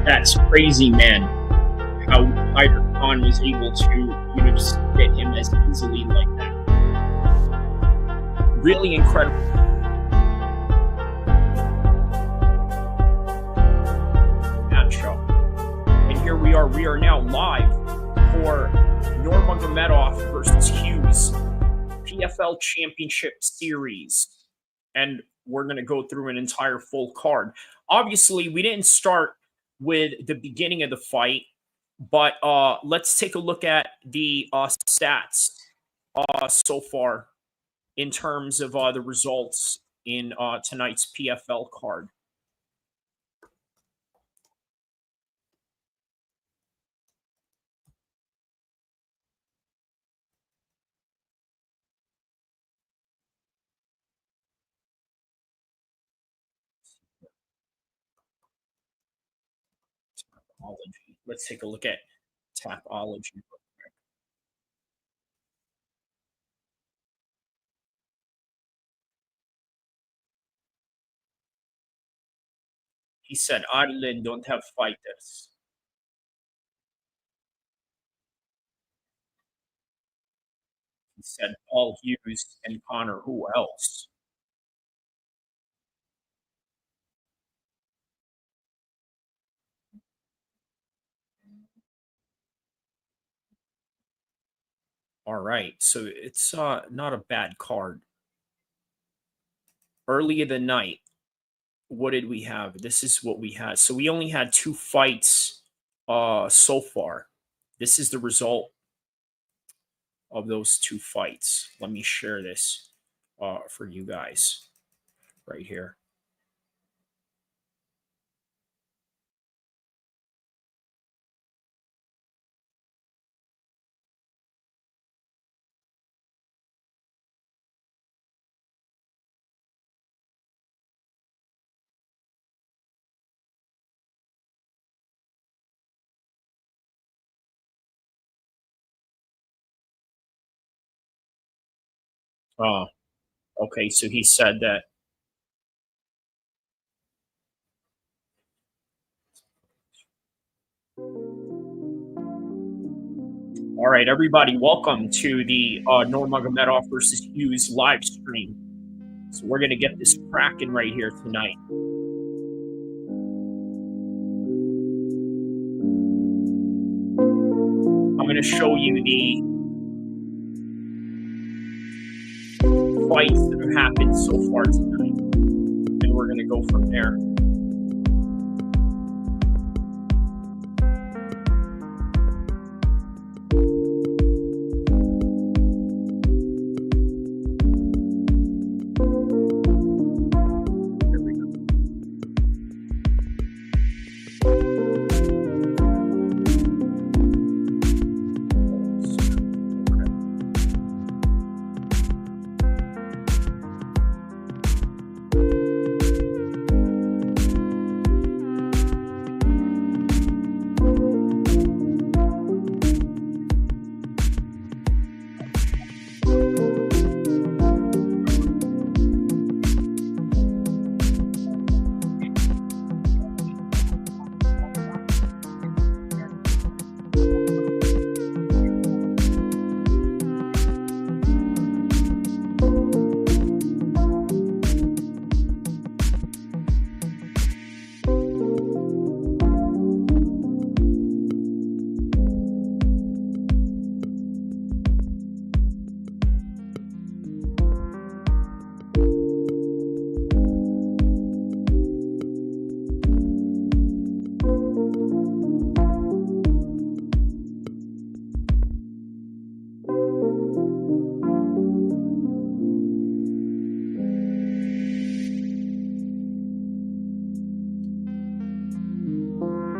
That's crazy, man. How Hyder Khan was able to, just get him as easily like that. Really incredible. Matchup. And here we are. We are now live for Nurmagomedov versus Hughes PFL Championship Series. And we're going to go through an entire full card. Obviously, we didn't start with the beginning of the fight, but let's take a look at the stats so far in terms of the results in tonight's PFL card. Tapology. Let's take a look at Tapology. He said Ireland don't have fighters. He said Paul Hughes and Connor. Who else? All right, so it's not a bad card. Early in the night, what did we have? This is what we had. So we only had 2 fights so far. This is the result of those 2 fights. Let me share this for you guys right here. Oh, okay. So he said that. All right, everybody, welcome to the Nurmagomedov versus Hughes live stream. So we're going to get this cracking right here tonight. I'm going to show you the fights that have happened so far tonight, and we're going to go from there.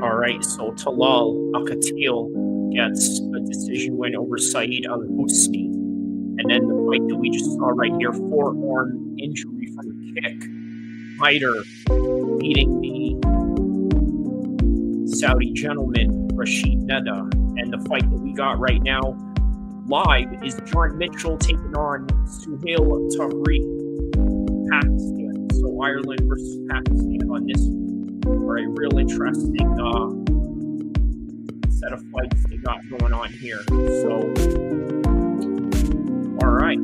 All right, so Talal Al-Qatil gets a decision win over Saeed Al-Husni. And then the fight that we just saw right here, forearm injury from a kick. Hyder beating the Saudi gentleman, Rashid Neda. And the fight that we got right now, live is John Mitchell taking on Suhail Tahri, Pakistan. So Ireland versus Pakistan on this very real interesting set of fights they got going on here. So, all right.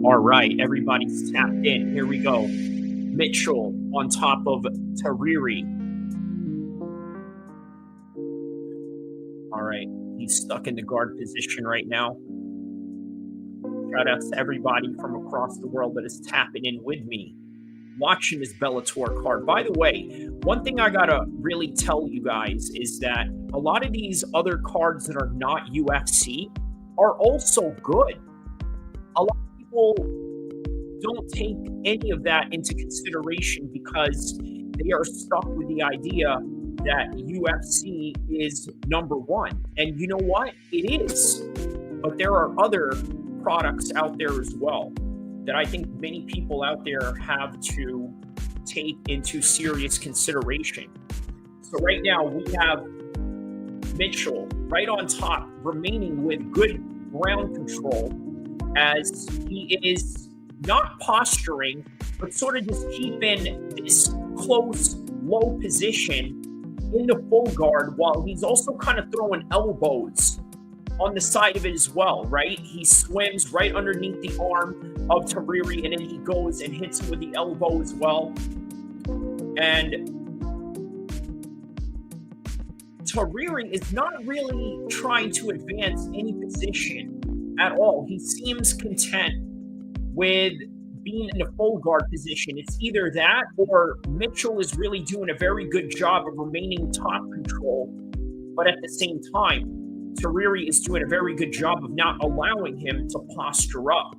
All right, everybody's tapped in. Here we go. Mitchell on top of Tahri. All right, he's stuck in the guard position right now. Shout out to everybody from across the world that is tapping in with me, watching this Bellator card. By the way, one thing I gotta really tell you guys is that a lot of these other cards that are not UFC are also good. A lot of people don't take any of that into consideration because they are stuck with the idea that UFC is number one. And you know what? It is. But there are other products out there as well that I think many people out there have to take into serious consideration. So right now we have Mitchell right on top, remaining with good ground control as he is not posturing, but sort of just keeping this close, low position in the full guard while he's also kind of throwing elbows on the side of it as well, right? He swims right underneath the arm of Tahri, and then he goes and hits him with the elbow as well. And Tahri is not really trying to advance any position at all. He seems content with being in a full guard position. It's either that or Mitchell is really doing a very good job of remaining top control, but at the same time, Tahri is doing a very good job of not allowing him to posture up.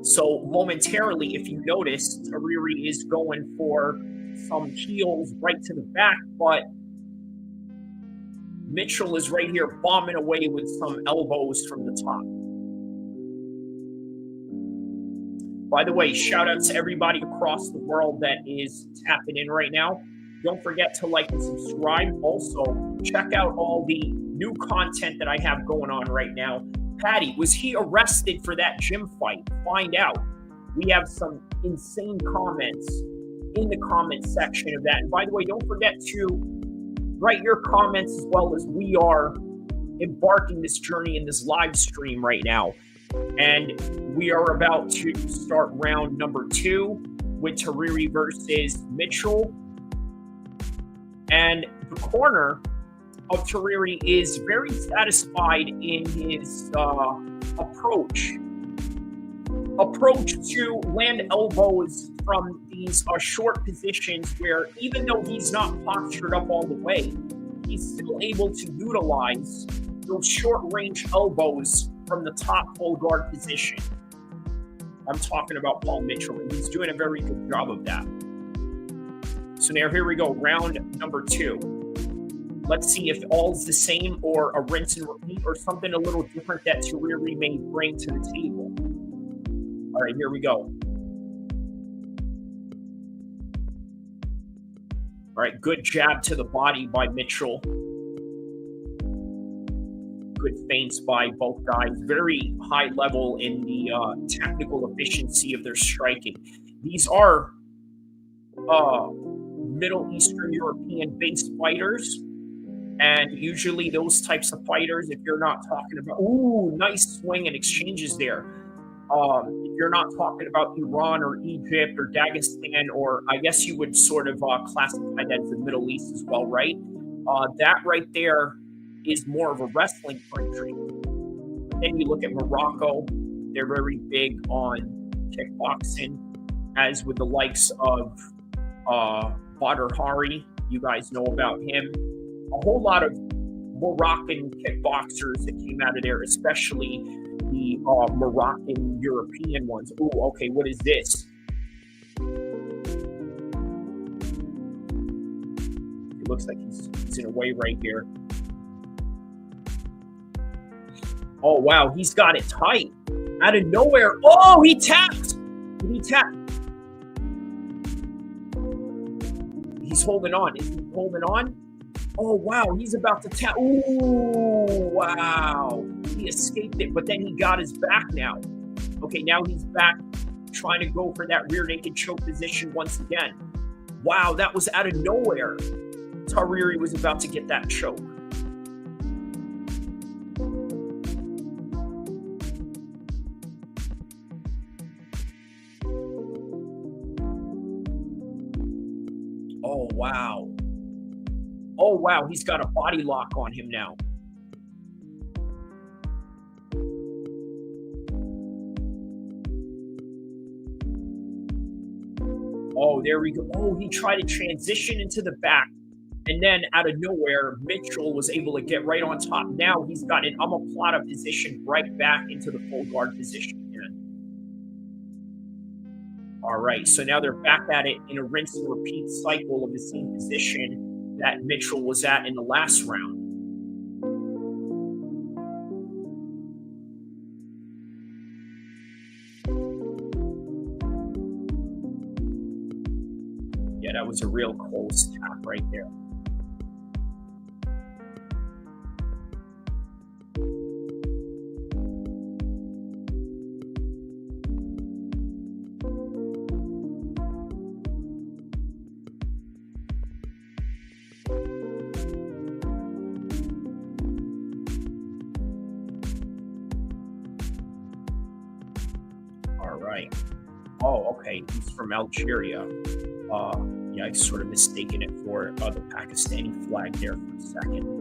So momentarily, if you notice, Tariri is going for some heels right to the back, but Mitchell is right here bombing away with some elbows from the top. By the way, shout out to everybody across the world that is tapping in right now. Don't forget to like and subscribe. Also, check out all the new content that I have going on right now. Patty, was he arrested for that gym fight? Find out. We have some insane comments in the comment section of that. And by the way, don't forget to write your comments as well, as we are embarking this journey in this live stream right now. And we are about to start round number 2 with Tariri versus Mitchell. And the corner of Tariri is very satisfied in his approach to land elbows from these short positions, where even though he's not postured up all the way, he's still able to utilize those short range elbows from the top full guard position. I'm talking about Paul Mitchell, and he's doing a very good job of that. So now here we go, round number 2. Let's see if all's the same, or a rinse and repeat, or something a little different that Tariri may bring to the table. All right, here we go. All right, good jab to the body by Mitchell. Good feints by both guys. Very high level in the technical efficiency of their striking. These are Middle Eastern European-based fighters. And usually those types of fighters, if you're not talking about, ooh, nice swing and exchanges there. If you're not talking about Iran or Egypt or Dagestan, or I guess you would sort of classify that as the Middle East as well, right? That right there is more of a wrestling country. Then you look at Morocco, they're very big on kickboxing, as with the likes of Badr Hari. You guys know about him. A whole lot of Moroccan kickboxers that came out of there, especially the Moroccan European ones. Ooh, okay, what is this? It looks like he's in a way right here. Oh, wow, he's got it tight. Out of nowhere. Oh, he tapped. Did he tap? He's holding on. Is he holding on? Oh, wow, he's about to tap. Ooh, wow. He escaped it, but then he got his back now. Okay, now he's back trying to go for that rear naked choke position once again. Wow, that was out of nowhere. Tariri was about to get that choke. Oh, wow. Oh, wow, he's got a body lock on him now. Oh, there we go. Oh, he tried to transition into the back. And then out of nowhere, Mitchell was able to get right on top. Now he's got an omoplata position right back into the full guard position again. All right, so now they're back at it in a rinse and repeat cycle of the same position that Mitchell was at in the last round. Yeah, that was a real close tap right there. Right. Oh, okay. He's from Algeria. Yeah, I sort of mistaken it for the Pakistani flag there for a second.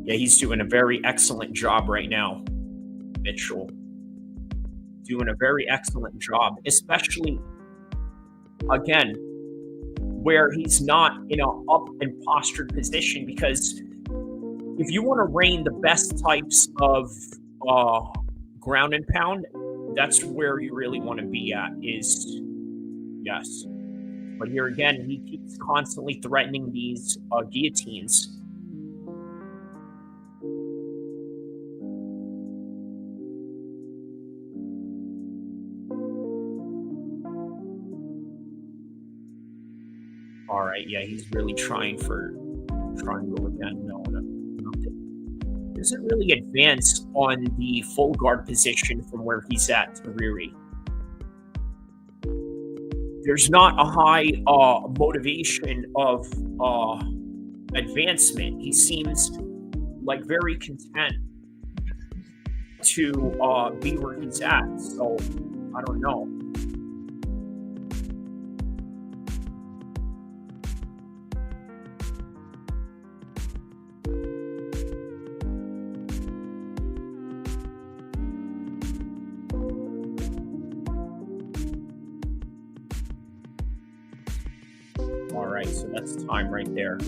Yeah, he's doing a very excellent job right now, Mitchell. Doing a very excellent job, especially, again, where he's not in a up and postured position, because if you want to reign the best types of ground and pound, that's where you really want to be at, is, yes. But here again, he keeps constantly threatening these guillotines. All right, yeah, he's really trying for triangle again. No, nothing. Doesn't really advance on the full guard position from where he's at, Tariri. There's not a high motivation of advancement. He seems like very content to be where he's at. So I don't know. All right, so that's time right there.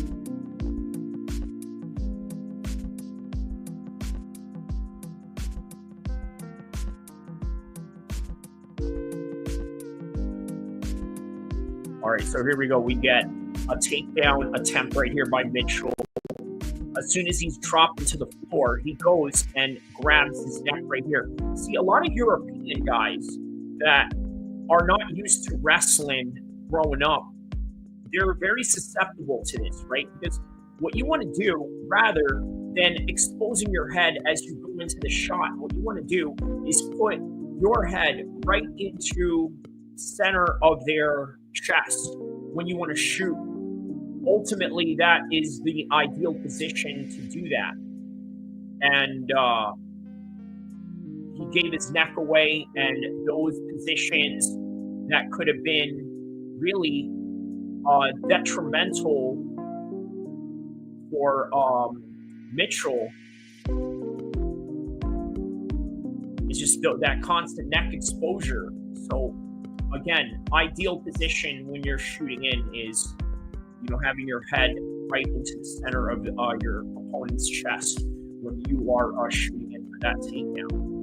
All right, so here we go. We get a takedown attempt right here by Mitchell. As soon as he's dropped into the floor, he goes and grabs his neck right here. See, a lot of European guys that are not used to wrestling growing up, they're very susceptible to this, right? Because what you want to do, rather than exposing your head as you go into the shot, what you want to do is put your head right into center of their chest when you want to shoot. Ultimately, that is the ideal position to do that. And he gave his neck away, and those positions that could have been really detrimental for Mitchell is just that constant neck exposure. So again, ideal position when you're shooting in is, having your head right into the center of your opponent's chest when you are shooting in for that takedown.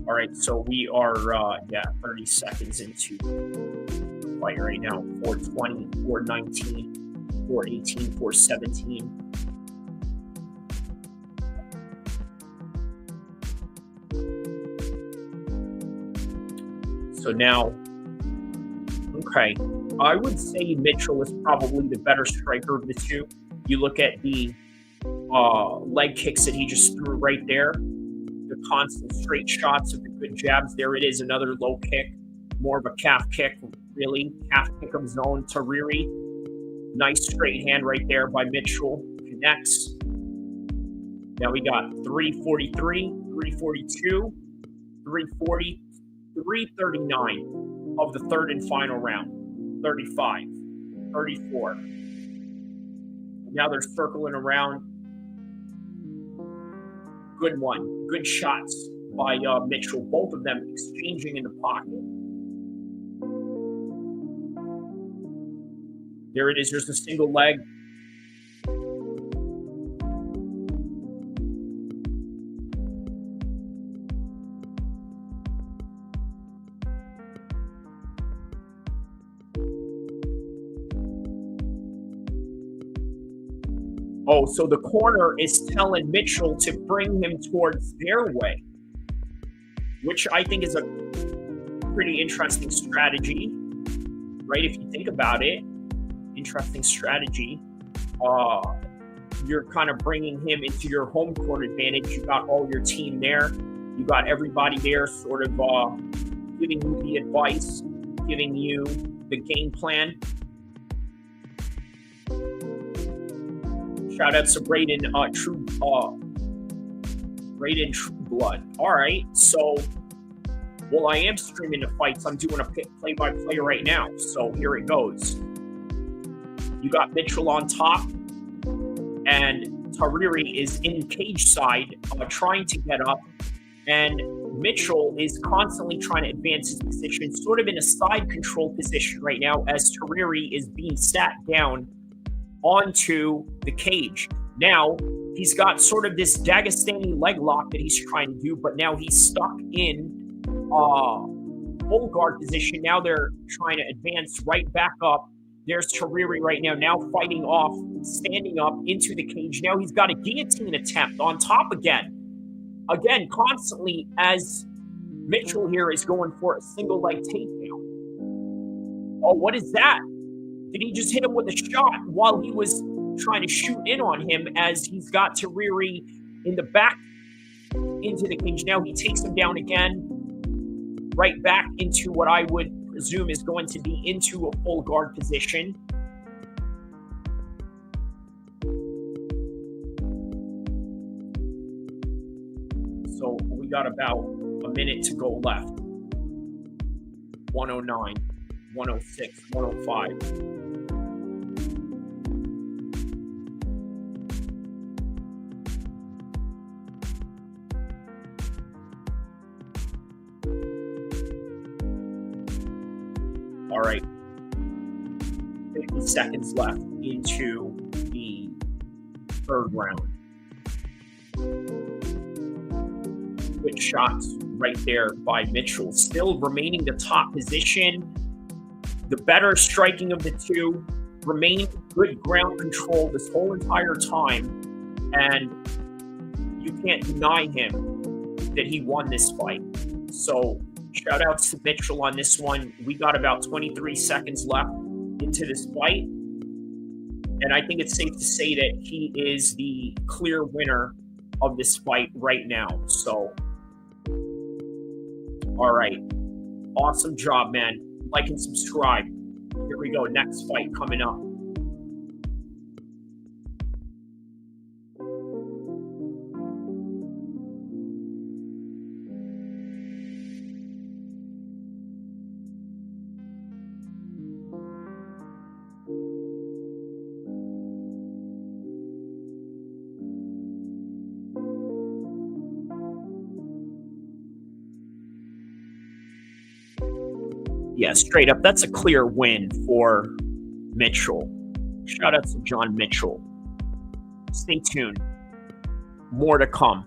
All right, so we are 30 seconds into the fight right now. 420, 419, 418, 417. So now, okay, I would say Mitchell is probably the better striker of the two. You look at the leg kicks that he just threw right there. The constant straight shots of the good jabs. There it is, another low kick, more of a calf kick, really. Calf kick of zone. Tariri. Nice straight hand right there by Mitchell. Connects. Now we got 343, 342, 340, 339 of the third and final round. 35, 34. Now they're circling around. Good one. Good shots by Mitchell. Both of them exchanging in the pocket. There it is. There's a single leg. Oh, so the corner is telling Mitchell to bring him towards their way, which I think is a pretty interesting strategy, right? If you think about it, interesting strategy. You're kind of bringing him into your home court advantage. You got all your team there. You got everybody there sort of giving you the advice. giving you the game plan. Shout out to Braden True Blood. All right, so while I am streaming the fights, I'm doing a play-by-play right now. So here it goes. You got Mitchell on top, and Tariri is in cage side, trying to get up, and Mitchell is constantly trying to advance his position, sort of in a side control position right now, as Tariri is being sat down onto the cage. Now, he's got sort of this Dagestani leg lock that he's trying to do, but now he's stuck in full guard position. Now they're trying to advance right back up. There's Tariri right now fighting off, standing up into the cage. Now he's got a guillotine attempt on top again. Again, constantly, as Mitchell here is going for a single leg takedown. Oh, what is that? Did he just hit him with a shot while he was trying to shoot in on him, as he's got Tariri in the back into the cage? Now he takes him down again, right back into what I would presume is going to be into a full guard position. So we got about a minute to go left. 109, 106, 105. All right, 50 seconds left into the third round. Good shots right there by Mitchell. Still remaining the top position. The better striking of the two. Remained good ground control this whole entire time. And you can't deny him that he won this fight. So shout out to Mitchell on this one. We got about 23 seconds left into this fight. And I think it's safe to say that he is the clear winner of this fight right now. So, all right. Awesome job, man. Like and subscribe. Here we go. Next fight coming up. Yeah, straight up, that's a clear win for Mitchell. Shout out to John Mitchell. Stay tuned. More to come.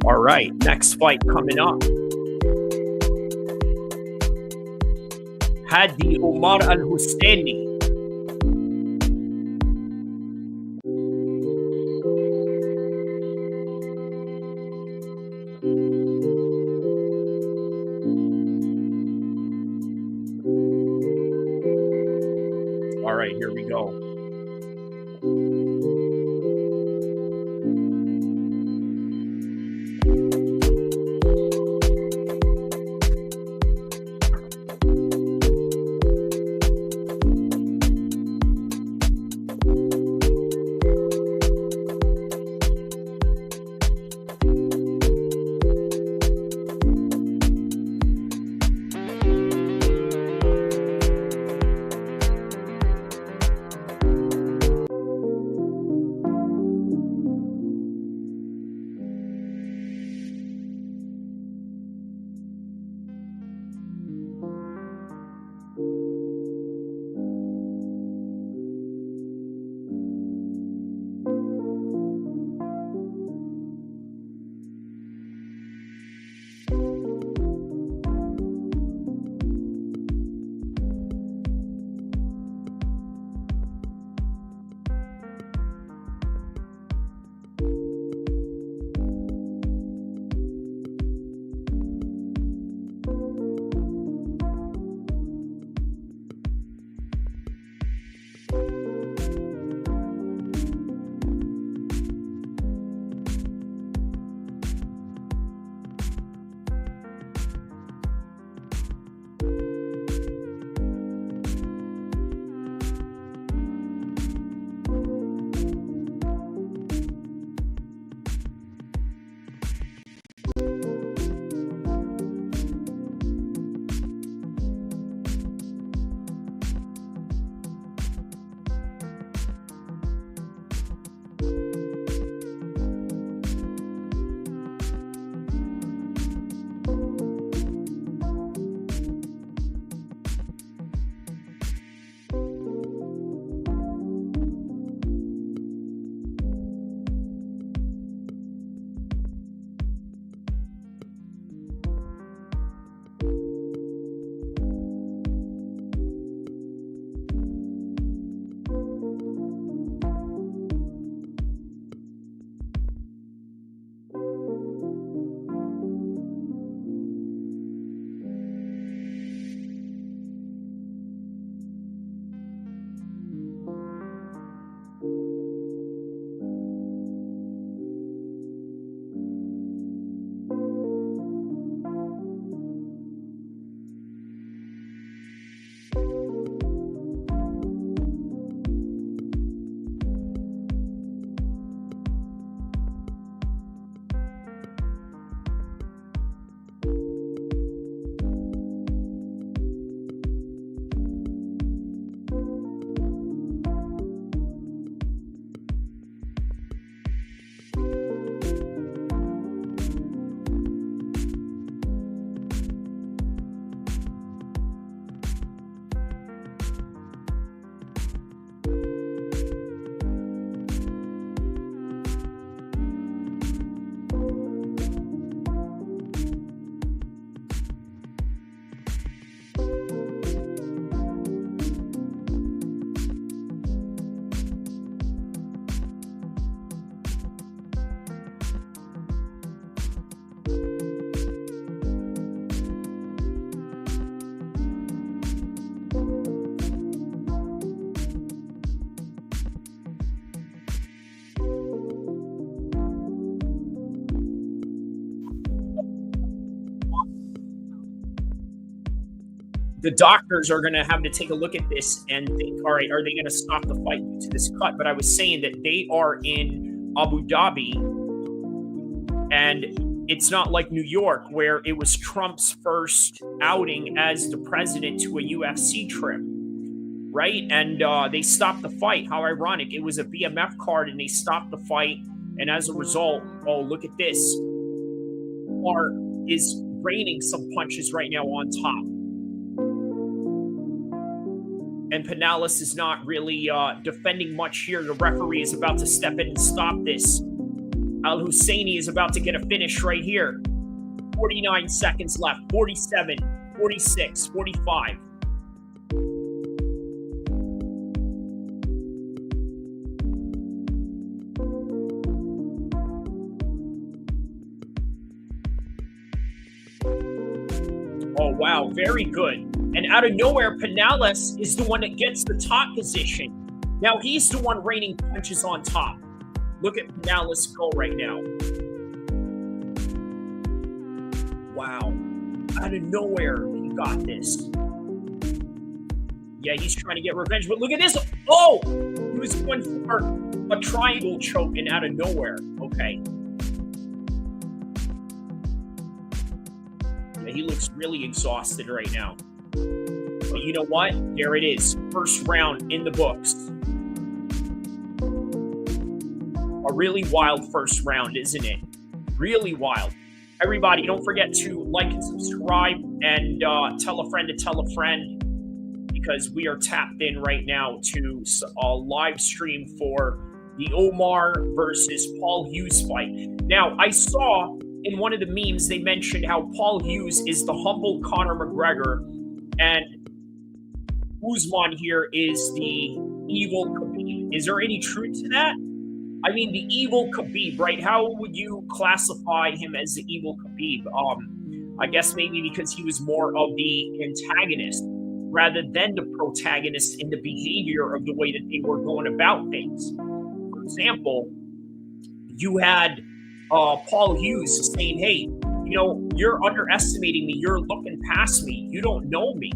All right, next fight coming up. Hadi Umar Al-Husseini. All right, here we go. The doctors are going to have to take a look at this and think, all right, are they going to stop the fight due to this cut? But I was saying that they are in Abu Dhabi, and it's not like New York where it was Trump's first outing as the president to a UFC trip, right? And they stopped the fight. How ironic. It was a BMF card, and they stopped the fight. And as a result, oh, look at this. Mark is raining some punches right now on top. And Pinellas is not really defending much here. The referee is about to step in and stop this. Al-Husseini is about to get a finish right here. 49 seconds left. 47, 46, 45. Oh, wow. Very good. And out of nowhere, Pinales is the one that gets the top position. Now, he's the one raining punches on top. Look at Pinales go right now. Wow. Out of nowhere, he got this. Yeah, he's trying to get revenge. But look at this. Oh! He was going for a triangle choke and out of nowhere. Okay. Yeah, he looks really exhausted right now. But you know what? There it is. First round in the books. A really wild first round, isn't it? Really wild. Everybody, don't forget to like and subscribe and tell a friend to tell a friend, because we are tapped in right now to a live stream for the Omar versus Paul Hughes fight. Now, I saw in one of the memes they mentioned how Paul Hughes is the humble Conor McGregor and Usman here is the evil Khabib. Is there any truth to that? I mean, the evil Khabib, right? How would you classify him as the evil Khabib? I guess maybe because he was more of the antagonist rather than the protagonist in the behavior of the way that they were going about things. For example, you had Paul Hughes saying, hey, you know, you're underestimating me. You're looking past me. You don't know me.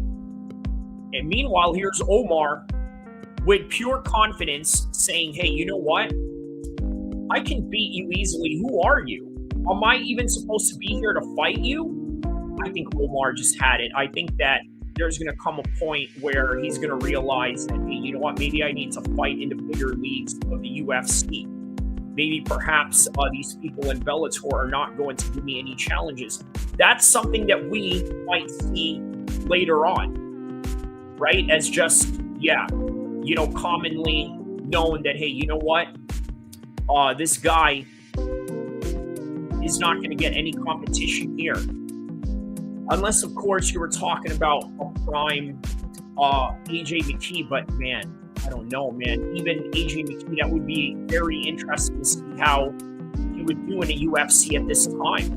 And meanwhile, here's Omar with pure confidence saying, hey, you know what? I can beat you easily. Who are you? Am I even supposed to be here to fight you? I think Omar just had it. I think that there's going to come a point where he's going to realize that, hey, you know what? Maybe I need to fight in the bigger leagues of the UFC. Maybe perhaps these people in Bellator are not going to give me any challenges. That's something that we might see later on, right? As just, yeah, you know, commonly known that, hey, you know what? This guy is not going to get any competition here. Unless, of course, you were talking about a prime AJ McKee, but man, I don't know, man. Even AJ McKee, that would be very interesting to see how he would do in a UFC at this time.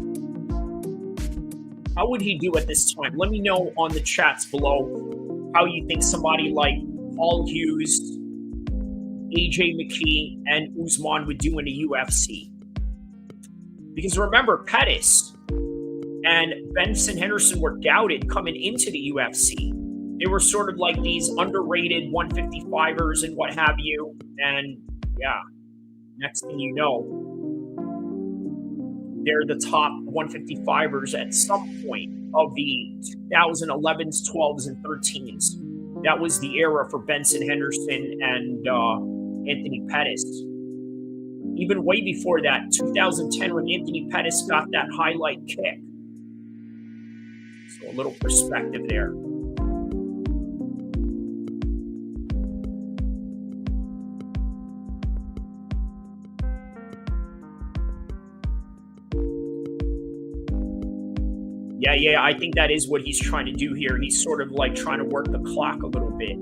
How would he do at this time? Let me know on the chats below how you think somebody like Paul Hughes, AJ McKee, and Usman would do in the UFC. Because remember, Pettis and Benson Henderson were doubted coming into the UFC. They were sort of like these underrated 155ers and what have you. And yeah, next thing you know, they're the top 155ers at some point of the 2011s, 12s, and 13s. That was the era for Benson Henderson and Anthony Pettis. Even way before that, 2010, when Anthony Pettis got that highlight kick. So a little perspective there. Yeah, I think that is what he's trying to do here. He's sort of like trying to work the clock a little bit.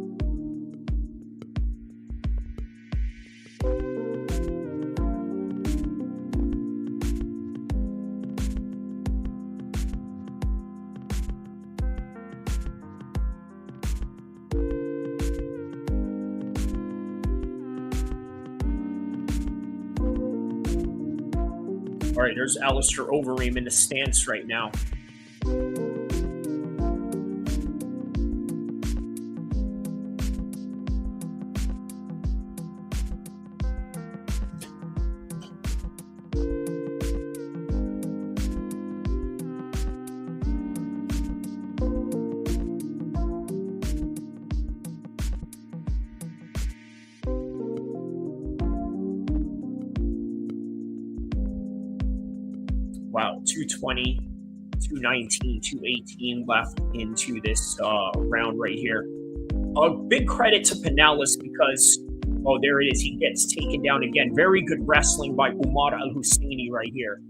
All right, there's Alistair Overeem in the stance right now. Wow, 220, 219, 218 left into this round right here. A big credit to Pinales because Oh, there it is. He gets taken down again. Very good wrestling by Umar Al-Husseini right here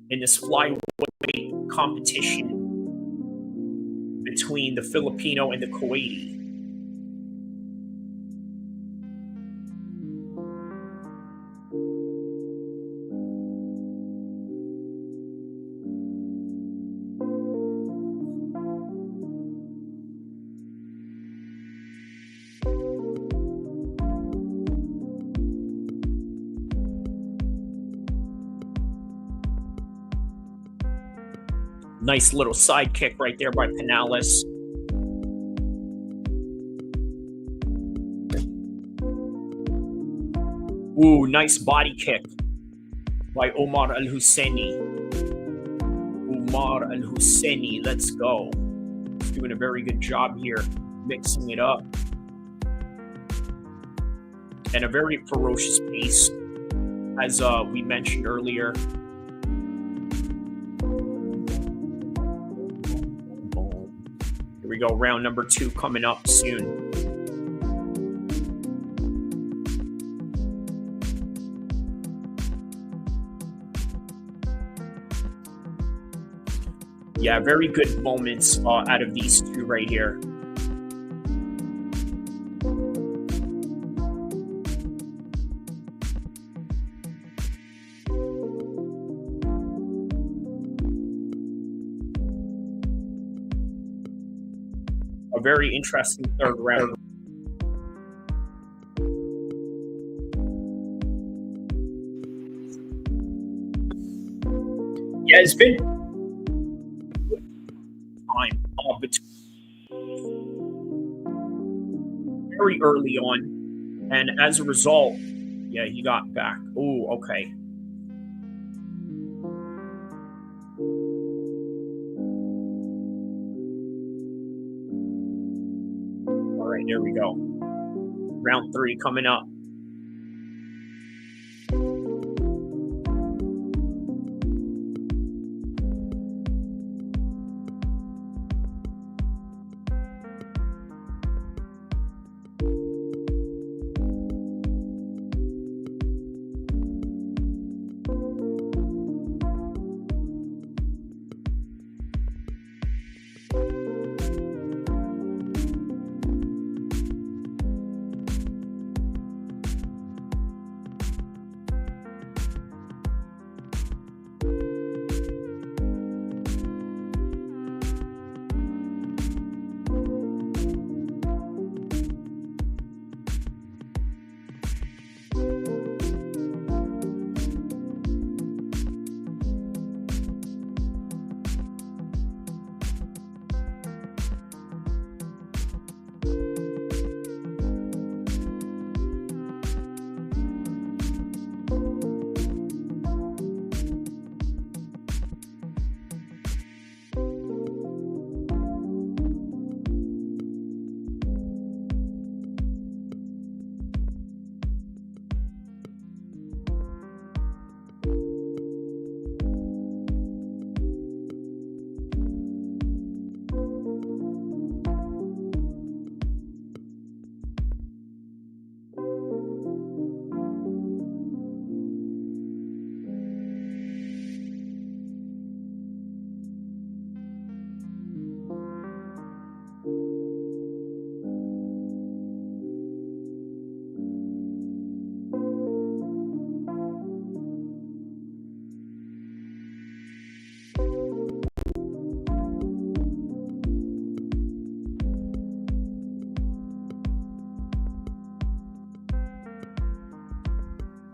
in this flyweight competition between the Filipino and the Kuwaiti. Nice little side kick right there by Pinales. Ooh, nice body kick by Omar Al-Husseini. Umar Al-Husseini, let's go. He's doing a very good job here, mixing it up. And a very ferocious pace, as we mentioned earlier. Here we go, round number 2 coming up soon. Yeah, very good moments out of these two right here. A very interesting third round. Yeah, it's been time very early on, and as a result, yeah, he got back. Oh, okay. All right, there we go. Round 3 coming up.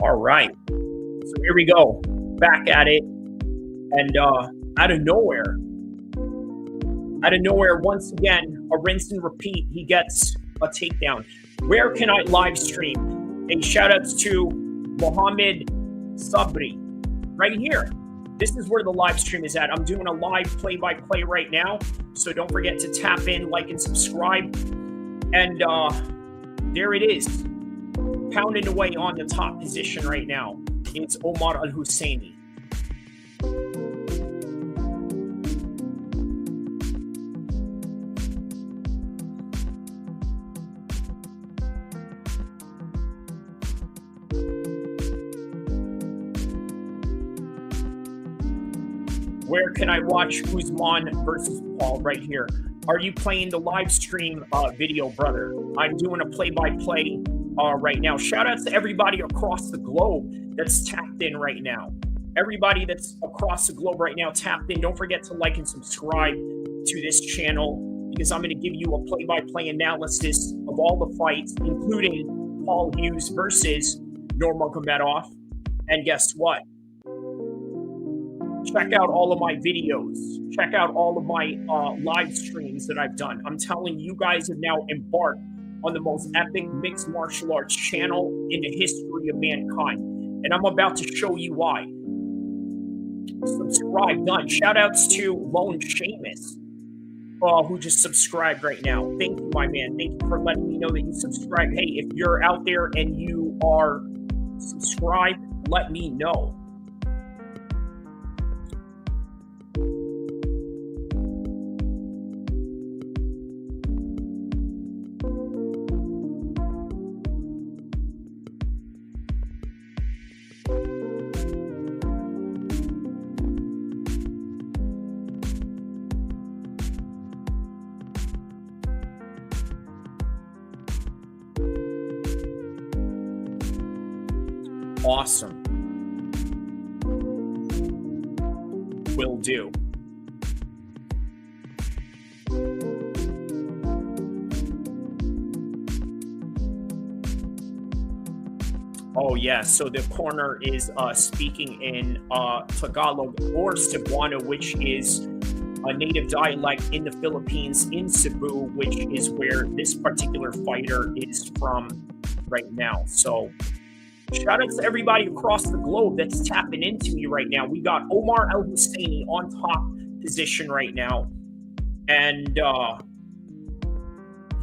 All right, so here we go, back at it, and out of nowhere, once again, a rinse and repeat, he gets a takedown. Where can I live stream? A shout outs to Mohammed Sabri, right here. This is where the live stream is at. I'm doing a live play-by-play right now, so don't forget to tap in, like, and subscribe. And there it is. Pounding away on the top position right now. It's Omar Al-Husseini. Where can I watch Usman versus Paul? Right here. Are you playing the live stream video, brother? I'm doing a play-by-play right now. Shout out to everybody across the globe that's tapped in right now. Everybody that's across the globe right now tapped in. Don't forget to like and subscribe to this channel because I'm going to give you a play-by-play analysis of all the fights, including Paul Hughes versus Nurmagomedov. And guess what? Check out all of my videos. Check out all of my live streams that I've done. I'm telling you, guys have now embarked on the most epic mixed martial arts channel in the history of mankind. And I'm about to show you why. Subscribe, done. Shout outs to Lone Seamus, who just subscribed right now. Thank you, my man. Thank you for letting me know that you subscribed. Hey, if you're out there and you are subscribed, let me know. Awesome. Will do. Oh, yeah. So the corner is speaking in Tagalog or Cebuano, which is a native dialect in the Philippines, in Cebu, which is where this particular fighter is from right now. So shout out to everybody across the globe that's tapping into me right now. We got Omar El-Husseini on top position right now. And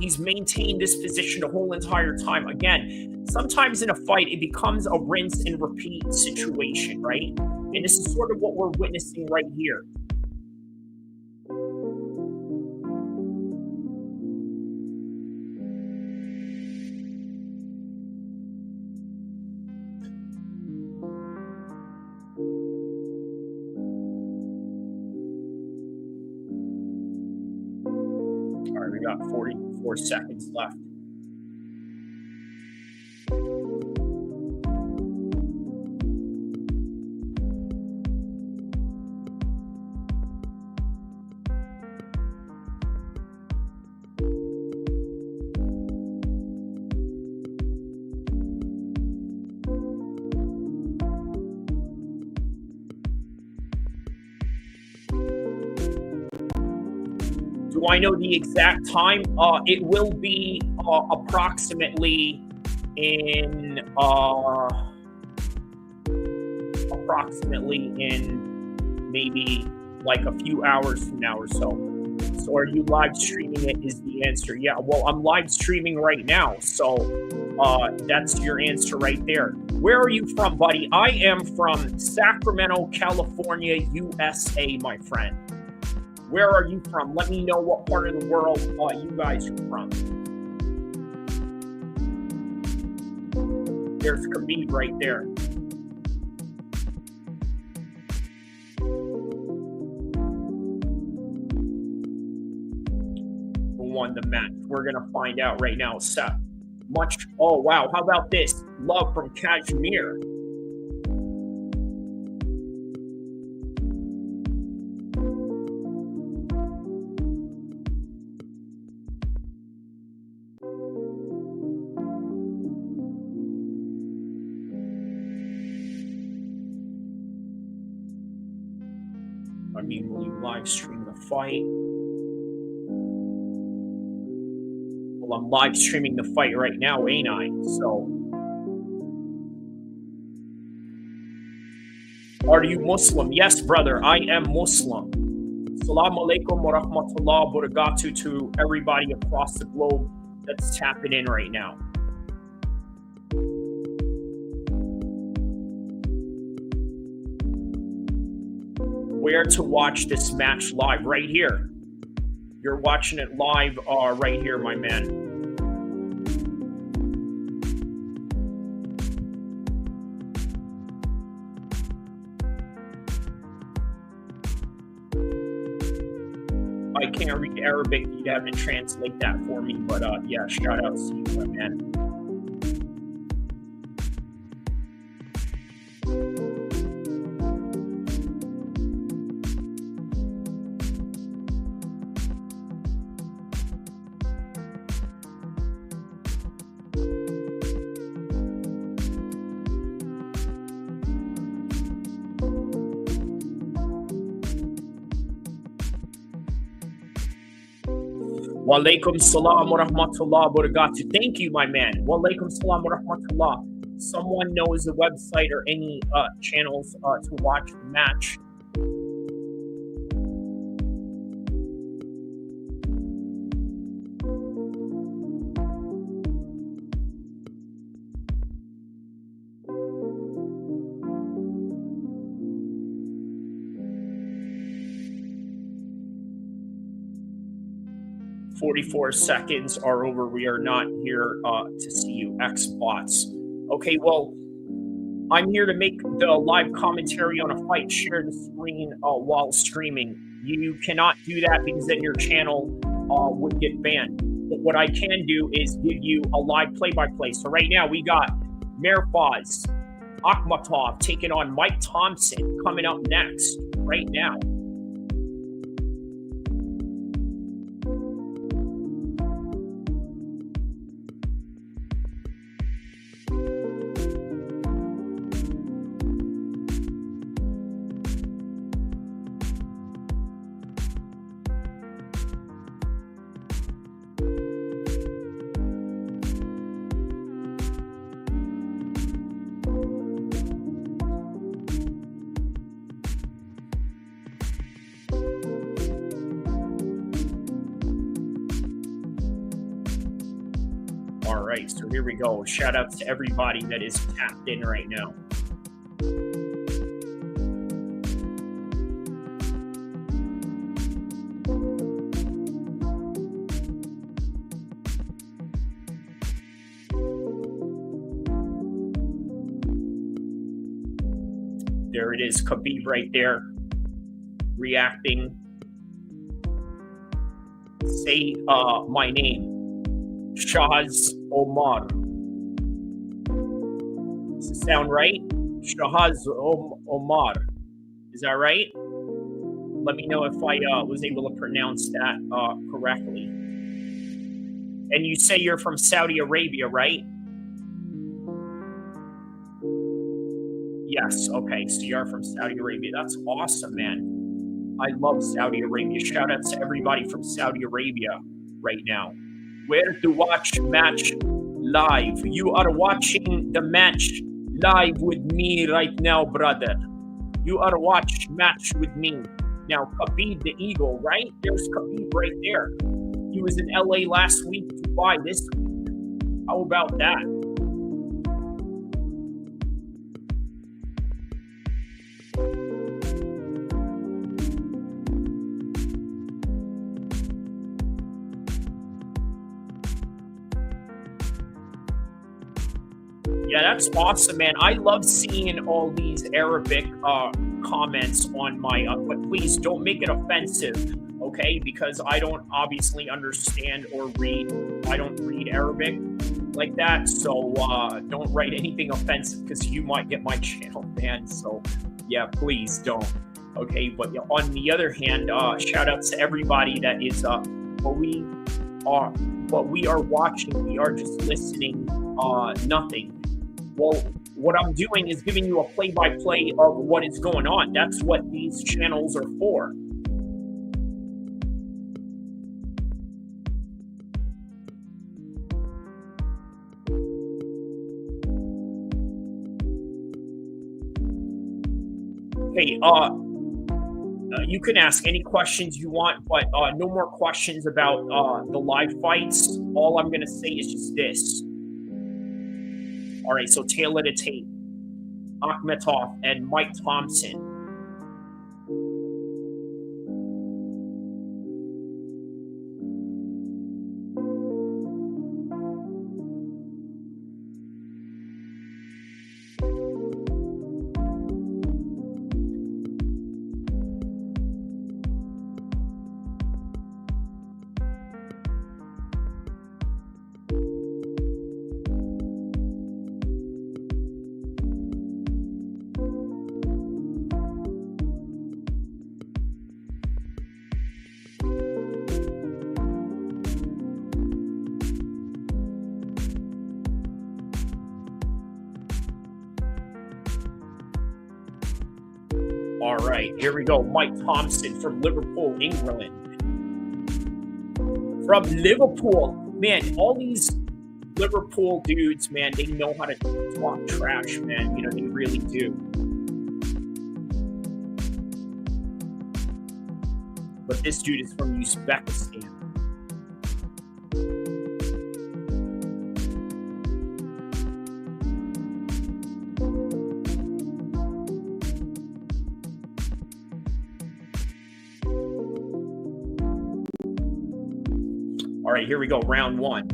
he's maintained this position the whole entire time. Again, sometimes in a fight, it becomes a rinse and repeat situation, right? And this is sort of what we're witnessing right here. All right, we got 44 seconds left. Do I know the exact time? It will be approximately in maybe like a few hours from now or so. So are you live streaming it is the answer. Yeah, well, I'm live streaming right now. So that's your answer right there. Where are you from, buddy? I am from Sacramento, California, USA, my friend. Where are you from? Let me know what part of the world you guys are from. There's Khabib right there. Who won the match? We're going to find out right now. Seth. Oh, wow. How about this? Love from Kashmir. I mean, will you live stream the fight? Well, I'm live streaming the fight right now, ain't I? So, are you Muslim? Yes, brother, I am Muslim. Assalamu alaikum wa rahmatullah wa barakatuh to everybody across the globe that's tapping in right now. Where to watch this match live? Right here. You're watching it live right here, my man. I can't read Arabic, you'd have to translate that for me. But yeah, shout out to you, my man. Walaikum salam wa rahmatullah wa barakatuh. Thank you, my man. Walaikum salam wa rahmatullah. Someone knows a website or any channels to watch the match? 44 seconds are over. We are not here to see you, Xbots. Okay, well, I'm here to make the live commentary on a fight. Share the screen while streaming. You cannot do that because then your channel would get banned. But what I can do is give you a live play-by-play. So right now we got Mirfaz Akhmatov taking on Mike Thompson coming up next right now. All right, so here we go. Shout out to everybody that is tapped in right now. There it is, Khabib right there, reacting. Say my name. Shahaz Omar. Does it sound right? Shahaz Omar. Is that right? Let me know if I was able to pronounce that correctly. And you say you're from Saudi Arabia, right? Yes, okay, so you are from Saudi Arabia. That's awesome, man. I love Saudi Arabia. Shout out to everybody from Saudi Arabia right now. Where to watch match live? You are watching the match live with me right now, brother. You are watching match with me. Now, Khabib the Eagle, right? There's Khabib right there. He was in LA last week, Dubai this week. How about that? Yeah, that's awesome, man. I love seeing all these Arabic comments on my, but please don't make it offensive, okay? Because I don't obviously understand or read. I don't read Arabic like that, so don't write anything offensive because you might get my channel banned. So, yeah, please don't, okay? But on the other hand, shout out to everybody that is, what we are watching. We are just listening, nothing. Well, what I'm doing is giving you a play-by-play of what is going on. That's what these channels are for. Okay, you can ask any questions you want, but no more questions about the live fights. All I'm going to say is just this. All right, so Taylor to Tate, Akhmatov, and Mike Thompson. All right, here we go. Mike Thompson from Liverpool, England. From Liverpool. Man, all these Liverpool dudes, man, they know how to talk trash, man. You know, they really do. But this dude is from Uzbekistan. All right, here we go. Round one.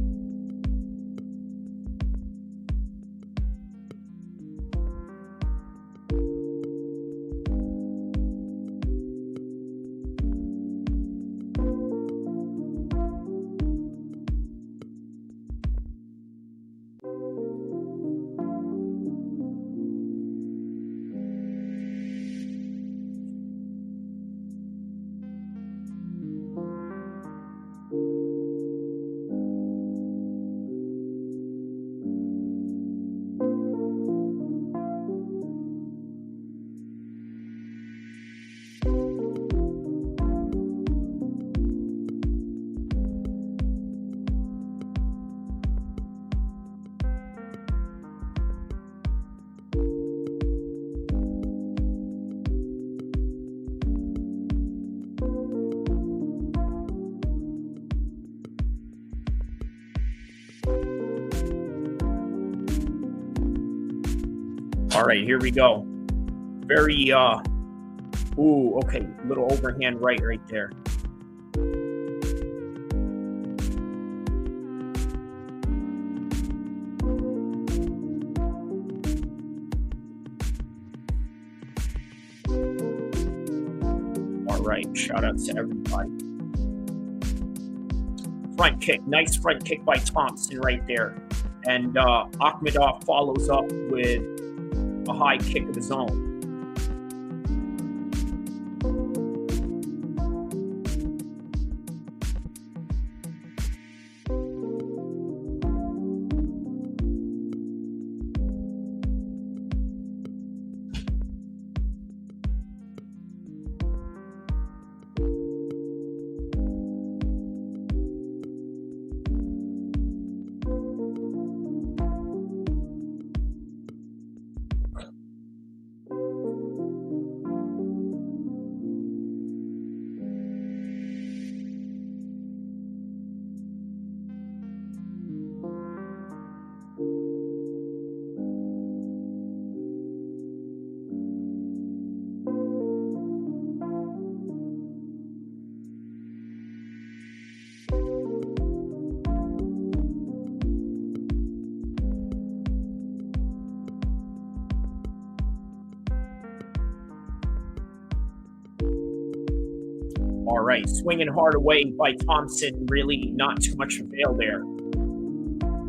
All right, here we go. Very, ooh, okay, little overhand right there. All right, shout out to everybody. Front kick, nice front kick by Thompson right there. And Akhmedov follows up with a high kick of his own. All right, swinging hard away by Thompson. Really not too much avail there.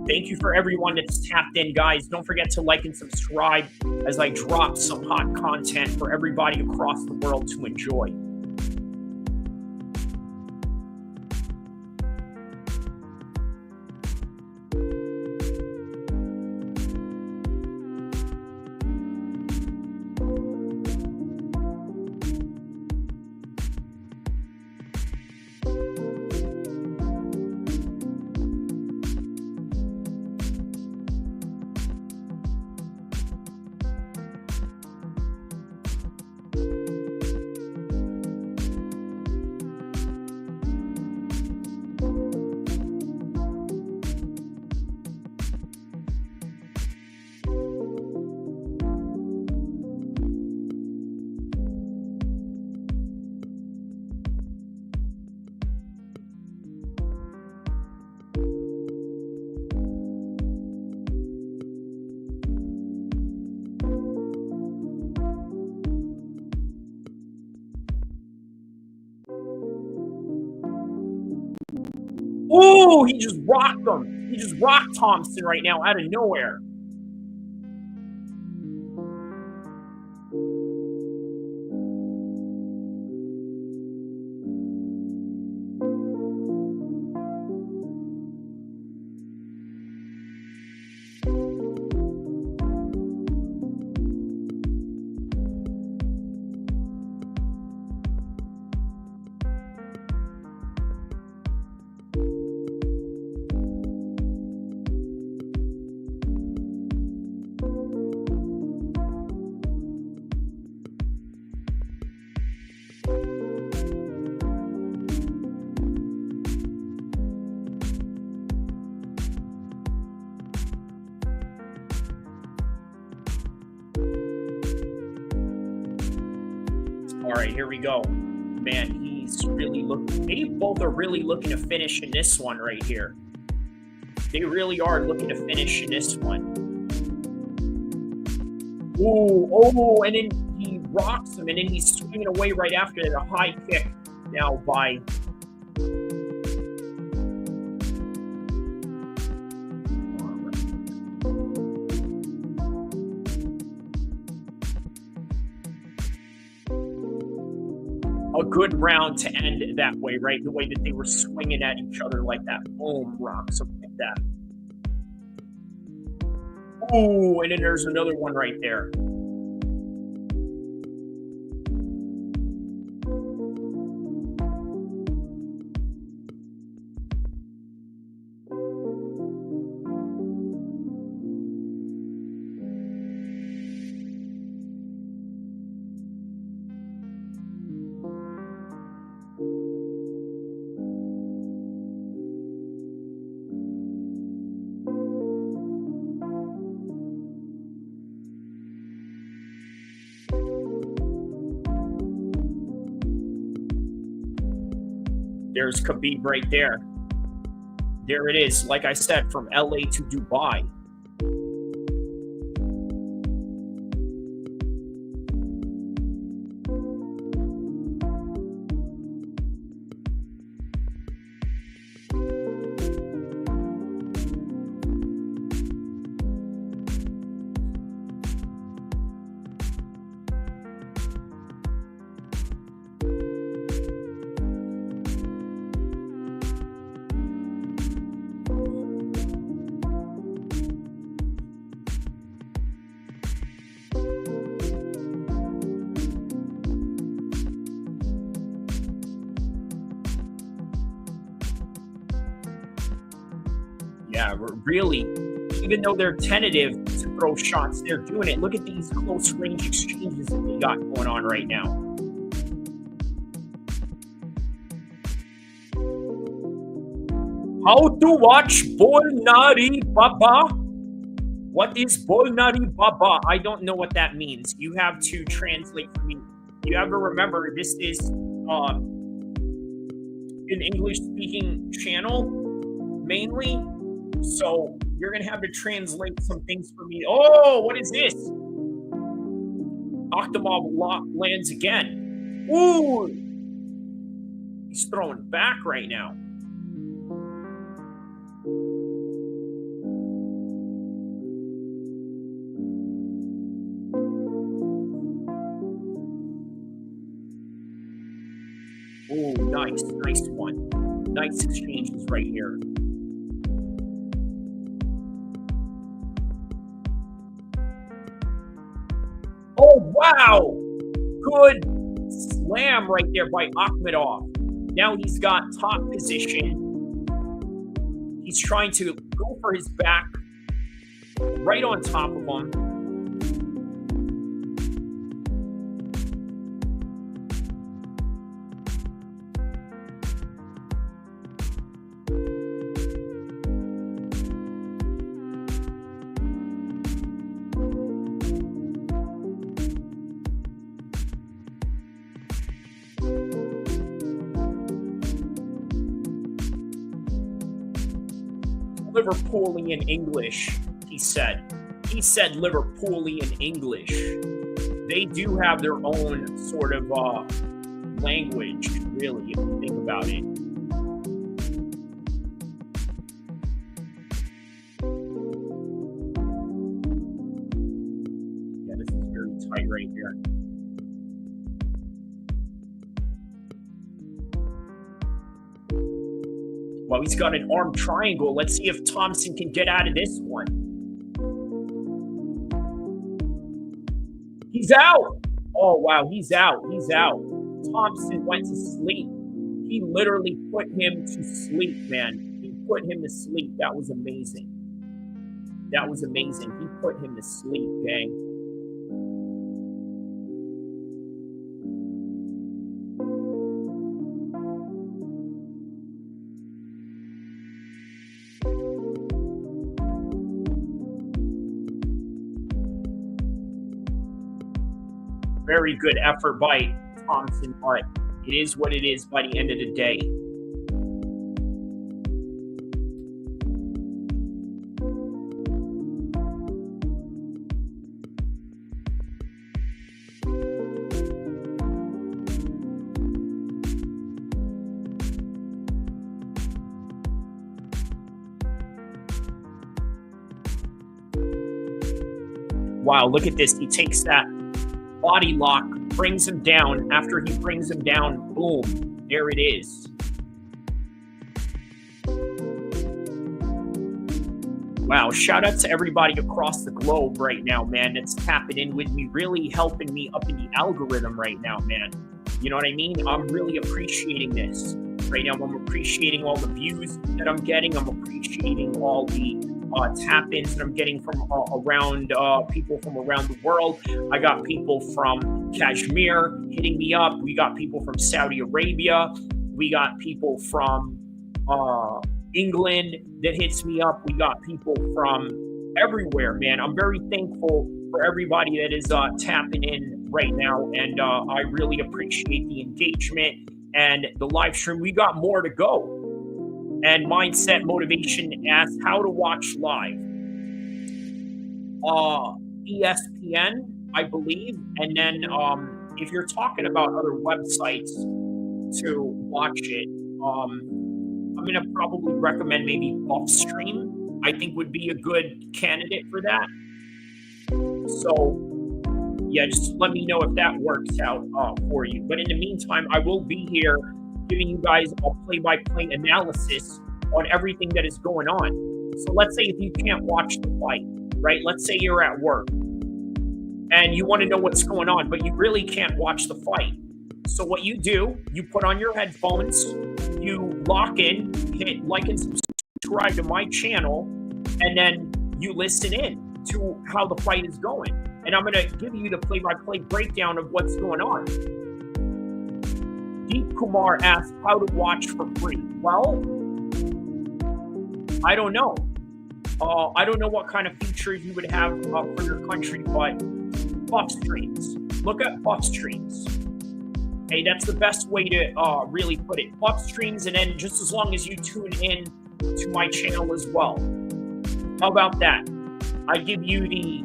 Thank you for everyone that's tapped in, guys. Don't forget to like and subscribe as I drop some hot content for everybody across the world to enjoy. Oh, he just rocked him. He just rocked Thompson right now out of nowhere. All right, here we go. Man, he's really looking. They both are really looking to finish in this one right here. They really are looking to finish in this one. Oh, and then he rocks him, and then he's swinging away right after it. A high kick now by. A good round to end it that way, right? The way that they were swinging at each other like that. Boom, rocks him like that. Oh, and then there's another one right there. There's Khabib right there. There it is. Like I said, from LA to Dubai. Yeah, really, even though they're tentative to throw shots, they're doing it. Look at these close range exchanges that they got going on right now. How to watch Bolnari Baba? What is Bolnari Baba? I don't know what that means. You have to translate for me. You have to remember this is an English-speaking channel, mainly. So you're going to have to translate some things for me. Oh, what is this? Akhtamov lands again. Ooh. He's throwing back right now. Oh, nice. Nice one. Nice exchanges right here. Oh, wow! Good slam right there by Akhmedov. Now he's got top position. He's trying to go for his back right on top of him. Liverpoolian English, he said. He said Liverpoolian English. They do have their own sort of language, really, if you think about it. Yeah, this is very tight right here. Well, he's got an arm triangle. Let's see if Thompson can get out of this one. He's out. Oh, wow. He's out. He's out. Thompson went to sleep. He literally put him to sleep, man. He put him to sleep. That was amazing. That was amazing. He put him to sleep, gang. Very good effort by Thompson, but it is what it is by the end of the day. Wow, look at this. He takes that body lock, brings him down. After he brings him down, boom, there it is. Wow, shout out to everybody across the globe right now, man, that's tapping in with me, really helping me up in the algorithm right now, man. You know what I mean? I'm really appreciating this. Right now, I'm appreciating all the views that I'm getting. I'm appreciating all the tap-ins that I'm getting from around people from around the world. I got people from Kashmir hitting me up. We got people from Saudi Arabia. We got people from England that hits me up. We got people from everywhere, man. I'm very thankful for everybody that is tapping in right now, and I really appreciate the engagement and the live stream. We got more to go. And Mindset Motivation asks how to watch live. ESPN, I believe. And then if you're talking about other websites to watch it, I'm going to probably recommend maybe Buffstream. I think would be a good candidate for that. So, yeah, just let me know if that works out for you. But in the meantime, I will be here giving you guys a play-by-play analysis on everything that is going on. So let's say if you can't watch the fight, right? Let's say you're at work and you want to know what's going on, but you really can't watch the fight. So what you do, you put on your headphones, you lock in, hit like and subscribe to my channel, and then you listen in to how the fight is going. And I'm going to give you the play-by-play breakdown of what's going on. Deep Kumar asked how to watch for free. Well, I don't know. I don't know what kind of features you would have for your country, but Buff Streams. Look at Buff Streams. Hey, that's the best way to really put it. Buff Streams, and then just as long as you tune in to my channel as well. How about that? I give you the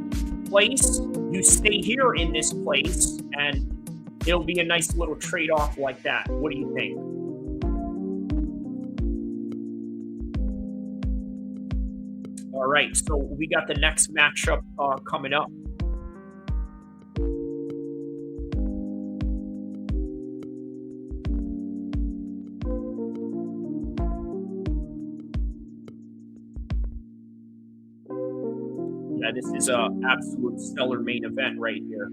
place. You stay here in this place, and it'll be a nice little trade-off like that. What do you think? All right, so we got the next matchup coming up. Yeah, this is an absolute stellar main event right here.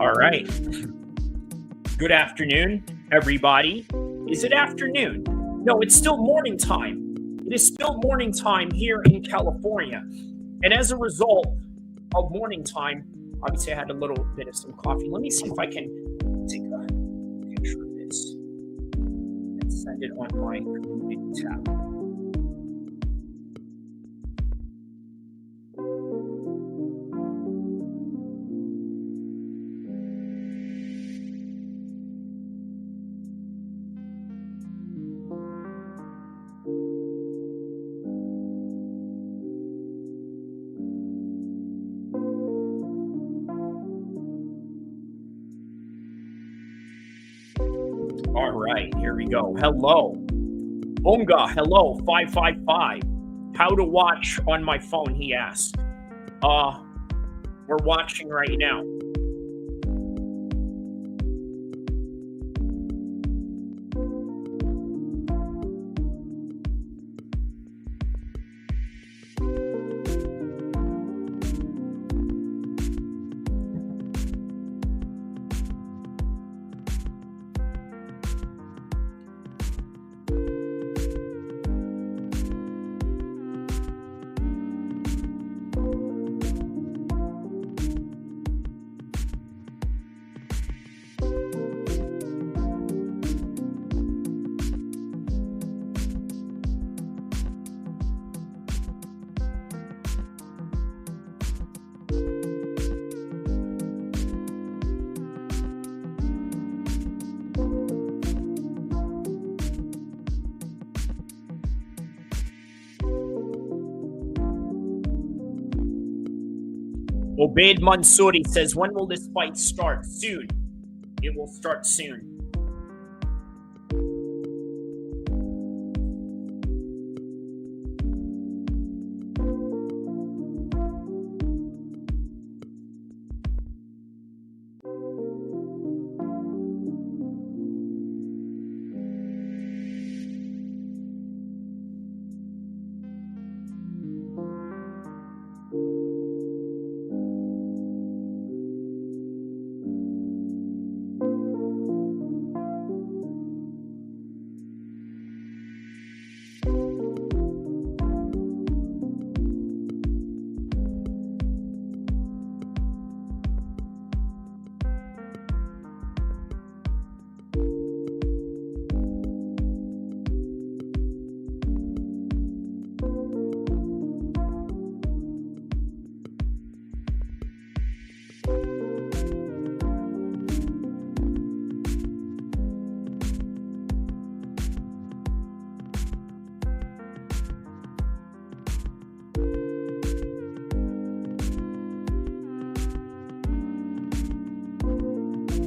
All right. Good afternoon, everybody. Is it afternoon? No, it's still morning time. It is still morning time here in California. And as a result of morning time, obviously I had a little bit of some coffee. Let me see if I can take a picture of this and send it on my community tab. All right, here we go. Hello. Onga, hello, 555. How to watch on my phone, he asked. We're watching right now. Obaid Mansouri says, when will this fight start? Soon. It will start soon.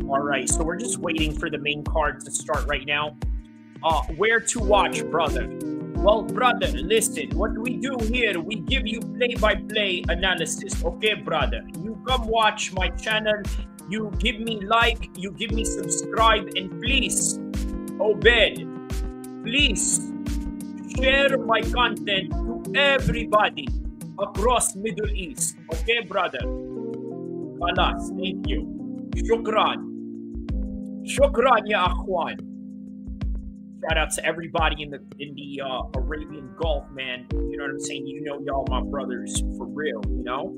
All right, so we're just waiting for the main card to start right now. Where to watch, brother? Well, brother, listen, what we do here, we give you play-by-play analysis, okay, brother? You come watch my channel, you give me like, you give me subscribe, and please, Obed, please share my content to everybody across Middle East, okay, brother? Khalas, thank you. Shukran. Shukran, ya akhwan. Shout out to everybody in the Arabian Gulf, man. You know what I'm saying? You know y'all my brothers for real, you know?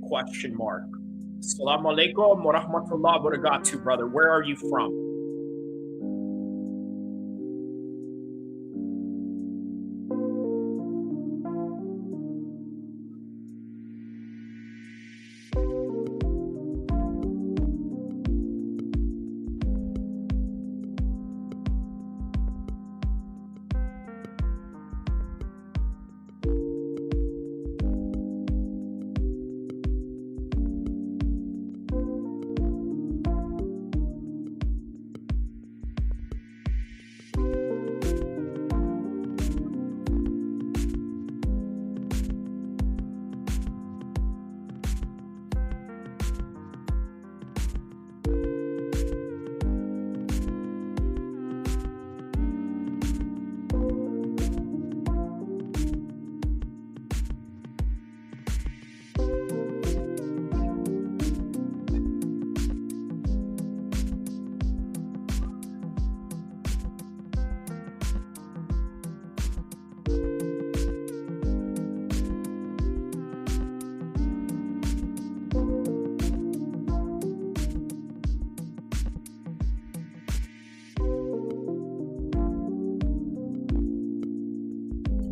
Question mark. Assalamu alaikum wa rahmatullah wa barakatuh, brother. Where are you from?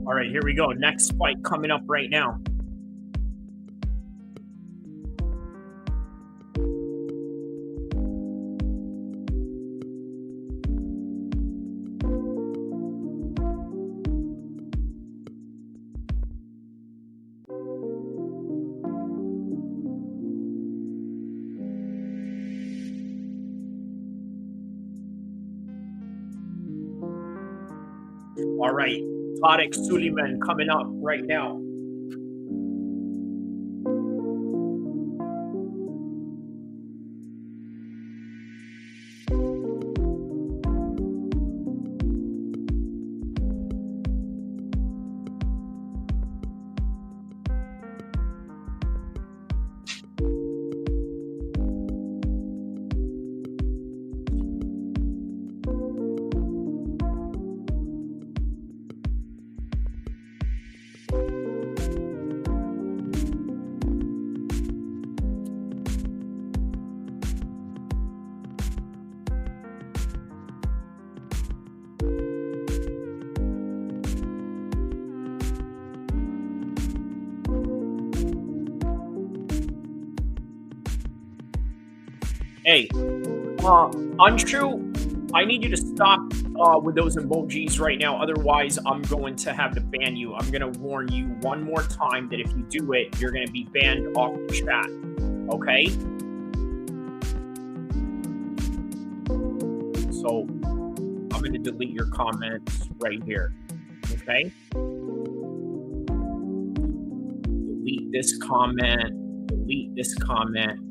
All right, here we go. Next fight coming up right now. All right, Tarek Suleiman coming up right now. Hey, Untrue, I need you to stop with those emojis right now. Otherwise, I'm going to have to ban you. I'm going to warn you one more time that if you do it, you're going to be banned off the chat. Okay? So, I'm going to delete your comments right here. Okay? Delete this comment. Delete this comment.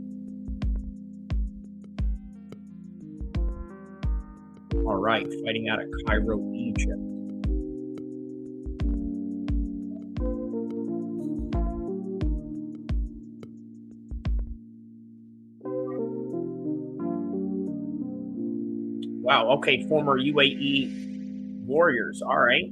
All right, fighting out of Cairo, Egypt. Wow, okay, former UAE Warriors. All right.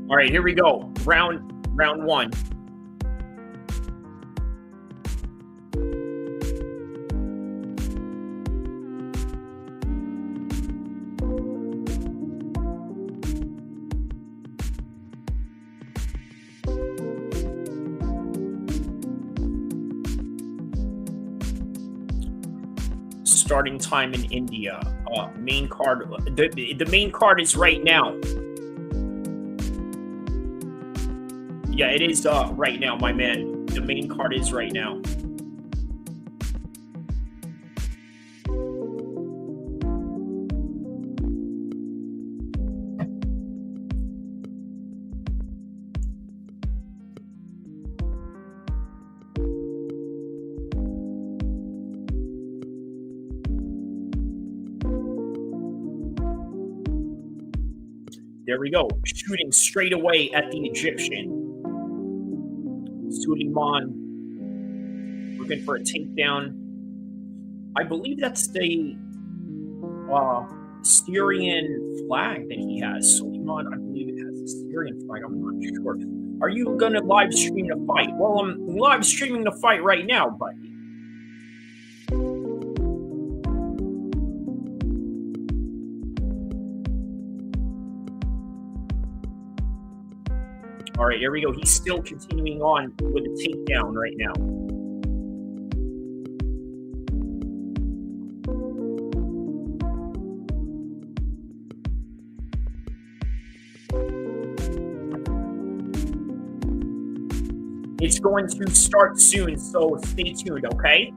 All right, here we go. Round one. Starting time in India. Main card. The main card is right now. Yeah, it is right now, my man. The main card is right now. There we go. Shooting straight away at the Egyptian. Suleiman looking for a takedown. I believe that's the Syrian flag that he has. Suleiman, I believe it has a Syrian flag. I'm not sure. Are you going to live stream the fight? Well, I'm live streaming the fight right now, buddy. All right, here we go. He's still continuing on with a takedown right now. It's going to start soon, so stay tuned, okay?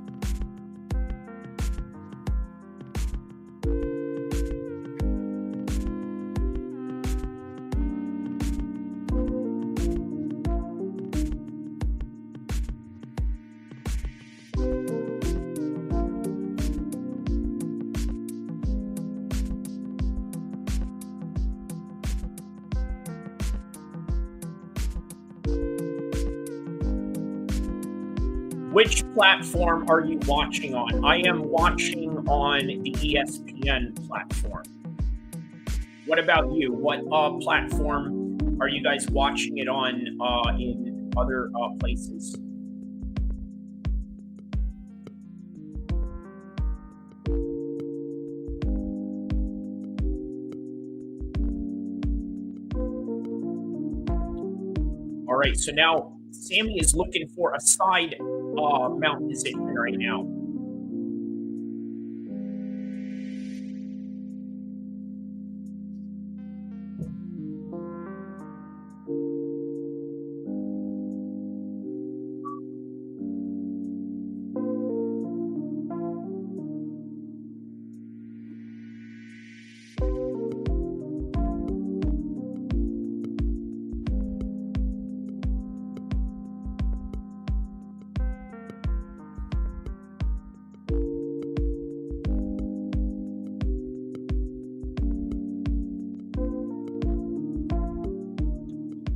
Which platform are you watching on? I am watching on the ESPN platform. What about you? What platform are you guys watching it on in other places? All right, so now Sammy is looking for a side mount position right now.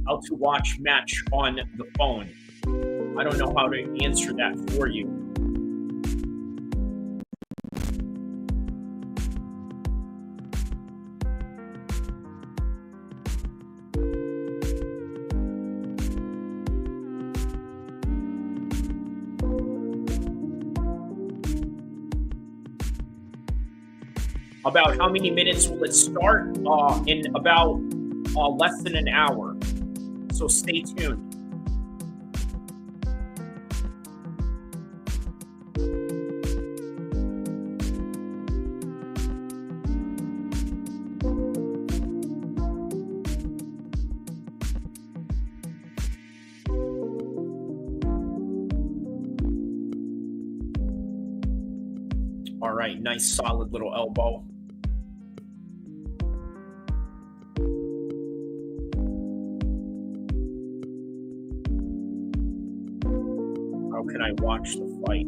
How to watch match on the phone. I don't know how to answer that for you. About how many minutes will it start? In about less than an hour. So stay tuned. All right, nice solid little elbow. How can I watch the fight?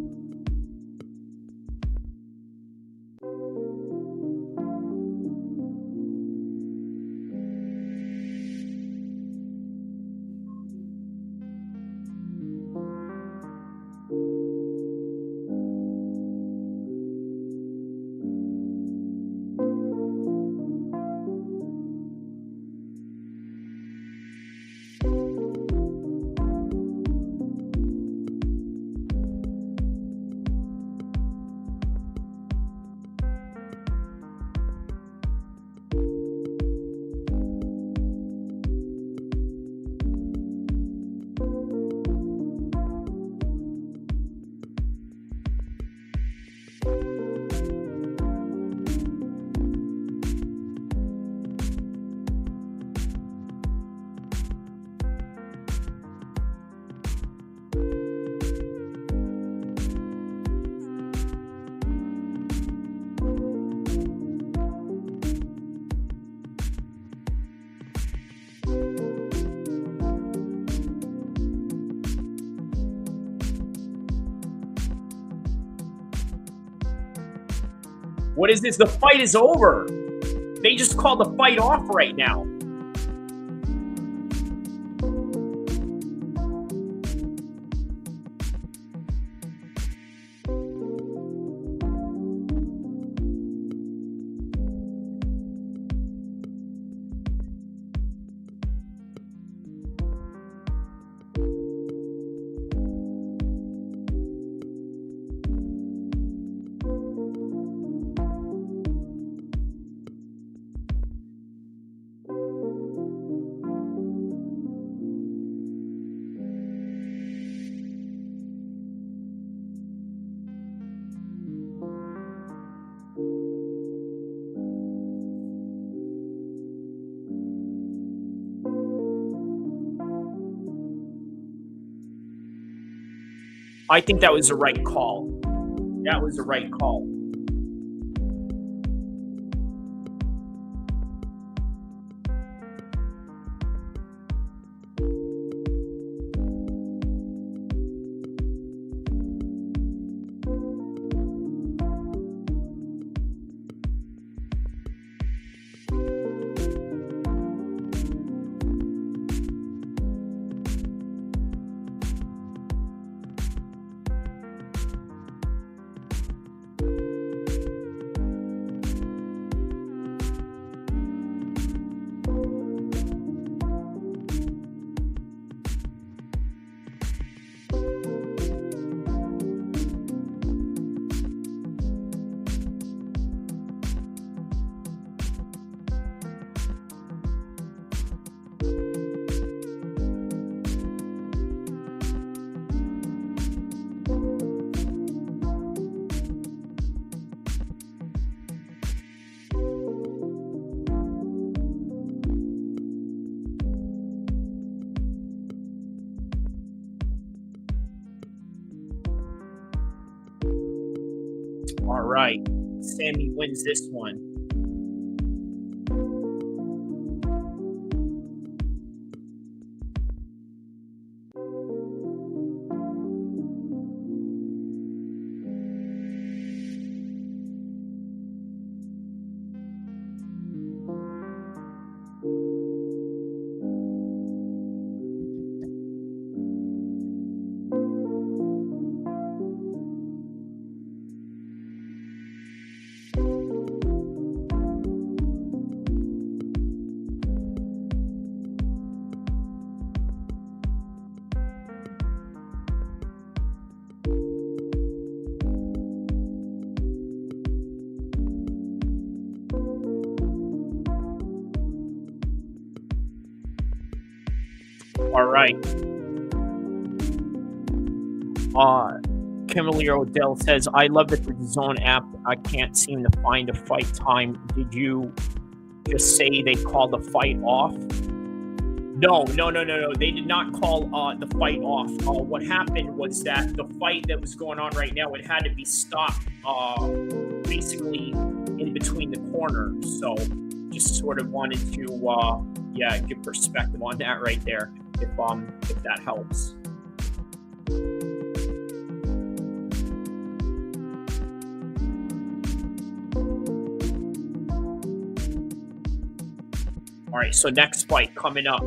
What is this? The fight is over. They just called the fight off right now. I think that was the right call. That was the right call. All right. Sammy wins this one. All right. Kimberly Odell says, I love that the Zone app, I can't seem to find a fight time. Did you just say they called the fight off? No. They did not call the fight off. What happened was that the fight that was going on right now, it had to be stopped basically in between the corners. So just sort of wanted to give perspective on that right there, if that helps. All right, so next fight coming up.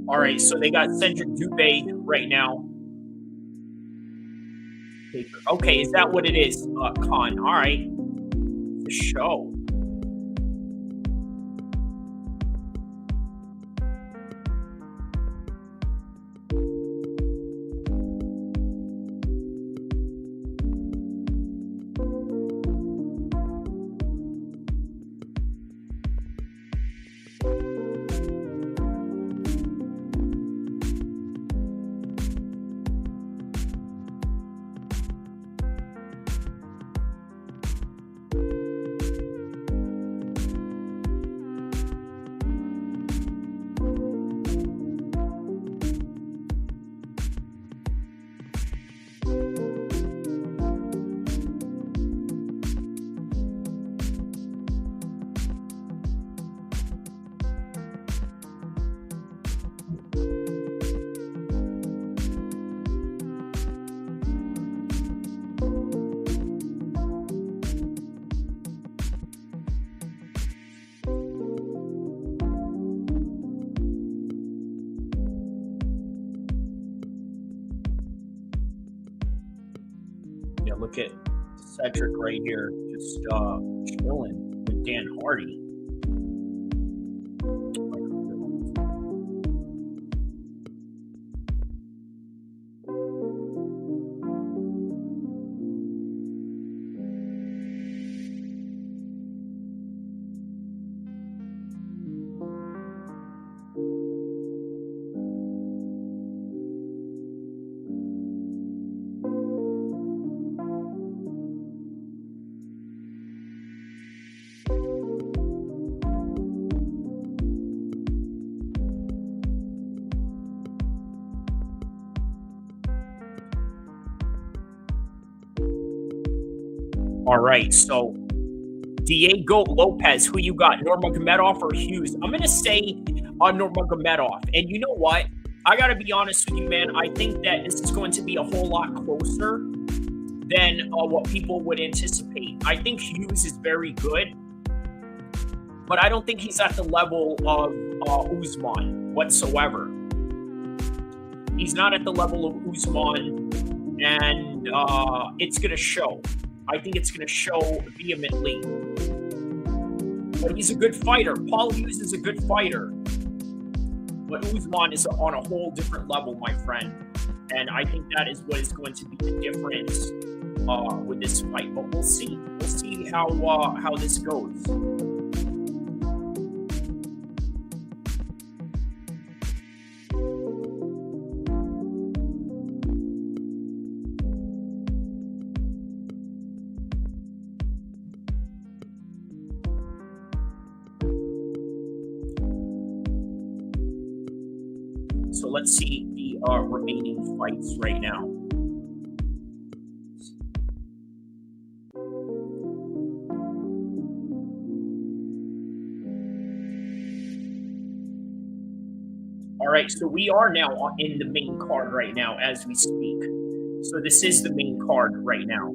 All right, so they got Cedric Dubé right now. Okay, is that what it is, Khan? All right, the show. Yeah, look at Cedric right here, just chilling with Dan Hardy. All right, so Diego Lopez, who you got, Nurmagomedov or Hughes? I'm gonna say Nurmagomedov, and you know what? I gotta be honest with you, man. I think that this is going to be a whole lot closer than what people would anticipate. I think Hughes is very good, but I don't think he's at the level of Usman whatsoever. He's not at the level of Usman, and it's gonna show. I think it's going to show vehemently. But he's a good fighter. Paul Hughes is a good fighter. But Usman is on a whole different level, my friend. And I think that is what is going to be the difference with this fight. But we'll see. We'll see how this goes. So let's see the remaining fights right now. All right, so we are now in the main card right now as we speak. So this is the main card right now.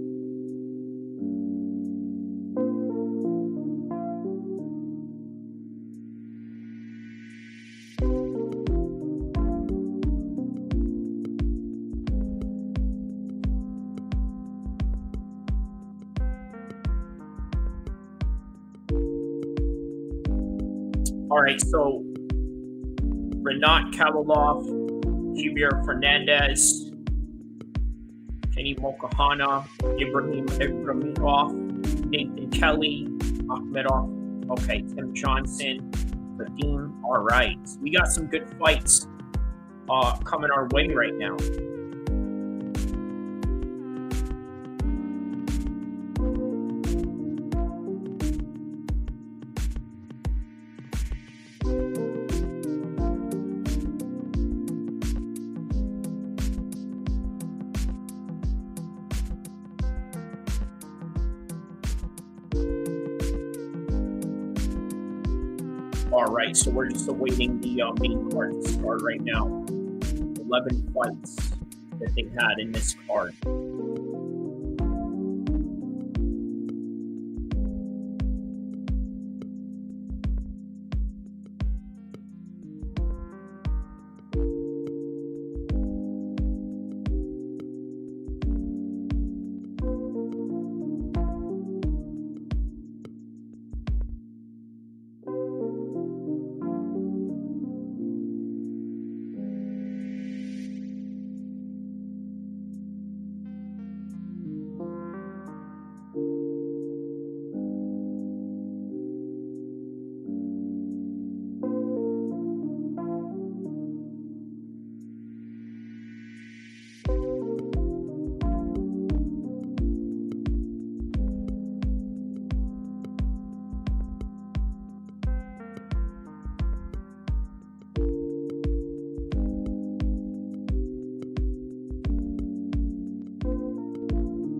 All right, so Renat Kalilov, Javier Fernandez, Kenny Mokahana, Ibrahim Ibrahimov, Nathan Kelly, Akhmedov, okay, Tim Johnson, Vadim. All right, so we got some good fights coming our way right now. All right, so we're just awaiting the main card to start right now. 11 fights that they had in this card.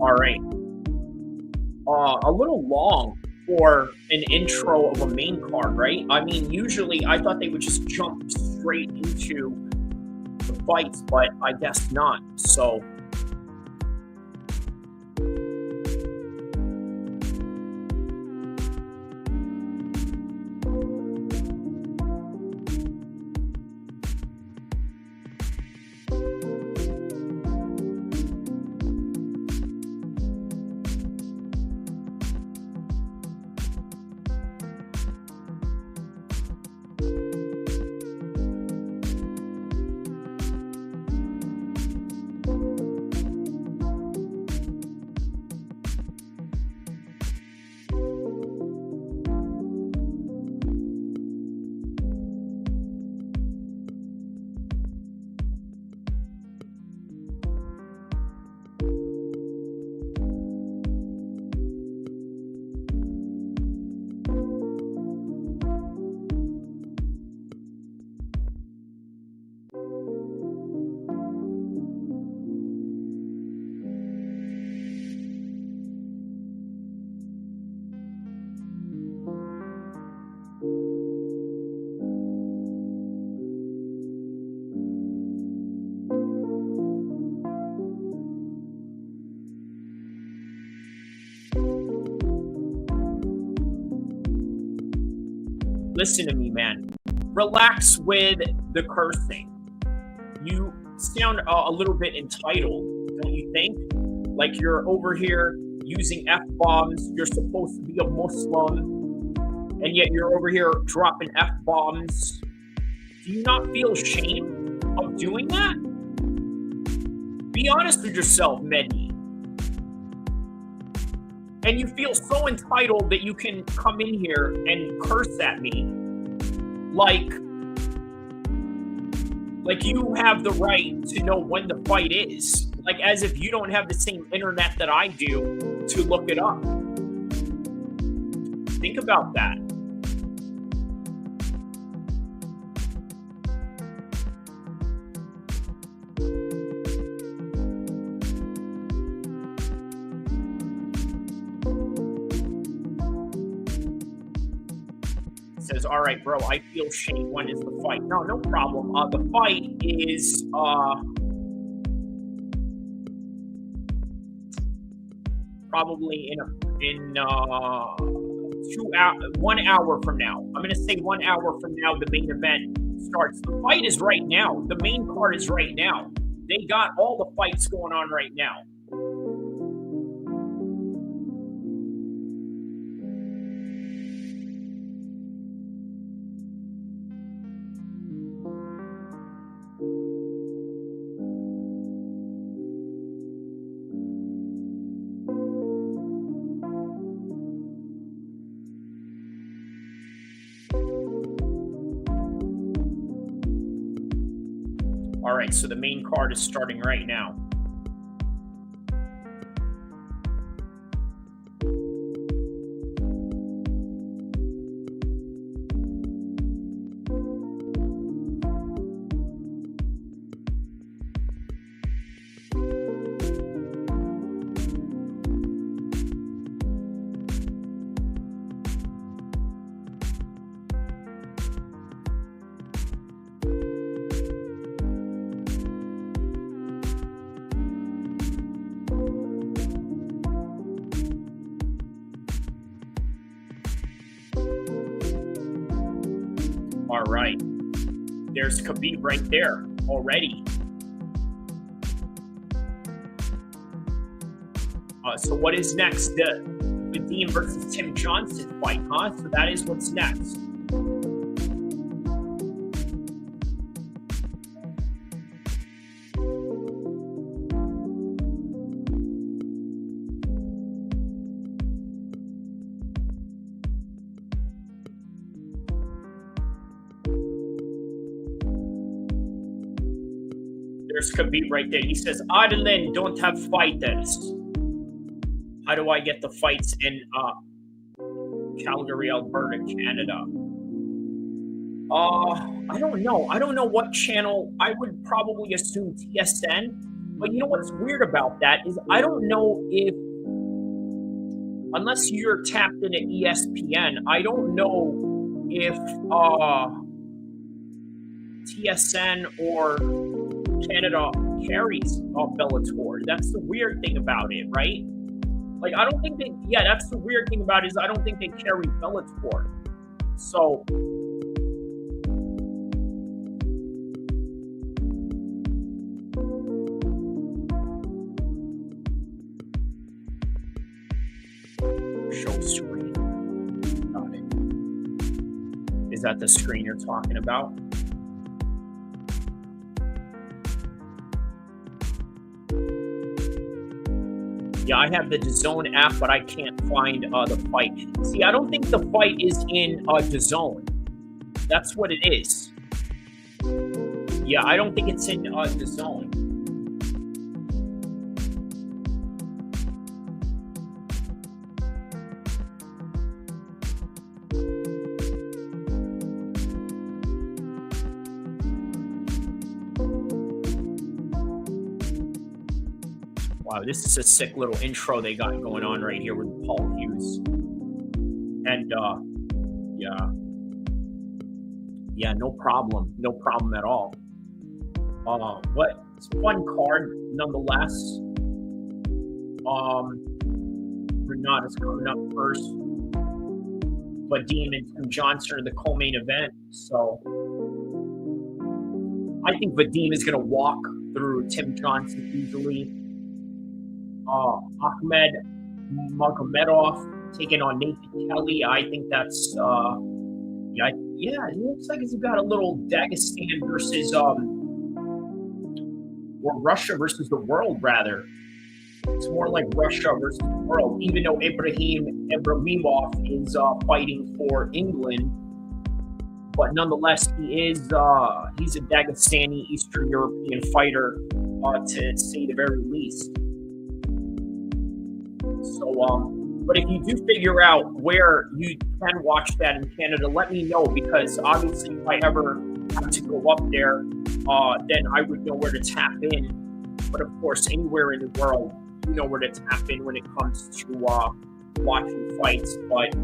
All right. A little long for an intro of a main card, right? I mean, usually I thought they would just jump straight into the fights, but I guess not. So, listen to me, man. Relax with the cursing. You sound a little bit entitled, don't you think? Like you're over here using F bombs. You're supposed to be a Muslim, and yet you're over here dropping F bombs. Do you not feel shame of doing that? Be honest with yourself, Mehdi. And you feel so entitled that you can come in here and curse at me like you have the right to know when the fight is, like as if you don't have the same internet that I do to look it up. Think about that. Says, all right, bro, I feel shame. When is the fight? No problem. The fight is probably in 1 hour from now. I'm gonna say 1 hour from now the main event starts. The fight is right now. The main card is right now. They got all the fights going on right now. All right, so the main card is starting right now. All right, there's Khabib right there already. So what is next? The Vadim versus Tim Johnson fight, huh? So that is what's next. There's Khabib right there. He says, Adelaide don't have fighters. How do I get the fights in Calgary, Alberta, Canada? I don't know. I don't know what channel. I would probably assume TSN, But you know what's weird about that is I don't know if, unless you're tapped in at ESPN, I don't know if TSN or Canada carries Bellator. That's the weird thing about it, right? Like, I don't think that's the weird thing about it is I don't think they carry Bellator. So, show screen. Got it. Is that the screen you're talking about? Yeah, I have the DAZN app, but I can't find the fight. See, I don't think the fight is in DAZN. That's what it is. Yeah, I don't think it's in DAZN. Wow, this is a sick little intro they got going on right here with Paul Hughes. And yeah, no problem at all. But it's a fun card nonetheless. Renata's coming up first. Vadim and Tim Johnson are the co-main event. So I think Vadim is going to walk through Tim Johnson easily. Ahmed Magomedov taking on Nathan Kelly. I think that's yeah, it looks like it's got a little Dagestan versus or Russia versus the world, rather. It's more like Russia versus the world, even though Ibrahimov is fighting for England. But nonetheless, he's a Dagestani Eastern European fighter, to say the very least. So, but if you do figure out where you can watch that in Canada, let me know, because obviously if I ever have to go up there, then I would know where to tap in. But of course, anywhere in the world, you know where to tap in when it comes to watching fights, but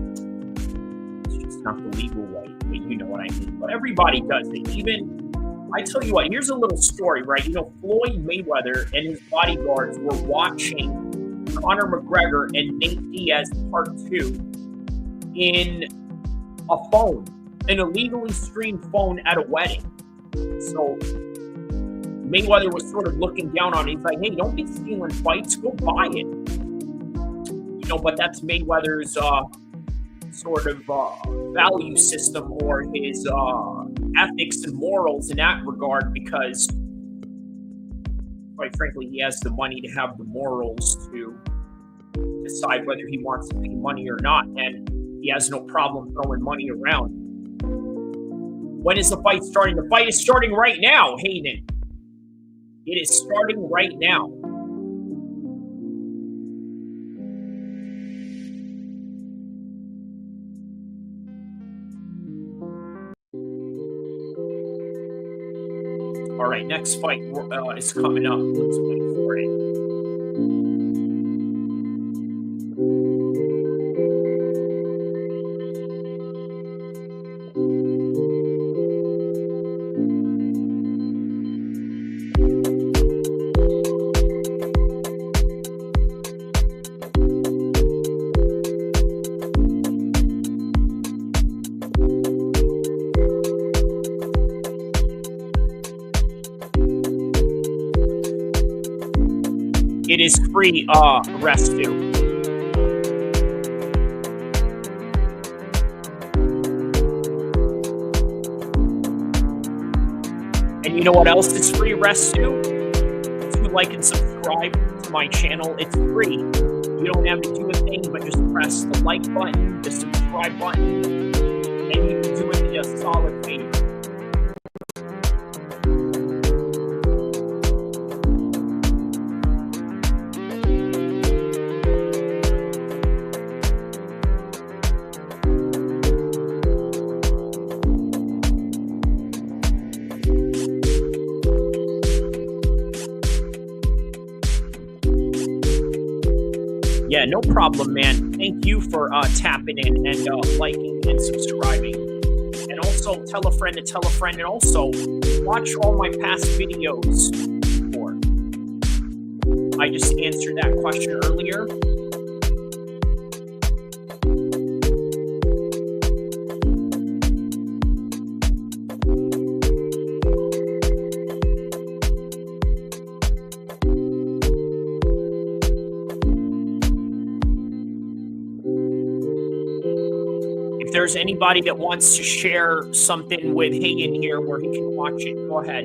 it's just not the legal way. But you know what I mean. But everybody does it. Even, I tell you what, here's a little story, right? You know, Floyd Mayweather and his bodyguards were watching Conor McGregor and Nate Diaz Part 2 in a phone, an illegally streamed phone at a wedding. So Mayweather was sort of looking down on it. He's like, hey, don't be stealing fights, go buy it. You know, but that's Mayweather's sort of value system, or his ethics and morals in that regard, because quite frankly, he has the money to have the morals to decide whether he wants to pay money or not, and he has no problem throwing money around. When is the fight starting? The fight is starting right now, Hayden. It is starting right now. All right, next fight is coming up. Let's wait for it. It is free rescue. And you know what else is free rescue? To like and subscribe to my channel. It's free. You don't have to do a thing, but just press the like button, the subscribe button, and you can do it in a solid favor. Yeah, no problem, man. Thank you for tapping in and liking and subscribing. And also tell a friend to tell a friend. And also watch all my past videos before. I just answered that question earlier. If there's anybody that wants to share something with Hagen here where he can watch it, go ahead.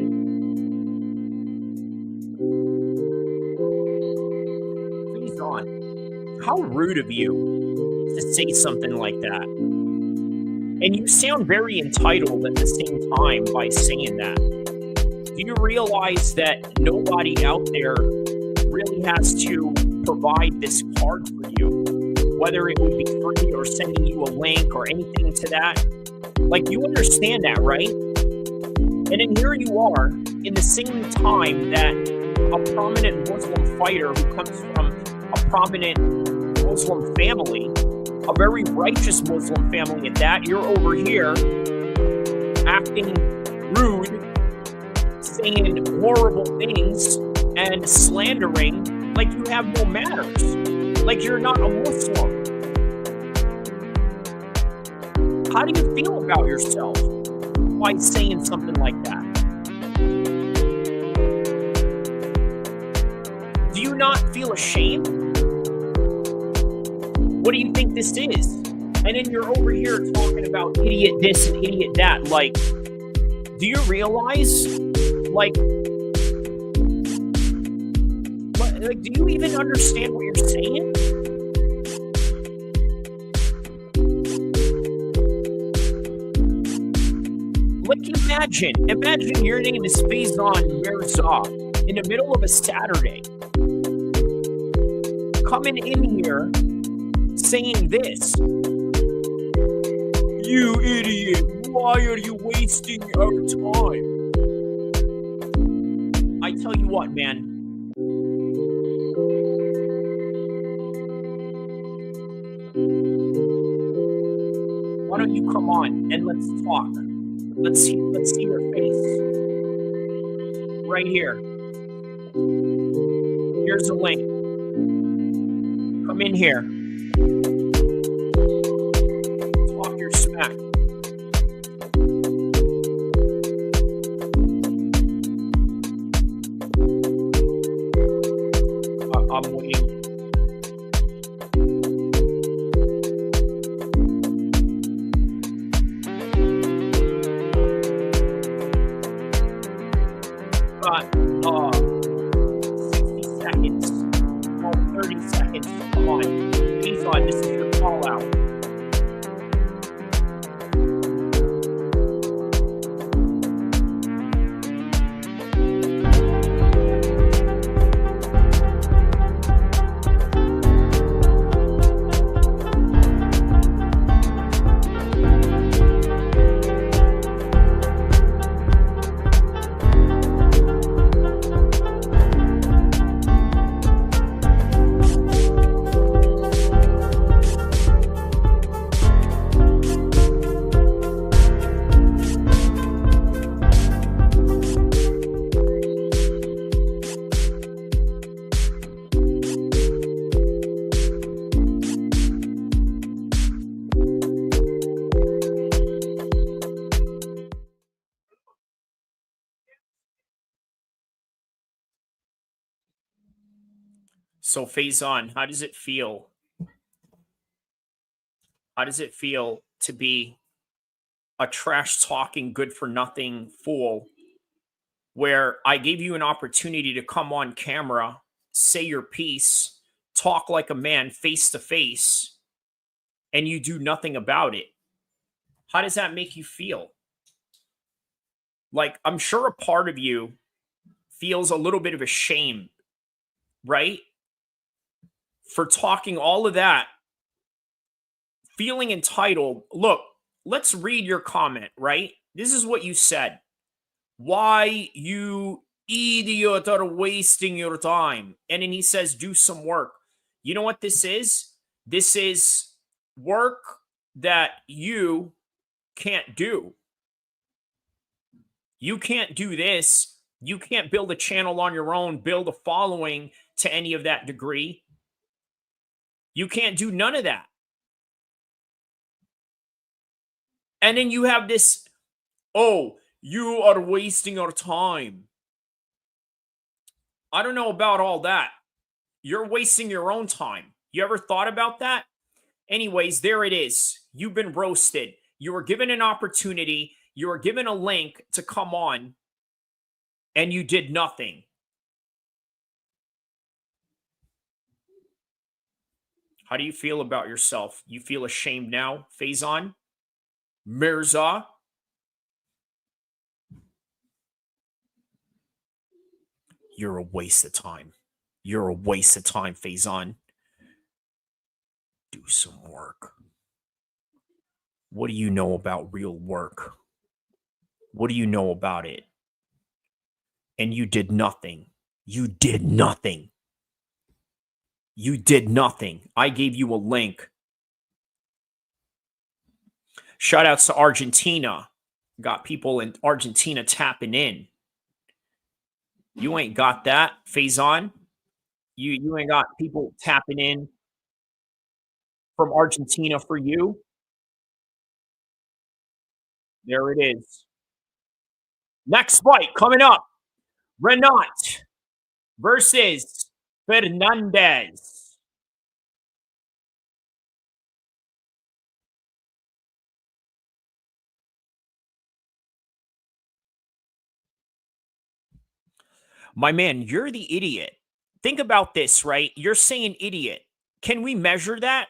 Please on. How rude of you to say something like that. And you sound very entitled at the same time by saying that. Do you realize that nobody out there really has to provide this card for you? Whether it would be free or sending you a link or anything to that. Like, you understand that, right? And then here you are, in the same time that a prominent Muslim fighter who comes from a prominent Muslim family, a very righteous Muslim family at that, you're over here acting rude, saying horrible things, and slandering like you have no manners. Like you're not a Muslim. How do you feel about yourself by saying something like that? Do you not feel ashamed? What do you think this is? And then you're over here talking about idiot this and idiot that. Like, do you realize, do you even understand what you're saying? Like, imagine your name is Faizan Mirza in the middle of a Saturday, coming in here saying this. You idiot, why are you wasting our time? I tell you what, man. Why don't you come on and let's talk? Let's see your face. Right here. Here's a link. Come in here. Talk your smack. I'm waiting. Got 60 seconds or 30 seconds. Come on. Please on, this is your call out. So Faizan, how does it feel? How does it feel to be a trash-talking, good-for-nothing fool where I gave you an opportunity to come on camera, say your piece, talk like a man face-to-face, and you do nothing about it? How does that make you feel? Like, I'm sure a part of you feels a little bit of a shame, right? For talking all of that, feeling entitled. Look, let's read your comment, right? This is what you said. Why you idiot are wasting your time. And then he says, do some work. You know what this is? This is work that you can't do. You can't do this. You can't build a channel on your own, build a following to any of that degree. You can't do none of that. And then you have this, oh, you are wasting our time. I don't know about all that. You're wasting your own time. You ever thought about that? Anyways, there it is. You've been roasted. You were given an opportunity. You were given a link to come on, and you did nothing. How do you feel about yourself? You feel ashamed now, Faison? Mirza? You're a waste of time. You're a waste of time, Faison. Do some work. What do you know about real work? What do you know about it? And you did nothing. You did nothing. You did nothing. I gave you a link. Shout outs to Argentina. Got people in Argentina tapping in. You ain't got that, Faison. You ain't got people tapping in from Argentina for you. There it is. Next fight coming up. Renat versus Fernandez. My man, you're the idiot. Think about this, right? You're saying idiot. Can we measure that?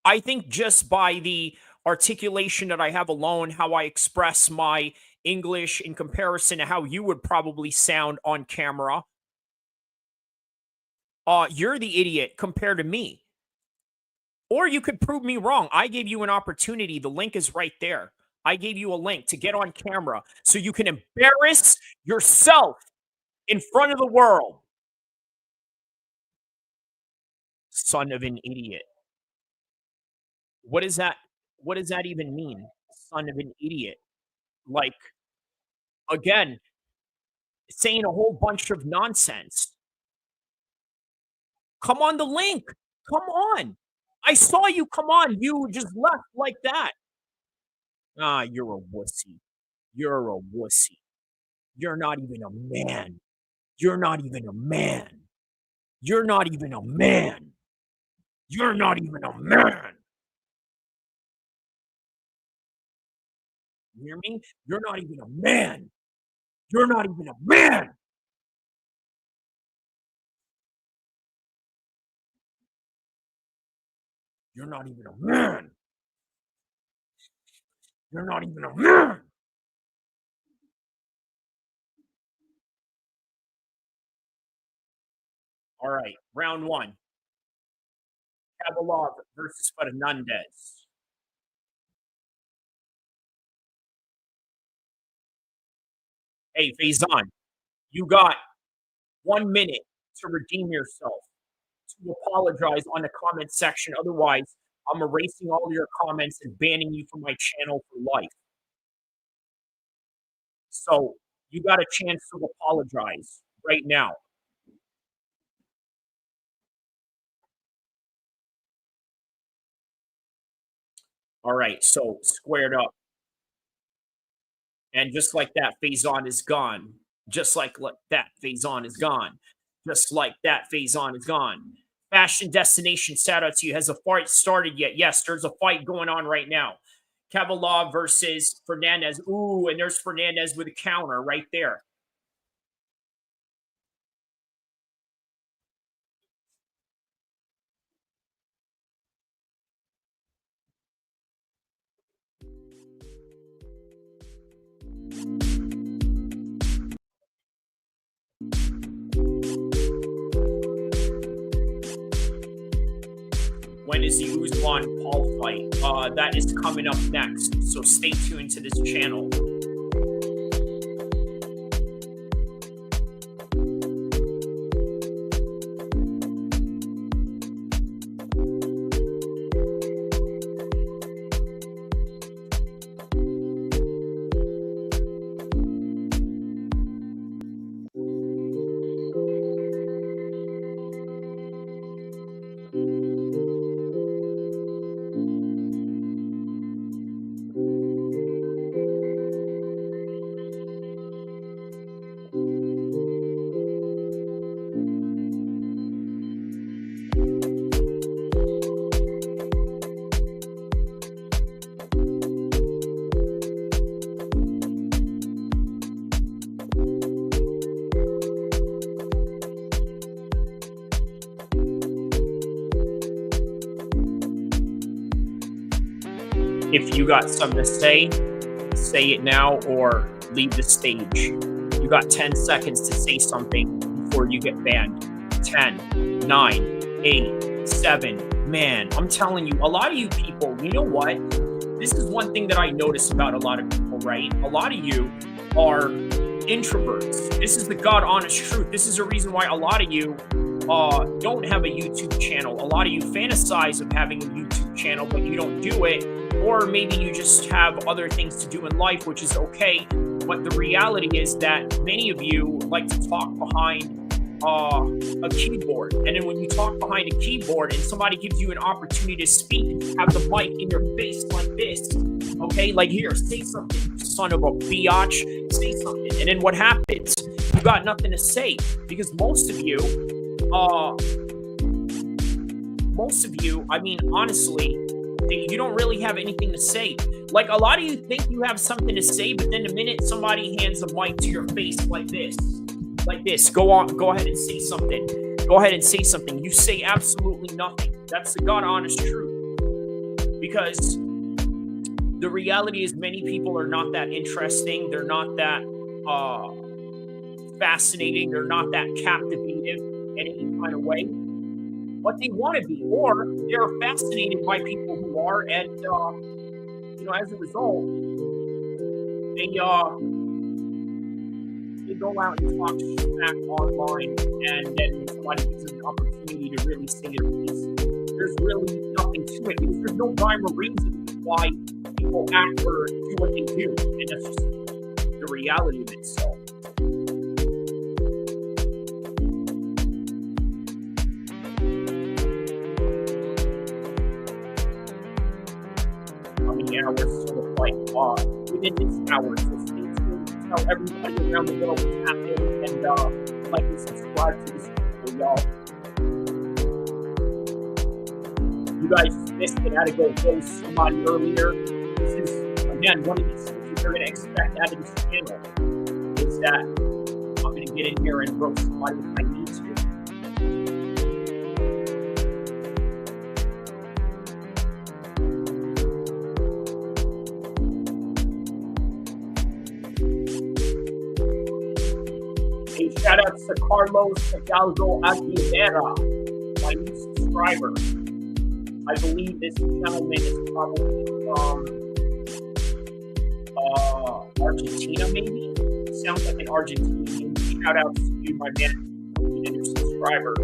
I think just by the articulation that I have alone, how I express my English in comparison to how you would probably sound on camera, you're the idiot compared to me. Or you could prove me wrong. I gave you an opportunity. The link is right there. I gave you a link to get on camera so you can embarrass yourself in front of the world. Son of an idiot. What is that? What does that even mean? Son of an idiot. Like, again, saying a whole bunch of nonsense. Come on the link. Come on. I saw you come on. You just left like that. Ah, you're a wussy. You're a wussy. You're not even a man. You're not even a man. You're not even a man. You're not even a man. You hear me? You're not even a man. You're not even a man. You're not even a man. You're not even a man. All right, round one. Kabalov versus Fernandez. Hey, Faison, you got 1 minute to redeem yourself, to apologize on the comment section. Otherwise, I'm erasing all your comments and banning you from my channel for life. So you got a chance to apologize right now. All right, so squared up. And just like that, Faison is gone. Just like that, Faison is gone. Just like that, Faison is gone. Fashion Destination, shout out to you. Has the fight started yet? Yes, there's a fight going on right now. Kabalov versus Fernandez. Ooh, and there's Fernandez with a counter right there. When is the Usman Paul fight? That is coming up next. So stay tuned to this channel. If you got something to say it now or leave the stage. You got 10 seconds to say something before you get banned. 10, 9, 8, 7. Man, I'm telling you, a lot of you people, you know what? This is one thing that I notice about a lot of people, right? A lot of you are introverts. This is the God honest truth. This is the reason why a lot of you don't have a YouTube channel. A lot of you fantasize of having a YouTube channel, but you don't do it. Or maybe you just have other things to do in life, which is okay. But the reality is that many of you like to talk behind a keyboard. And then when you talk behind a keyboard and somebody gives you an opportunity to speak, you have the mic in your face like this. Okay, like here, say something, son of a biatch, say something. And then what happens? You got nothing to say because most of you, I mean, honestly, you don't really have anything to say. Like a lot of you think you have something to say, but then the minute somebody hands a mic to your face like this, go ahead and say something. Go ahead and say something. You say absolutely nothing. That's the God honest truth. Because the reality is many people are not that interesting. They're not that fascinating. They're not that captivative in any kind of way. What they want to be, or they're fascinated by people who are, and as a result, they go out and talk smack online, and then when somebody gives them an opportunity to really say their piece, there's really nothing to it because there's no rhyme or reason why people act or do what they do, and that's just the reality of it. So. Hours, sort of like within this hour. So stay tuned to tell everybody around the world what's happening and like and subscribe to this video, y'all. You guys missed it. I had to go host somebody earlier. This is again one of these things that you're gonna expect out of this channel is that I'm gonna get in here and roast somebody if I need to. Shout out to Carlos Hidalgo Aguilera, my new subscriber. I believe this gentleman is probably from Argentina, maybe? Sounds like an Argentinian. Shout out to you, my man, being a new subscriber.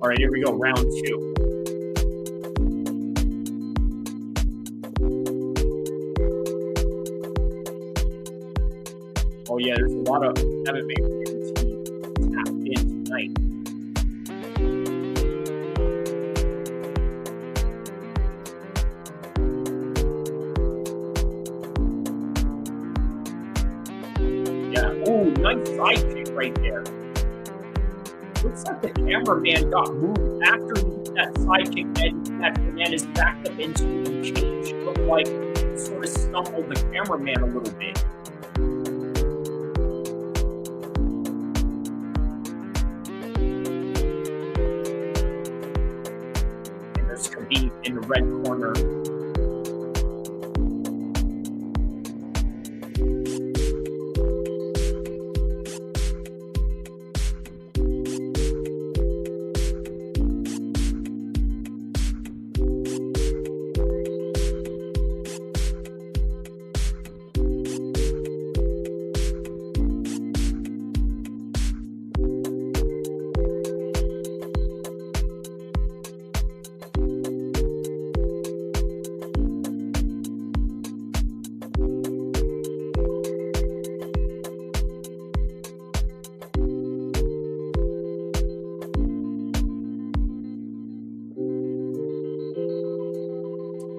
All right, here we go, round 2. Oh yeah, there's a lot of MMA team tapped in tonight. Yeah, ooh, nice side kick right there. Looks like the cameraman got moved after he hit that side kick and that man is backed up into the cage. It looked like it sort of stumbled the cameraman a little bit. And there's Khabib in the red corner.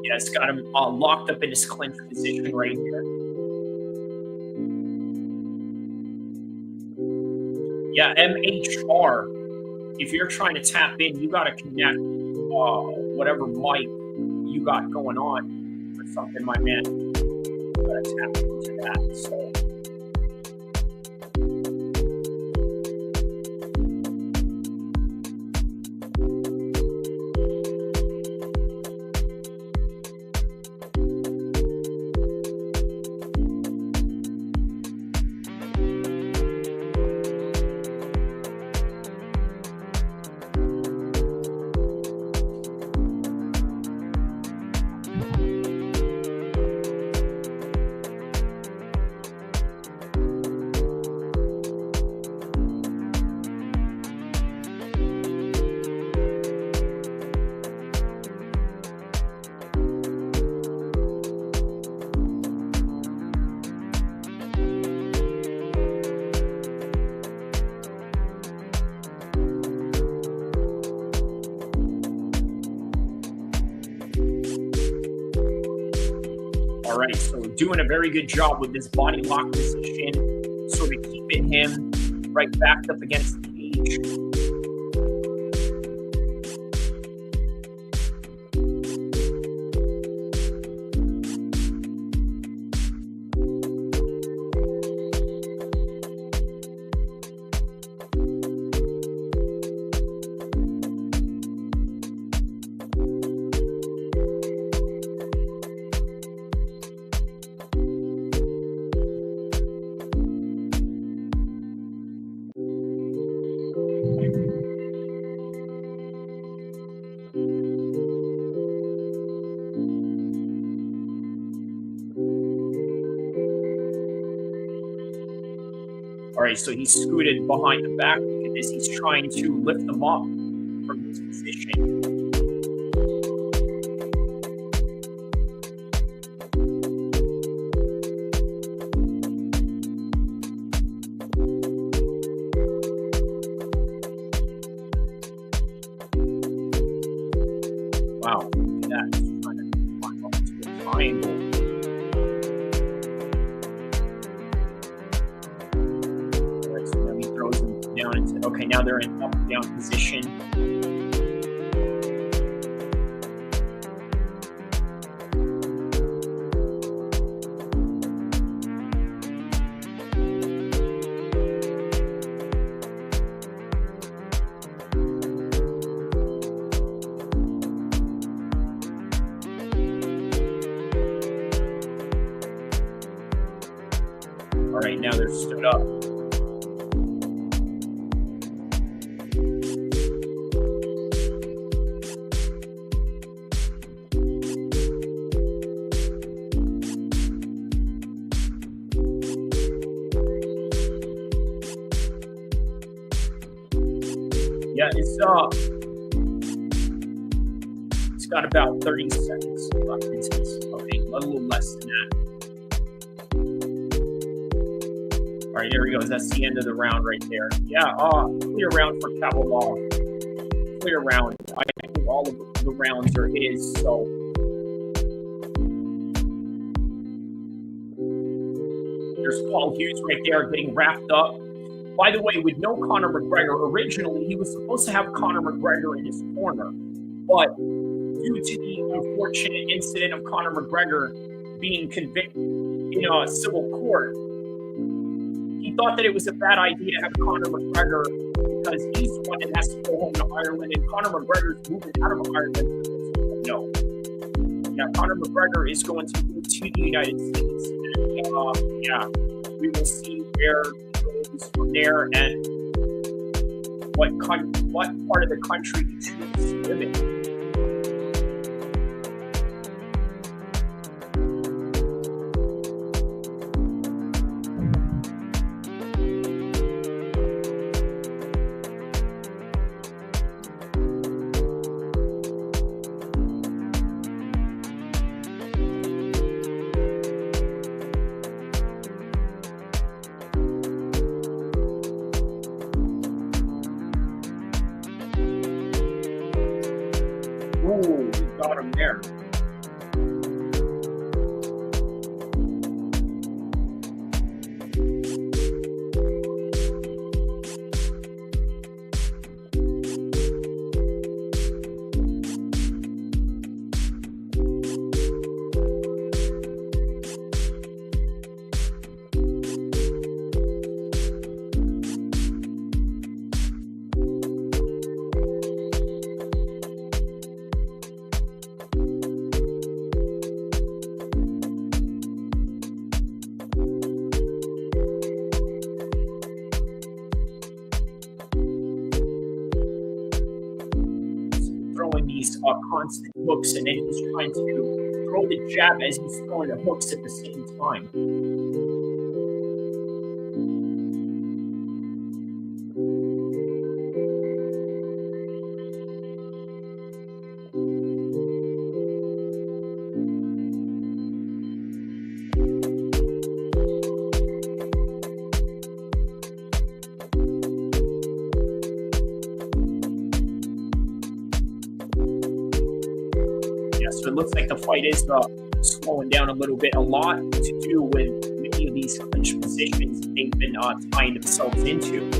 Yeah, it's got him locked up in his clinch position right here. Yeah, MHR. If you're trying to tap in, you got to connect whatever mic you got going on or something, my man. You got to tap into that. So. All right, so doing a very good job with this body lock position, sort of keeping him right backed up against the cage. All right, so he's scooted behind the back. Look at this. He's trying to lift them up from this position. Wow, look at that. He's trying to climb up into a triangle. Down into, okay, now they're in up and down position. All right, now they're stood up. Yeah, it's got about 30 seconds left. Okay, a little less than that. All right, there he goes. That's the end of the round right there. Yeah, clear round for Kabalov. Clear round. I think all of the rounds are his, so. There's Paul Hughes right there getting wrapped up. By the way, with no Conor McGregor, originally he was supposed to have Conor McGregor in his corner, but due to the unfortunate incident of Conor McGregor being convicted in a civil court, he thought that it was a bad idea to have Conor McGregor because he's the one that has to go home to Ireland, and Conor McGregor's moving out of Ireland. No. Yeah, Conor McGregor is going to move to the United States. And, yeah, we will see where from there and what part of the country he chooses to live in. Ooh, we got him there. constant hooks, and then he's trying to throw the jab as he's throwing the hooks at the same time. So it looks like the fight is slowing down a little bit. A lot to do with many of these clinch positions they've been tying themselves into.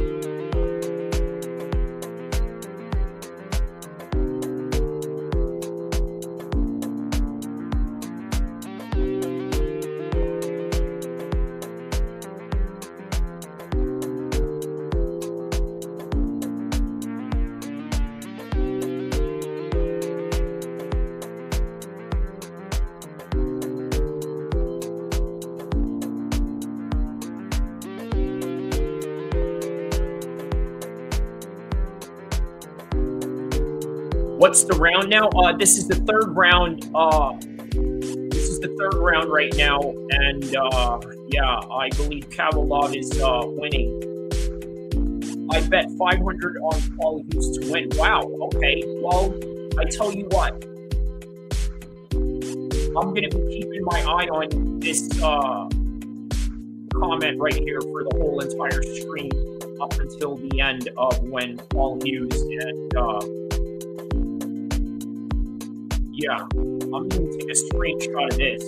What's the round now? This is the third round. This is the third round right now, and yeah, I believe Kavalov is winning. I bet 500 on Paul Hughes to win. Wow. Okay. Well, I tell you what, I'm gonna be keeping my eye on this comment right here for the whole entire stream up until the end of when Paul Hughes and yeah, I'm going to take a screenshot of this.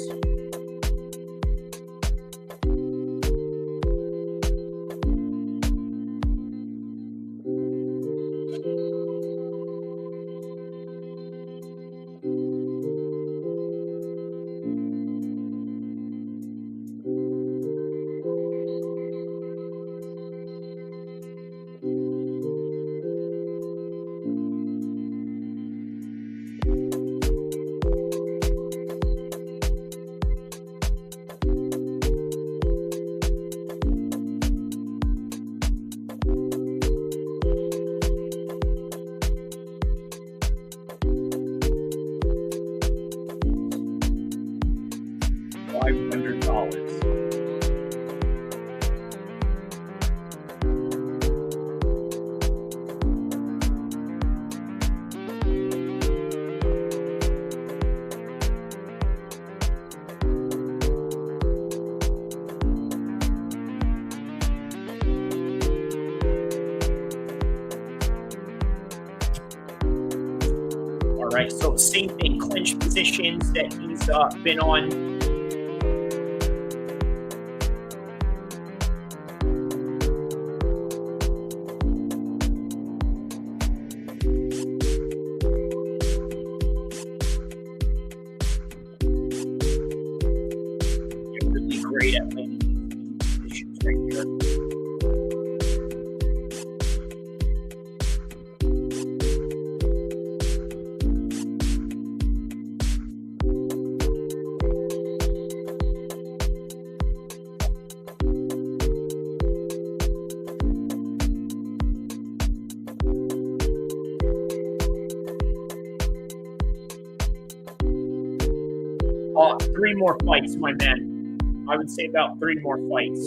$500. All right, so same thing, clinch positions that he's been on. Great at landing positions right here. Three more fights, my man. I would say about 3 more fights.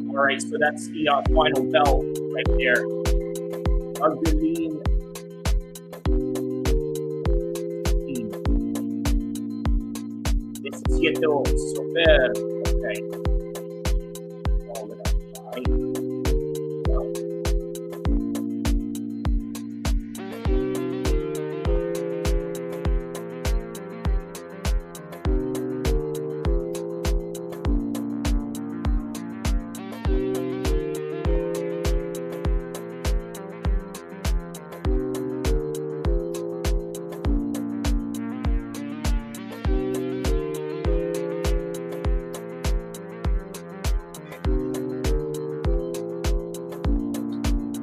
All right, so that's the final bell right there. Argeline. Siento super. Okay. All it up. Right.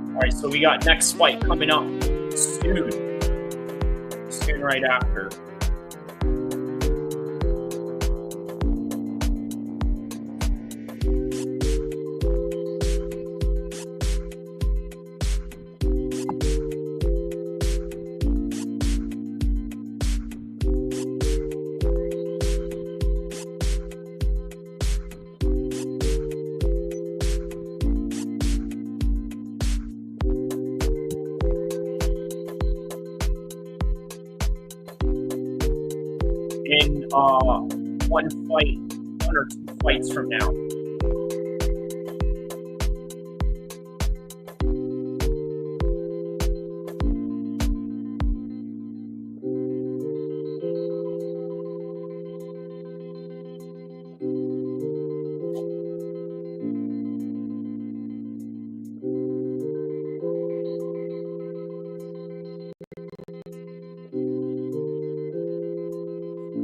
All right, so we got next fight coming up soon. right after. In one or two fights from now.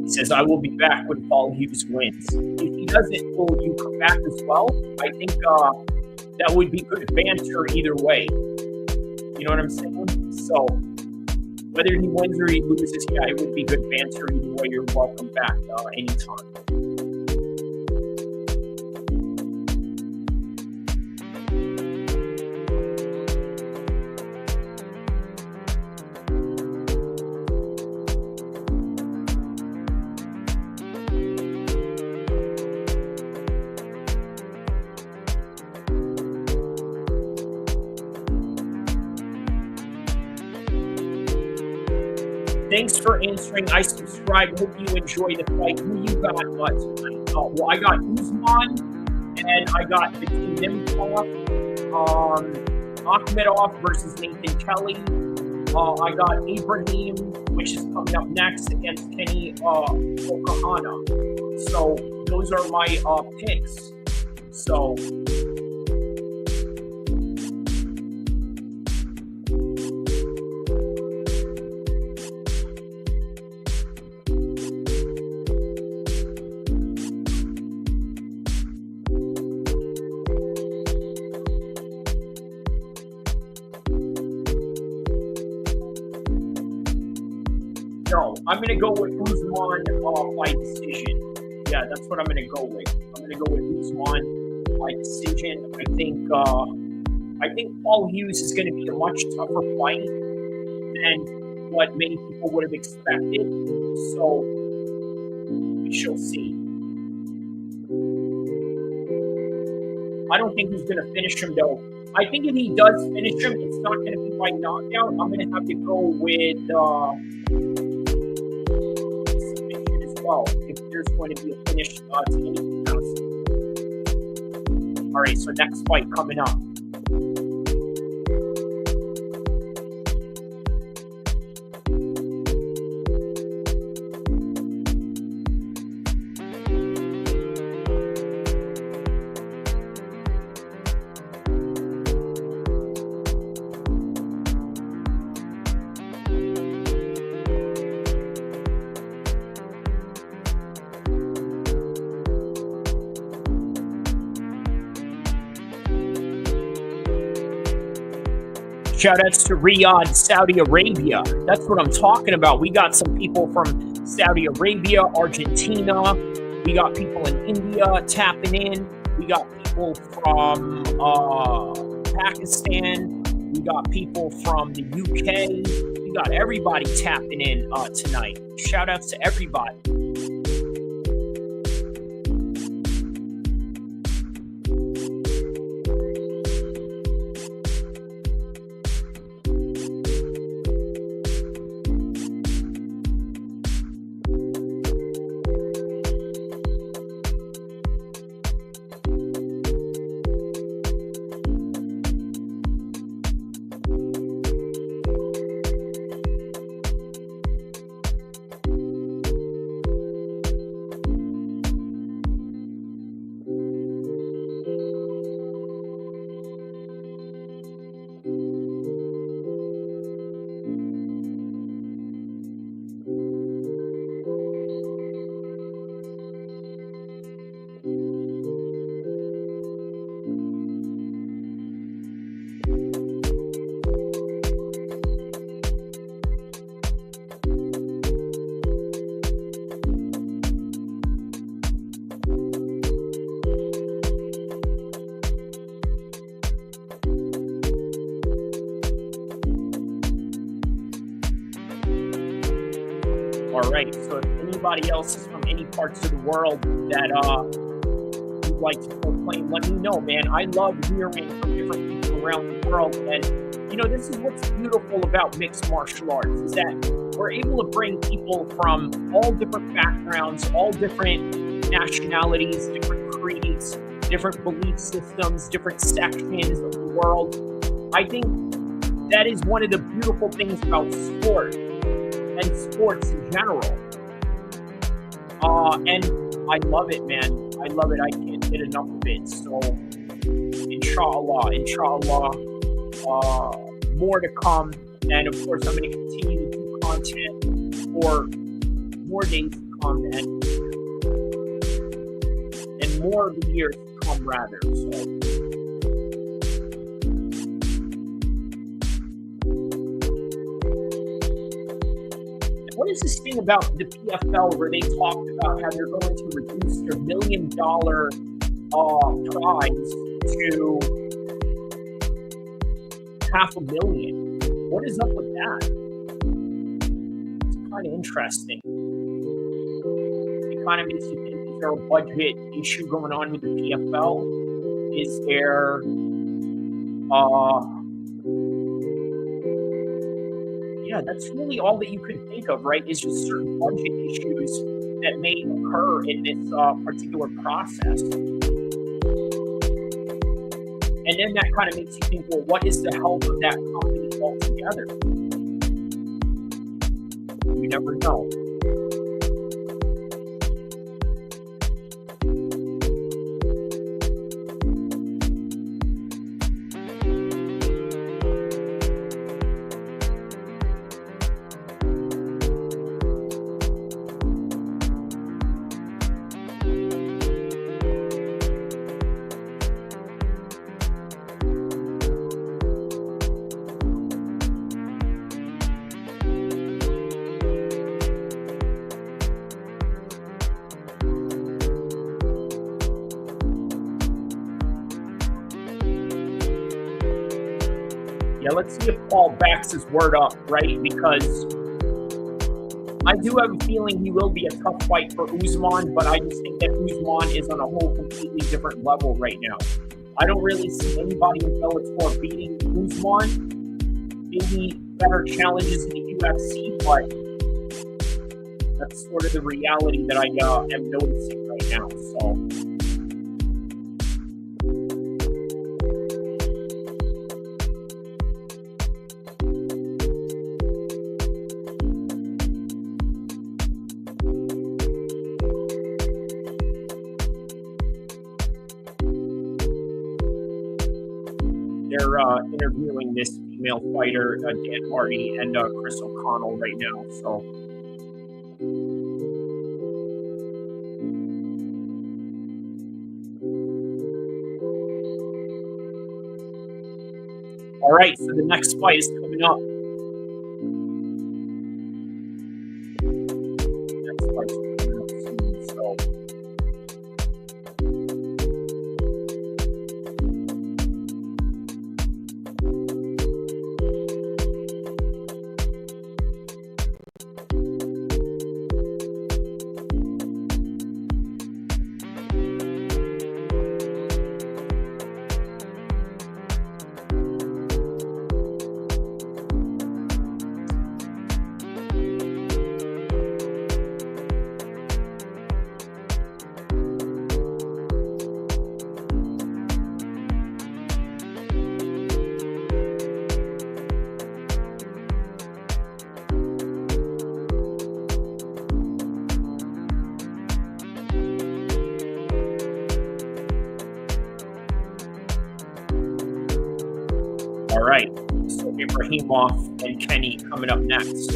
He says, I will be back when Paul Hughes wins. If he doesn't, will you come back as well? I think that would be good banter either way. You know what I'm saying? So, whether he wins or he loses, yeah, it would be good banter either way. You're welcome back anytime. Thanks for answering. I subscribe. Hope you enjoy the fight. Who you got tonight? Well, I got Usman, and I got Nurmagomedov, Akhmedov versus Nathan Kelly. I got Ibrahim, which is coming up next against Kenny Okahana. So those are my picks. So. No, I'm going to go with Usman by decision. Yeah, that's what I'm going to go with. I'm going to go with Usman by decision. I think Paul Hughes is going to be a much tougher fight than what many people would have expected. So we shall see. I don't think he's going to finish him, though. I think if he does finish him, it's not going to be by knockout. I'm going to have to go with submission as well, if there's going to be a finish to anything else. All right, so next fight coming up. Shoutouts to Riyadh, Saudi Arabia. That's what I'm talking about. We got some people from Saudi Arabia, Argentina. We got people in India tapping in. We got people from Pakistan. We got people from the UK. We got everybody tapping in tonight. Shoutouts to everybody. All right. So if anybody else is from any parts of the world that you'd like to proclaim, let me know, man. I love hearing from different people around the world. And, this is what's beautiful about mixed martial arts is that we're able to bring people from all different backgrounds, all different nationalities, different creeds, different belief systems, different sections of the world. I think that is one of the beautiful things about sport and sports in general. And I love it, man. I love it. I can't get enough of it. So, inshallah, more to come. And of course, I'm going to continue to do content for more days to come and more of the years to come, rather. So. What is this thing about the PFL where they talked about how they're going to reduce their $1 million prize to $500,000? What is up with that? It's kind of interesting. It kind of makes you think, is there a budget issue going on with the PFL? Is there that's really all that you can think of, right? Is just certain budget issues that may occur in this particular process. And then that kind of makes you think, well, what is the health of that company altogether? You never know. Yeah, let's see if Paul backs his word up, right? Because I do have a feeling he will be a tough fight for Usman, but I just think that Usman is on a whole completely different level right now. I don't really see anybody in Bellator beating Usman. Maybe better challenges in the UFC, but that's sort of the reality that I am noticing right now. So. They're interviewing this female fighter, Dan Hardy, and Chris O'Connell right now. So, all right. So the next fight is coming up. Next fight's coming up soon. So. All right, so Ibrahimov and Kenny coming up next.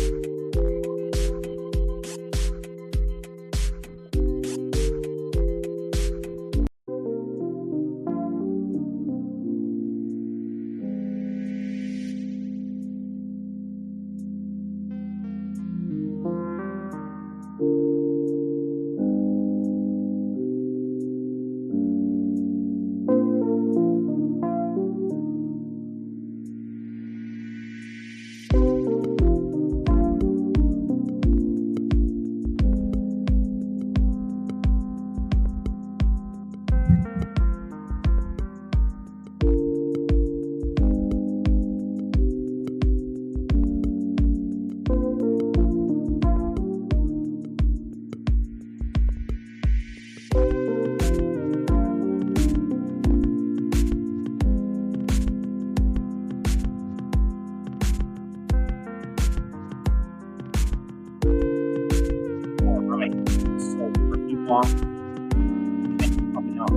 off. And coming up.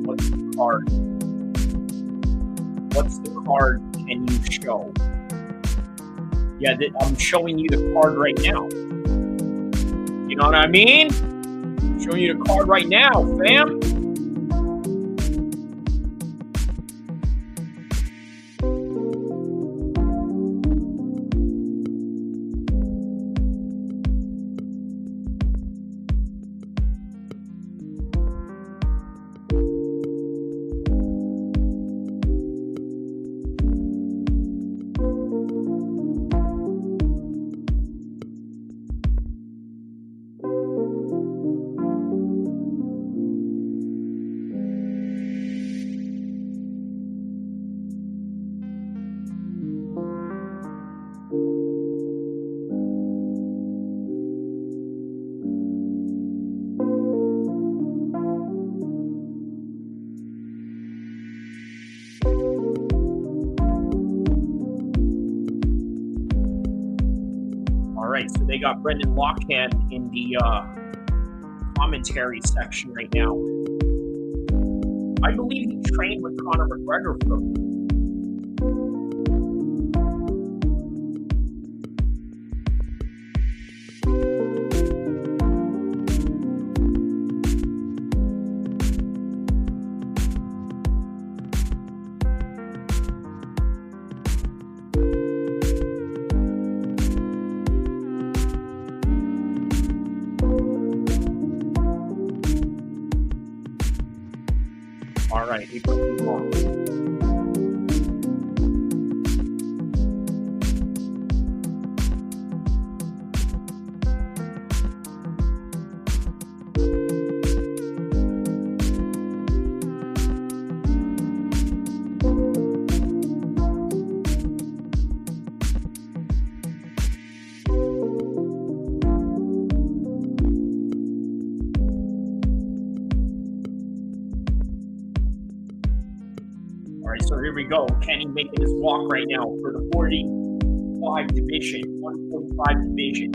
What's the card? What's the card can you show? Yeah, I'm showing you the card right now. You know what I mean? I'm showing you the card right now, fam. So they got Brendan Loughnane in the commentary section right now. I believe he trained with Conor McGregor for a bit. All right, he put me on. So here we go. Kenny making his walk right now for the 45 division, 145 division.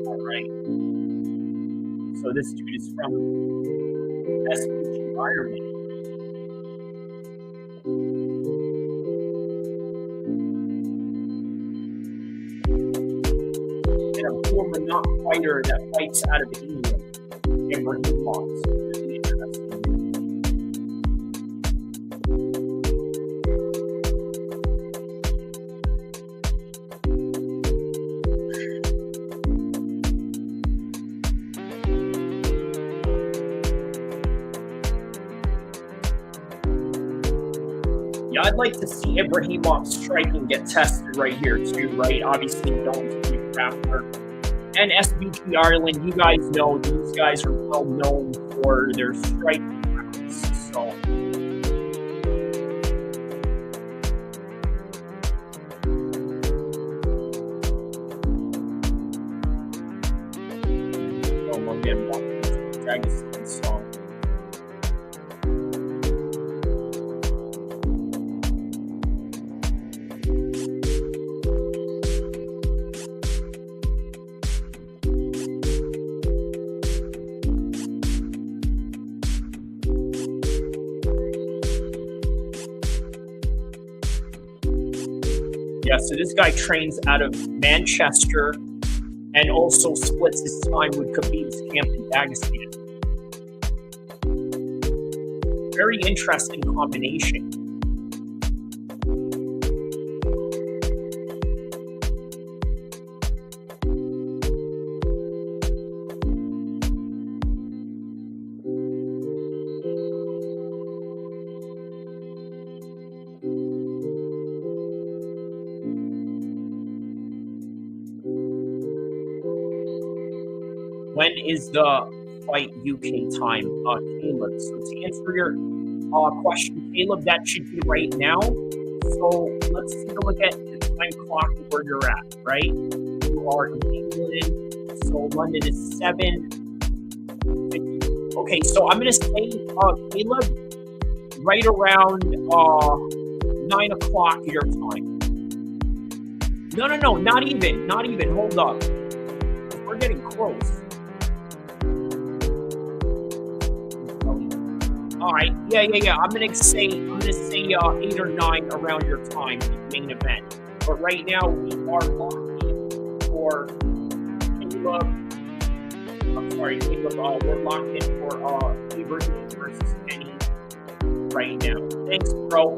All right. So this dude is from SPG Ironman. And a former not-fighter that fights out of England, Nurmagomedov. Really interesting. Yeah, I'd like to see Ibrahimov's striking get tested right here too, right? Obviously, don't be Rapper. And SBG Ireland, you guys know these guys are well known for their striking prowess. So again, Dragonstein song. Yeah, so this guy trains out of Manchester and also splits his time with Khabib's camp in Dagestan. Very interesting combination. When is the fight UK time, Caleb? So to answer your question, Caleb, that should be right now So let's take a look at the time clock where you're at, right? You are in England, so London is 7. Okay, so I'm gonna say, Caleb, right around 9 o'clock your time. No, not even. Hold up, we're getting close. All right, yeah. I'm gonna say 8 or 9 around your time, main event. But right now we are locked in for Caleb. I'm sorry, Caleb. We're locked in for Abraham versus Kenny right now. Thanks, bro.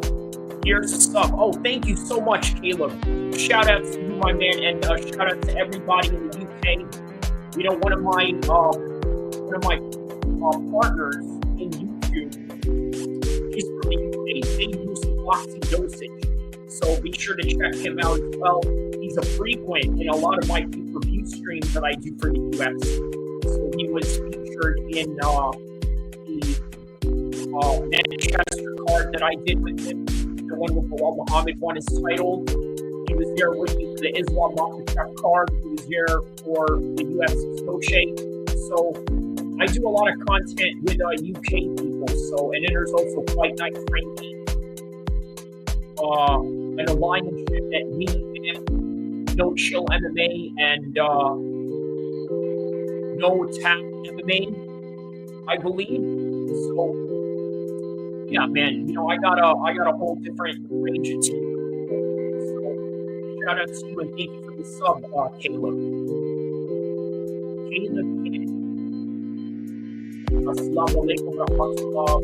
Here's the sub. Oh, thank you so much, Caleb. Shout out to you, my man, and shout out to everybody in the UK. You know, one of my partners in YouTube, he's from the UK. They use Boxing Dosage, so be sure to check him out as well. He's a frequent in a lot of my pay-per-view streams that I do for the UFC. So he was featured in the Manchester card that I did with him. The one where Bilal Muhammad won his title. He was there with me for the Islam Makhachev card. He was there for the UFC Soche. So I do a lot of content with UK people. So, and then there's also Fight Night Frankie, an alliance that me and No Chill MMA and No Tap MMA, I believe. So yeah, man, you know, I got a whole different range of teams. So shout out to you and thank you for the sub, Caleb. Assalamu alaikum wa rahmatullah,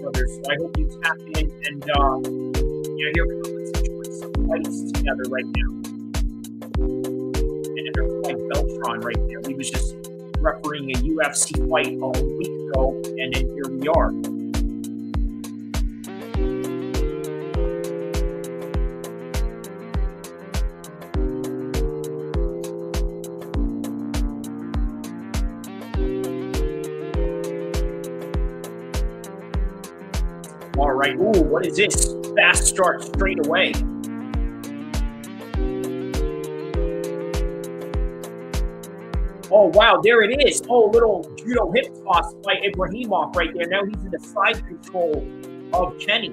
brothers. So I hope you tap in and yeah, here we go. Let's enjoy some fights together right now. And there's like Beltron right there. He was just refereeing a UFC fight a week ago, and then here we are. All right. Ooh, what is this? Fast start straight away. Oh, wow. There it is. Oh, little judo hip toss by Ibrahimov right there. Now he's in the side control of Kenny.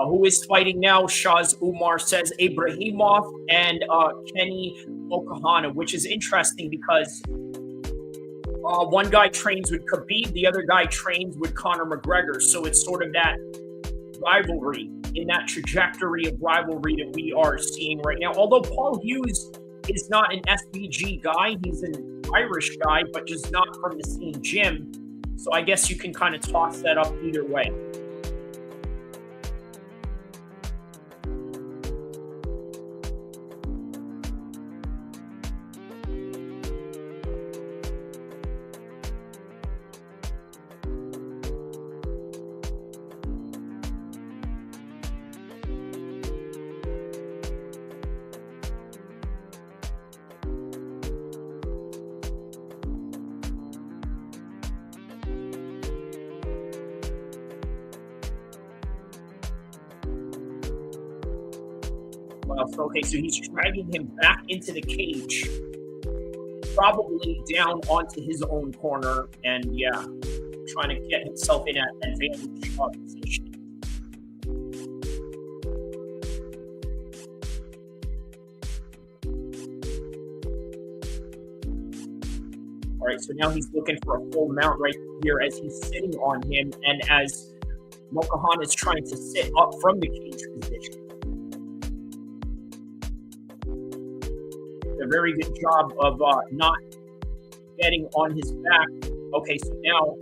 Who is fighting now? Shaz Umar says Ibrahimov and Kenny Okahana, which is interesting because one guy trains with Khabib, the other guy trains with Conor McGregor. So it's sort of that rivalry, in that trajectory of rivalry that we are seeing right now. Although Paul Hughes is not an SBG guy, he's an Irish guy, but just not from the same gym. So I guess you can kind of toss that up either way. Okay, so he's dragging him back into the cage, probably down onto his own corner, and yeah, trying to get himself in an advantage position. All right, so now he's looking for a full mount right here as he's sitting on him, and as Mokahan is trying to sit up from the cage position. A very good job of not getting on his back. Okay, so now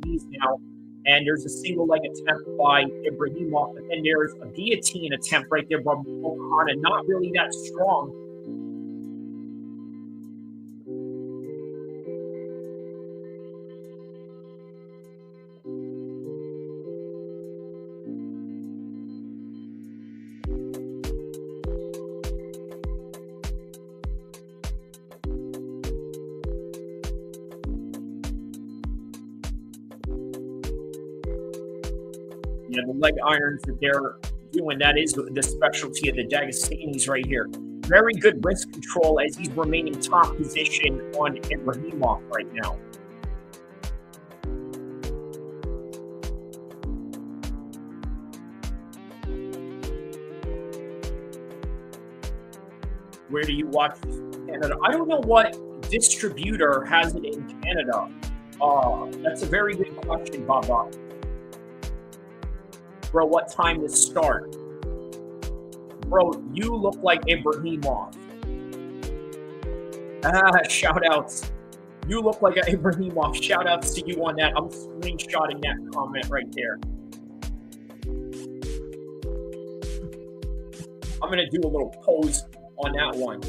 he's now, and there's a single leg attempt by Ibrahimov, but then there's a guillotine attempt right there by Mokahan, not really that strong. Yeah, the leg irons that they're doing, that is the specialty of the Dagestanis right here. Very good wrist control as he's remaining top position on Ibrahimov right now. Where do you watch this in Canada? I don't know what distributor has it in Canada. That's a very good question, Baba. Bro, what time to start? Bro, you look like Ibrahimov. Shout outs. You look like Ibrahimov. Shout outs to you on that. I'm screenshotting that comment right there. I'm going to do a little pose on that one.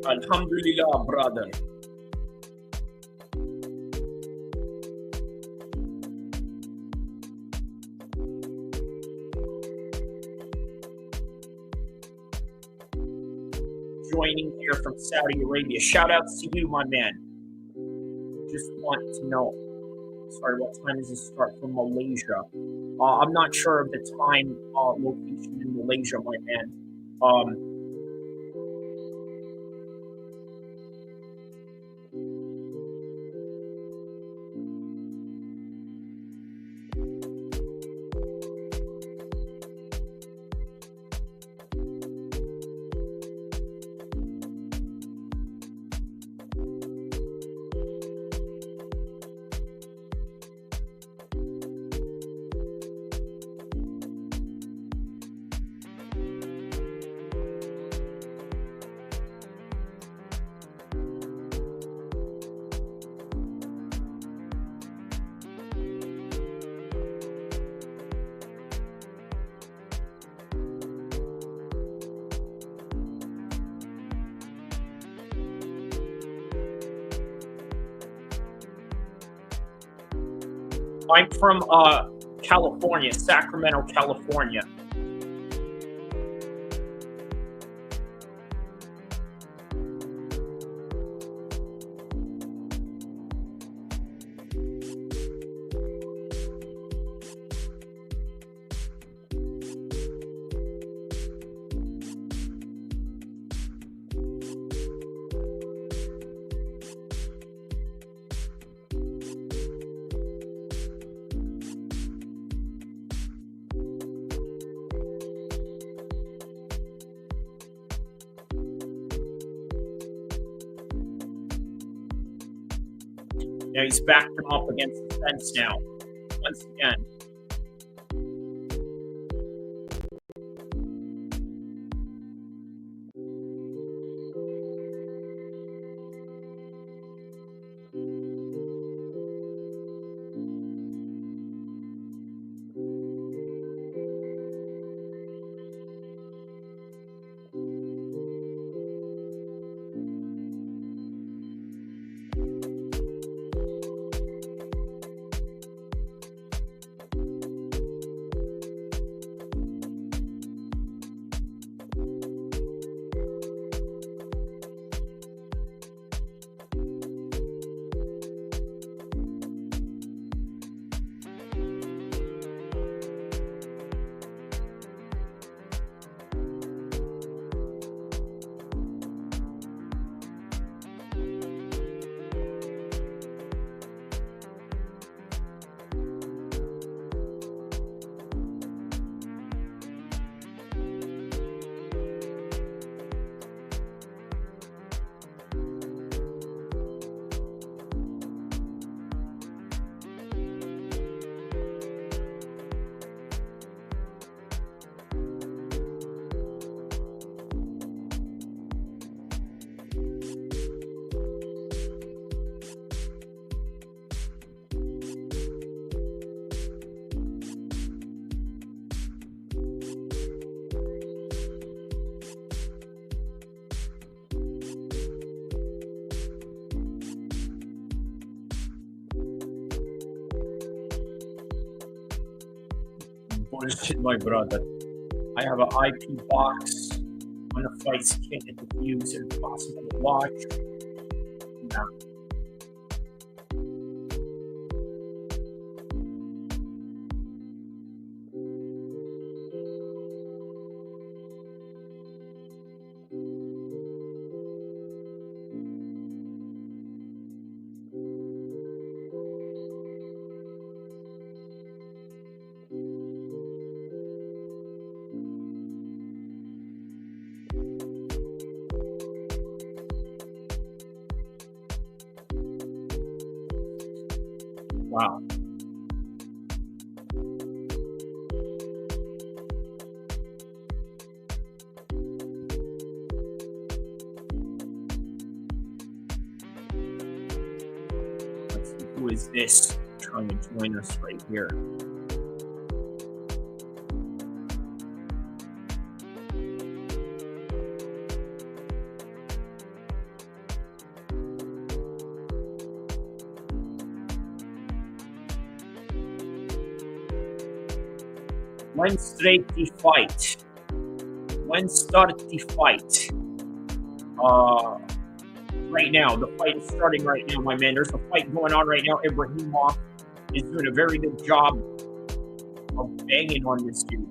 Alhamdulillah, brother. Joining here from Saudi Arabia. Shout outs to you, my man. Just want to know. Sorry, what time does this start from Malaysia? I'm not sure of the time location in Malaysia, my man. I'm from California, Sacramento, California. Now he's backed him up against the fence now, once again. Listen, my brother. I have an IP box on the fights can't get the views and possible to watch. Yeah. Wow. Let's see, who is this trying to join us right here? When straight the fight? When start the fight? Right now. The fight is starting right now, my man. There's a fight going on right now. Ibrahimov is doing a very good job of banging on this dude.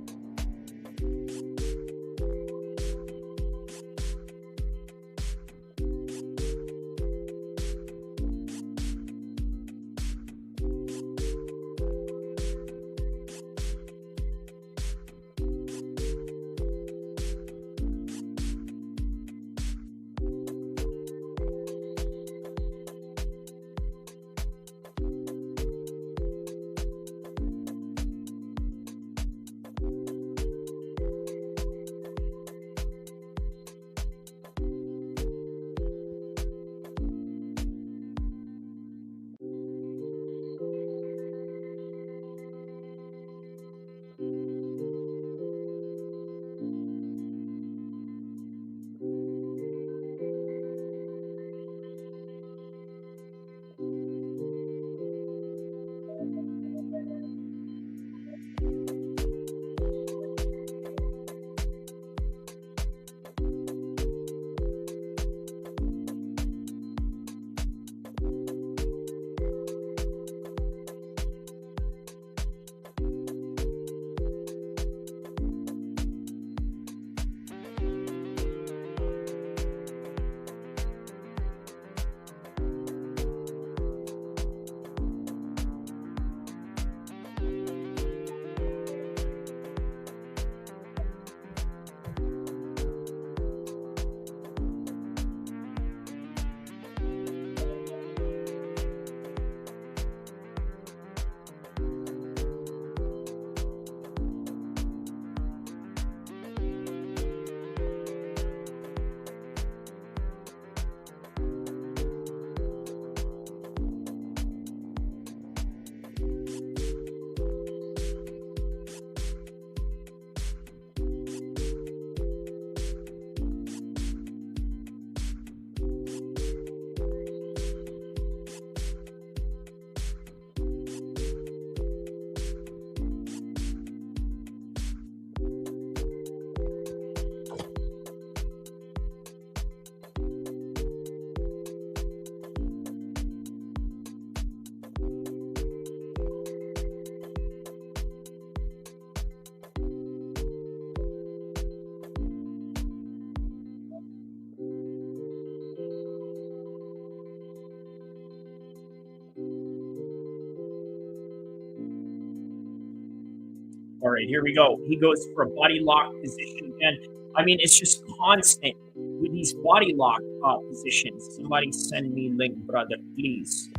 All right, here we go. He goes for a body lock position again. I mean, it's just constant with these body lock positions. Somebody send me link, brother, please.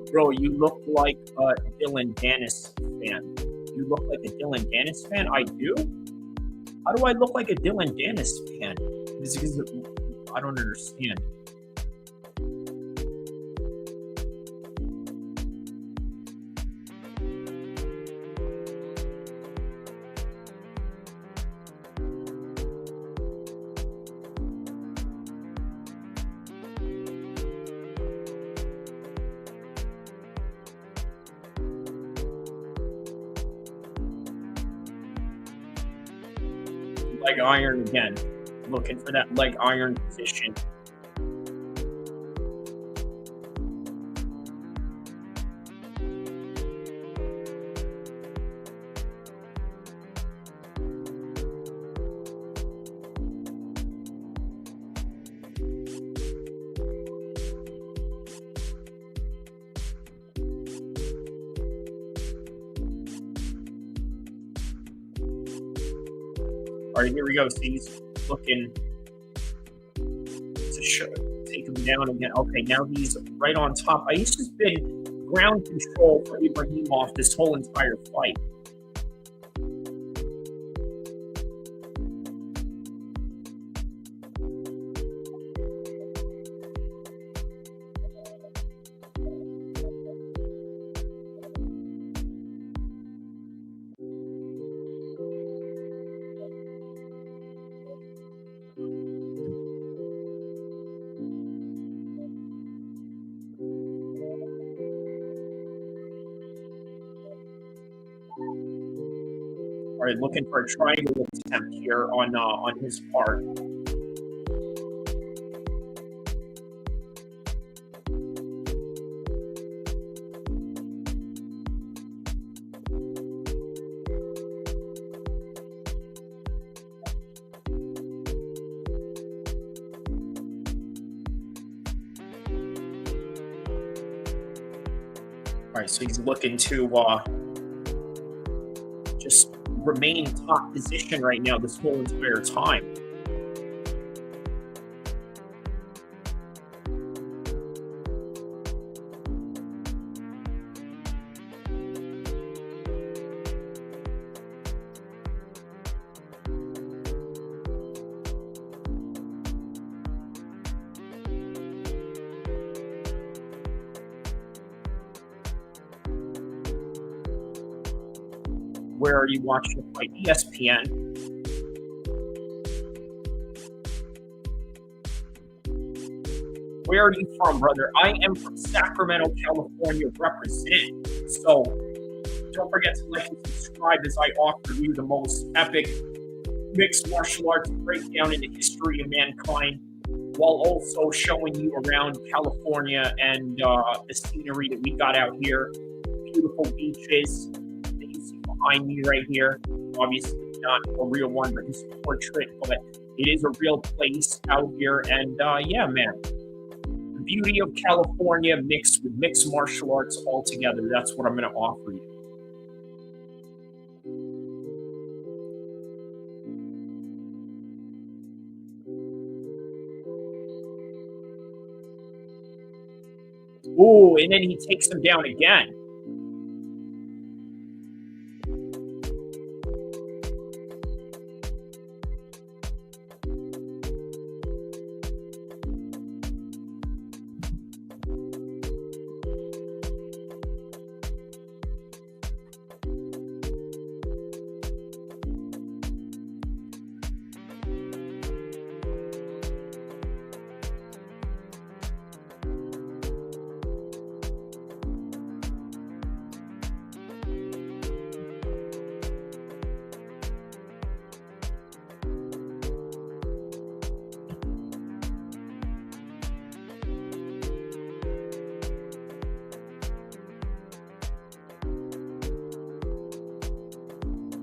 Bro, you look like a Dylan Dennis fan. You look like a Dylan Dennis fan? I do? How do I look like a Dylan Dennis fan? Because I don't understand. leg iron again. Looking for that leg iron position. All right, here we go. See, he's looking to take him down again. Okay, now he's right on top. He's just been ground control for Ibrahimov this whole entire fight. All right, looking for a triangle attempt here on his part. All right, so he's looking to just remain in top position right now this whole entire time. Where are you watching the fight? ESPN. Where are you from, brother? I am from Sacramento, California, represent. So don't forget to like and subscribe as I offer you the most epic mixed martial arts breakdown in the history of mankind, while also showing you around California and the scenery that we got out here. Beautiful beaches. Behind me right here, obviously not a real one, but just a portrait, but it is a real place out here. And yeah, man, the beauty of California mixed with mixed martial arts all together. That's what I'm going to offer you. Ooh, and then he takes him down again.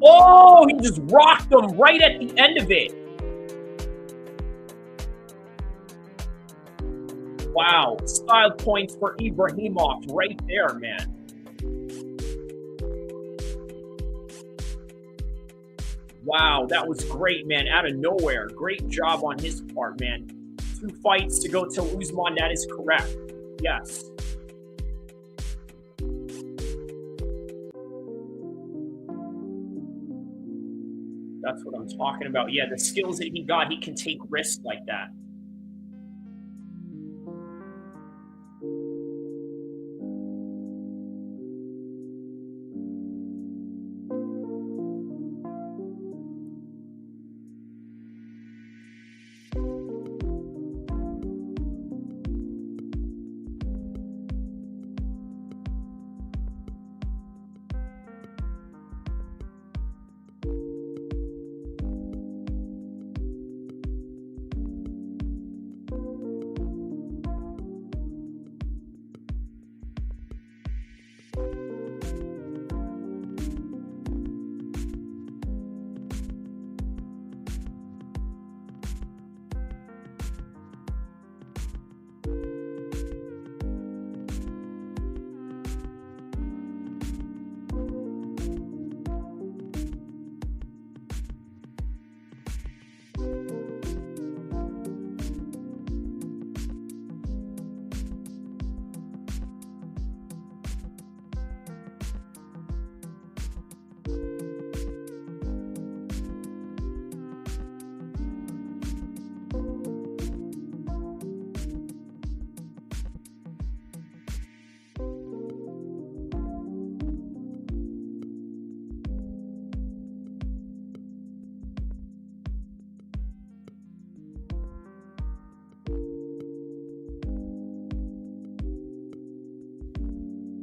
Oh, he just rocked him right at the end of it. Wow, style points for Ibrahimov right there, man. Wow, that was great, man. Out of nowhere. Great job on his part, man. 2 fights to go till Usman, that is correct. Yes. That's what I'm talking about. Yeah, the skills that he got, he can take risks like that.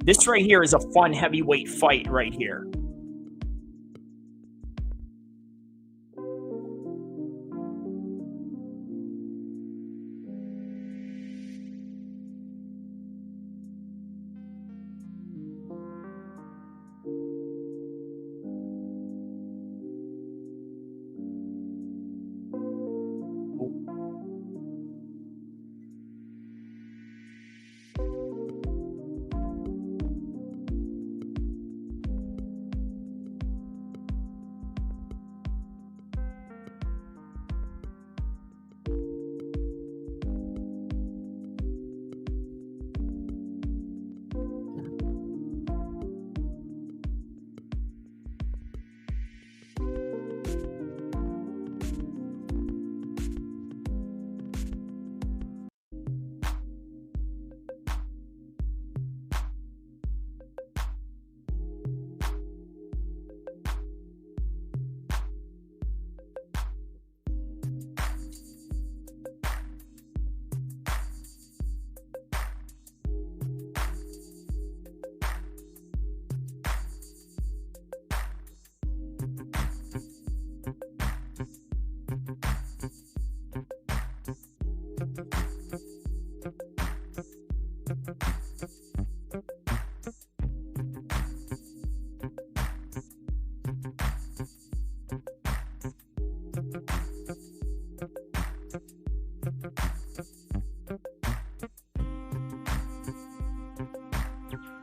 This right here is a fun heavyweight fight right here.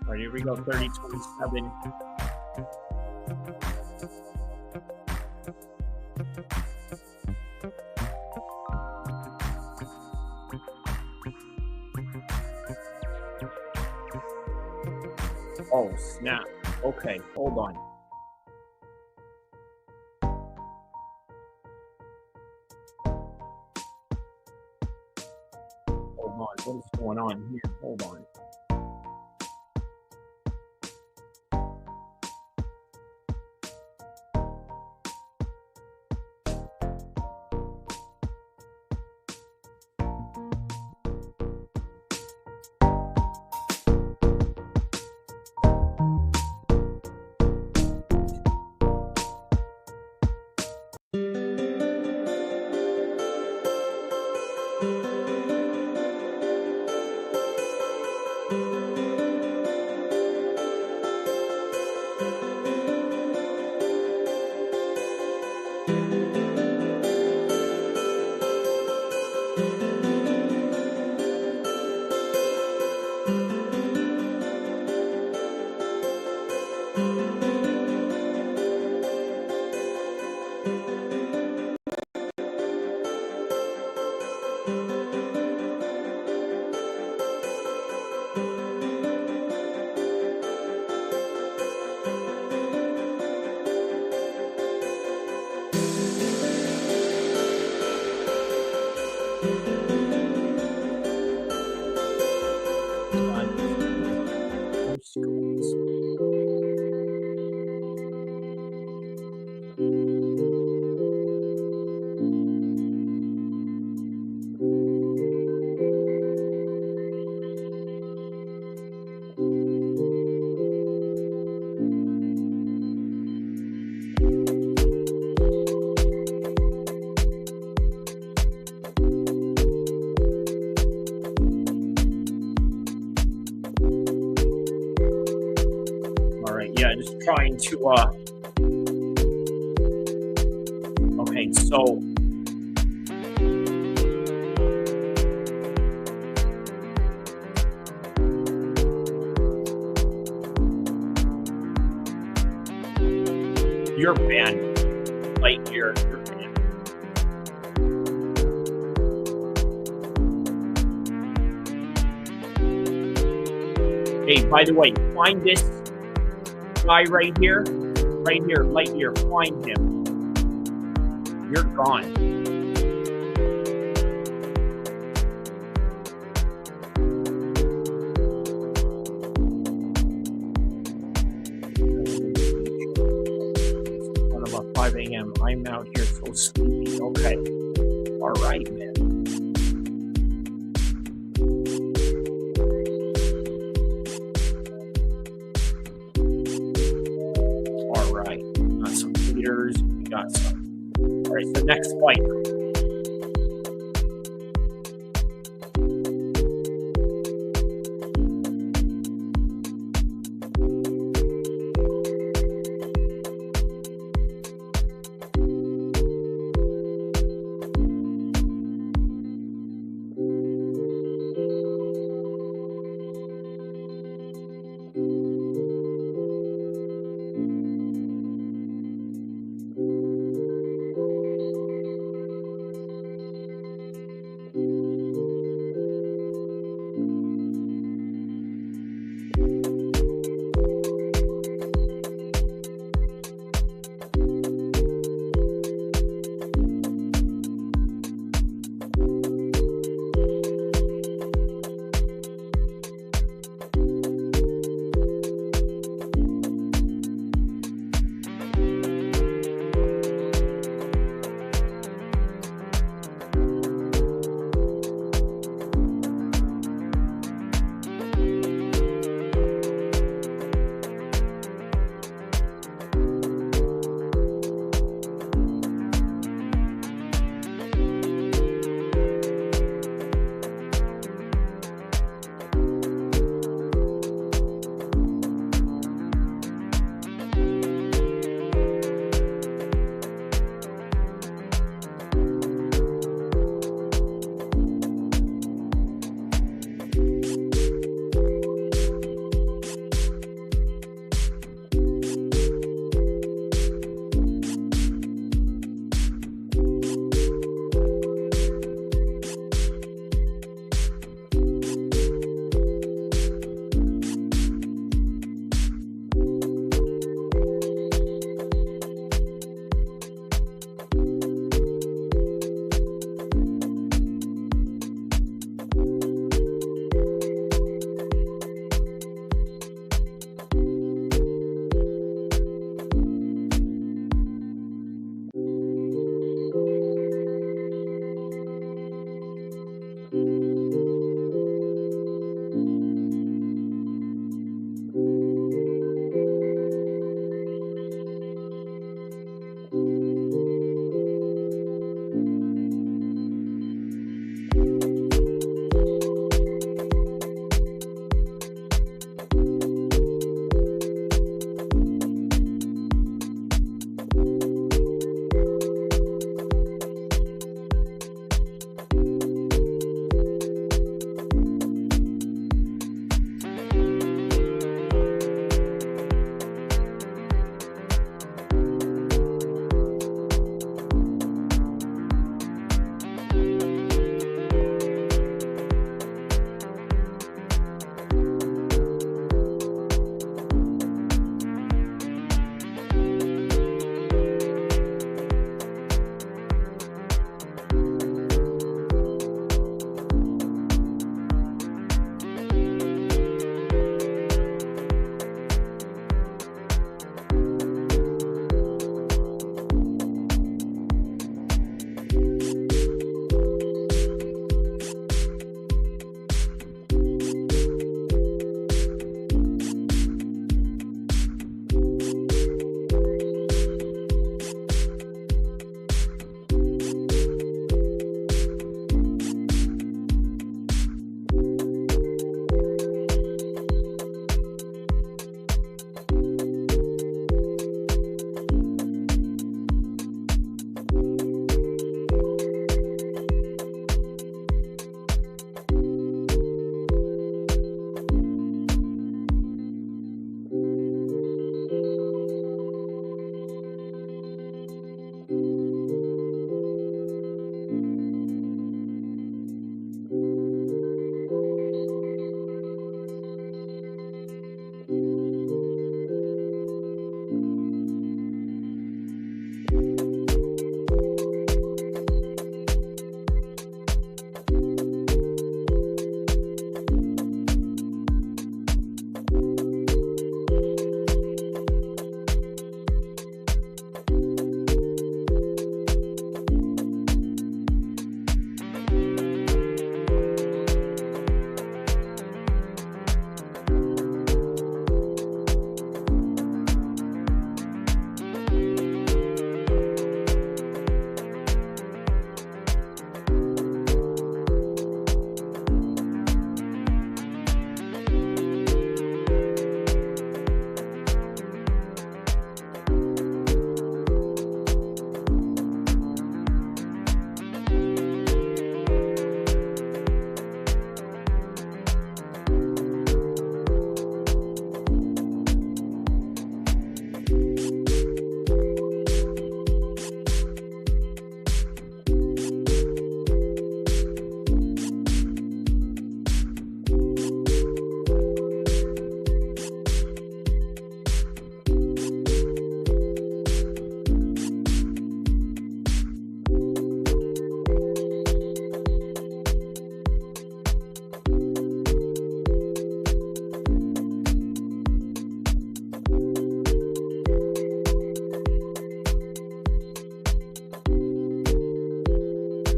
All right, here we go, 30-27. Oh, snap. Okay, hold on. Hold on, what is going on here? Hold on. Just trying to okay, so you're banned. Lightyear, you're banned. Hey, by the way, find this guy right here, Lightyear, find him. You're gone. What about 5 a.m.? I'm out here so sleepy. Okay. All right, man. right, the next fight.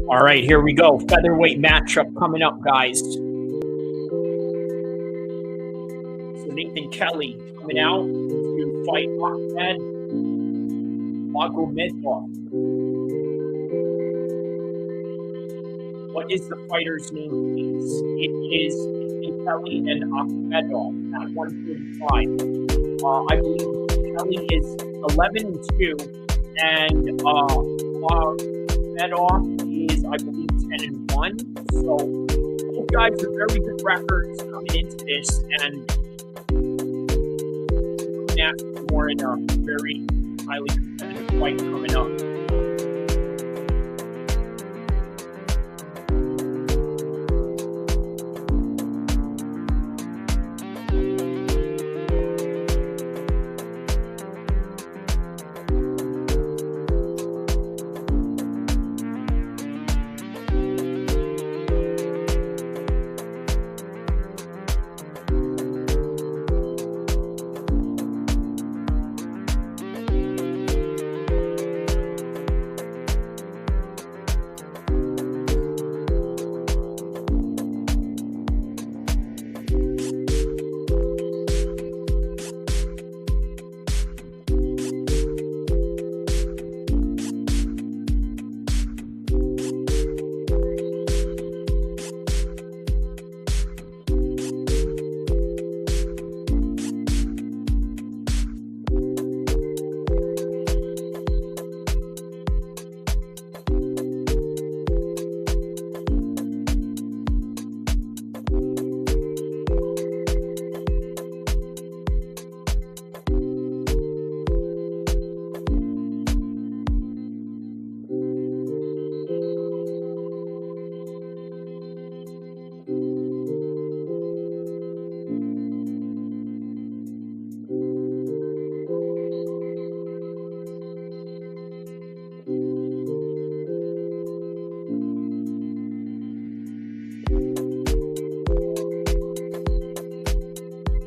All right, here we go. Featherweight matchup coming up, guys. So Nathan Kelly coming out to fight Nurmagomedov. What is the fighter's name, please? It is Nathan Kelly and El-Kheer at 145. I believe Kelly is 11-2, and Nurmagomedov is, I believe, 10-1. So both guys have very good records coming into this, and couldn't ask for more in a very highly competitive fight coming up.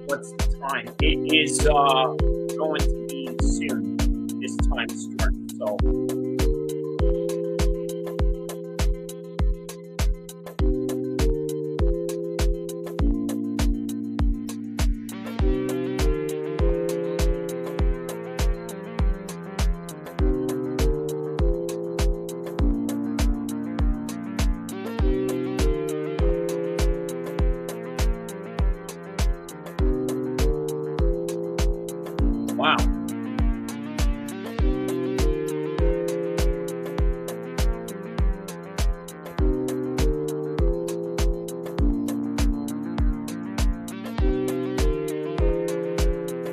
What's the time? It is going to be soon. This time starts. So wow.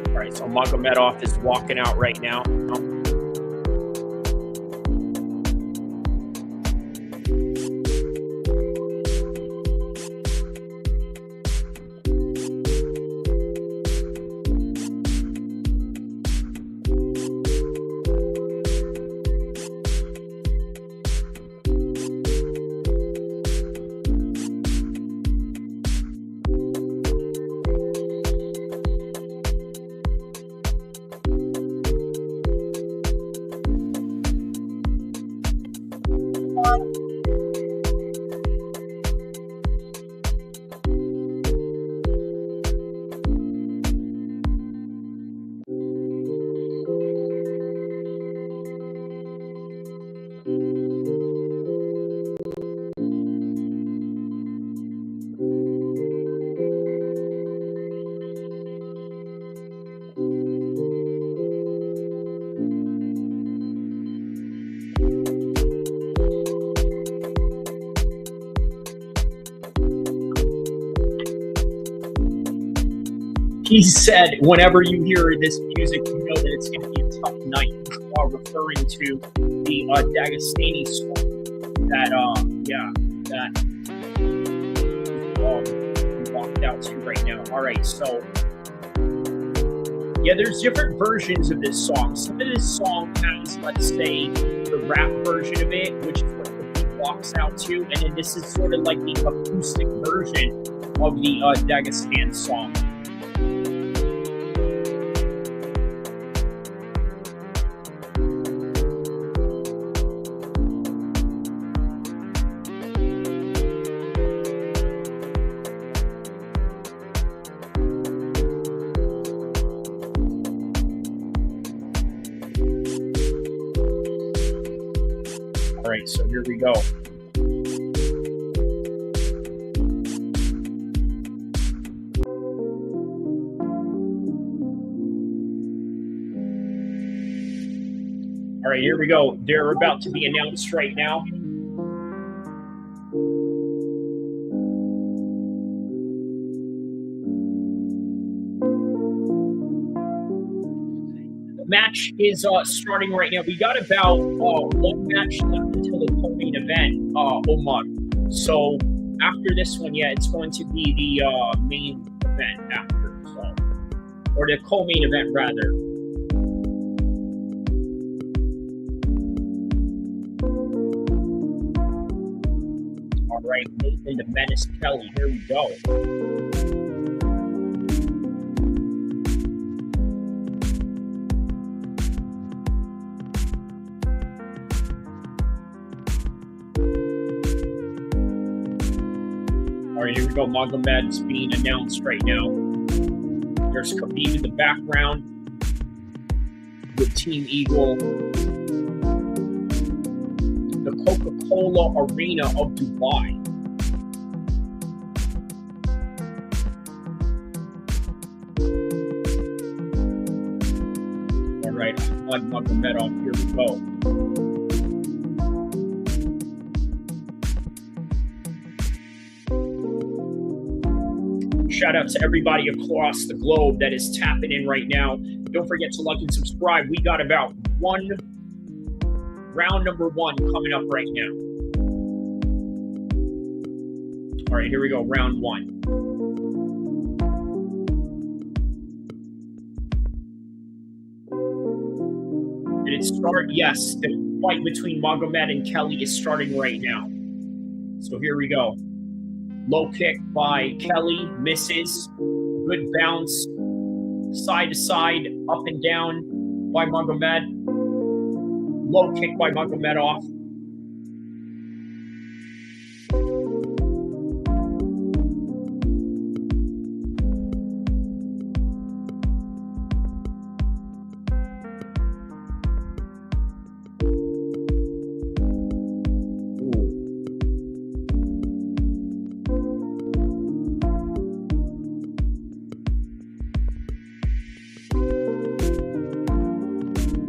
All right, so Nurmagomedov is walking out right now. He said, whenever you hear this music, you know that it's going to be a tough night, while referring to the Dagestani song that we walked out to right now. All right, so yeah, there's different versions of this song. Some of this song has, let's say, the rap version of it, which is what the beat walks out to, and then this is sort of like the acoustic version of the Dagestan song. right, so here we go. All right, here we go. They're about to be announced right now. The match is starting right now. We got about one match left until the co-main event, Omar. So after this one, yeah, it's going to be the main event after, so, or the co-main event rather. All right, Nathan the Menace Kelly. Here we go. All right, here we go. Magomed's being announced right now. There's Khabib in the background with Team Eagle. The Coca-Cola Arena of Dubai. All right, Nurmagomedov, here we go. Shout out to everybody across the globe that is tapping in right now. Don't forget to like and subscribe. We got about round number one coming up right now. All right, here we go, round one. Did it start? Yes, the fight between Magomed and Kelly is starting right now. So here we go. Low kick by Kelly, misses. Good bounce, side to side, up and down by Magomed. Low kick by Nurmagomedov.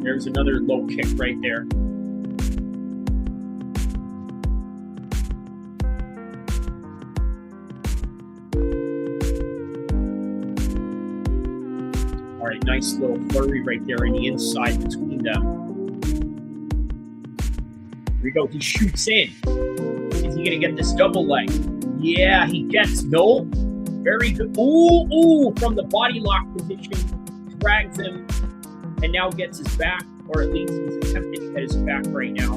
There's another low kick right there. All right, nice little flurry right there in the inside between them. Here we go. He shoots in. Is he going to get this double leg? Yeah, he gets no. Very good. Ooh, from the body lock position. Drags him. And now gets his back, or at least he's attempting to get his back right now.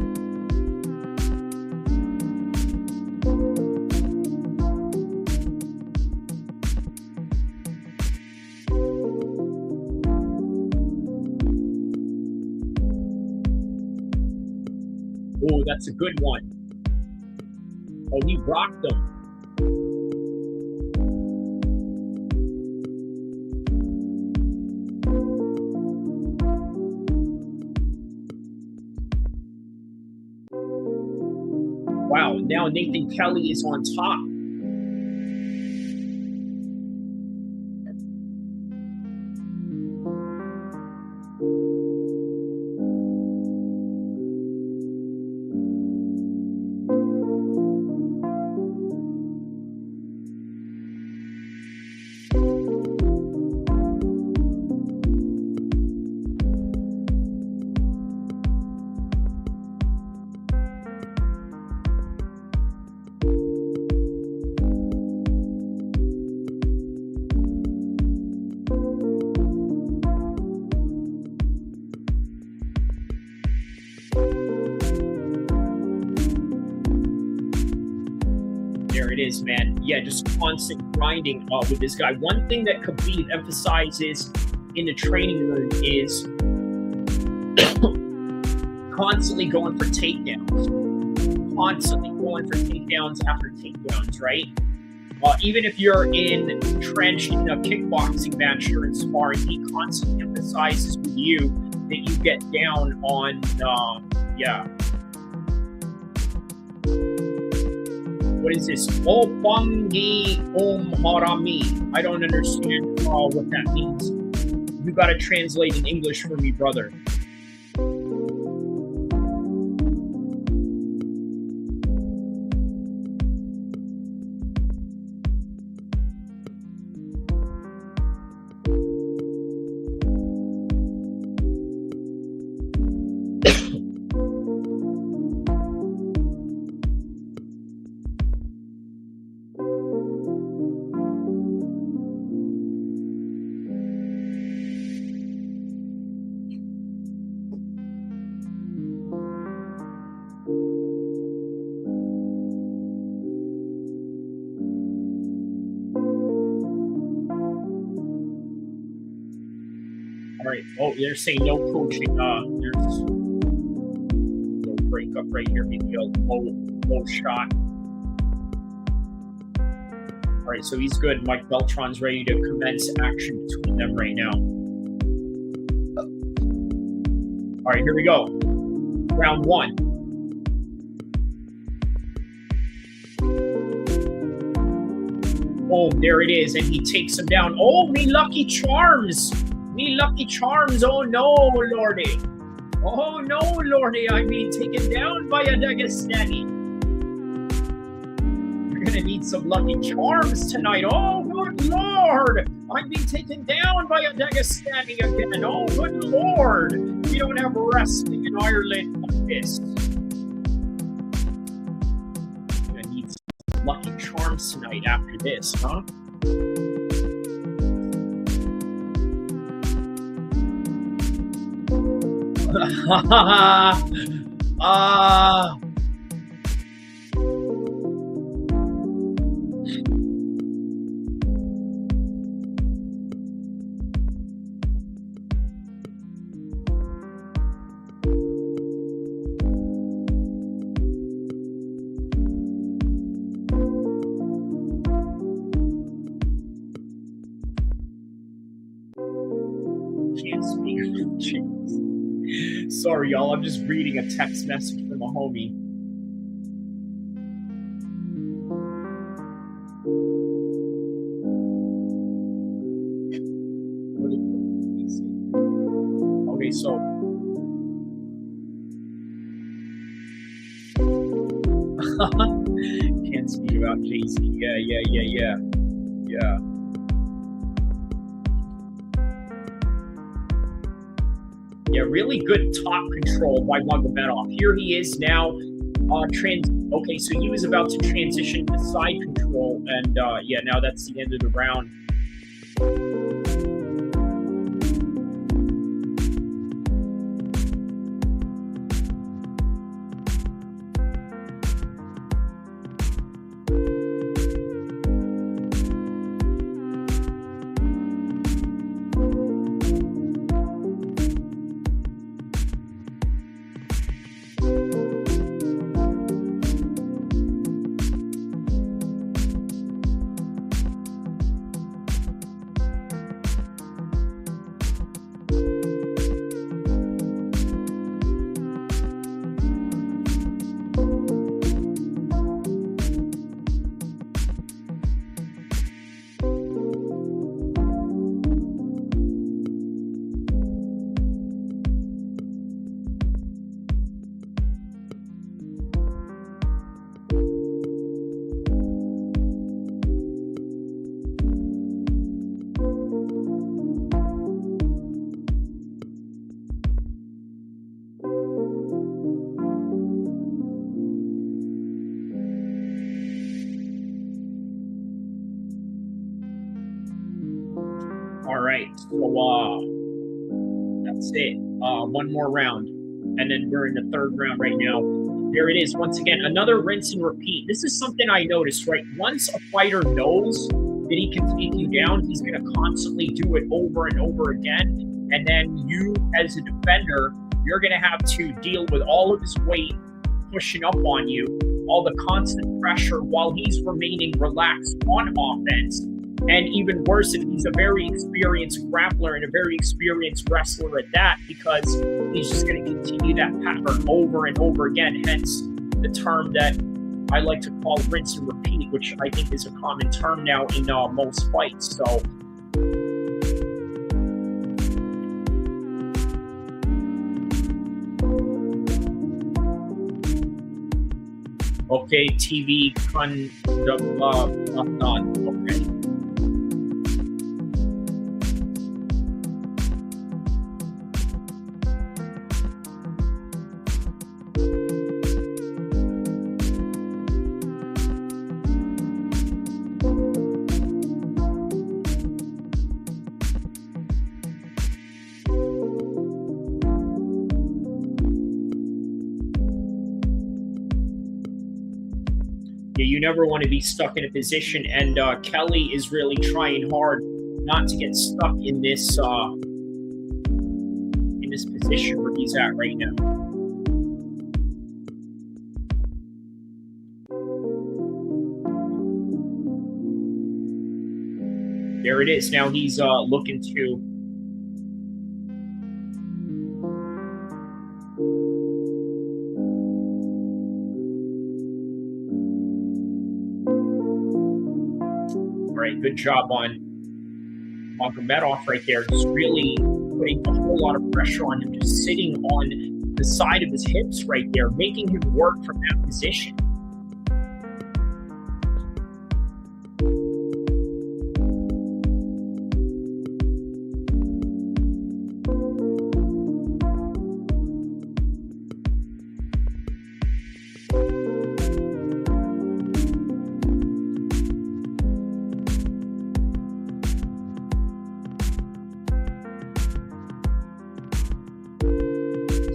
Oh, that's a good one. Oh, he rocked him. Wow, now Nathan Kelly is on top. There it is, man. Yeah, just constant grinding with this guy. One thing that Khabib emphasizes in the training room is constantly going for takedowns. Constantly going for takedowns after takedowns, right? Even if you're entrenched in a kickboxing match or in sparring, he constantly emphasizes with you that you get down on, What is this? Opangi Harami. I don't understand what that means. You got to translate in English for me, brother. All right. Oh, they're saying no coaching. There's a little breakup right here. Maybe a low shot. All right, so he's good. Mike Beltran's ready to commence action between them right now. All right, here we go. Round one. Oh, there it is, and he takes him down. Oh, me lucky charms. Me lucky charms. Oh, no, Lordy. Oh, no, Lordy. I'm being taken down by a Dagestani. We're going to need some lucky charms tonight. Oh, good Lord. I'm being taken down by a Dagestani again. Oh, good Lord. We don't have wrestling in Ireland like this. We're going to need some lucky charms tonight after this, huh? Can't speak. Sorry, y'all. I'm just reading a text message from a homie. Okay, so can't speak about Jay-Z. Yeah. Yeah, really good top control by Nurmagomedov. Here he is now. Okay, so he was about to transition to side control, and yeah, now that's the end of the round. All right, so that's it. One more round, and then we're in the third round right now. There it is. Once again, another rinse and repeat. This is something I noticed, right? Once a fighter knows that he can take you down, he's going to constantly do it over and over again. And then you, as a defender, you're going to have to deal with all of his weight pushing up on you, all the constant pressure while he's remaining relaxed on offense. And even worse, if he's a very experienced grappler and a very experienced wrestler at that, because he's just going to continue that pattern over and over again. Hence the term that I like to call rinse and repeat, which I think is a common term now in most fights. So, okay, TV done. Okay. You never want to be stuck in a position, and Kelly is really trying hard not to get stuck in this position where he's at right now. There it is. Now he's looking to. Good job on Nurmagomedov right there. Just really putting a whole lot of pressure on him, just sitting on the side of his hips right there, making him work from that position.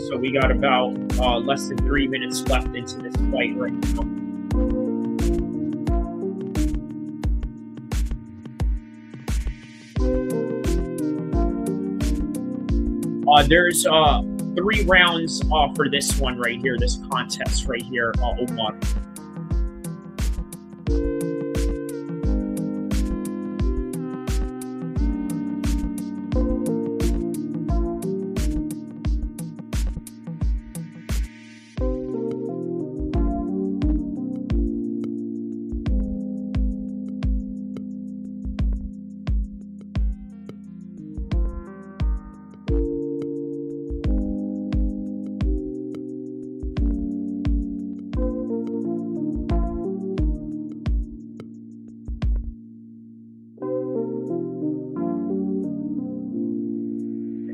So we got about less than 3 minutes left into this fight right now. There's 3 rounds for this one right here, this contest right here, Omar.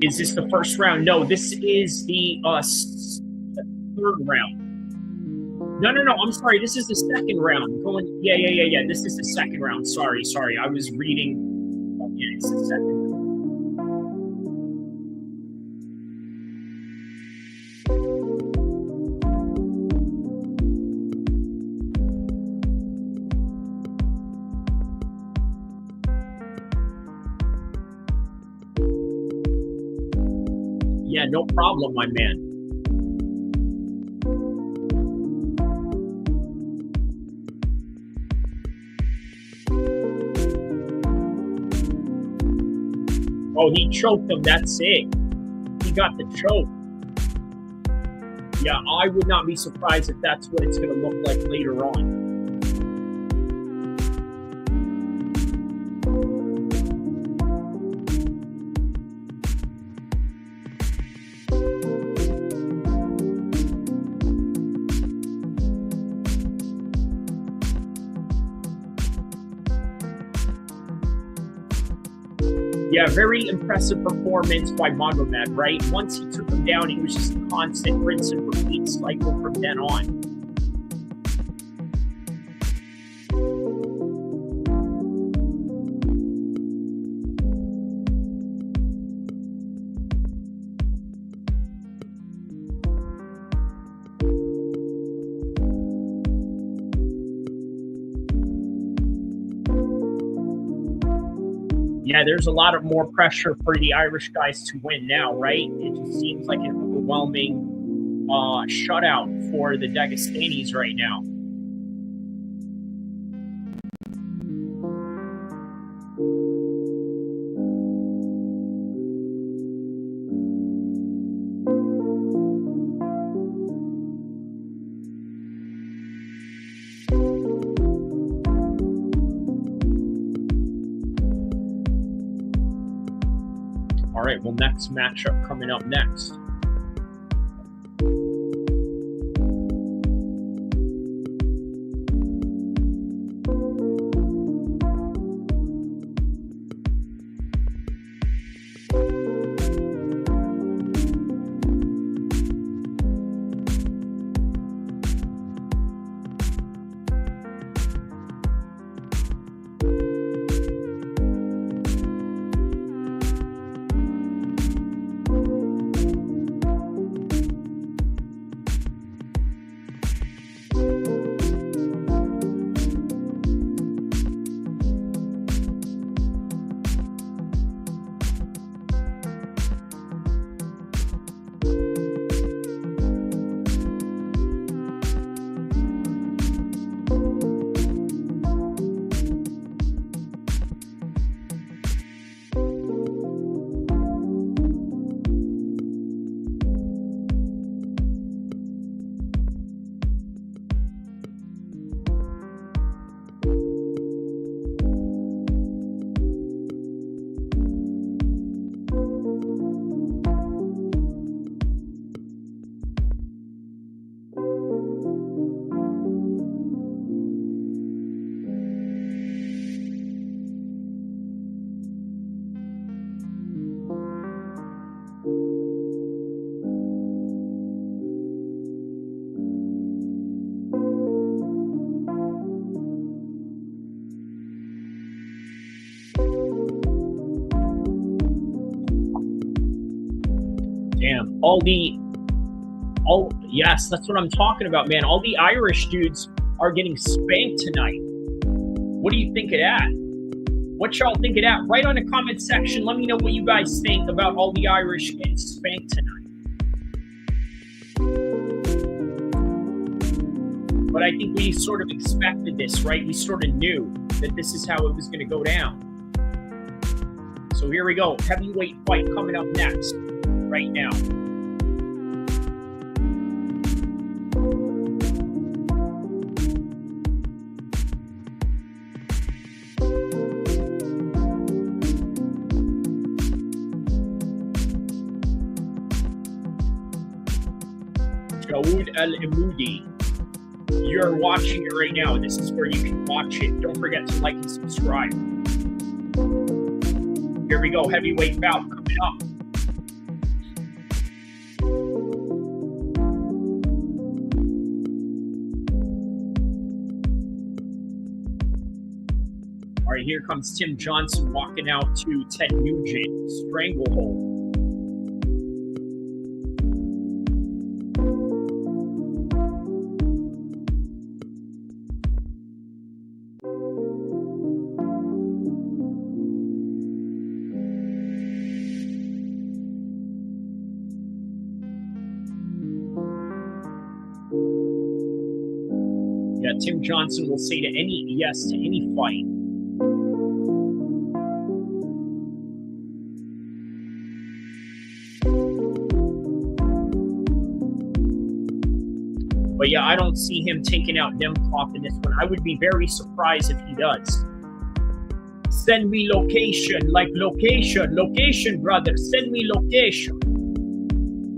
Is this the first round? No, this is the 3rd round. No. I'm sorry. This is the 2nd round. Yeah. This is the 2nd round. Sorry. I was reading. Yeah, it's the 2nd round. Yeah, no problem, my man. Oh, he choked him. That's it. He got the choke. Yeah, I would not be surprised if that's what it's going to look like later on. Yeah, very impressive performance by Magomed, right? Once he took him down, he was just a constant rinse and repeat cycle from then on. Yeah, there's a lot of more pressure for the Irish guys to win now, right? It just seems like an overwhelming shutout for the Dagestanis right now. right, well, next matchup coming up next. Damn, yes, that's what I'm talking about, man. All the Irish dudes are getting spanked tonight. What do you think of that? What y'all think of that? Write on the comment section. Let me know what you guys think about all the Irish getting spanked tonight. But I think we sort of expected this, right? We sort of knew that this is how it was going to go down. So here we go. Heavyweight fight coming up next, right now. El-Kheer. You're watching it right now. This is where you can watch it. Don't forget to like and subscribe. Here we go. Heavyweight bout coming up. All right, here comes Tim Johnson walking out to Ted Nugent. Stranglehold. Yeah, Tim Johnson will say to any yes to any fight. But yeah, I don't see him taking out Nemkov in this one. I would be very surprised if he does. Send me location, like location, brother. Send me location.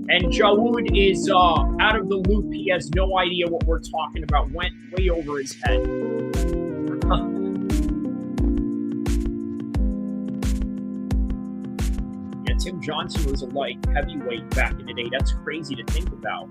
And Jawood is out of the loop. He has no idea what we're talking about. Went way over his head. Yeah, Tim Johnson was a light heavyweight back in the day. That's crazy to think about.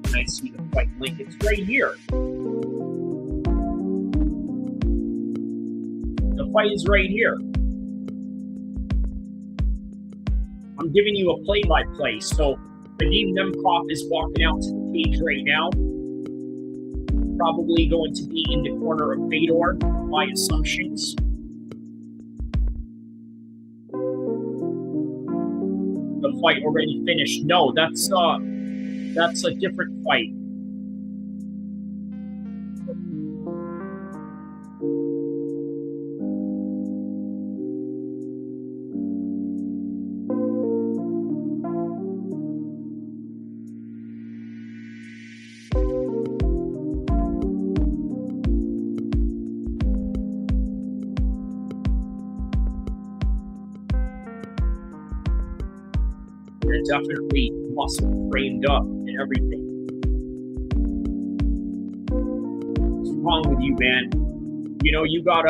I see the fight link. It's right here. The fight is right here. I'm giving you a play-by-play. So Vadim Nemkov is walking out to the cage right now. Probably going to be in the corner of Fedor, my assumptions. fight already finished. No, that's a different fight. They're definitely muscle framed up and everything. What's wrong with you, man? You know, you gotta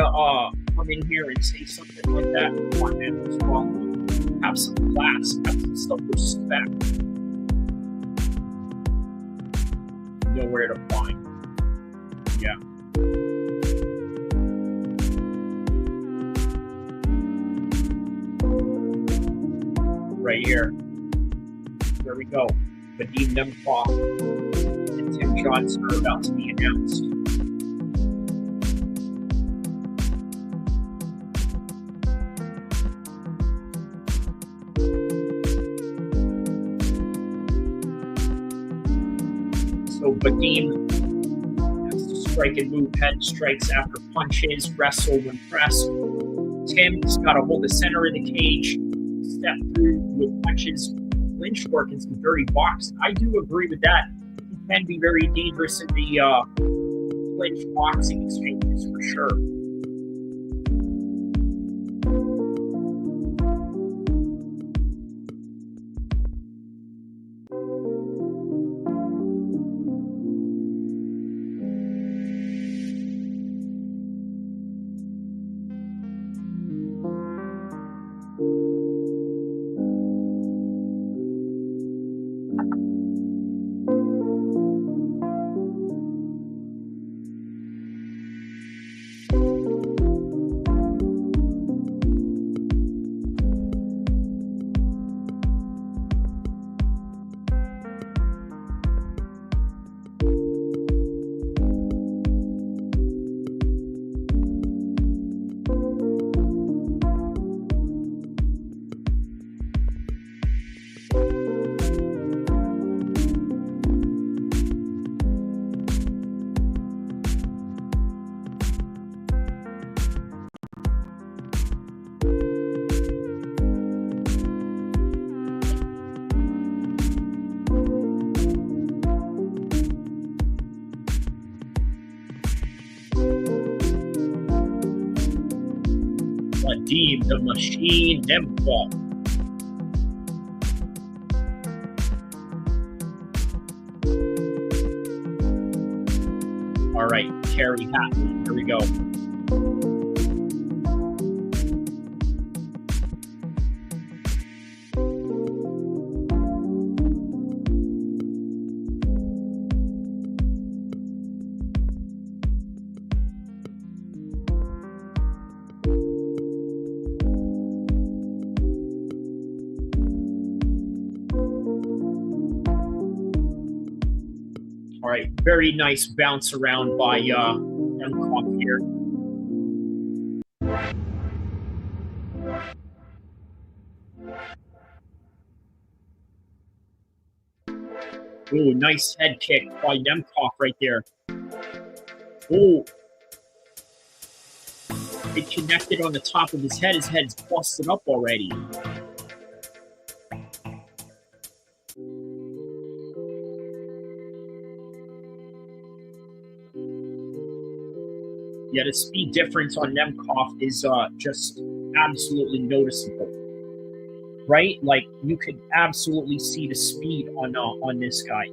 come in here and say something like that. Come on, man, what's wrong with you? Have some class, have some self-respect. Know where to find. Yeah. Right here. There we go. Vadim Nemkov and Tim Johnson are about to be announced. So Vadim has to strike and move head strikes after punches, wrestle when pressed. Tim's got to hold the center of the cage, step through with punches, clinch work, and some dirty boxing. I do agree with that. He can be very dangerous in the clinch boxing exchanges for sure. Vadim the Machine Nemkov. All right, Kerry Hatley. Here we go. All right, very nice bounce around by El-Kheer here. Ooh, nice head kick by Nemkov right there. Ooh. It connected on the top of his head. His head's busted up already. Yeah, the speed difference on Nemkov is just absolutely noticeable, right? Like, you could absolutely see the speed on this guy.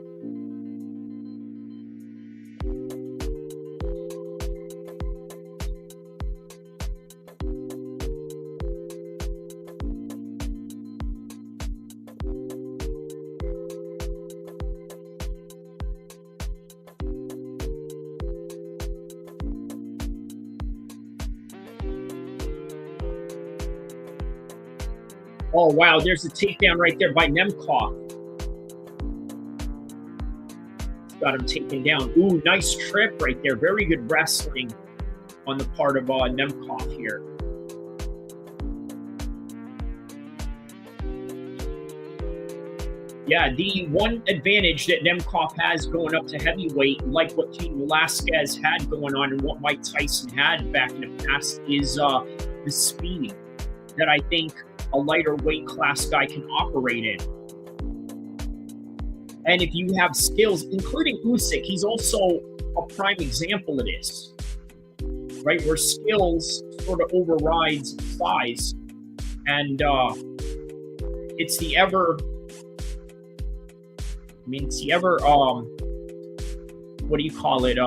Oh, wow, there's a takedown right there by Nemkov. Got him taken down. Ooh, nice trip right there. Very good wrestling on the part of Nemkov here. Yeah, the one advantage that Nemkov has going up to heavyweight, like what Cain Velasquez had going on and what Mike Tyson had back in the past, is the speed that I think a lighter weight class guy can operate in. And if you have skills, including Usyk, he's also a prime example of this, right? Where skills sort of overrides size, and it's the ever, it's the ever, what do you call it?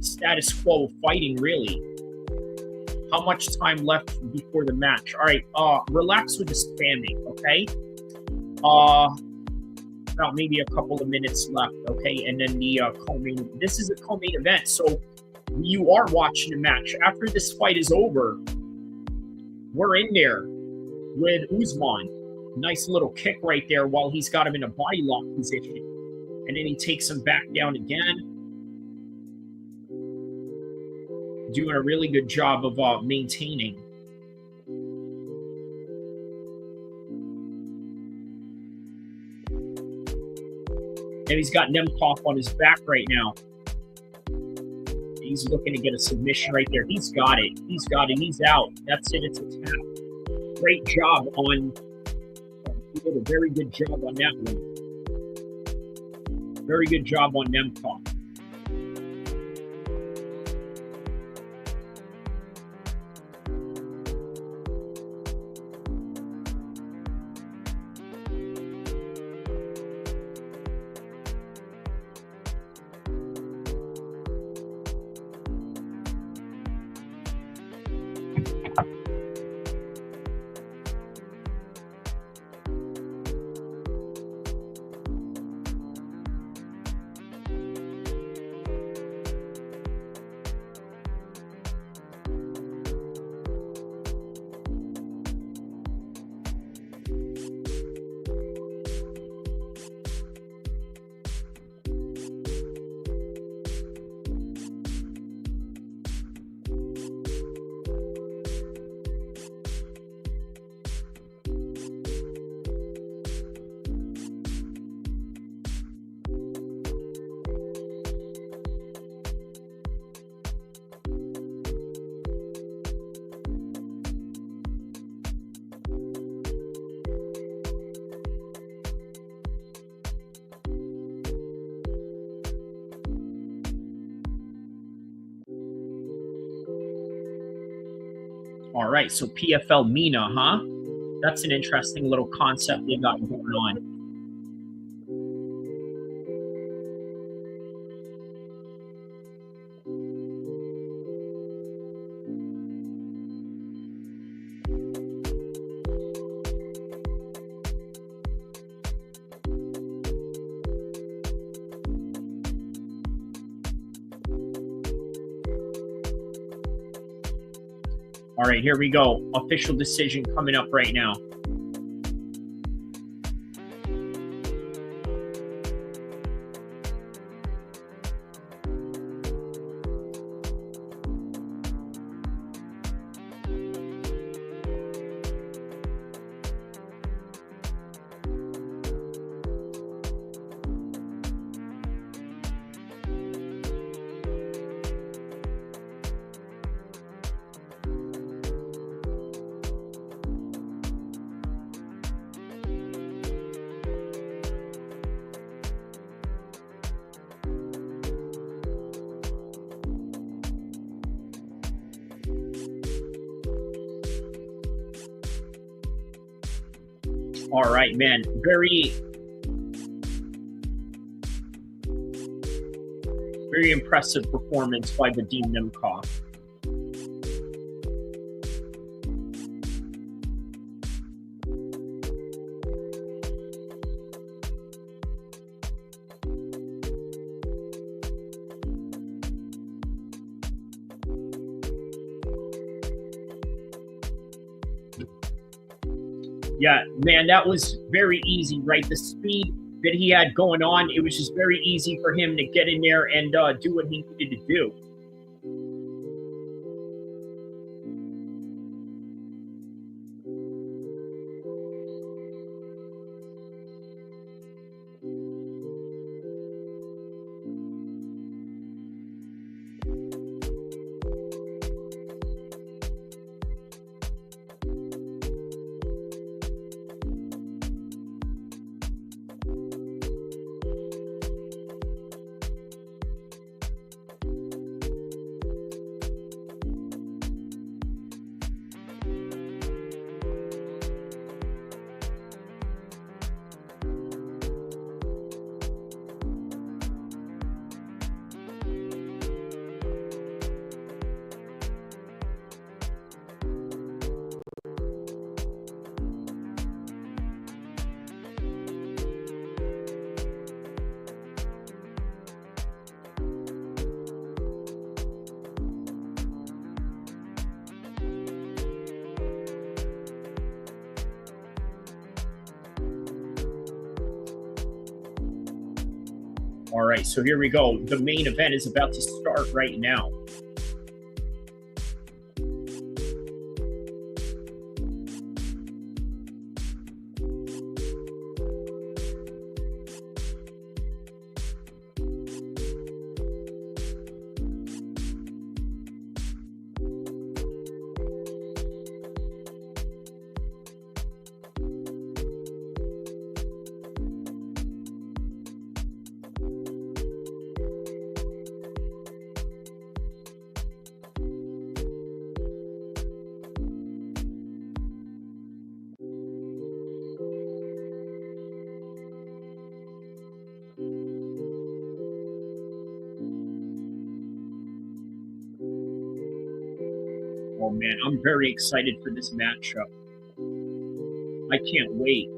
Status quo of fighting, really. How much time left before the match? All right, relax with the spamming, okay? About maybe a couple of minutes left, okay? And then the co-main. This is a co-main event, so you are watching the match. After this fight is over, we're in there with Usman. Nice little kick right there while he's got him in a body lock position, and then he takes him back down again. Doing a really good job of maintaining. And he's got Nemkov on his back right now. He's looking to get a submission right there. He's got it. He's got it. He's out. That's it. It's a tap. Great job on. He did a very good job on that one. Very good job on Nemkov. All right, so PFL Mina, huh? That's an interesting little concept they got going on. All right, here we go. Official decision coming up right now. All right, man. Very impressive performance by Vadim Nemkov. Yeah, man, that was very easy, right? The speed that he had going on, it was just very easy for him to get in there and do what he needed to do. All right, so here we go. The main event is about to start right now. Oh man, I'm very excited for this matchup. I can't wait.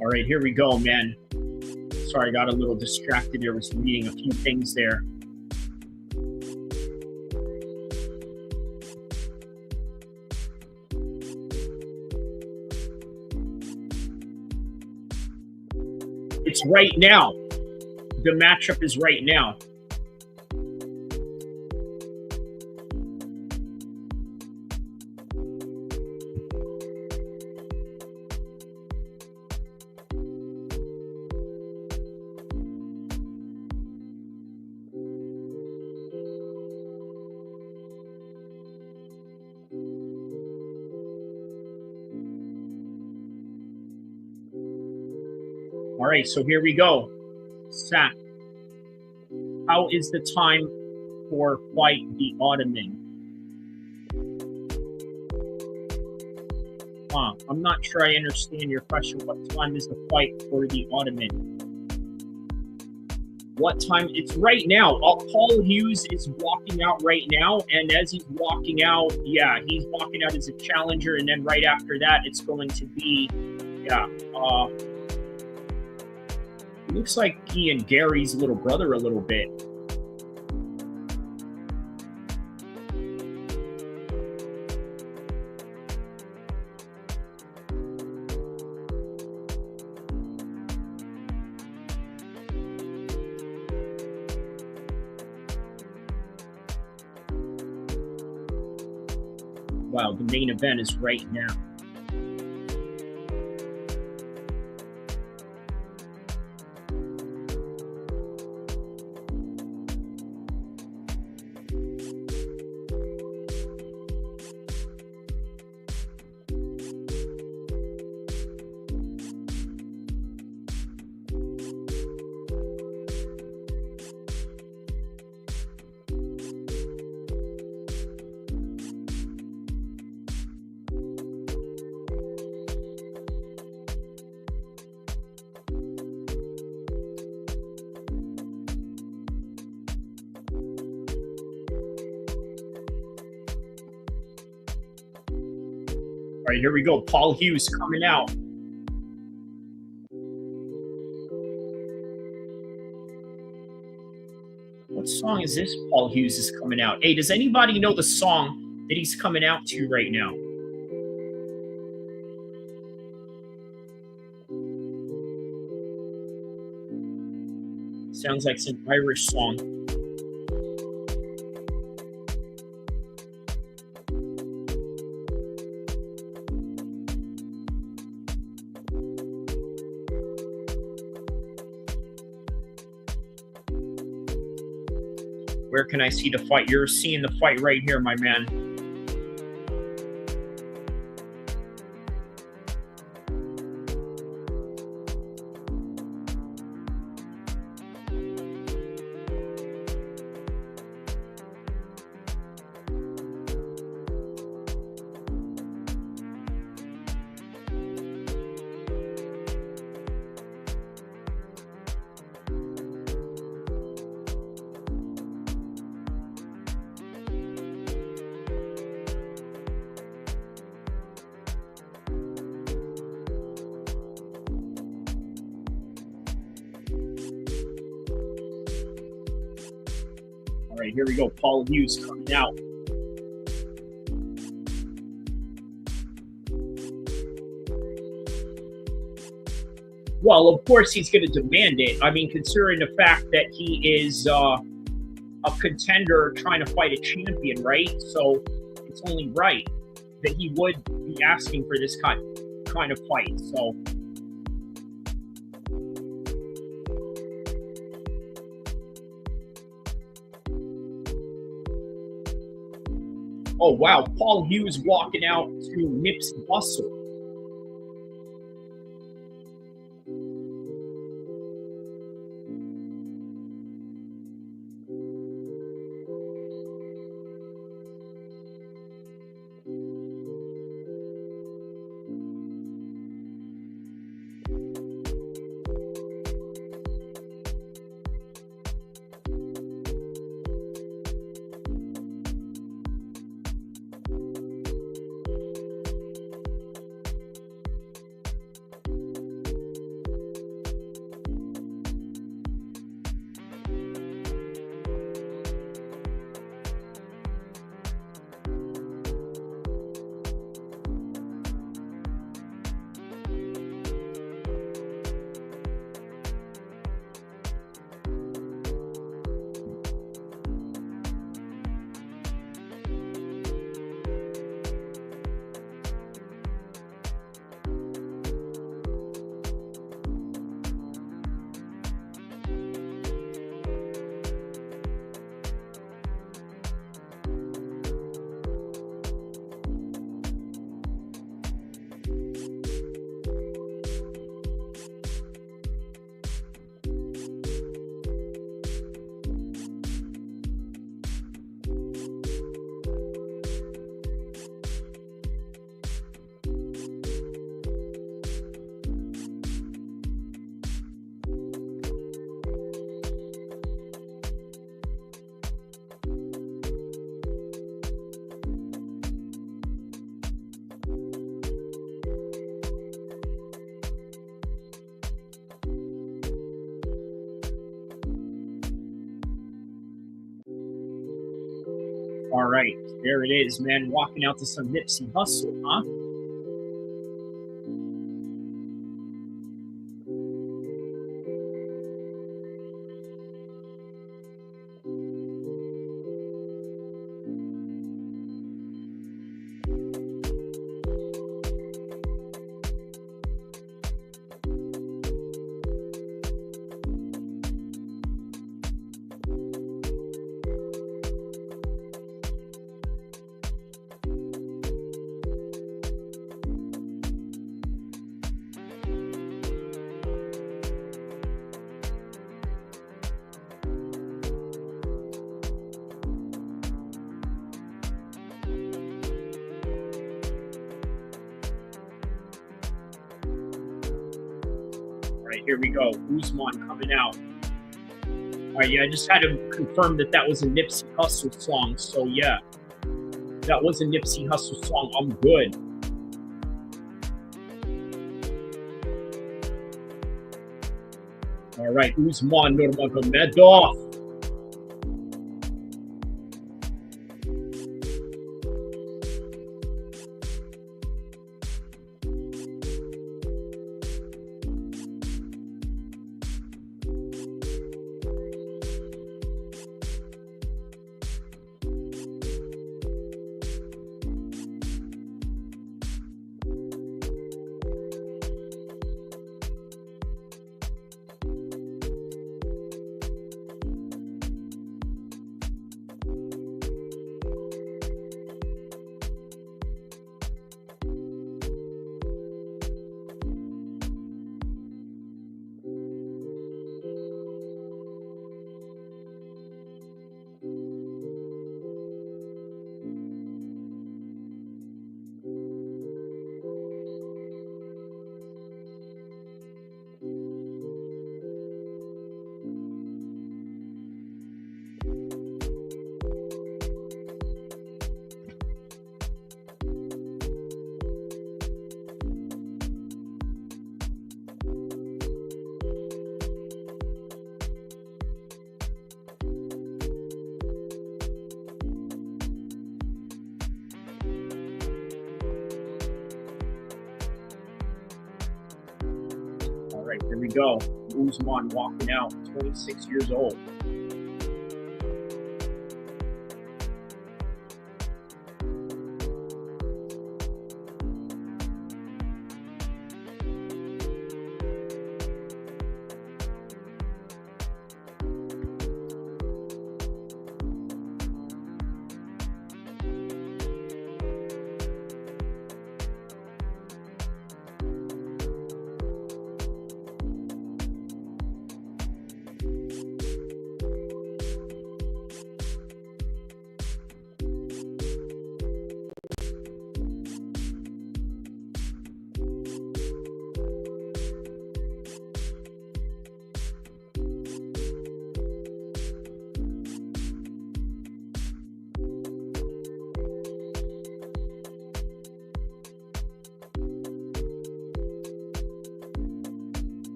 All right, here we go, man. Sorry, I got a little distracted. I was reading a few things there. It's right now. The matchup is right now. All right, so here we go. Sat, how is the time for Fight the Ottoman? I'm not sure I understand your question. What time is the fight for the Ottoman? What time? It's right now. Paul Hughes is walking out right now, and as he's walking out, yeah, he's walking out as a challenger, and then right after that, it's going to be, looks like he and Gary's little brother a little bit. Wow, the main event is right now. All right, here we go. Paul Hughes coming out. What song is this Paul Hughes is coming out? Hey, does anybody know the song that he's coming out to right now? Sounds like some Irish song. Where can I see the fight? You're seeing the fight right here, my man. All right, here we go. Paul Hughes coming out. Well, of course he's going to demand it. I mean, considering the fact that he is a contender trying to fight a champion, right? So it's only right that he would be asking for this kind of fight. So. Oh, wow. Paul Hughes walking out to Nipsey Hussle. All right, there it is, man. Walking out to some Nipsey Hussle, huh? Right, here we go. Usman coming out. All right, yeah, I just had to confirm that that was a Nipsey Hussle song. So, yeah, that was a Nipsey Hussle song. I'm good. All right, Usman Nurmagomedov. right, here we go. Usman walking out, 26 years old.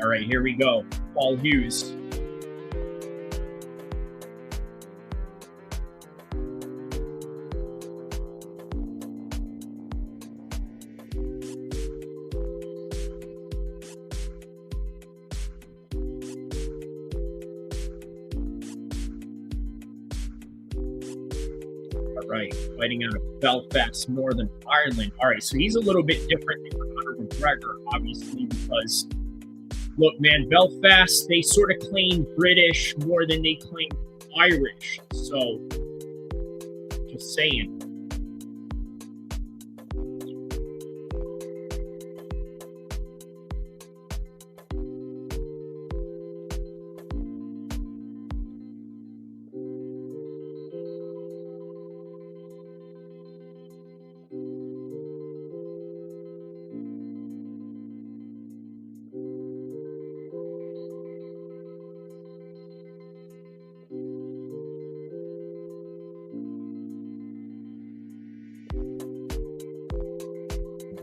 All right, here we go. Paul Hughes. All right, fighting out of Belfast, Northern Ireland. All right, so he's a little bit different than Conor McGregor, obviously, because look, man, Belfast, they sort of claim British more than they claim Irish. So, just saying.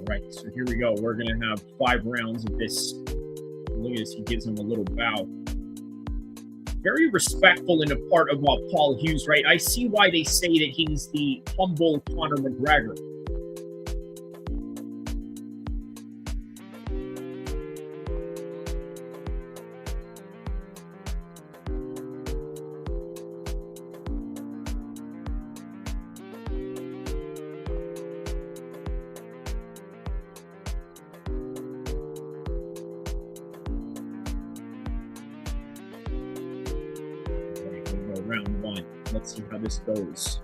Right, so here we go. We're going to have 5 rounds of this. Look at this. He gives him a little bow. Very respectful in the part of Paul Hughes, right? I see why they say that he's the humble Conor McGregor. Round 1. Let's see how this goes.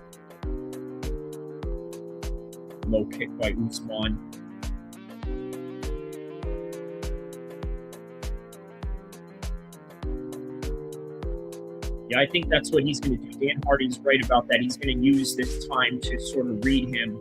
Low kick by Usman. Yeah, I think that's what he's going to do. Dan Hardy's right about that. He's going to use this time to sort of read him.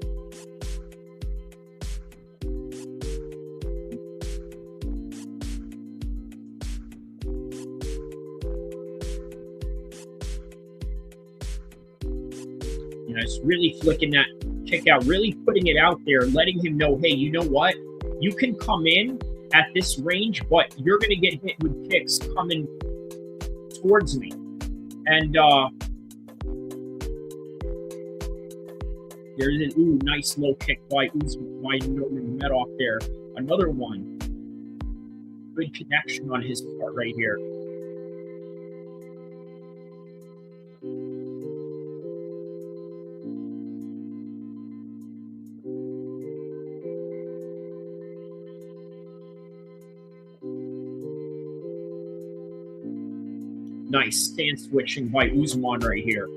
You know, it's really flicking that kick out, really putting it out there, letting him know, hey, you know what? You can come in at this range, but you're going to get hit with kicks coming towards me. And there's an nice low kick by Nurmagomedov there. Another one. good connection on his part right here. Nice stance switching by Usman right here.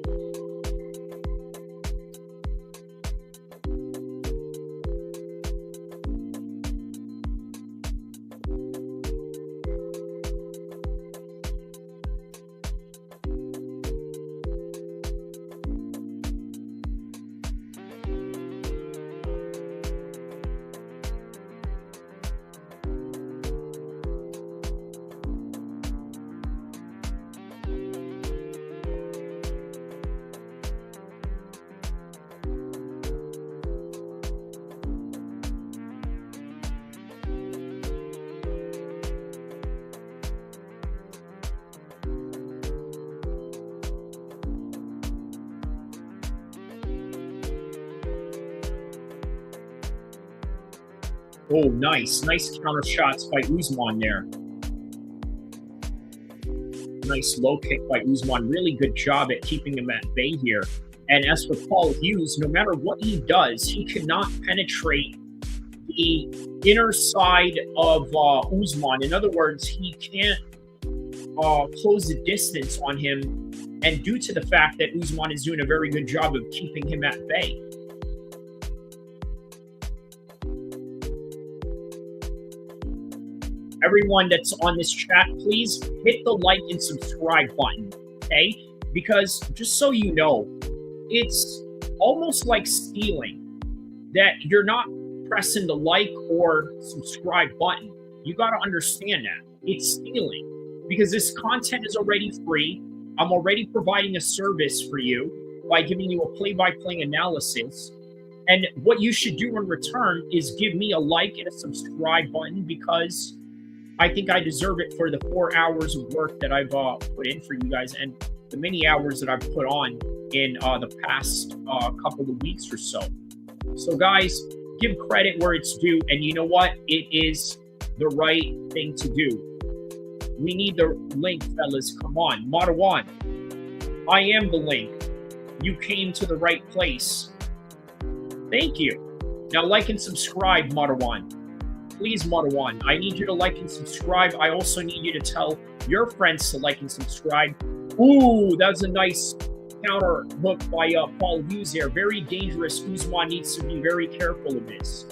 Oh, nice. Nice counter shots by Usman there. Nice low kick by Usman. Really good job at keeping him at bay here. And as for Paul Hughes, no matter what he does, he cannot penetrate the inner side of Usman. In other words, he can't close the distance on him. And due to the fact that Usman is doing a very good job of keeping him at bay. Everyone that's on this chat, please hit the like and subscribe button, okay? Because just so you know, it's almost like stealing that you're not pressing the like or subscribe button. You got to understand that. It's stealing because this content is already free. I'm already providing a service for you by giving you a play-by-play analysis. And what you should do in return is give me a like and a subscribe button because I think I deserve it for the 4 hours of work that I've put in for you guys and the many hours that I've put on in the past couple of weeks or so. So guys, give credit where it's due. And you know what? It is the right thing to do. We need the link, fellas. Come on. Marwan, I am the link. You came to the right place. Thank you. Now like and subscribe, Marwan. Please, Marwan, I need you to like and subscribe. I also need you to tell your friends to like and subscribe. Ooh, that was a nice counter hook by Paul Hughes there. Very dangerous. Usman needs to be very careful of this.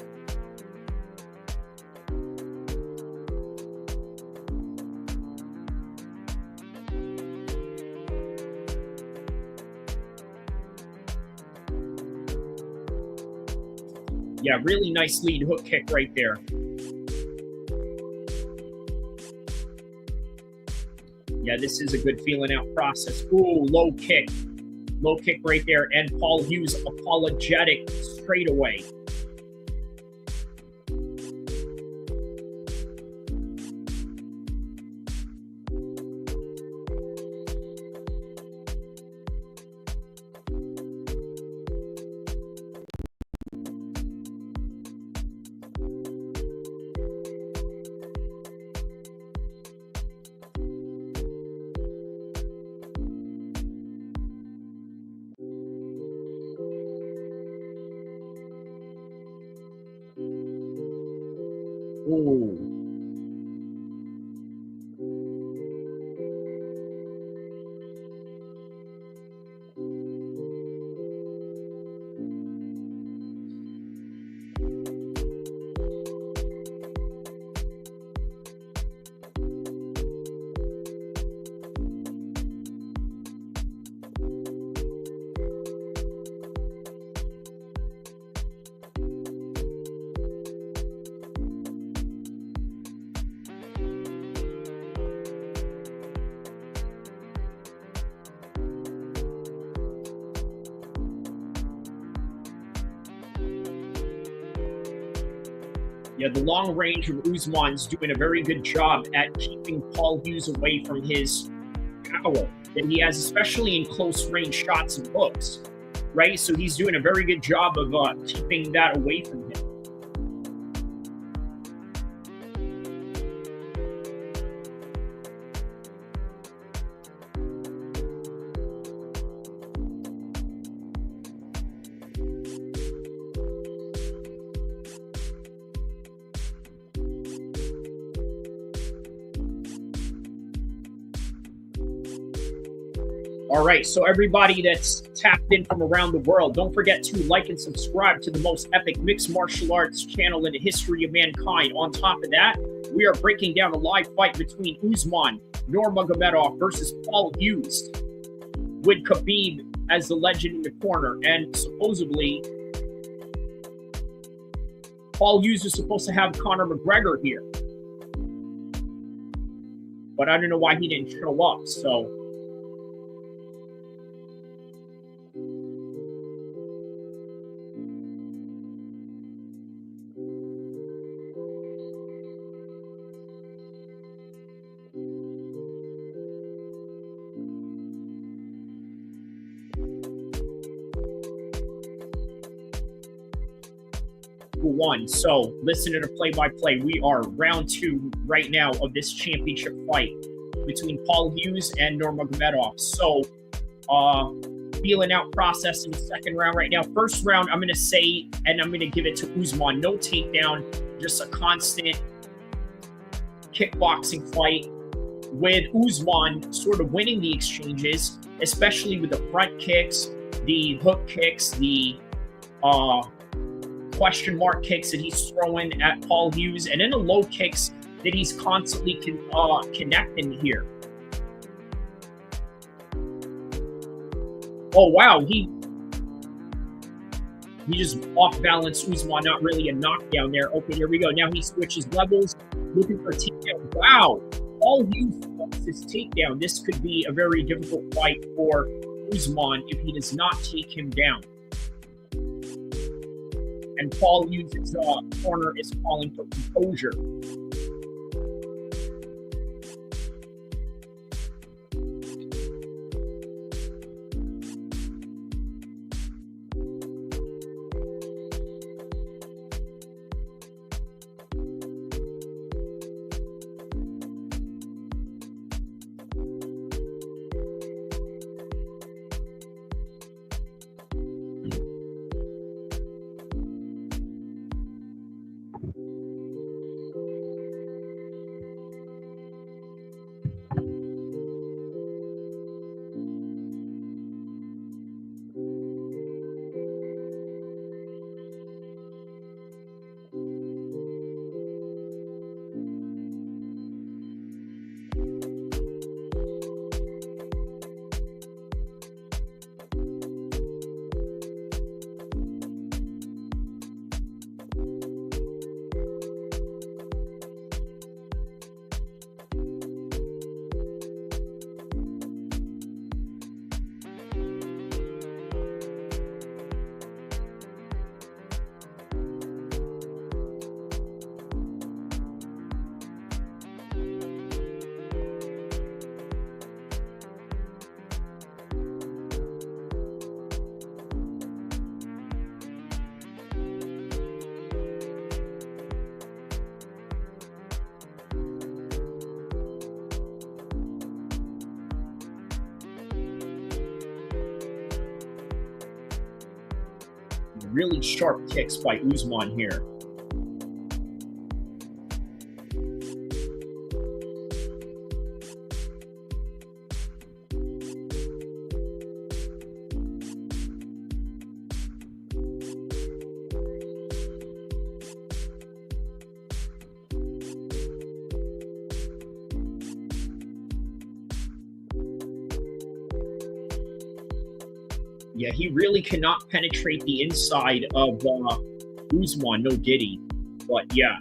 Yeah, really nice lead hook kick right there. Yeah, this is a good feeling out process. Ooh, low kick. Low kick right there. And Paul Hughes apologetic straight away. Ooh. Yeah, the long range of Usman's doing a very good job at keeping Paul Hughes away from his power that he has, especially in close range shots and hooks, right? So he's doing a very good job of keeping that away from him. All right, so everybody that's tapped in from around the world, don't forget to like and subscribe to the most epic mixed martial arts channel in the history of mankind. On top of that, we are breaking down a live fight between Nurmagomedov versus Paul Hughes, with Khabib as the legend in the corner. And supposedly, Paul Hughes is supposed to have Conor McGregor here. But I don't know why he didn't show up, so... One. So listen to the play-by-play. We are round 2 right now of this championship fight between Paul Hughes and Nurmagomedov. So feeling out process in the second round right now. First round, I'm going to say, and I'm going to give it to Usman. No takedown, just a constant kickboxing fight with Usman sort of winning the exchanges, especially with the front kicks, the hook kicks, the question mark kicks that he's throwing at Paul Hughes, and then the low kicks that he's constantly connecting here. Oh wow, he just off balance Usman, not really a knockdown there. Okay, here we go. Now he switches levels, looking for a takedown. Wow, Paul Hughes wants his takedown. This could be a very difficult fight for Usman if he does not take him down. And Paul Hughes' corner is calling for composure. Really sharp kicks by Usman here. Yeah, he really cannot penetrate the inside of Usman, no diddy. But yeah,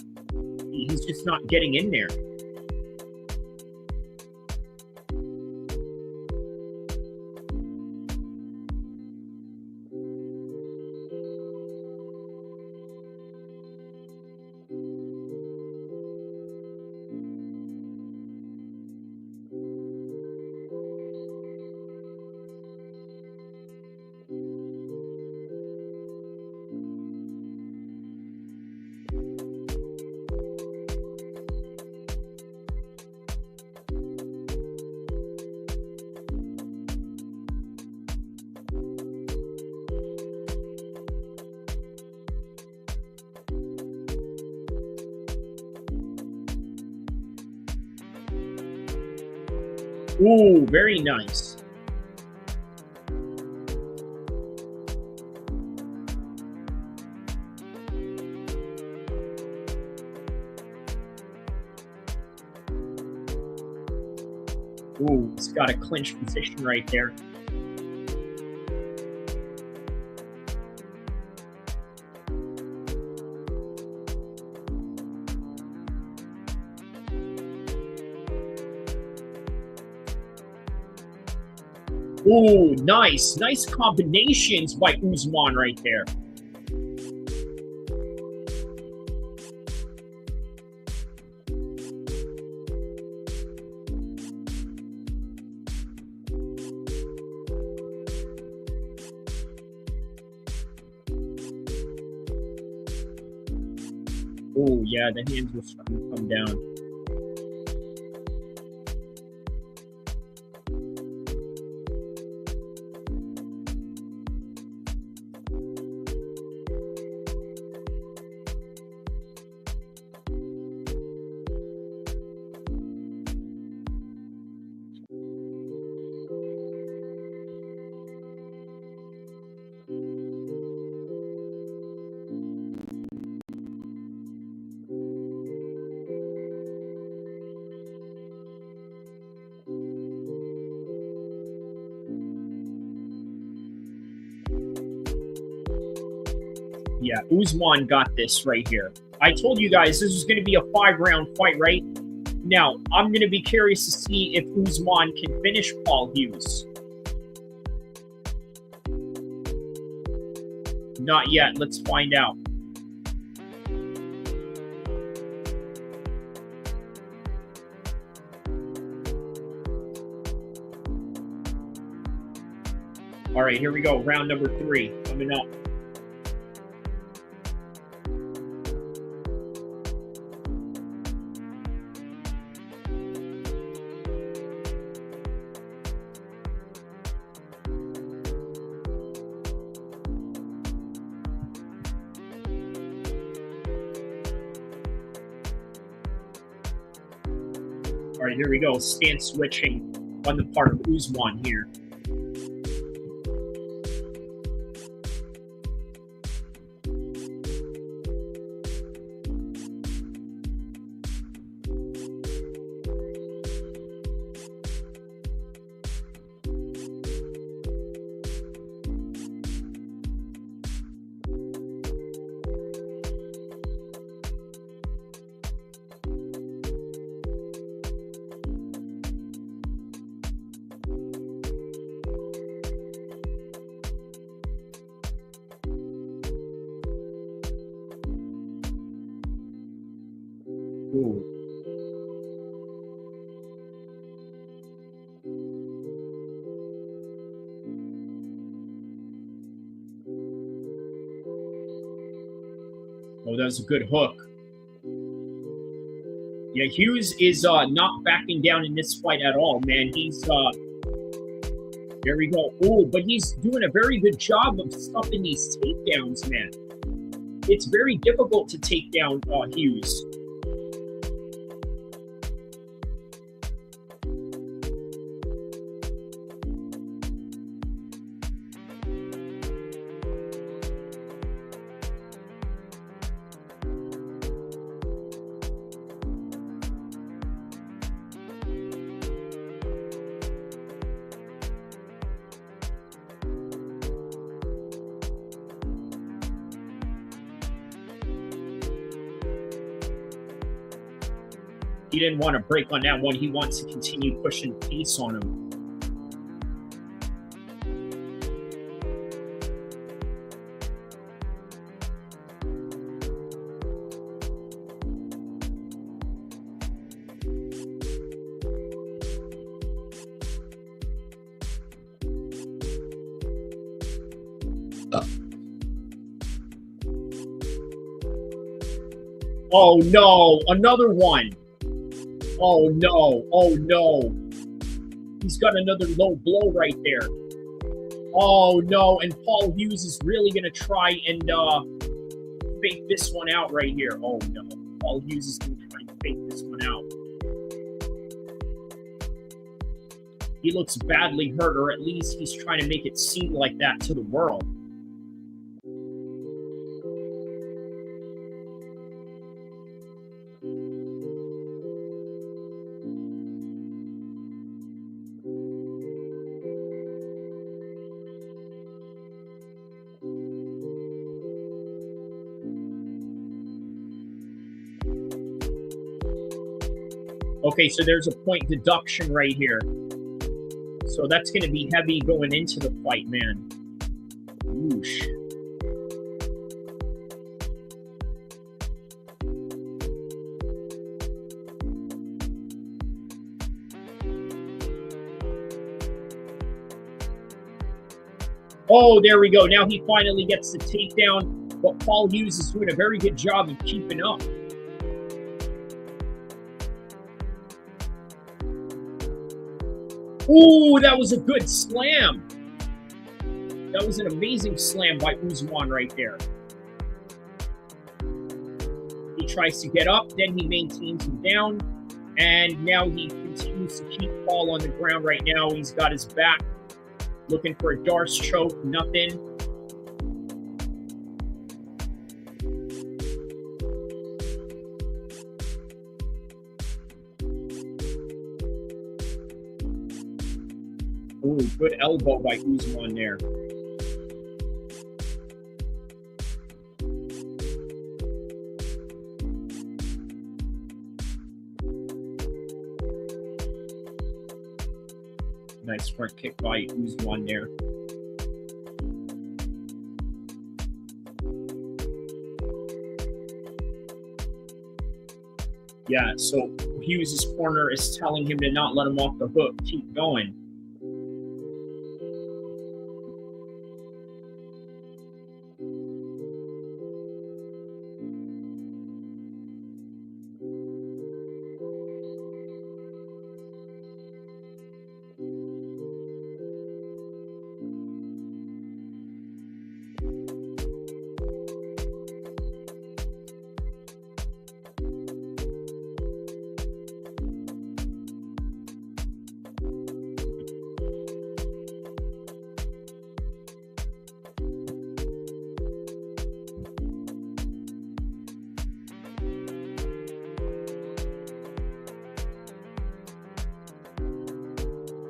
he's just not getting in there. Ooh, very nice. He's got a clinch position right there. Ooh, nice. Nice combinations by Usman right there. Oh, yeah, the hands were starting to come down. Yeah, Usman got this right here. I told you guys this was going to be a 5-round fight, right? Now, I'm going to be curious to see if Usman can finish Paul Hughes. Not yet. Let's find out. All right, here we go. Round number 3 coming up. All right, here we go. Stance switching on the part of Usman here. Ooh. Oh, that was a good hook. Yeah, Hughes is not backing down in this fight at all, man. He's there we go. Oh, but he's doing a very good job of stopping these takedowns, man. It's very difficult to take down Hughes. He didn't want to break on that one. He wants to continue pushing pace on him. Oh no, another one. Oh no, oh no. He's got another low blow right there. Oh no, and Paul Hughes is really going to try and fake this one out right here. Oh no, Paul Hughes is going to try and fake this one out. He looks badly hurt, or at least he's trying to make it seem like that to the world. Okay, so there's a point deduction right here. So that's going to be heavy going into the fight, man. Whoosh. Oh, there we go. Now he finally gets the takedown, but Paul Hughes is doing a very good job of keeping up. Ooh, that was a good slam. That was an amazing slam by Usman right there. He tries to get up, then he maintains him down, and now he continues to keep Paul on the ground right now. He's got his back, looking for a Darce choke, nothing. Ooh, good elbow by Usman there. Nice front kick by Usman there. Yeah, so Hughes' corner is telling him to not let him off the hook, keep going.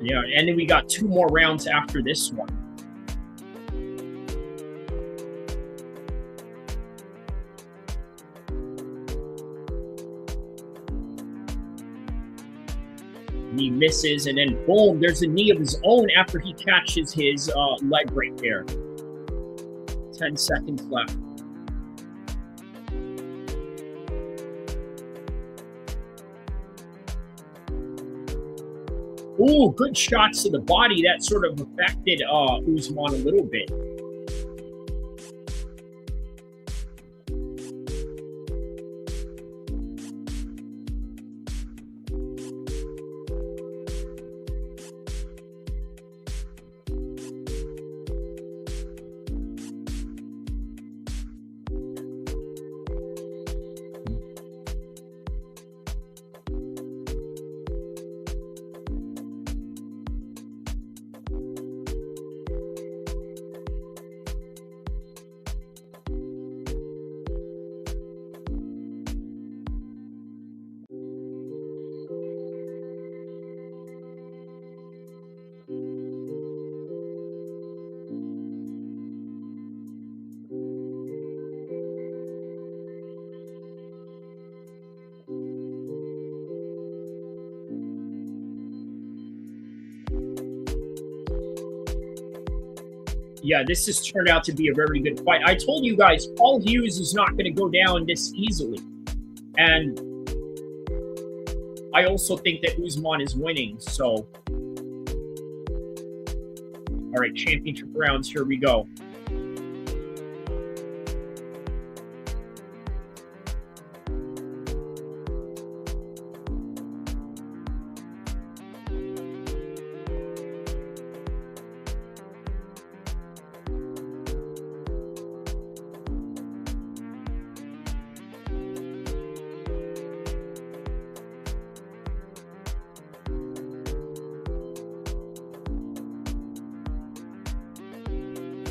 Yeah, and then we got 2 more rounds after this one. He misses, and then boom, there's a knee of his own after he catches his leg right there. 10 seconds left. Ooh, good shots to the body. That sort of affected Usman a little bit. Yeah, this has turned out to be a very good fight. I told you guys, Paul Hughes is not going to go down this easily. And I also think that Usman is winning, so. All right, championship rounds, here we go.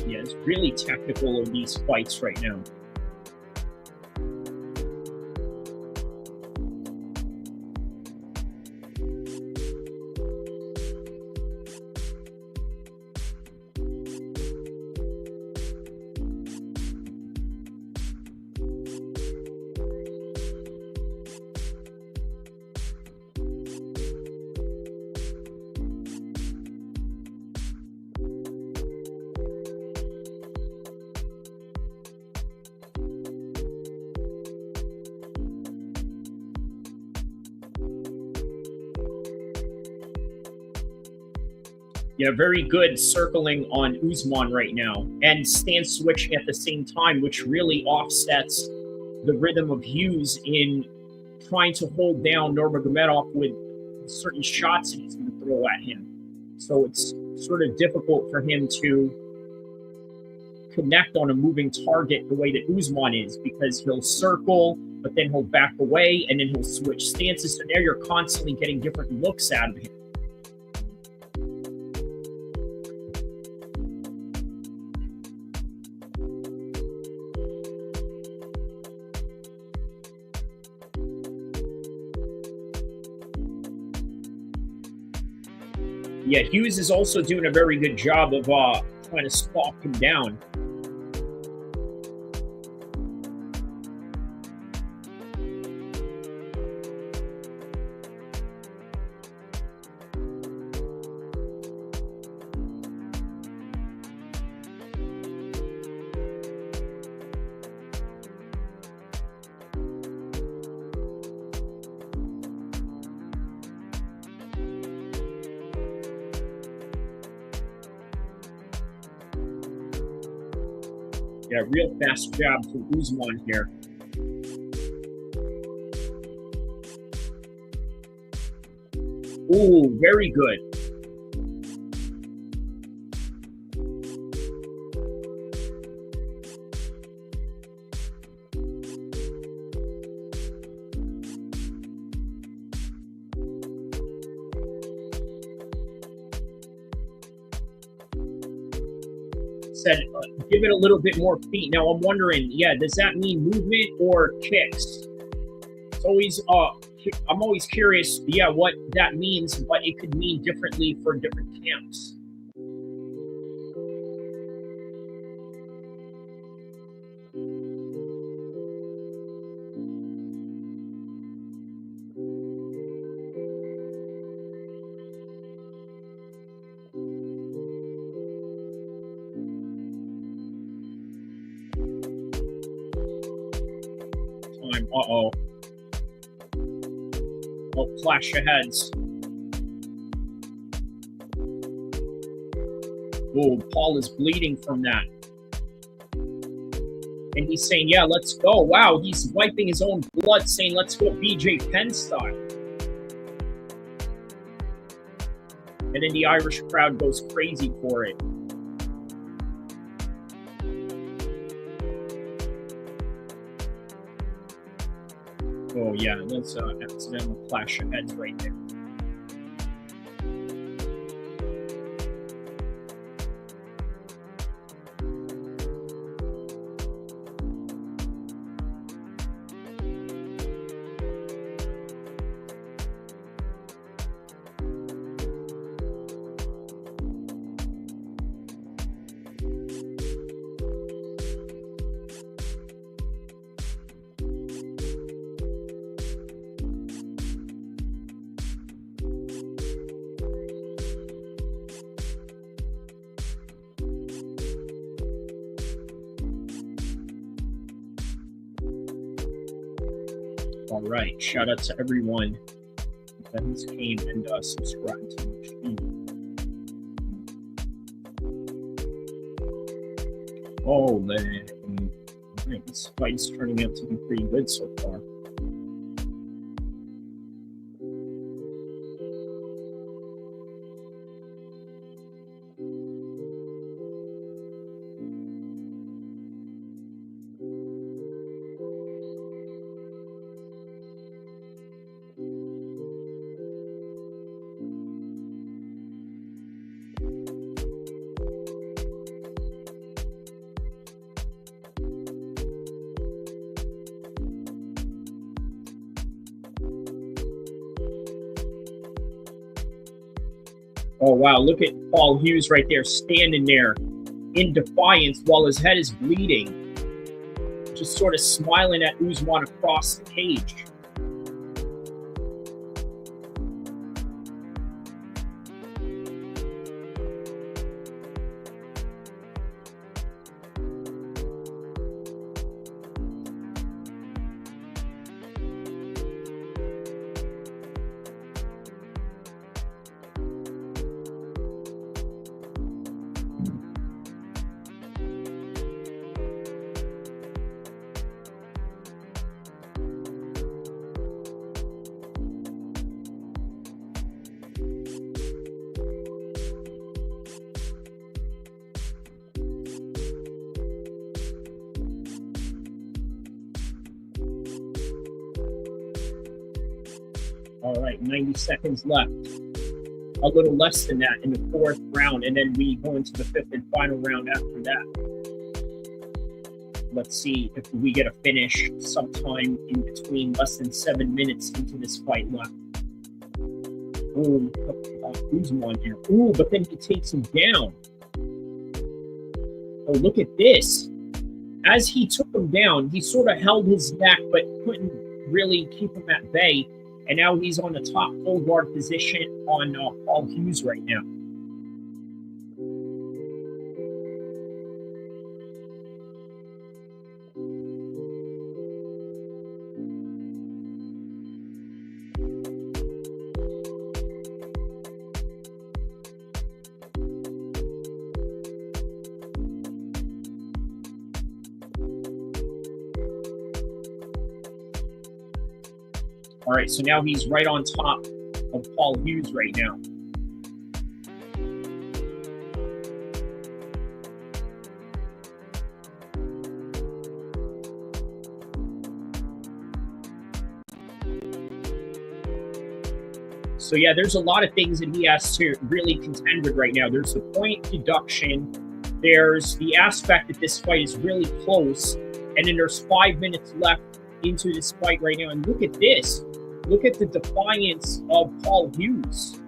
Yeah, it's really technical in these fights right now. Yeah, very good circling on Usman right now, and stance switching at the same time, which really offsets the rhythm of Hughes in trying to hold down Nurmagomedov with certain shots that he's going to throw at him. So it's sort of difficult for him to connect on a moving target the way that Usman is, because he'll circle, but then he'll back away, and then he'll switch stances. So now you're constantly getting different looks out of him. Yeah, Hughes is also doing a very good job of trying to stalk him down. Yeah, real fast jab to Usman here. Ooh, very good. Said, give it a little bit more feet. Now I'm wondering, yeah, does that mean movement or kicks? It's always, I'm always curious, yeah, what that means, but it could mean differently for different camps. Time, uh-oh. Oh, clash of heads. Oh, Paul is bleeding from that. And he's saying, yeah, let's go. Wow, he's wiping his own blood, saying, let's go BJ Penn style. And then the Irish crowd goes crazy for it. Oh, yeah, that's an accidental clash of heads right there. All right, shout out to everyone that has came and subscribed to the channel. Oh, man, this fight is turning out to be pretty good so far. Oh, wow, look at Paul Hughes right there, standing there in defiance while his head is bleeding. Just sort of smiling at Usman across the cage. All right, 90 seconds left. A little less than that in the 4th round, and then we go into the 5th and final round after that. Let's see if we get a finish sometime in between, less than 7 minutes into this fight left. Ooh, who's one here? Ooh, but then he takes him down. Oh, look at this. As he took him down, he sort of held his neck, but couldn't really keep him at bay. And now he's on the top full guard position on Paul Hughes right now. All right, so now he's right on top of Paul Hughes right now. So yeah, there's a lot of things that he has to really contend with right now. There's the point deduction. There's the aspect that this fight is really close. And then there's 5 minutes left into this fight right now. And look at this. Look at the defiance of Paul Hughes.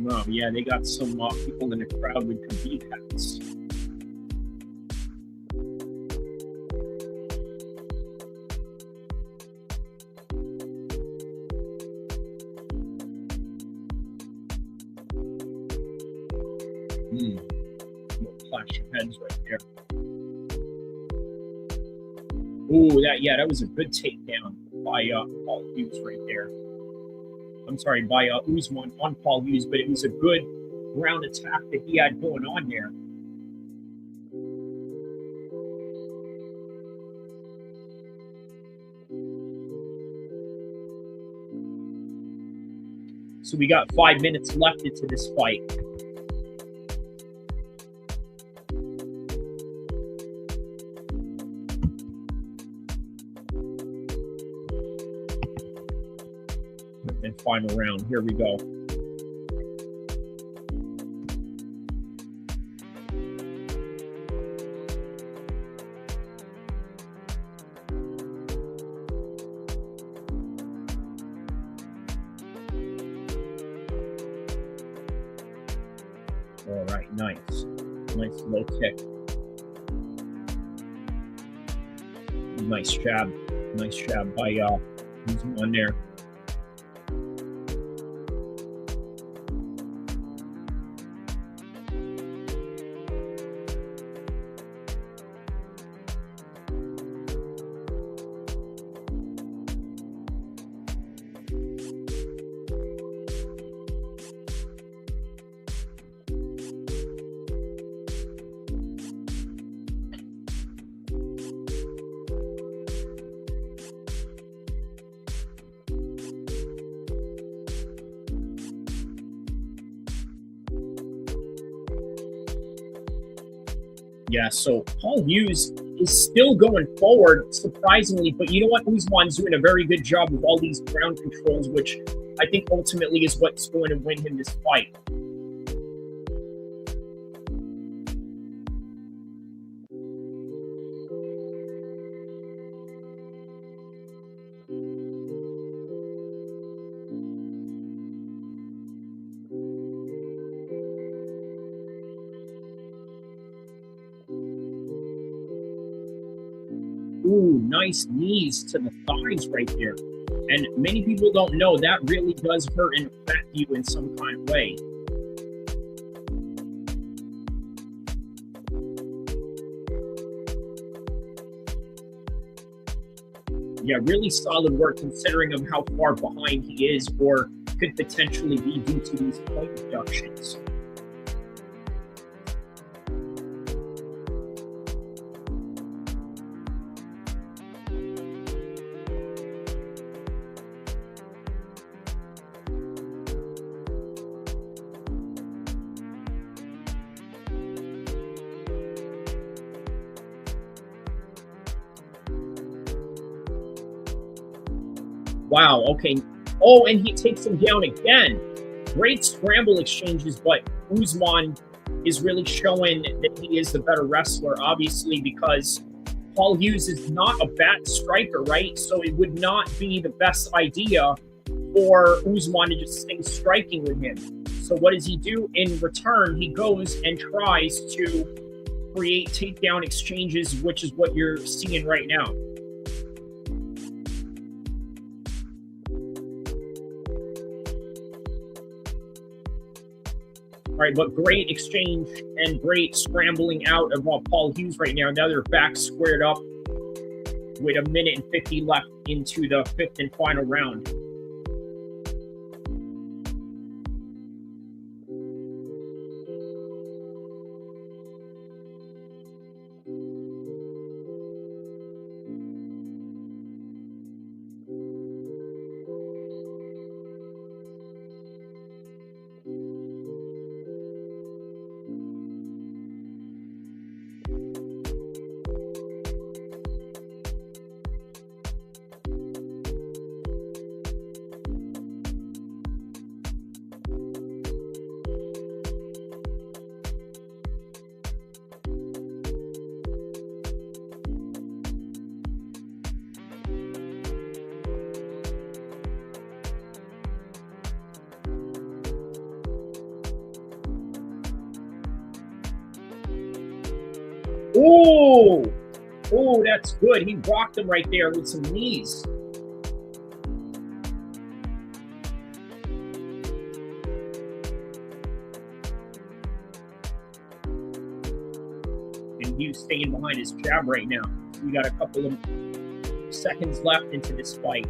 Oh, yeah, they got some people in the crowd with Khabib hats. Clash of heads right there. Ooh, that was a good takedown by Paul Hughes right there. I'm sorry, by Usman on Paul Hughes, but it was a good ground attack that he had going on there. So we got 5 minutes left into this fight. And final round. Here we go. All right, nice low kick. Nice jab by Usman there. Yeah, so Paul Hughes is still going forward, surprisingly, but you know what? Usman's doing a very good job with all these ground controls, which I think ultimately is what's going to win him this fight. Ooh, nice knees to the thighs right there. And many people don't know that really does hurt and affect you in some kind of way. Yeah, really solid work considering of how far behind he is or could potentially be due to these point deductions. Wow, okay. Oh, and he takes him down again. Great scramble exchanges, but Usman is really showing that he is the better wrestler, obviously, because Paul Hughes is not a bad striker, right? So it would not be the best idea for Usman to just stay striking with him. So what does he do? In return, he goes and tries to create takedown exchanges, which is what you're seeing right now. All right, but great exchange and great scrambling out of Paul Hughes right now. Now they're back squared up with 1:50 left into the fifth and final round. Oh, oh, that's good. He rocked him right there with some knees. And Hughes staying behind his jab right now. We got a couple of seconds left into this fight.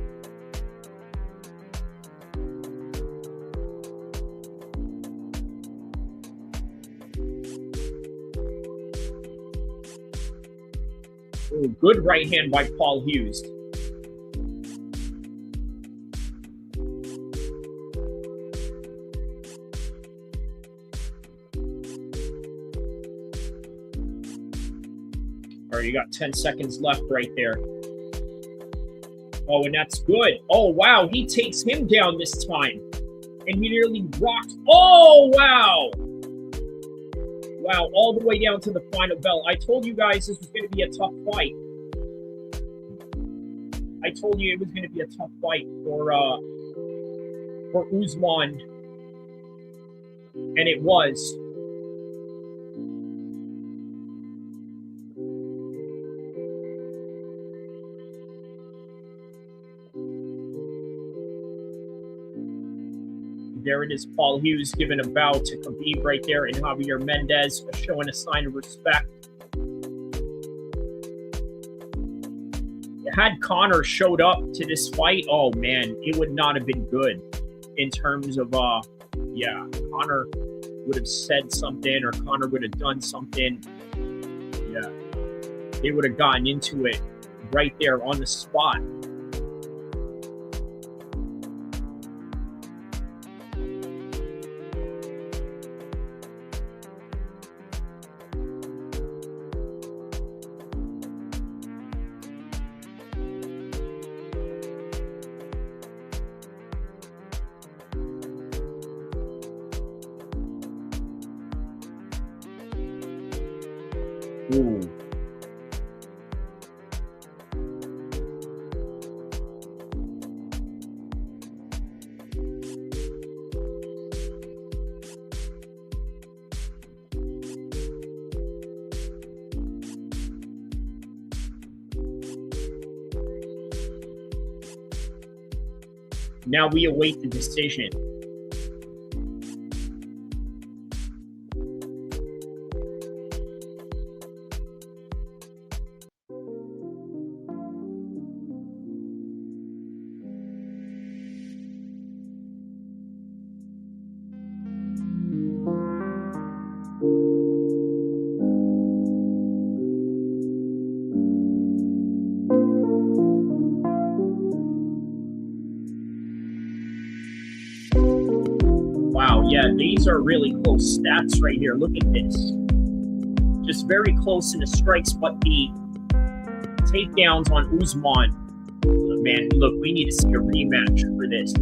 Ooh, good right hand by Paul Hughes. All right, you got 10 seconds left right there. Oh, and that's good. Oh, wow, he takes him down this time. And he nearly rocked. Oh, wow. Wow, all the way down to the final bell. I told you guys this was going to be a tough fight. I told you it was going to be a tough fight for Usman. And it was. There it is, Paul Hughes giving a bow to Khabib right there, and Javier Mendez showing a sign of respect. Had Conor showed up to this fight, oh man, it would not have been good in terms of, yeah, Conor would have said something or Conor would have done something. Yeah, they would have gotten into it right there on the spot. Ooh. Now we await the decision. Wow, yeah, these are really close stats right here. Look at this. Just very close in the strikes, but the takedowns on Usman man, look, we need to see a rematch for this.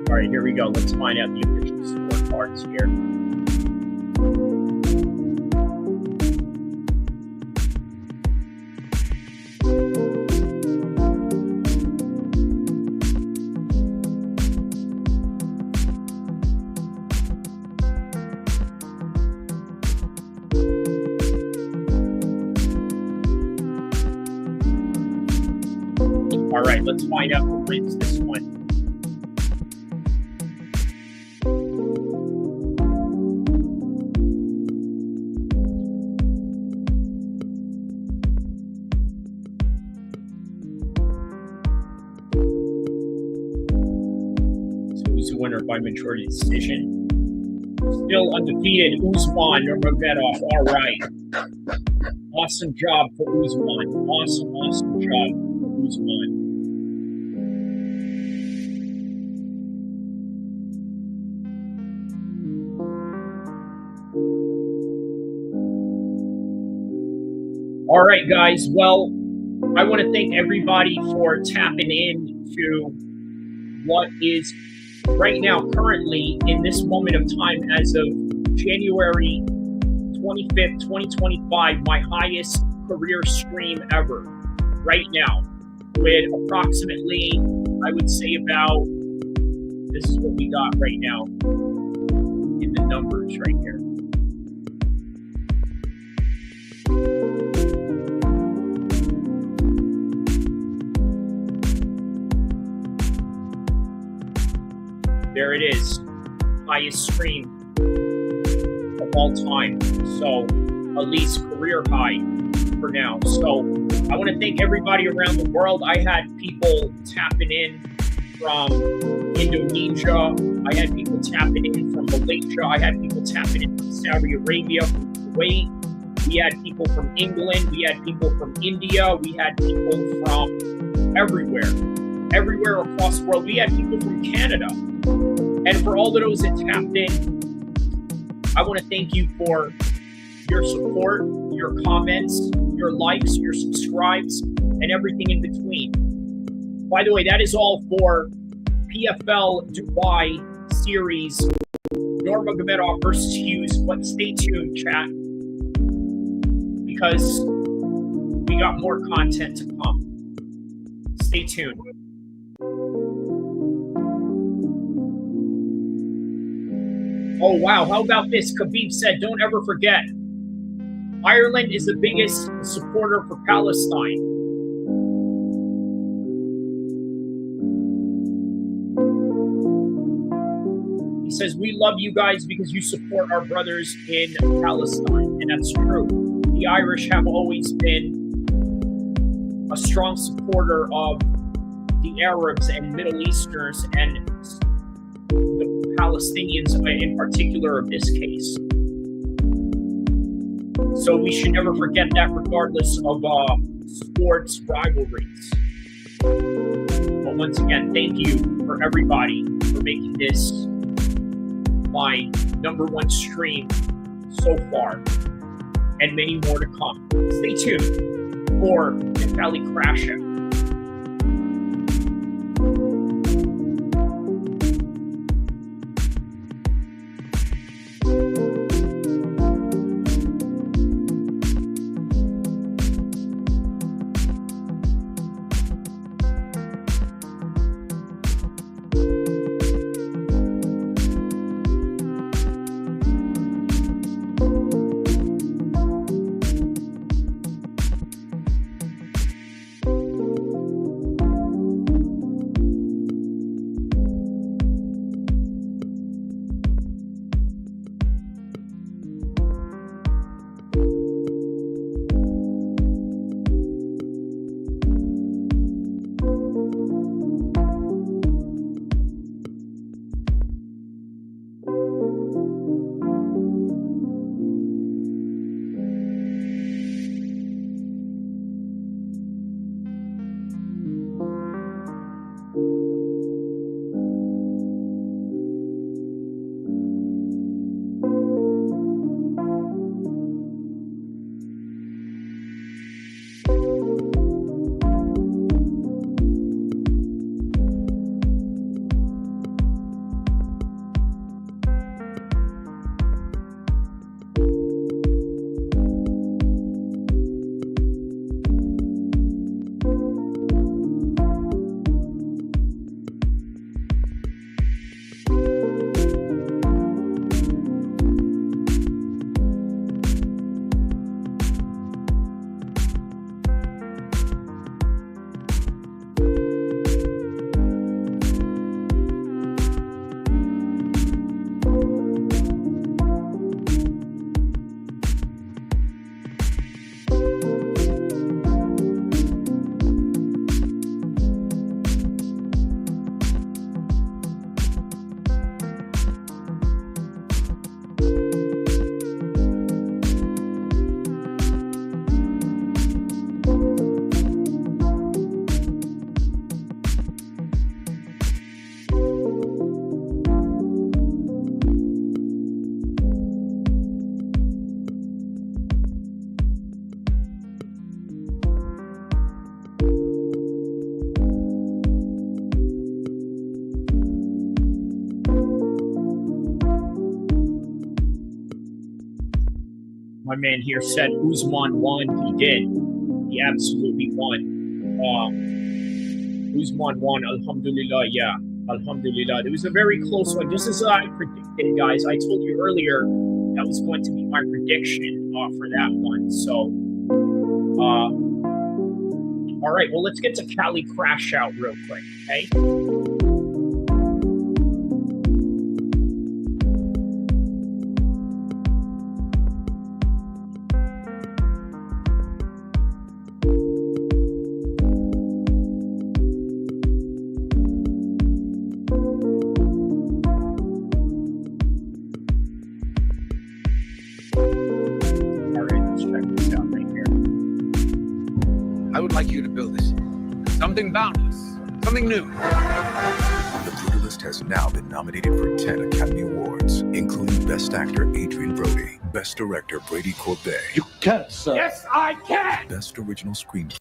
All right, here we go. Let's find out the official scorecards here. All right, let's find out who wins this one. Who's the winner by majority decision? Still undefeated, Usman Nurmagomedov. All right. Awesome job for Usman. Awesome job for Usman. All right, guys. Well, I want to thank everybody for tapping in to what is right now, currently, in this moment of time, as of January 25th, 2025, my highest career stream ever right now, with approximately, I would say about, this is what we got right now in the numbers right here. There it is, highest stream of all time. So, at least career high for now. So, I want to thank everybody around the world. I had people tapping in from Indonesia. I had people tapping in from Malaysia. I had people tapping in from Saudi Arabia, from Kuwait. We had people from England. We had people from India. We had people from everywhere across the world. We had people from Canada. And for all of those that tapped in, I want to thank you for your support, your comments, your likes, your subscribes, and everything in between. By the way, that is all for PFL Dubai Series, Nurmagomedov versus Hughes. But stay tuned, chat, because we got more content to come. Stay tuned. Oh, wow. How about this? Khabib said, don't ever forget, Ireland is the biggest supporter for Palestine. He says, we love you guys because you support our brothers in Palestine. And that's true. The Irish have always been a strong supporter of the Arabs and Middle Easterners and the Palestinians in particular of this case. So we should never forget that, regardless of sports rivalries. But once again, thank you for everybody for making this my #1 stream so far, and many more to come. Stay tuned for the Valley Crash Out. My man here said Usman won. He did. He absolutely won. Usman won. Alhamdulillah. Yeah. Alhamdulillah. It was a very close one. Just as I predicted, guys. I told you earlier that was going to be my prediction for that one. So, all right. Well, let's get to Cali Crash Out real quick, okay? I would like you to build this. Something boundless. Something new. The Brutalist has now been nominated for 10 Academy Awards, including Best Actor Adrian Brody, Best Director Brady Corbet. You can, sir. Yes, I can! Best Original Screenplay.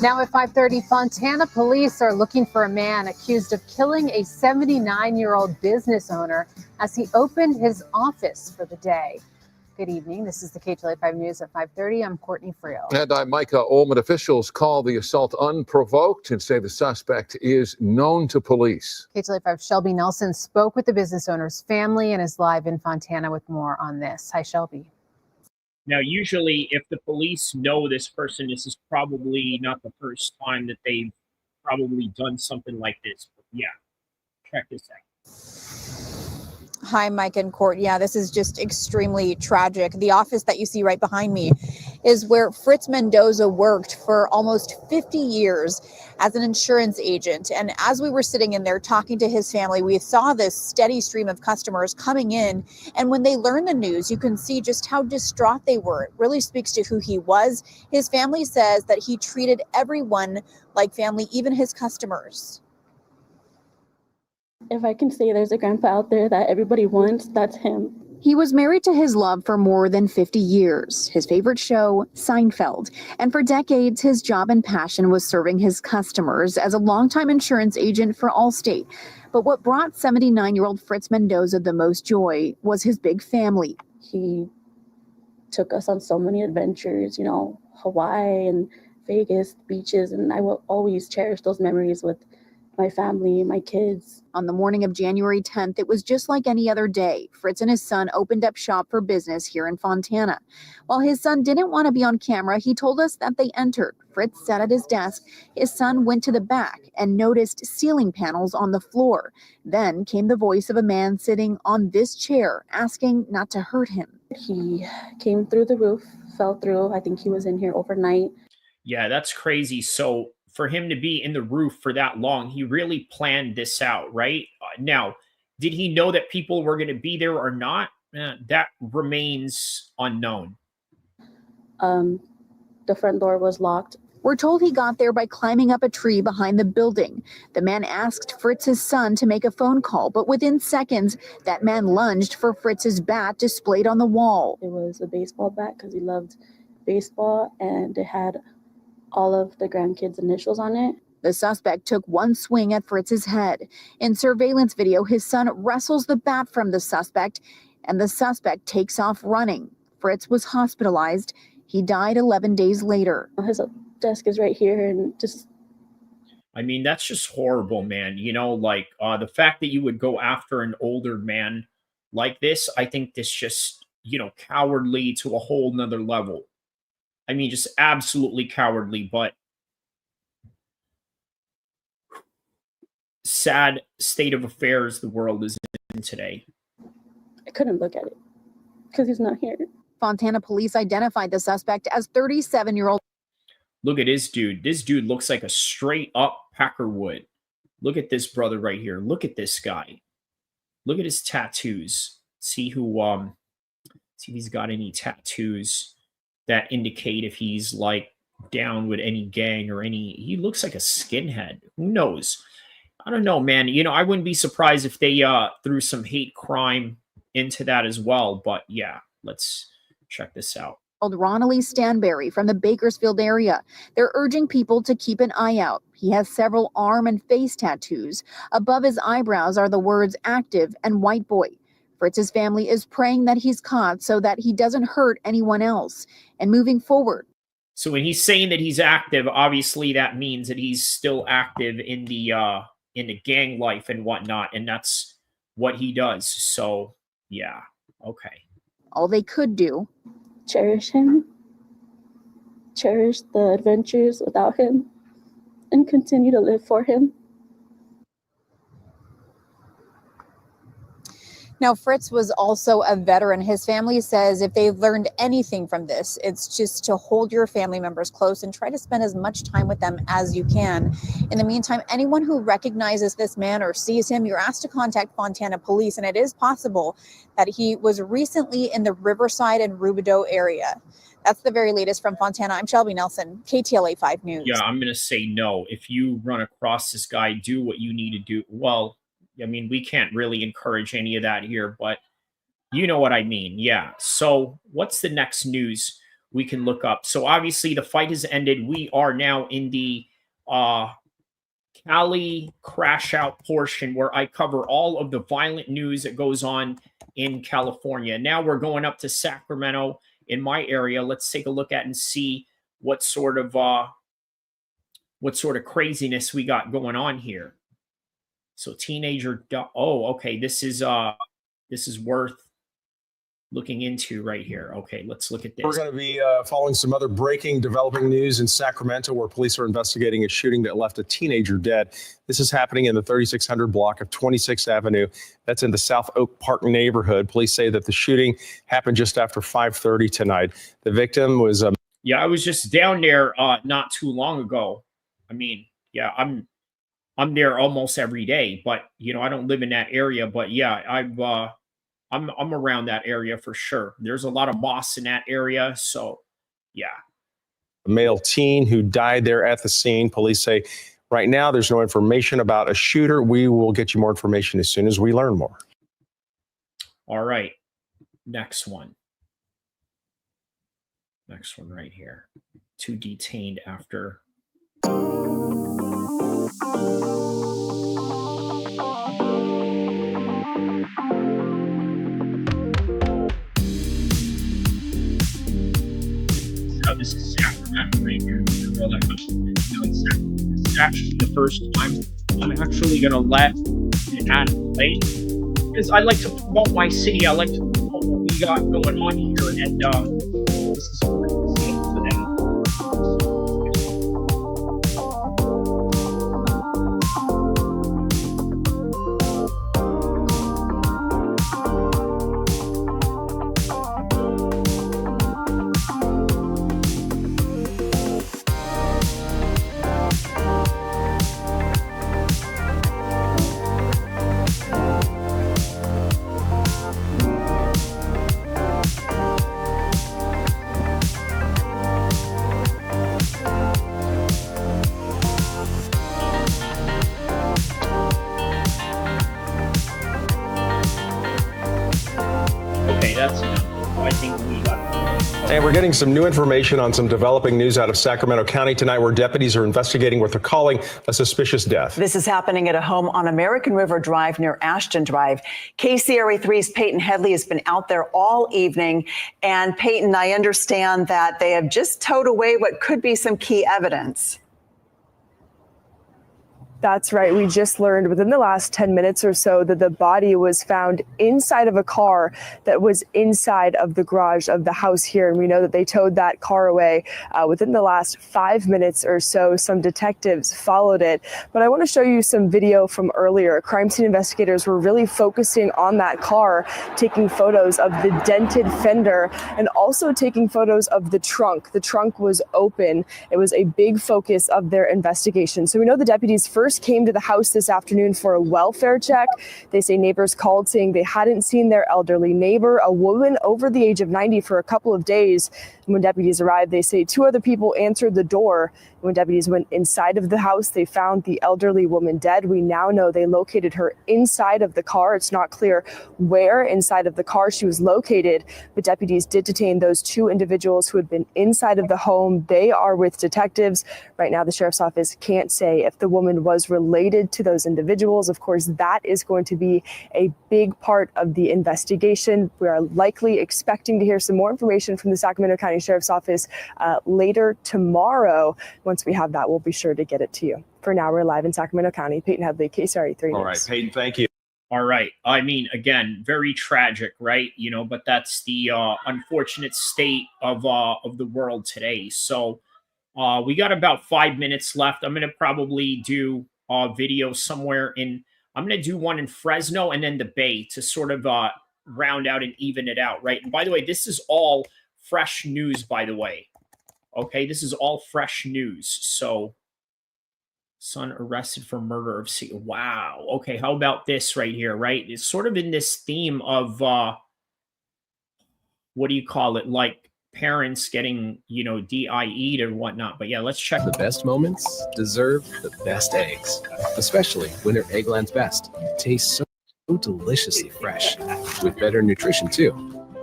Now at 5:30, Fontana police are looking for a man accused of killing a 79-year-old business owner as he opened his office for the day. Good evening. This is the KTLA5 News at 5:30. I'm Courtney Friel. And I'm Micah Ullman. Officials call the assault unprovoked and say the suspect is known to police. KTLA5 Shelby Nelson spoke with the business owner's family and is live in Fontana with more on this. Hi, Shelby. Now, usually, if the police know this person, this is probably not the first time that they've probably done something like this. But yeah, check this out. Hi, Mike and Court. Yeah, this is just extremely tragic. The office that you see right behind me is where Fritz Mendoza worked for almost 50 years as an insurance agent. And as we were sitting in there talking to his family, we saw this steady stream of customers coming in. And when they learned the news, you can see just how distraught they were. It really speaks to who he was. His family says that he treated everyone like family, even his customers. If I can say there's a grandpa out there that everybody wants, that's him. He was married to his love for more than 50 years. His favorite show, Seinfeld. And for decades, his job and passion was serving his customers as a longtime insurance agent for Allstate. But what brought 79-year-old Fritz Mendoza the most joy was his big family. He took us on so many adventures, you know, Hawaii and Vegas, beaches, and I will always cherish those memories with my family, my kids. On the morning of January 10th, it was just like any other day. Fritz and his son opened up shop for business here in Fontana. While his son didn't want to be on camera, he told us that they entered. Fritz sat at his desk. His son went to the back and noticed ceiling panels on the floor. Then came the voice of a man sitting on this chair, asking not to hurt him. He came through the roof, fell through. I think he was in here overnight. Yeah, that's crazy. So for him to be in the roof for that long, he really planned this out, right? Now, did he know that people were going to be there or not? That remains unknown. The front door was locked. We're told he got there by climbing up a tree behind the building. The man asked Fritz's son to make a phone call, but within seconds, that man lunged for Fritz's bat displayed on the wall. It was a baseball bat because he loved baseball, and it had all of the grandkids' initials on it. The suspect took one swing at Fritz's head. In surveillance video, his son wrestles the bat from the suspect, and the suspect takes off running. Fritz was hospitalized. He died 11 days later. His desk is right here, and just... I mean, that's just horrible, man. You know, like, the fact that you would go after an older man like this, I think this just, you know, cowardly to a whole nother level. I mean, just absolutely cowardly, but sad state of affairs the world is in today. I couldn't look at it because he's not here. Fontana police identified the suspect as 37-year-old. Look at this dude. This dude looks like a straight up Peckerwood. Look at this brother right here. Look at this guy. Look at his tattoos. See if he's got any tattoos that indicate if he's like down with any gang or any. He looks like a skinhead. Who knows? I don't know, man. You know, I wouldn't be surprised if they threw some hate crime into that as well. But yeah, let's check this out. Ronnie Stanberry from the Bakersfield area. They're urging people to keep an eye out. He has several arm and face tattoos. Above his eyebrows are the words active and white boy. Fritz's family is praying that he's caught so that he doesn't hurt anyone else and moving forward. So when he's saying that he's active, obviously that means that he's still active in the gang life and whatnot, and that's what he does. So yeah, okay. All they could do, cherish him, cherish the adventures without him, and continue to live for him. Now, Fritz was also a veteran. His family says if they've learned anything from this, it's just to hold your family members close and try to spend as much time with them as you can. In the meantime, anyone who recognizes this man or sees him, you're asked to contact Fontana Police, and it is possible that he was recently in the Riverside and Rubidoux area. That's the very latest from Fontana. I'm Shelby Nelson, KTLA 5 News. Yeah, I'm going to say no. If you run across this guy, do what you need to do. Well, I mean, we can't really encourage any of that here, but you know what I mean. Yeah. So what's the next news we can look up? So obviously the fight has ended. We are now in the Cali crash out portion where I cover all of the violent news that goes on in California. Now we're going up to Sacramento in my area. Let's take a look at and see what sort of craziness we got going on here. So teenager, oh, okay, this is worth looking into right here. Okay, let's look at this. We're going to be following some other developing news in Sacramento, where police are investigating a shooting that left a teenager dead. This is happening in the 3600 block of 26th Avenue. That's in the South Oak Park neighborhood. Police say that the shooting happened just after 5:30 tonight. The victim was yeah, I was just down there not too long ago. I mean, yeah, I'm there almost every day, but you know, I don't live in that area. But yeah, I'm around that area for sure. There's a lot of moss in that area, so yeah. a male teen who died there at the scene. Police say right now there's no information about a shooter. We will get you more information as soon as we learn more. All right, next one. Next one right here. 2 detained after. So this is Sacramento right here. It's actually the first time I'm actually going to let an ad play, because I like to promote my city. I like to promote what we got going on here, and this is what I'm saying for them. And we're getting some new information on some developing news out of Sacramento County tonight, where deputies are investigating what they're calling a suspicious death. This is happening at a home on American River Drive near Ashton Drive. KCRA 3's Peyton Headley has been out there all evening. And Peyton, I understand that they have just towed away what could be some key evidence. That's right. We just learned within the last 10 minutes or so that the body was found inside of a car that was inside of the garage of the house here. And we know that they towed that car away within the last 5 minutes or so. Some detectives followed it. But I want to show you some video from earlier. Crime scene investigators were really focusing on that car, taking photos of the dented fender and also taking photos of the trunk. The trunk was open. It was a big focus of their investigation. So we know the deputies first came to the house this afternoon for a welfare check. They say neighbors called saying they hadn't seen their elderly neighbor, a woman over the age of 90, for a couple of days. And when deputies arrived, they say 2 other people answered the door. When deputies went inside of the house, they found the elderly woman dead. We now know they located her inside of the car. It's not clear where inside of the car she was located, but deputies did detain those 2 individuals who had been inside of the home. They are with detectives. Right now, the sheriff's office can't say if the woman was was related to those individuals. Of course, that is going to be a big part of the investigation. We are likely expecting to hear some more information from the Sacramento County Sheriff's Office later tomorrow. Once we have that, we'll be sure to get it to you. For now, we're live in Sacramento County. Peyton Headley, KCRA 3 News. All right, Peyton, thank you. All right. I mean, again, very tragic, right? But that's the unfortunate state of the world today. So we got about 5 minutes left. I'm going to probably do a video somewhere I'm going to do one in Fresno and then the Bay to sort of round out and even it out, right? And by the way, this is all fresh news, by the way. Okay, this is all fresh news. So, son arrested for murder of wow. Okay, how about this right here, right? It's sort of in this theme of what do you call it? Like parents getting, DIE'd or whatnot. But yeah, let's check. The best moments deserve the best eggs, especially when they're Eggland's Best. Tastes so deliciously fresh, with better nutrition too.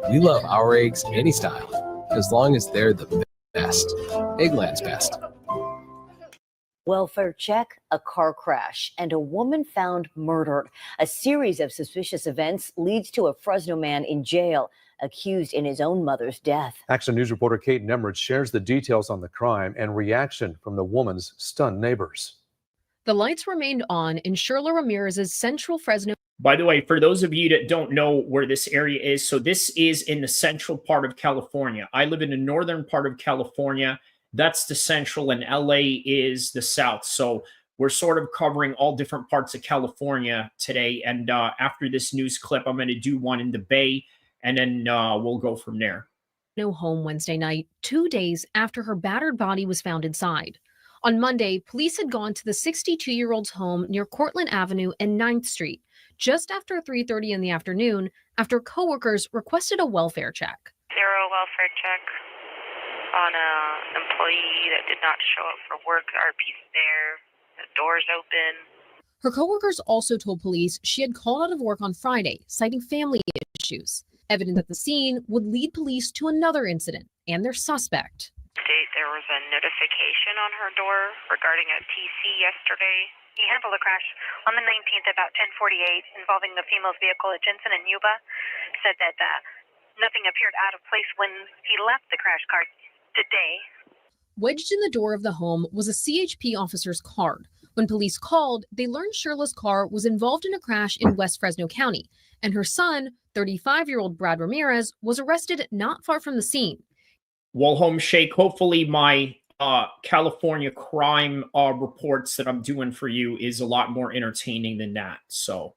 We love our eggs any style, as long as they're the best. Eggland's Best. Welfare check, a car crash, and a woman found murdered. A series of suspicious events leads to a Fresno man in jail, accused in his own mother's death. Action News reporter Kate Nemrich shares the details on the crime and reaction from the woman's stunned neighbors. The lights remained on in Shirla Ramirez's central Fresno. By the way, for those of you that don't know where this area is, so this is in the central part of California. I live in the northern part of California. That's the central, and LA is the south. So we're sort of covering all different parts of California today. And after this news clip, I'm going to do one in the Bay, and then we'll go from there. No home Wednesday night, 2 days after her battered body was found inside. On Monday, police had gone to the 62-year-old's home near Cortlandt Avenue and 9th Street, just after 3:30 in the afternoon, after coworkers requested a welfare check. Zero welfare check on an employee that did not show up for work. RP's there, the door's open. Her coworkers also told police she had called out of work on Friday, citing family issues. Evidence at the scene would lead police to another incident and their suspect. There was a notification on her door regarding a TC yesterday. He handled a crash on the 19th about 10:48 involving the female's vehicle at Jensen and Yuba. Said that nothing appeared out of place when he left the crash car today. Wedged in the door of the home was a CHP officer's card. When police called, they learned Shirla's car was involved in a crash in West Fresno County, and her son, 35-year-old Brad Ramirez, was arrested not far from the scene. Well, Home Shake, hopefully my California crime reports that I'm doing for you is a lot more entertaining than that. So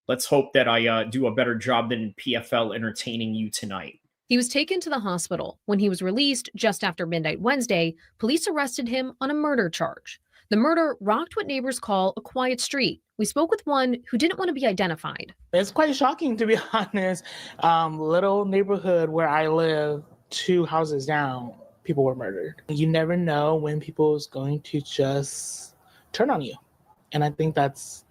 let's hope that I do a better job than PFL entertaining you tonight. He was taken to the hospital. When he was released just after midnight Wednesday, police arrested him on a murder charge. The murder rocked what neighbors call a quiet street. We spoke with one who didn't want to be identified. It's quite shocking, to be honest. Little neighborhood where I live, 2 houses down, people were murdered. You never know when people is going to just turn on you. And I think that's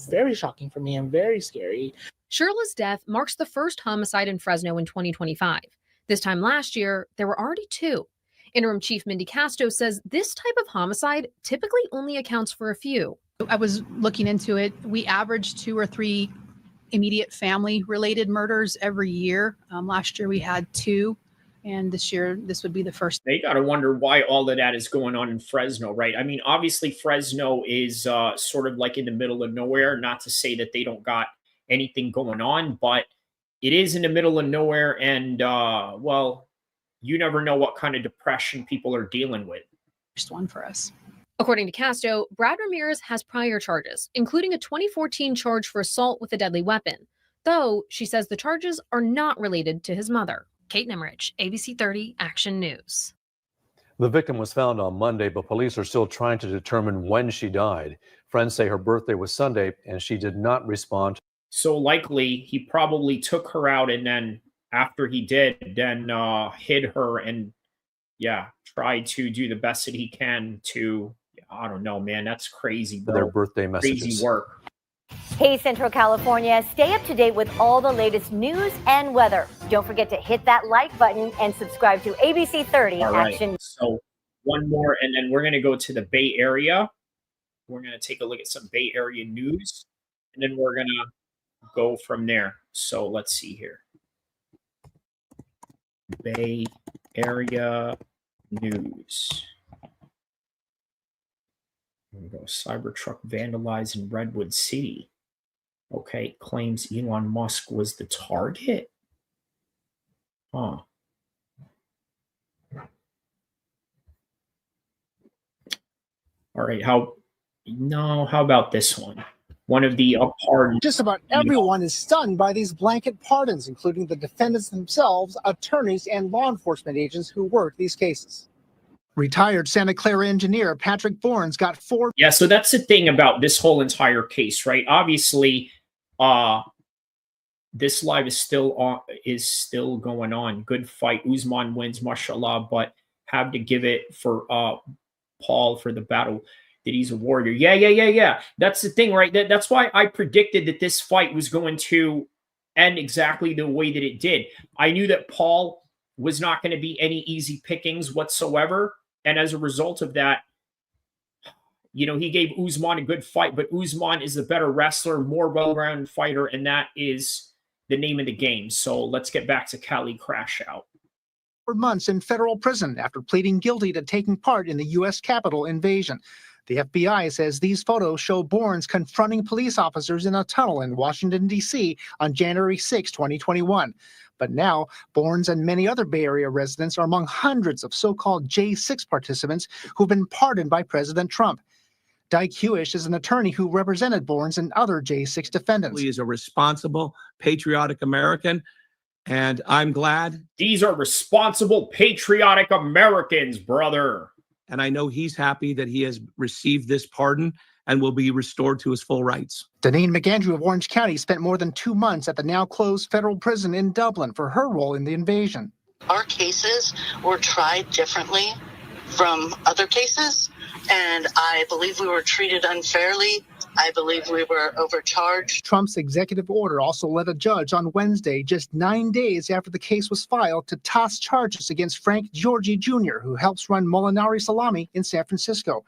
very shocking for me and very scary. Shirla's death marks the first homicide in Fresno in 2025. This time last year, there were already 2. Interim Chief Mindy Casto says this type of homicide typically only accounts for a few. I was looking into it. We average 2 or 3 immediate family-related murders every year. Last year we had 2. And this year, this would be the first. They got to wonder why all of that is going on in Fresno, right? I mean, obviously, Fresno is sort of like in the middle of nowhere. Not to say that they don't got anything going on, but it is in the middle of nowhere. And, well, you never know what kind of depression people are dealing with. First one for us. According to Casto, Brad Ramirez has prior charges, including a 2014 charge for assault with a deadly weapon. Though, she says the charges are not related to his mother. Kate Nemrich, ABC 30 Action News. The victim was found on Monday, but police are still trying to determine when she died. Friends say her birthday was Sunday and she did not respond. So likely he probably took her out, and then after he did, then hid her and, yeah, tried to do the best that he can to, I don't know, man, that's crazy, bro. Their birthday messages. Crazy work. Hey, Central California, stay up to date with all the latest news and weather. Don't forget to hit that like button and subscribe to ABC 30 All right. Action. So one more, and then we're going to go to the Bay Area, We're going to take a look at some Bay Area news, and then we're going to go from there. So let's see here. Bay Area news. Here we go. Cybertruck vandalized in Redwood City. Okay, claims Elon Musk was the target. Huh. All right, how about this one? One of the pardons. Just about everyone is stunned by these blanket pardons, including the defendants themselves, attorneys, and law enforcement agents who work these cases. Retired Santa Clara engineer Patrick Bournes got 4. Yeah, so that's the thing about this whole entire case, right? Obviously, this live is still going on. Good fight. Usman wins, mashallah, but have to give it for Paul for the battle that he's a warrior. Yeah. That's the thing, right? That's why I predicted that this fight was going to end exactly the way that it did. I knew that Paul was not going to be any easy pickings whatsoever. And as a result of that, you know, he gave Usman a good fight, but Usman is the better wrestler, more well-rounded fighter, and that is the name of the game. So let's get back to Cali Crash Out. For months in federal prison after pleading guilty to taking part in the U.S. Capitol invasion. The FBI says these photos show Bournes confronting police officers in a tunnel in Washington, D.C. on January 6, 2021. But now, Bournes and many other Bay Area residents are among hundreds of so-called J6 participants who've been pardoned by President Trump. Dyke Hughes is an attorney who represented Bournes and other J6 defendants. He is a responsible, patriotic American, and I'm glad. These are responsible, patriotic Americans, brother. And I know he's happy that he has received this pardon and will be restored to his full rights. Deneen McAndrew of Orange County spent more than 2 months at the now-closed federal prison in Dublin for her role in the invasion. Our cases were tried differently from other cases, and I believe we were treated unfairly. I believe we were overcharged. Trump's executive order also led a judge on Wednesday, just 9 days after the case was filed, to toss charges against Frank Giorgi Jr., who helps run Molinari Salami in San Francisco.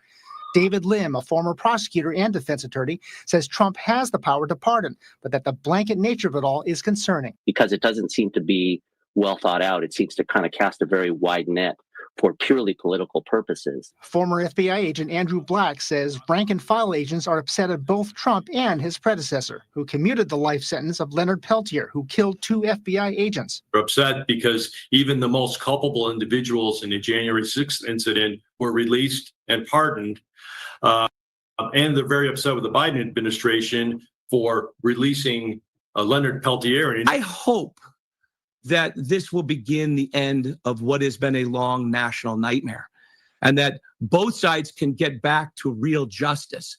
David Lim, a former prosecutor and defense attorney, says Trump has the power to pardon, but that the blanket nature of it all is concerning. Because it doesn't seem to be well thought out. It seems to kind of cast a very wide net for purely political purposes. Former FBI agent Andrew Black says rank-and-file agents are upset at both Trump and his predecessor, who commuted the life sentence of Leonard Peltier, who killed 2 FBI agents. We're upset because even the most culpable individuals in the January 6th incident were released and pardoned. And they're very upset with the Biden administration for releasing Leonard Peltier. I hope that this will begin the end of what has been a long national nightmare, and that both sides can get back to real justice.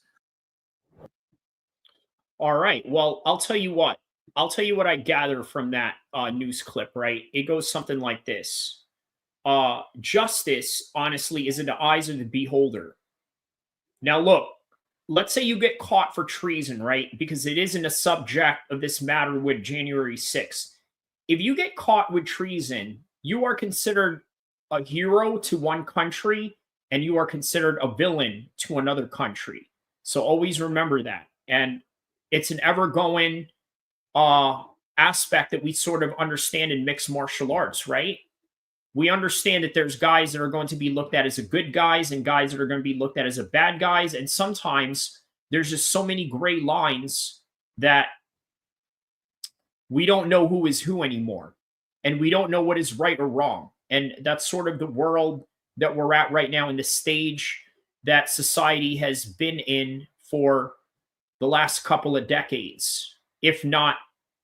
All right. Well, I'll tell you what I gather from that news clip, right? It goes something like this. Justice, honestly, is in the eyes of the beholder. Now, look, let's say you get caught for treason, right? Because it isn't a subject of this matter with January 6th. If you get caught with treason, you are considered a hero to one country and you are considered a villain to another country. So always remember that. And it's an ever-going aspect that we sort of understand in mixed martial arts, right? We understand that there's guys that are going to be looked at as a good guys and guys that are going to be looked at as a bad guys. And sometimes there's just so many gray lines that we don't know who is who anymore. And we don't know what is right or wrong. And that's sort of the world that we're at right now, in the stage that society has been in for the last couple of decades, if not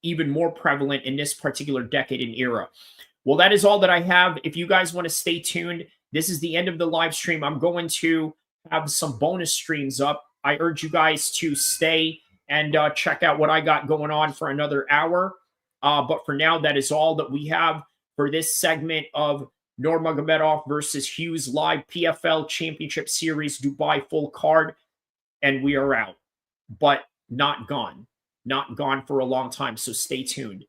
even more prevalent in this particular decade and era. Well, that is all that I have. If you guys want to stay tuned, this is the end of the live stream. I'm going to have some bonus streams up. I urge you guys to stay and check out what I got going on for another hour. But for now, that is all that we have for this segment of Nurmagomedov versus Hughes live PFL Championship Series Dubai full card. And we are out, but not gone. Not gone for a long time, so stay tuned.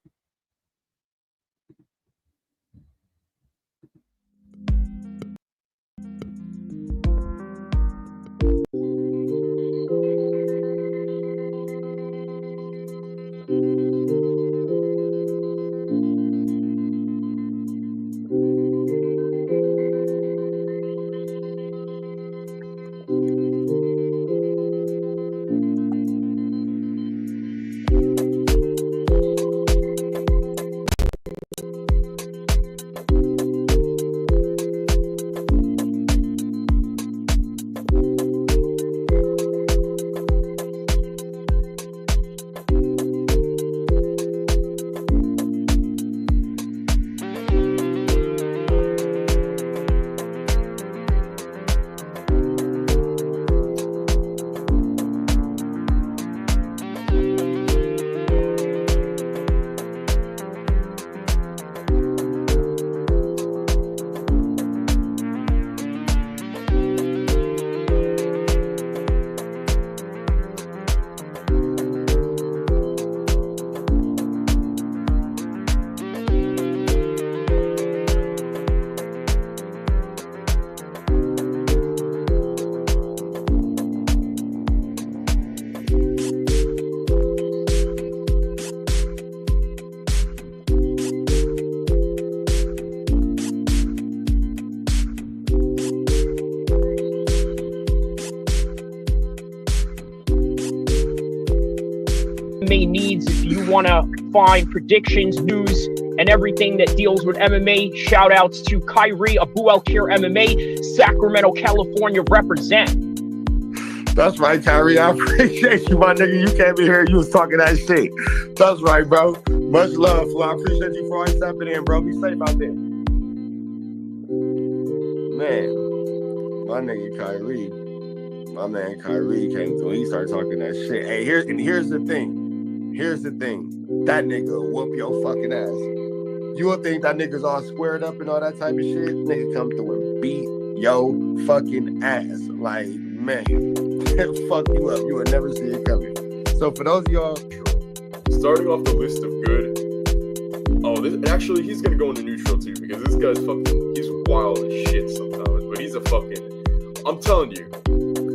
want to find predictions, news, and everything that deals with MMA, shout outs to Kyrie Abu El-Kheer MMA, Sacramento, California represent. That's right, Kyrie. I appreciate you, my nigga. You came in here, you was talking that shit. That's right, bro. Much love, fool. I appreciate you for always stepping in, bro. Be safe out there. Man, my nigga Kyrie, my man Kyrie came through. He started talking that shit. Hey, here's the thing. Here's the thing. That nigga will whoop your fucking ass. You will think that nigga's all squared up and all that type of shit. Nigga come through and beat your fucking ass. Like, man, fuck you up. You would never see it coming. So for those of y'all, starting off the list of good. Oh, actually, he's gonna go into neutral too because this guy's he's wild as shit sometimes. But he's a I'm telling you,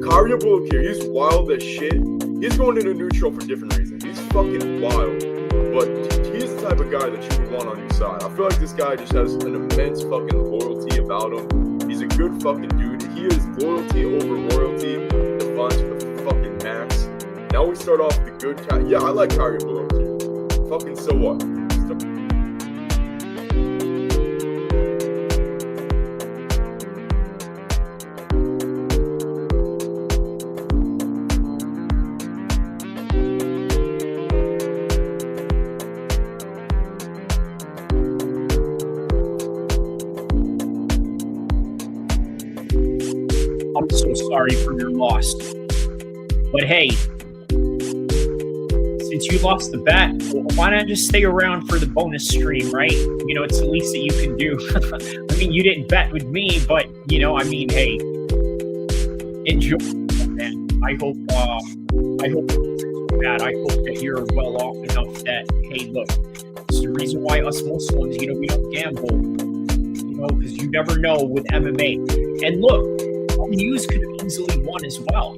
Kyrie El-Kheer, he's wild as shit. He's going into neutral for different reasons. He's fucking wild, but he's the type of guy that you would want on your side. I feel like this guy just has an immense fucking loyalty about him. He's a good fucking dude. He is loyalty over royalty, defined to the fucking max. Now we start off the good guy. Yeah, I like Kyrie El-Kheer. Fucking so what? I'm so sorry for your loss. But hey, since you lost the bet, why not just stay around for the bonus stream, right? You know, it's the least that you can do. I mean, you didn't bet with me, but, you know, I mean, hey, enjoy, man. I hope that you're well off enough that, hey, look, it's the reason why us Muslims, you know, we don't gamble, you know, because you never know with MMA. And look, Hughes could have easily won as well.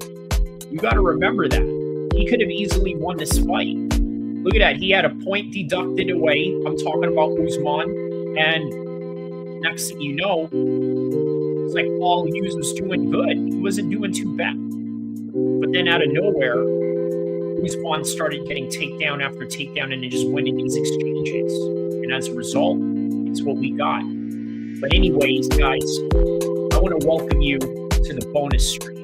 You got to remember that. He could have easily won this fight. Look at that. He had a point deducted away. I'm talking about Usman. And next thing you know, it's like Paul Hughes was doing good. He wasn't doing too bad. But then out of nowhere, Usman started getting takedown after takedown and then just winning these exchanges. And as a result, it's what we got. But anyways, guys, I want to welcome you to the bonus stream.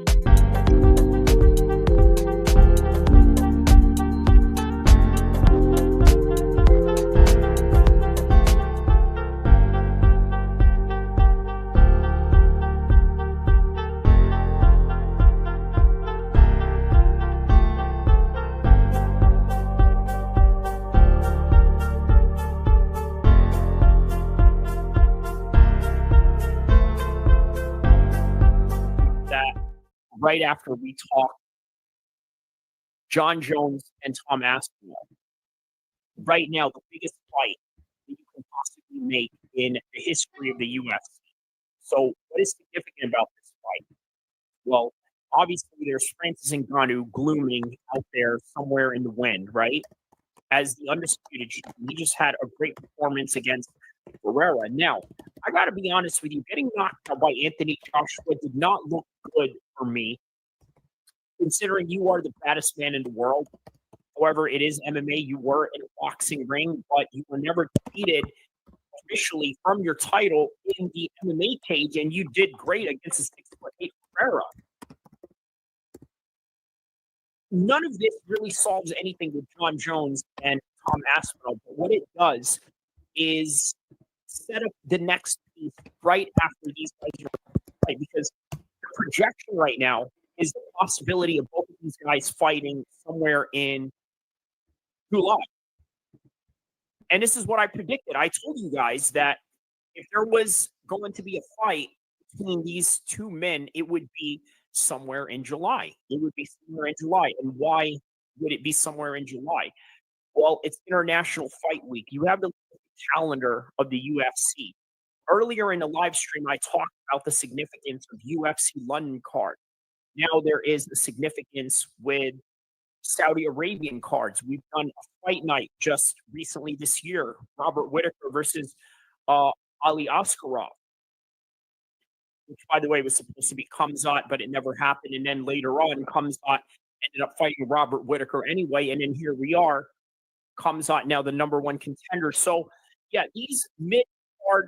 Right after we talk John Jones and Tom Aspinall. Right now, the biggest fight that you can possibly make in the history of the UFC. So what is significant about this fight? Well, obviously there's Francis Ngannou glooming out there somewhere in the wind, right? As the undisputed champion, he just had a great performance against Ferreira. Now, I got to be honest with you, getting knocked out by Anthony Joshua did not look good for me, considering you are the baddest man in the world. However, it is MMA. You were in a boxing ring, but you were never defeated officially from your title in the MMA cage, and you did great against a 6'8" Ferreira. None of this really solves anything with John Jones and Tom Aspinall, but what it does is set up the next piece right after these guys are fight, because the projection right now is the possibility of both of these guys fighting somewhere in July. And this is what I predicted. I told you guys that if there was going to be a fight between these two men, it would be somewhere in July. It would be somewhere in July. And why would it be somewhere in July? Well, it's International Fight Week. You have the calendar of the UFC. Earlier in the live stream, I talked about the significance of UFC London card. Now there is a significance with Saudi Arabian cards. We've done a fight night just recently this year, Robert Whittaker versus Ali Askarov, which, by the way, was supposed to be Khamzat, but it never happened. And then later on, Khamzat ended up fighting Robert Whittaker anyway. And then here we are comes on now, the number one contender. So yeah, these mid-year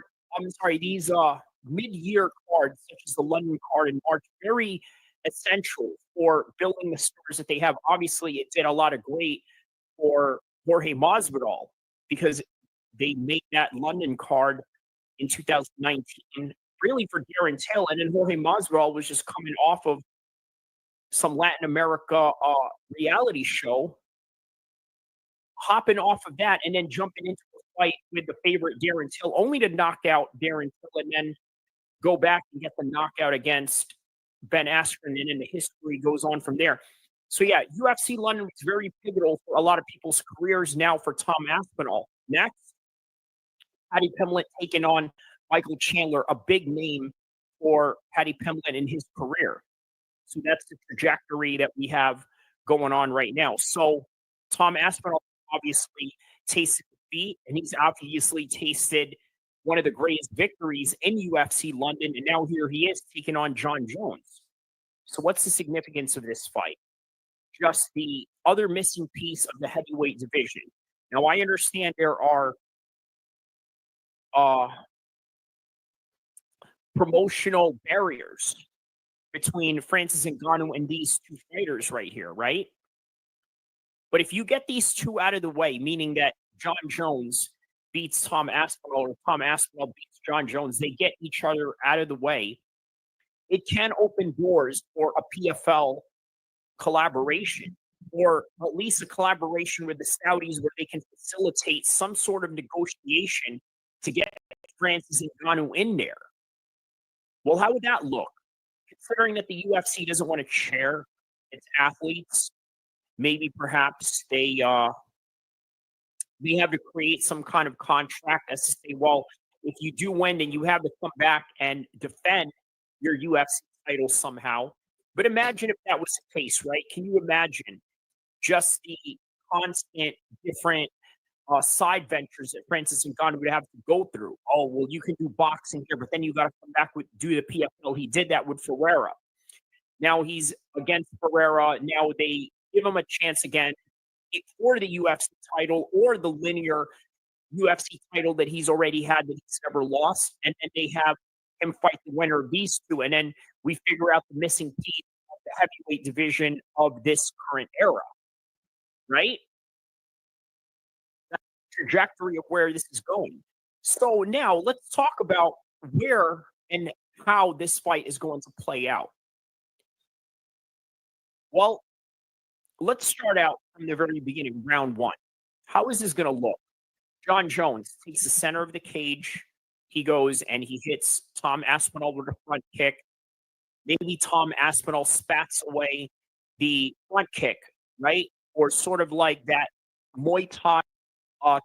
cards, such as the London card in March, very essential for building the stars that they have. Obviously, it did a lot of great for Jorge Masvidal because they made that London card in 2019 really for Darren Till, and then Jorge Masvidal was just coming off of some Latin America reality show, hopping off of that and then jumping into a fight with the favorite Darren Till, only to knock out Darren Till and then go back and get the knockout against Ben Askren, and then the history goes on from there. So yeah, UFC London was very pivotal for a lot of people's careers. Now for Tom Aspinall. Next, Paddy Pimblett taking on Michael Chandler, a big name for Paddy Pimblett in his career. So that's the trajectory that we have going on right now. So Tom Aspinall obviously tasted defeat, and he's obviously tasted one of the greatest victories in UFC London, and now here he is taking on John Jones. So what's the significance of this fight? Just the other missing piece of the heavyweight division. Now, I understand there are promotional barriers between Francis Ngannou and these two fighters right here, right? But if you get these two out of the way, meaning that John Jones beats Tom Aspinall or Tom Aspinall beats John Jones, they get each other out of the way, it can open doors for a PFL collaboration, or at least a collaboration with the Saudis where they can facilitate some sort of negotiation to get Francis Ngannou in there. Well, how would that look? Considering that the UFC doesn't want to chair its athletes, maybe perhaps they have to create some kind of contract as to say, well, if you do win, then you have to come back and defend your UFC title somehow. But imagine if that was the case, right? Can you imagine just the constant different side ventures that Francis Ngannou would have to go through? Oh, well, you can do boxing here, but then you got to come back do the PFL. He did that with Ferreira. Now he's against Ferreira. Now they give him a chance again for the UFC title or the linear UFC title that he's already had that he's never lost. And then they have him fight the winner of these two. And then we figure out the missing piece of the heavyweight division of this current era, right? That's the trajectory of where this is going. So now let's talk about where and how this fight is going to play out. Well, let's start out from the very beginning, round one. How is this going to look? John Jones takes the center of the cage. He goes and he hits Tom Aspinall with a front kick. Maybe Tom Aspinall spats away the front kick, right? Or sort of like that Muay Thai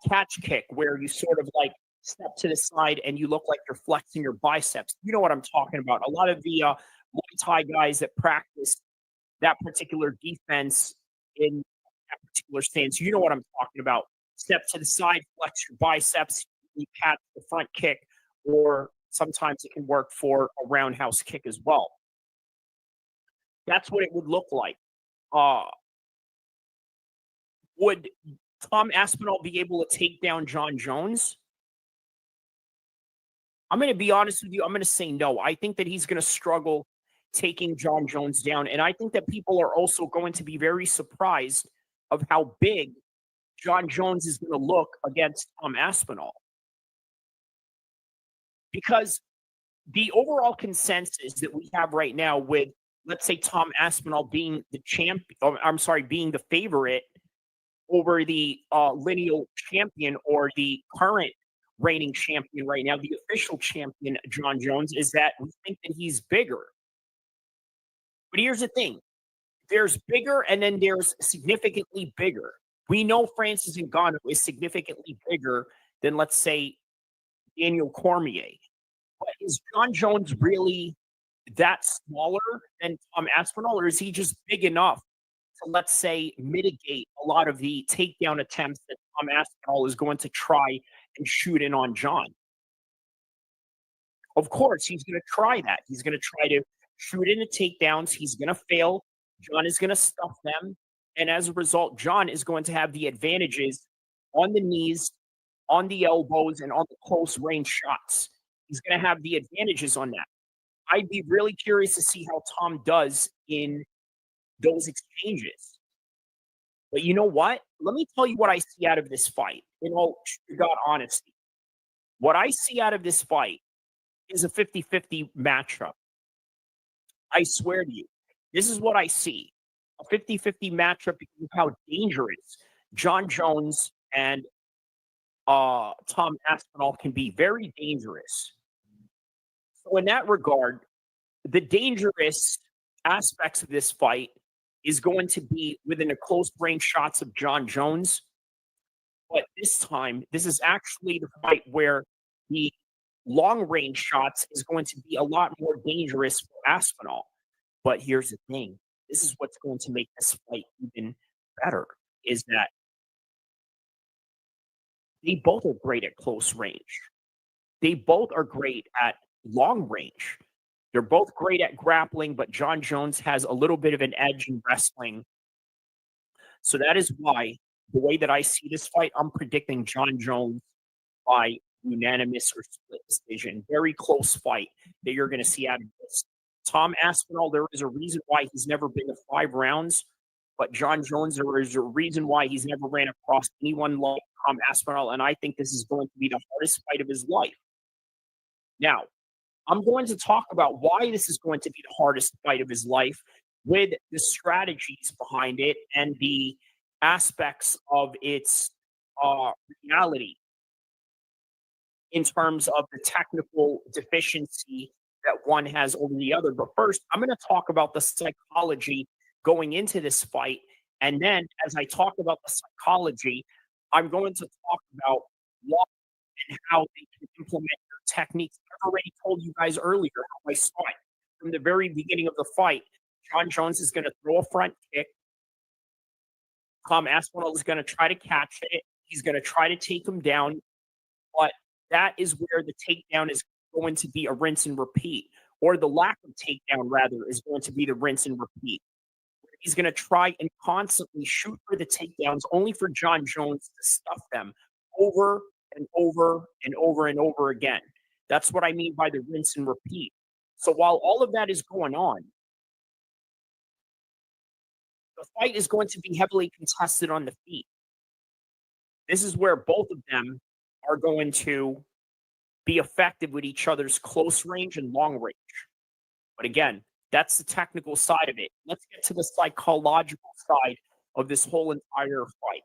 catch kick where you sort of like step to the side and you look like you're flexing your biceps. You know what I'm talking about. A lot of the Muay Thai guys that practice that particular defense in that particular stance, you know what I'm talking about. Step to the side, flex your biceps, you catch the front kick, or sometimes it can work for a roundhouse kick as well. That's what it would look like. Would Tom Aspinall be able to take down John Jones? I'm going to be honest with you. I'm going to say no. I think that he's going to struggle taking John Jones down. And I think that people are also going to be very surprised of how big John Jones is going to look against Tom Aspinall. Because the overall consensus that we have right now with, let's say, Tom Aspinall being the being the favorite over the lineal champion or the current reigning champion right now, the official champion, John Jones, is that we think that he's bigger. But here's the thing. There's bigger and then there's significantly bigger. We know Francis Ngannou is significantly bigger than, let's say, Daniel Cormier. But is John Jones really that smaller than Tom Aspinall, or is he just big enough to, let's say, mitigate a lot of the takedown attempts that Tom Aspinall is going to try and shoot in on John? Of course, he's going to try that. He's going to try to shoot into takedowns. He's going to fail. John is going to stuff them. And as a result, John is going to have the advantages on the knees, on the elbows, and on the close range shots. He's going to have the advantages on that. I'd be really curious to see how Tom does in those exchanges. But you know what? Let me tell you what I see out of this fight, in all God honesty. What I see out of this fight is a 50-50 matchup. I swear to you, this is what I see. A 50-50 matchup because of how dangerous John Jones and Tom Aspinall can be. Very dangerous. So in that regard, the dangerous aspects of this fight is going to be within a close range shots of John Jones. But this time, this is actually the fight where the long range shots is going to be a lot more dangerous for Aspinall. But here's the thing. This is what's going to make this fight even better, is that they both are great at close range. They both are great at long range. They're both great at grappling, but John Jones has a little bit of an edge in wrestling. So that is why, the way that I see this fight, I'm predicting John Jones by unanimous or split decision. Very close fight that you're going to see out of this. Tom Aspinall, there is a reason why he's never been to 5 rounds, but John Jones, there is a reason why he's never ran across anyone like Tom Aspinall, and I think this is going to be the hardest fight of his life. Now, I'm going to talk about why this is going to be the hardest fight of his life with the strategies behind it and the aspects of its reality in terms of the technical deficiency that one has over the other. But first, I'm going to talk about the psychology going into this fight. And then as I talk about the psychology, I'm going to talk about what and how they can implement their techniques. I've already told you guys earlier how I saw it. From the very beginning of the fight, John Jones is going to throw a front kick. Tom Aspinall is going to try to catch it. He's going to try to take him down. But that is where the takedown is going to be a rinse and repeat. Or the lack of takedown, rather, is going to be the rinse and repeat. He's going to try and constantly shoot for the takedowns, only for John Jones to stuff them over and over and over and over again. That's what I mean by the rinse and repeat. So while all of that is going on, the fight is going to be heavily contested on the feet. This is where both of them are going to be effective with each other's close range and long range. But again, that's the technical side of it. Let's get to the psychological side of this whole entire fight.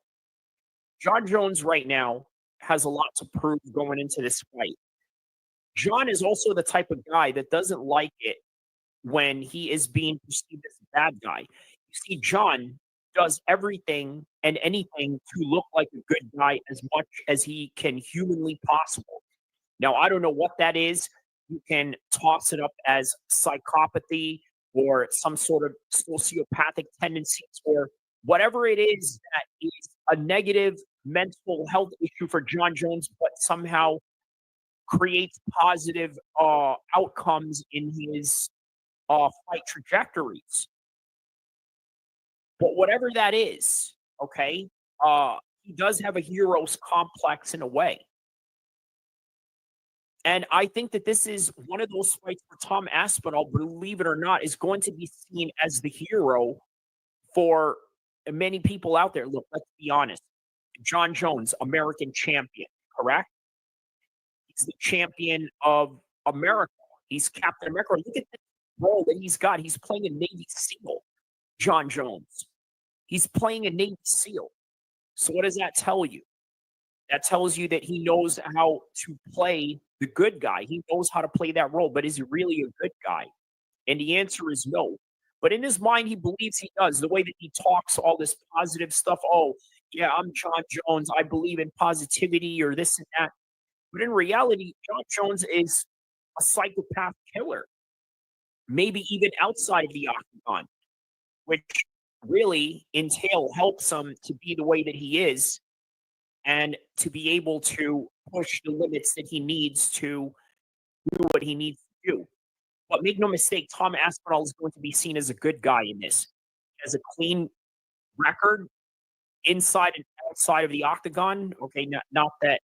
John Jones right now has a lot to prove going into this fight. John is also the type of guy that doesn't like it when he is being perceived as a bad guy. You see, John does everything and anything to look like a good guy as much as he can humanly possible. Now, I don't know what that is. You can toss it up as psychopathy or some sort of sociopathic tendencies or whatever it is that is a negative mental health issue for John Jones, but somehow creates positive outcomes in his fight trajectories. But whatever that is, okay, he does have a hero's complex in a way. And I think that this is one of those fights where Tom Aspinall, believe it or not, is going to be seen as the hero for many people out there. Look, let's be honest. John Jones, American champion, correct? He's the champion of America. He's Captain America. Look at the role that he's got. He's playing a Navy SEAL, John Jones. He's playing a Navy SEAL. So what does that tell you? That tells you that he knows how to play the good guy. He knows how to play that role, but is he really a good guy? And the answer is no. But in his mind, he believes he does. The way that he talks all this positive stuff. Oh, yeah, I'm John Jones. I believe in positivity or this and that. But in reality, John Jones is a psychopath killer. Maybe even outside of the octagon, which really helps him to be the way that he is and to be able to push the limits that he needs to do what he needs to do. But make no mistake, Tom Aspinall is going to be seen as a good guy in this. He has a clean record inside and outside of the octagon. Okay, not that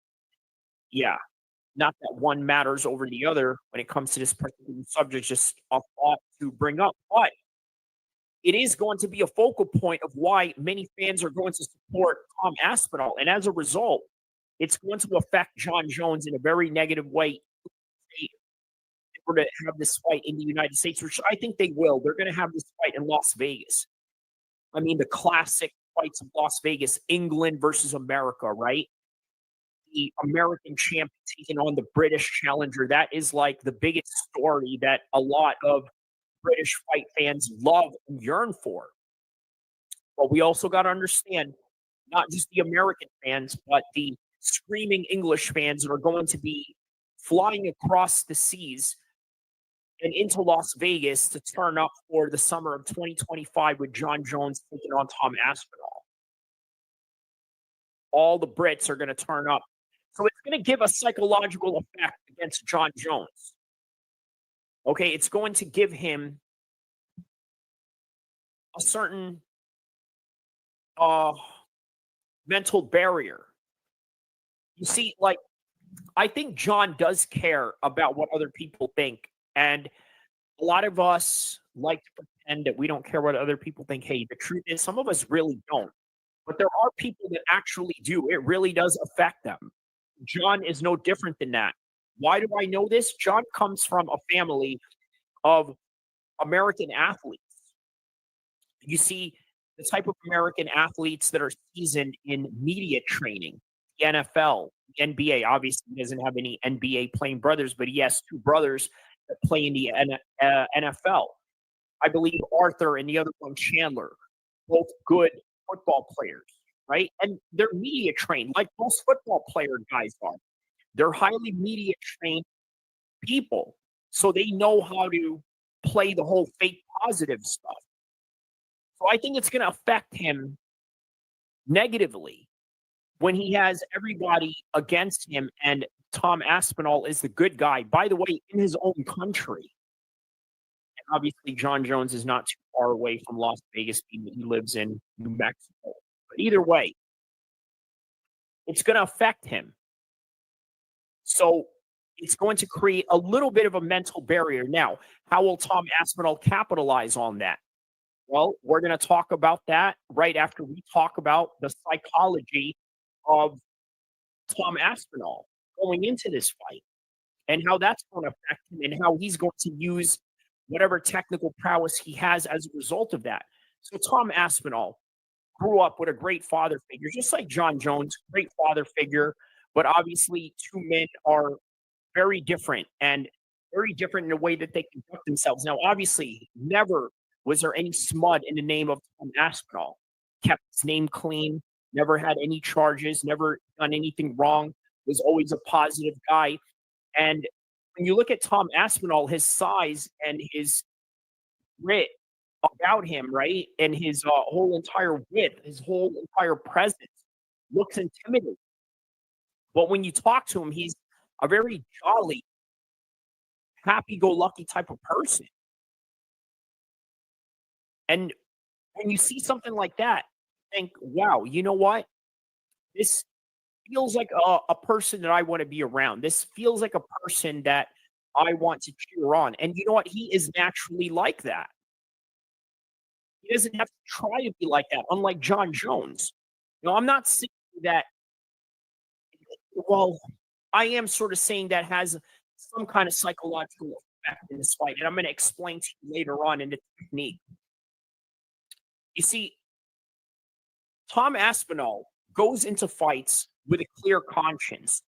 one matters over the other when it comes to this particular subject, just a thought to bring up. But it is going to be a focal point of why many fans are going to support Tom Aspinall. And as a result, it's going to affect John Jones in a very negative way. If we're to have this fight in the United States, which I think they will. They're going to have this fight in Las Vegas. I mean, the classic fights of Las Vegas, England versus America, right? The American champion taking on the British challenger. That is like the biggest story that a lot of British fight fans love and yearn for. But we also got to understand, not just the American fans, but the screaming English fans that are going to be flying across the seas and into Las Vegas to turn up for the summer of 2025 with John Jones taking on Tom Aspinall. All the Brits are going to turn up. So it's going to give a psychological effect against John Jones. Okay, it's going to give him a certain mental barrier. You see, like, I think John does care about what other people think. And a lot of us like to pretend that we don't care what other people think. Hey, the truth is, some of us really don't. But there are people that actually do. It really does affect them. John is no different than that. Why do I know this? John comes from a family of American athletes. You see, the type of American athletes that are seasoned in media training, the NFL, the NBA. Obviously, he doesn't have any NBA playing brothers, but he has two brothers that play in the NFL. I believe Arthur and the other one, Chandler, both good football players, right? And they're media trained, like most football player guys are. They're highly media trained people, so they know how to play the whole fake positive stuff. So I think it's going to affect him negatively when he has everybody against him and Tom Aspinall is the good guy, by the way, in his own country. And obviously, John Jones is not too far away from Las Vegas. He lives in New Mexico. But either way, it's going to affect him. So it's going to create a little bit of a mental barrier. Now, how will Tom Aspinall capitalize on that? Well, we're going to talk about that right after we talk about the psychology of Tom Aspinall going into this fight and how that's going to affect him and how he's going to use whatever technical prowess he has as a result of that. So Tom Aspinall grew up with a great father figure, just like John Jones, great father figure, but obviously two men are very different and very different in the way that they conduct themselves. Now, obviously, never was there any smut in the name of Tom Aspinall. Kept his name clean, never had any charges, never done anything wrong, was always a positive guy. And when you look at Tom Aspinall, his size and his grit about him, right, and his whole entire width, his whole entire presence looks intimidating. But when you talk to him, he's a very jolly, happy-go-lucky type of person. And when you see something like that, you think, wow, you know what? This feels like a person that I want to be around. This feels like a person that I want to cheer on. And you know what? He is naturally like that. He doesn't have to try to be like that, unlike John Jones. You know, I'm not saying that, well, I am sort of saying that has some kind of psychological effect in this fight. And I'm going to explain to you later on in the technique. You see, Tom Aspinall goes into fights with a clear conscience,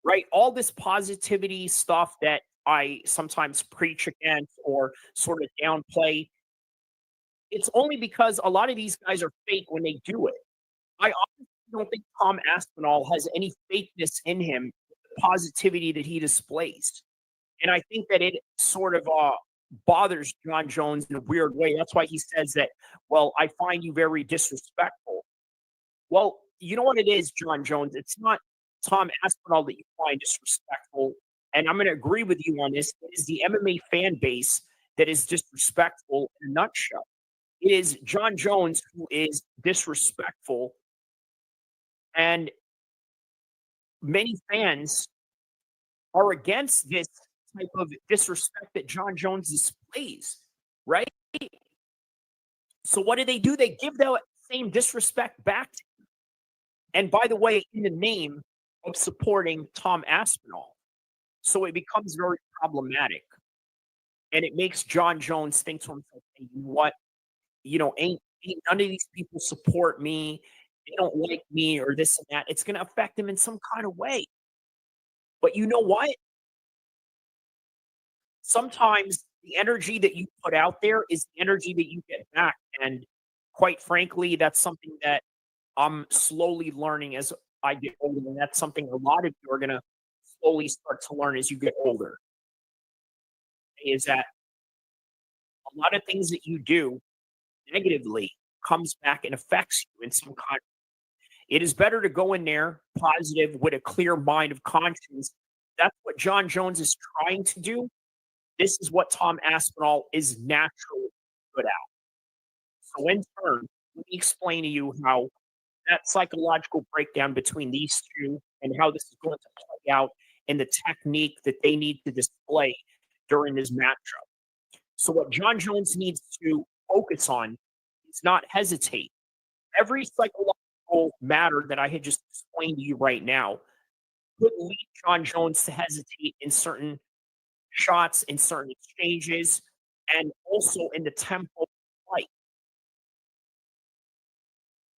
right? All this positivity stuff that I sometimes preach against or sort of downplay, it's only because a lot of these guys are fake when they do it. I honestly don't think Tom Aspinall has any fakeness in him, the positivity that he displays. And I think that it sort of bothers John Jones in a weird way. That's why he says that, well, I find you very disrespectful. Well, you know what it is, John Jones? It's not Tom Aspinall that you find disrespectful. And I'm going to agree with you on this. It is the MMA fan base that is disrespectful in a nutshell. It is John Jones who is disrespectful And many fans are against this type of disrespect that John Jones displays, right? So what do? They give that same disrespect back to him. And by the way, in the name of supporting Tom Aspinall. So it becomes very problematic. And it makes John Jones think to himself, hey, you know what? Ain't none of these people support me. They don't like me or this and that. It's going to affect him in some kind of way. But you know what? Sometimes the energy that you put out there is the energy that you get back. And quite frankly, that's something that I'm slowly learning as I get older. And that's something a lot of you are going to slowly start to learn as you get older. Is that a lot of things that you do negatively comes back and affects you in some kind. It is better to go in there positive with a clear mind of conscience. That's what John Jones is trying to do. This is what Tom Aspinall is naturally good at. So in turn, let me explain to you how that psychological breakdown between these two and how this is going to play out and the technique that they need to display during this matchup. So what John Jones needs to focus on is not hesitate. Every psychological matter that I had just explained to you right now could lead John Jones to hesitate in certain shots, in certain exchanges, and also in the tempo of the fight.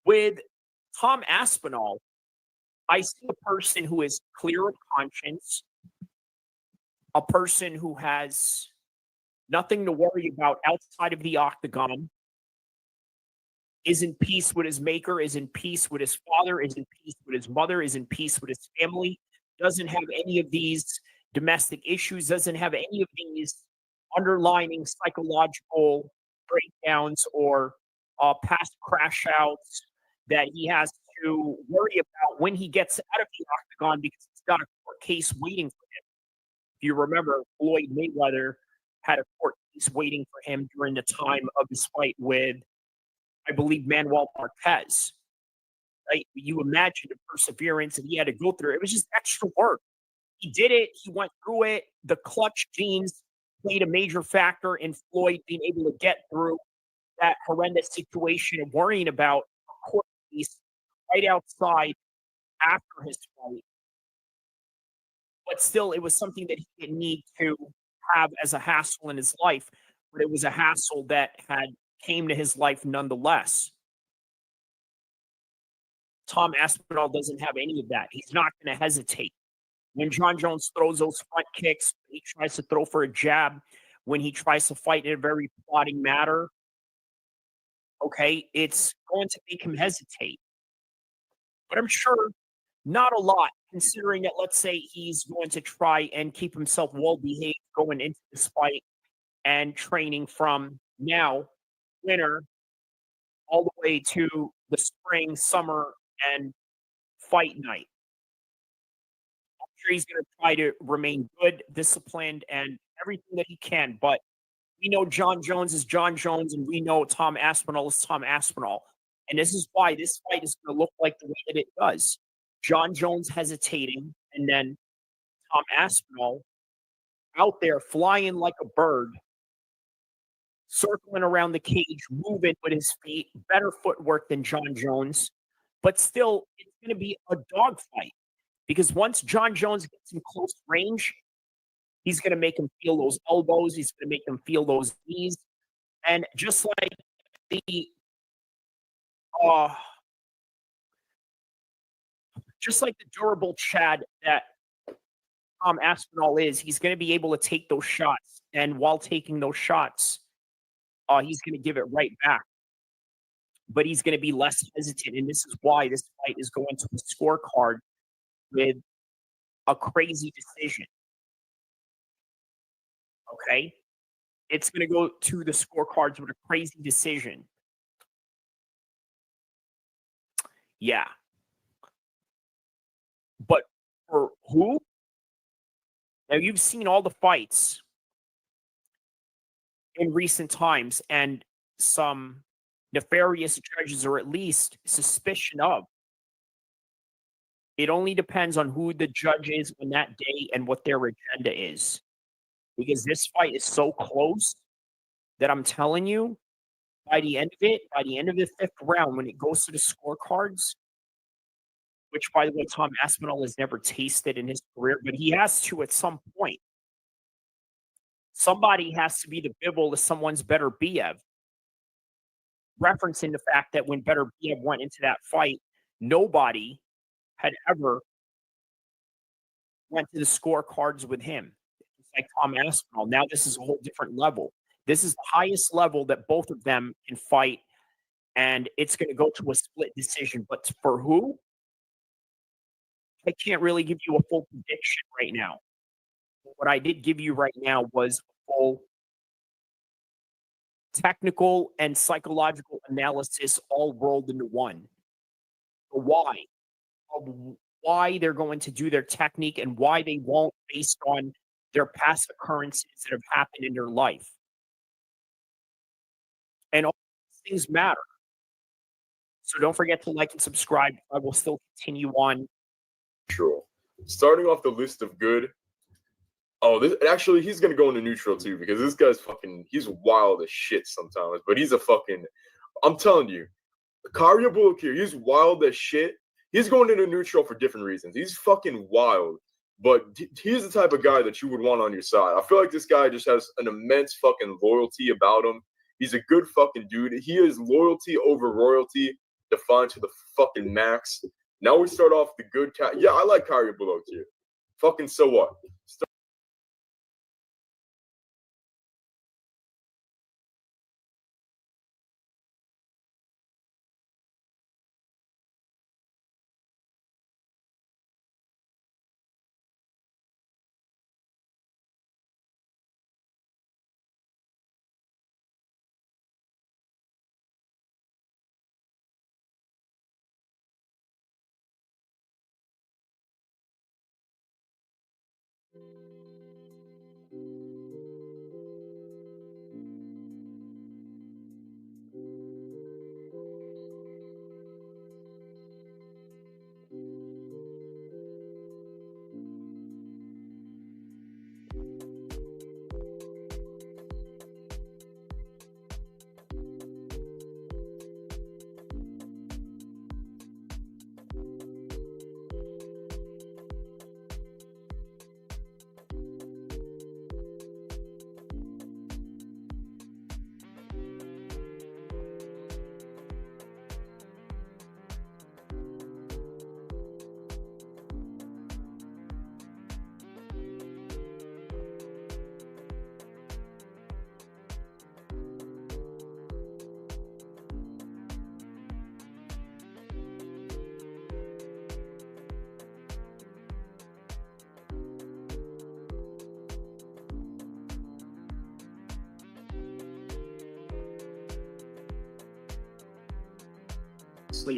With Tom Aspinall, I see a person who is clear of conscience, a person who has nothing to worry about outside of the octagon, is in peace with his maker, is in peace with his father, is in peace with his mother, is in peace with his family, doesn't have any of these domestic issues, doesn't have any of these underlining psychological breakdowns or past crash outs that he has to worry about when he gets out of the octagon because he's got a court case waiting for him. If you remember, Floyd Mayweather had a court case waiting for him during the time of his fight with, I believe, Manuel Marquez. Right? You imagine the perseverance that he had to go through. It was just extra work. He did it. He went through it. The clutch genes played a major factor in Floyd being able to get through that horrendous situation of worrying about a court case right outside after his fight. But still, it was something that he didn't need to have as a hassle in his life, but it was a hassle that had came to his life nonetheless. Tom Aspinall doesn't have any of that. He's not going to hesitate. When John Jones throws those front kicks, he tries to throw for a jab. When he tries to fight in a very plotting manner, okay, it's going to make him hesitate. But I'm sure not a lot, considering that, let's say, he's going to try and keep himself well-behaved going into this fight and training from now, winter, all the way to the spring, summer, and fight night. I'm sure he's going to try to remain good, disciplined, and everything that he can. But we know John Jones is John Jones, and we know Tom Aspinall is Tom Aspinall. And this is why this fight is going to look like the way that it does. John Jones hesitating, and then Tom Aspinall out there flying like a bird, circling around the cage, moving with his feet, better footwork than John Jones. But still, it's going to be a dogfight because once John Jones gets in close range, he's going to make him feel those elbows. He's going to make him feel those knees. And just like the durable Chad that Tom Aspinall is, he's going to be able to take those shots. And while taking those shots, he's going to give it right back. But he's going to be less hesitant. And this is why this fight is going to the scorecard with a crazy decision. Okay? It's going to go to the scorecards with a crazy decision. Yeah. But for who? Now, you've seen all the fights in recent times, and some nefarious judges, or at least suspicion of, It only depends on who the judge is on that day and what their agenda is. Because this fight is so close that I'm telling you, by the end of it, by the end of the 5th round, when it goes to the scorecards, which, by the way, Tom Aspinall has never tasted in his career, but he has to at some point. Somebody has to be the Bibble to someone's Better Biev, referencing the fact that when Better Biev went into that fight, nobody had ever went to the scorecards with him. It's like Tom Aspinall. Now this is a whole different level. This is the highest level that both of them can fight, and it's going to go to a split decision. But for who? I can't really give you a full prediction right now. What I did give you right now was a full technical and psychological analysis all rolled into one. Why they're going to do their technique and why they won't based on their past occurrences that have happened in their life. And all these things matter. So don't forget to like and subscribe. I will still continue on. Neutral. Starting off the list of good. Oh, actually, he's going to go into neutral too because this guy's he's wild as shit sometimes. But he's I'm telling you, El-Kheer, he's wild as shit. He's going into neutral for different reasons. He's fucking wild. But he's the type of guy that you would want on your side. I feel like this guy just has an immense fucking loyalty about him. He's a good fucking dude. He is loyalty over royalty, defined to the fucking max. Now we start off the good cat. Yeah, I like El-Kheer. Fucking so what?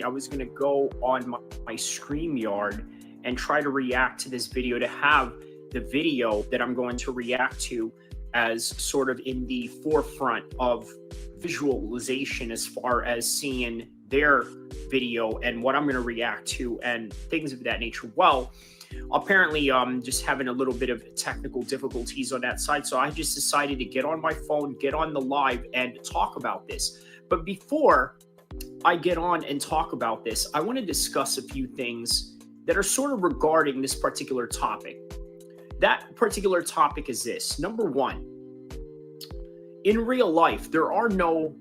I was going to go on my StreamYard and try to react to this video to have the video that I'm going to react to as sort of in the forefront of visualization as far as seeing their video and what I'm going to react to and things of that nature. Well, apparently just having a little bit of technical difficulties on that side. So I just decided to get on my phone, get on the live and talk about this. But before I get on and talk about this, I want to discuss a few things that are sort of regarding this particular topic. That particular topic is this. Number one, in real life, there are no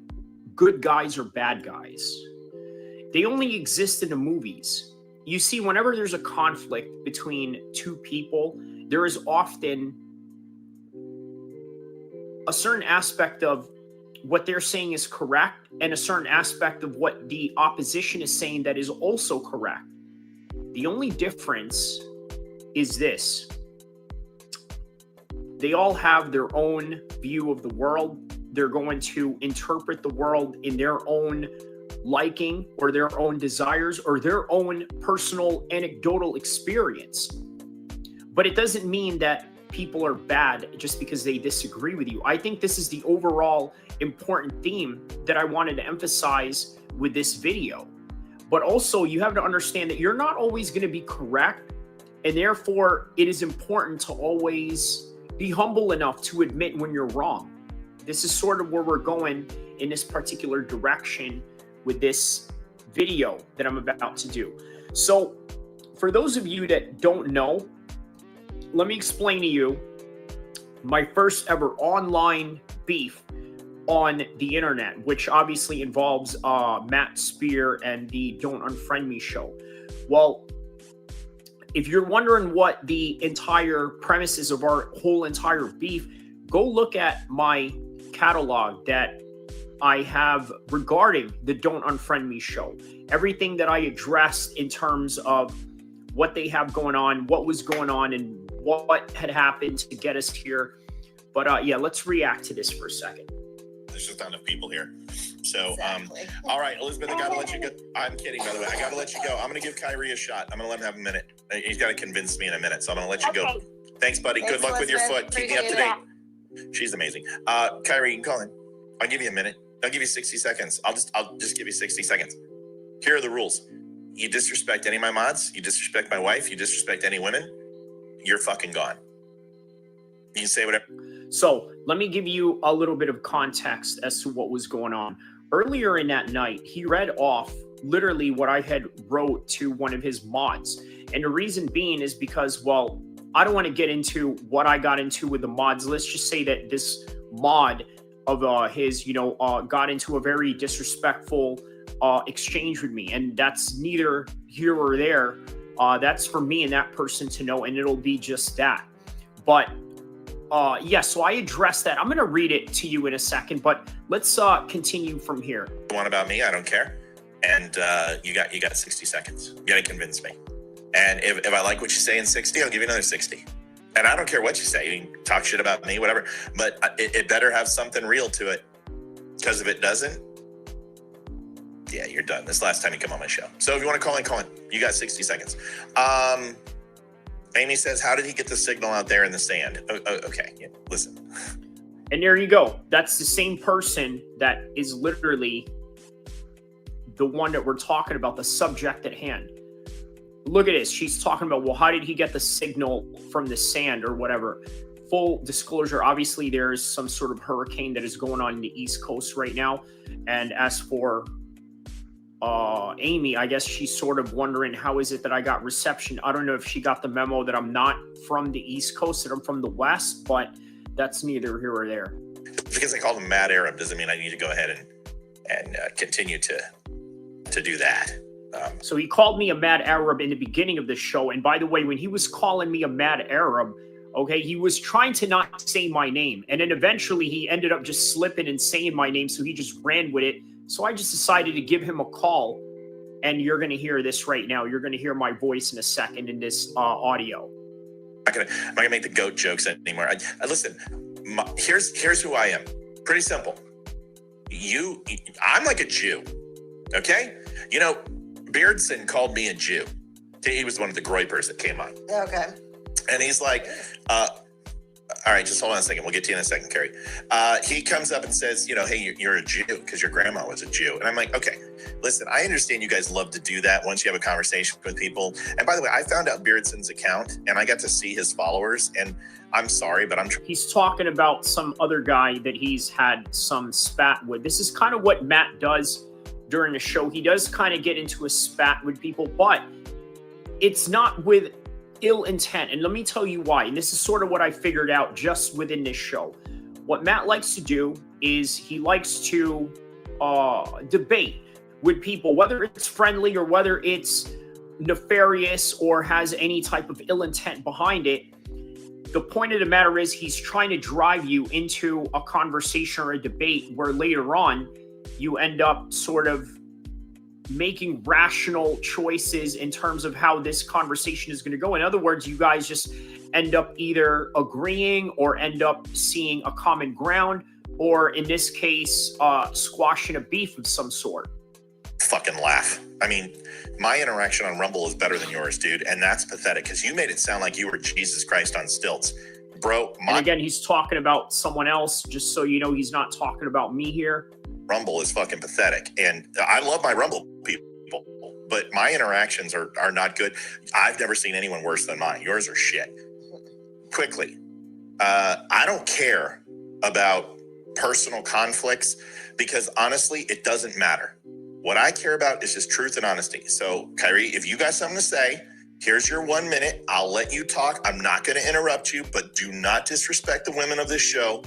good guys or bad guys. They only exist in the movies. You see, whenever there's a conflict between two people, there is often a certain aspect of what they're saying is correct and a certain aspect of what the opposition is saying that is also correct. The only difference is this. They all have their own view of the world. They're going to interpret the world in their own liking or their own desires or their own personal anecdotal experience. But it doesn't mean that people are bad just because they disagree with you. I think this is the overall important theme that I wanted to emphasize with this video. but also you have to understand that you're not always going to be correct. And therefore, it is important to always be humble enough to admit when you're wrong. This is sort of where we're going in this particular direction with this video that I'm about to do. So for those of you that don't know, let me explain to you my first ever online beef on the internet, which obviously involves Matt Spear and the Don't Unfriend Me show. Well, if you're wondering what the entire premises of our whole entire beef, go look at my catalog that I have regarding the Don't Unfriend Me show. Everything that I addressed in terms of what they have going on, what was going on, and what had happened to get us here. But yeah, let's react to this for a second. There's just not enough people here. So, all right, Elizabeth, I gotta let you go. I'm kidding, by the way. I gotta let you go. I'm gonna give Kyrie a shot. I'm gonna let him have a minute. He's got to convince me in a minute, so I'm gonna let you go. Thanks, buddy. Good luck with your foot. Keep me up to date. She's amazing. Kyrie, you can call in. I'll give you a minute. I'll give you 60 seconds. I'll just give you 60 seconds. Here are the rules. You disrespect any of my mods, you disrespect my wife, you disrespect any women, you're fucking gone. You can say whatever. So let me give you a little bit of context as to what was going on. Earlier in that night, he read off literally what I had wrote to one of his mods. And the reason being is because, well, I don't want to get into what I got into with the mods. Let's just say that this mod of his, got into a very disrespectful exchange with me. And that's neither here or there. That's for me and that person to know, and it'll be just that. But yeah, so I addressed that. I'm going to read it to you in a second, but let's continue from here. One about me, I don't care. And you got 60 seconds. You got to convince me. And if I like what you say in 60, I'll give you another 60. And I don't care what you say. You can talk shit about me, whatever. But it better have something real to it. Because if it doesn't, yeah, you're done. This is the last time you come on my show. So if you want to call in. You got 60 seconds. Amy says, how did he get the signal out there in the sand? Okay, yeah, listen. And there you go. That's the same person that is literally the one that we're talking about, the subject at hand. Look at this. She's talking about, well, how did he get the signal from the sand or whatever? Full disclosure, obviously there is some sort of hurricane that is going on in the East Coast right now. And as for Amy, I guess she's sort of wondering, how is it that I got reception? I don't know if she got the memo that I'm not from the East Coast, that I'm from the West, but that's neither here or there. Because I called him Mad Arab doesn't mean I need to go ahead and continue to do that. So he called me a Mad Arab in the beginning of the show. And by the way, when he was calling me a Mad Arab, okay, he was trying to not say my name. And then eventually he ended up just slipping and saying my name. So he just ran with it. So I just decided to give him a call. And you're going to hear this right now. You're going to hear my voice in a second in this audio. I'm not gonna make the goat jokes anymore. Listen, here's who I am. Pretty simple. I'm like a Jew, okay? Beardson called me a Jew. He was one of the groypers that came on. Okay. And he's like, all right, just hold on a second. We'll get to you in a second, Carrie. He comes up and says, hey, you're a Jew because your grandma was a Jew. And I'm like, okay, listen, I understand you guys love to do that once you have a conversation with people. And by the way, I found out Beardson's account and I got to see his followers. And I'm sorry, but he's talking about some other guy that he's had some spat with. This is kind of what Matt does during the show. He does kind of get into a spat with people, but it's not with ill intent. And let me tell you why. And this is sort of what I figured out just within this show. What Matt likes to do is he likes to debate with people, whether it's friendly or whether it's nefarious or has any type of ill intent behind it. The point of the matter is he's trying to drive you into a conversation or a debate where later on you end up sort of making rational choices in terms of how this conversation is going to go. In other words, you guys just end up either agreeing or end up seeing a common ground, or in this case, squashing a beef of some sort. Fucking laugh. I mean, my interaction on Rumble is better than yours, dude. And that's pathetic because you made it sound like you were Jesus Christ on stilts. Bro, and again, he's talking about someone else, just so you know, he's not talking about me here. Rumble is fucking pathetic. And I love my Rumble people, but my interactions are not good. I've never seen anyone worse than mine. Yours are shit. Quickly, I don't care about personal conflicts because honestly, it doesn't matter. What I care about is just truth and honesty. So, Kyrie, if you got something to say, here's your 1 minute. I'll let you talk. I'm not going to interrupt you, but do not disrespect the women of this show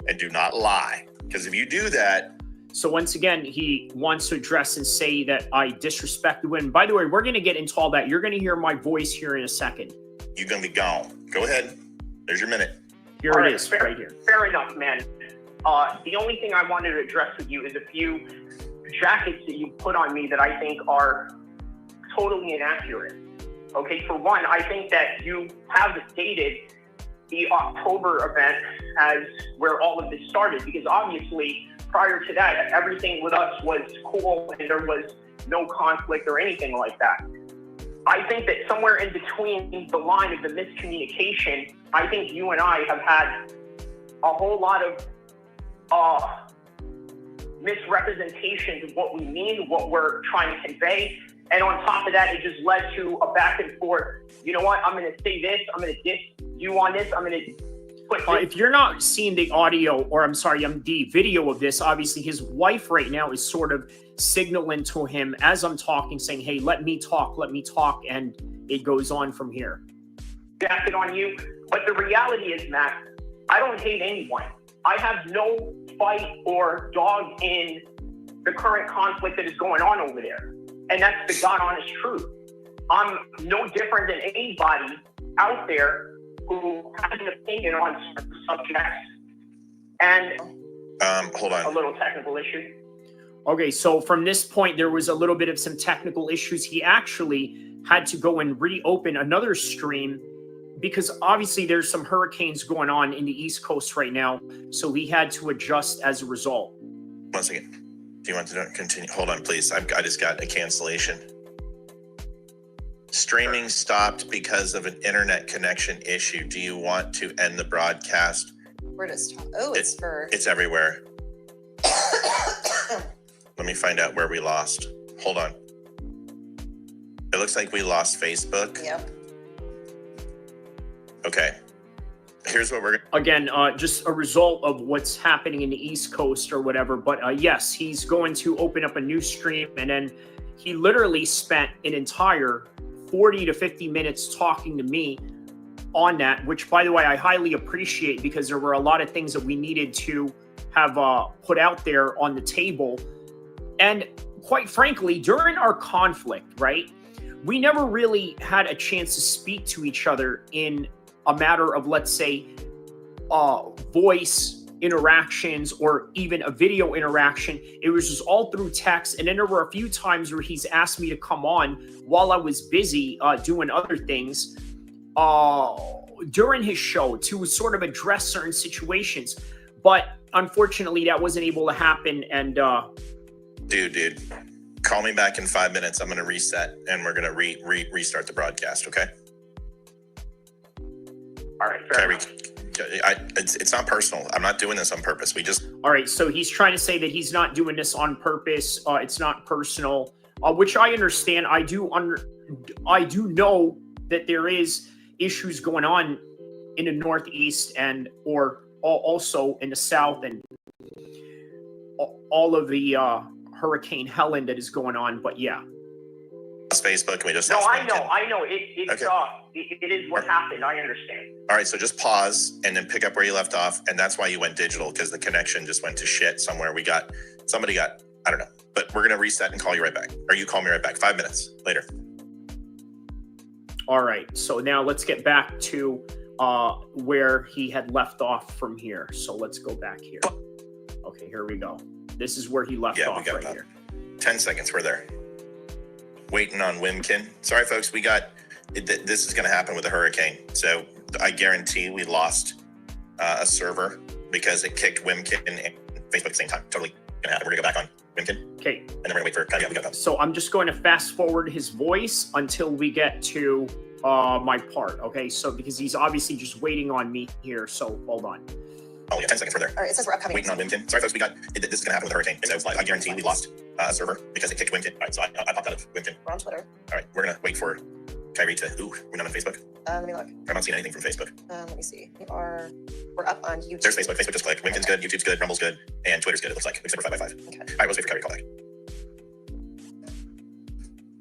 and do not lie. Because if you do that... So once again, he wants to address and say that I disrespect the women. By the way, we're going to get into all that. You're going to hear my voice here in a second. You're going to be gone. Go ahead. There's your minute. Here All it right, is, fair, right here. Fair enough, man. The only thing I wanted to address with you is a few jackets that you put on me that I think are totally inaccurate. Okay, for one, I think that you have stated the October event as where all of this started, because obviously prior to that, everything with us was cool and there was no conflict or anything like that. I think that somewhere in between the line of the miscommunication, I think you and I have had a whole lot of misrepresentations of what we mean, what we're trying to convey. And on top of that, it just led to a back and forth. You know what? I'm going to say this. I'm going to diss you on this. I'm going to put this. If you're not seeing the audio, or I'm sorry, the video of this, obviously his wife right now is sort of signaling to him as I'm talking, saying, hey, let me talk. And it goes on from here. Jacket on you. But the reality is, Matt, I don't hate anyone. I have no fight or dog in the current conflict that is going on over there. And that's the God honest truth. I'm no different than anybody out there who has an opinion on certain subjects. And hold on. A little technical issue. Okay, so from this point, there was a little bit of some technical issues. He actually had to go and reopen another stream because obviously there's some hurricanes going on in the East Coast right now. So he had to adjust as a result. 1 second. Do you want to continue? Hold on, please. I just got a cancellation. Streaming stopped because of an internet connection issue. Do you want to end the broadcast? Where does it's for... It's everywhere. Let me find out where we lost. Hold on. It looks like we lost Facebook. Yep. Okay. Here's what we're again, just a result of what's happening in the East Coast or whatever. But yes, he's going to open up a new stream, and then he literally spent an entire 40 to 50 minutes talking to me on that, which, by the way, I highly appreciate because there were a lot of things that we needed to have put out there on the table. And quite frankly, during our conflict, right, we never really had a chance to speak to each other in a matter of, let's say, voice interactions or even a video interaction. It was just all through text. And then there were a few times where he's asked me to come on while I was busy doing other things during his show to sort of address certain situations. But unfortunately, that wasn't able to happen. And dude, call me back in 5 minutes. I'm going to reset and we're going to restart the broadcast. Okay. All right. Kyrie, it's not personal. I'm not doing this on purpose. All right. So he's trying to say that he's not doing this on purpose. It's not personal, which I understand. I do know that there is issues going on in the Northeast and or also in the South and all of the Hurricane Helen that is going on. But yeah. Facebook. We just no, I know. It's okay. It is what happened. I understand. All right, so just pause and then pick up where you left off, and that's why you went digital because the connection just went to shit somewhere. Somebody got I don't know, but we're gonna reset and call you right back, or you call me right back. 5 minutes later. All right, so now let's get back to where he had left off from here. So let's go back here. Okay, here we go. This is where he left off right here. 10 seconds. We're there. Waiting on Wimkin. Sorry, folks. This is going to happen with a hurricane. So I guarantee we lost a server because it kicked Wimkin and Facebook at the same time. Totally going to happen. We're going to go back on Wimkin. Okay. And then we're going to wait for Kyrie to go. So I'm just going to fast forward his voice until we get to my part. Okay. So because he's obviously just waiting on me here. So hold on. Oh, yeah, 10 seconds further. All right, it says we're upcoming. Waiting on Wimkin. Sorry, folks, this is going to happen with the hurricane. So I guarantee we lost a server because it kicked Wimkin. All right, so I popped out of Wimkin. We're on Twitter. All right, we're going to wait for Kyrie to, we're not on Facebook. Let me look. I'm not seeing anything from Facebook. Let me see. We're up on YouTube. There's Facebook. Facebook, just click. Wimkin's good, YouTube's good, Rumble's good, and Twitter's good, it looks like, except for 5x5. Okay. All right, we'll wait for Kyrie to call back.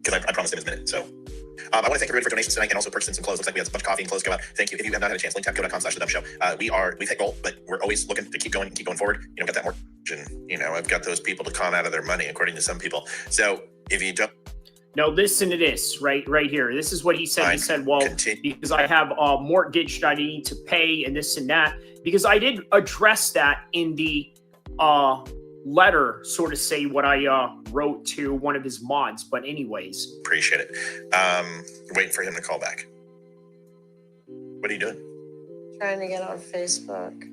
Because I promised him his minute, so. I want to thank everybody for donations tonight and also purchasing some clothes. Looks like we had a bunch of coffee and clothes go out. Thank you. If you have not had a chance, linktapco.com/thedump show. We've hit goal, but we're always looking to keep going forward. Got that margin. I've got those people to con out of their money, according to some people. So if you don't. Now listen to this right here. This is what he said. He said, well, because I have a mortgage that I need to pay and this and that, because I did address that in the letter, sort of say what I wrote to one of his mods. But anyways. Appreciate it. Waiting for him to call back. What are you doing? Trying to get on Facebook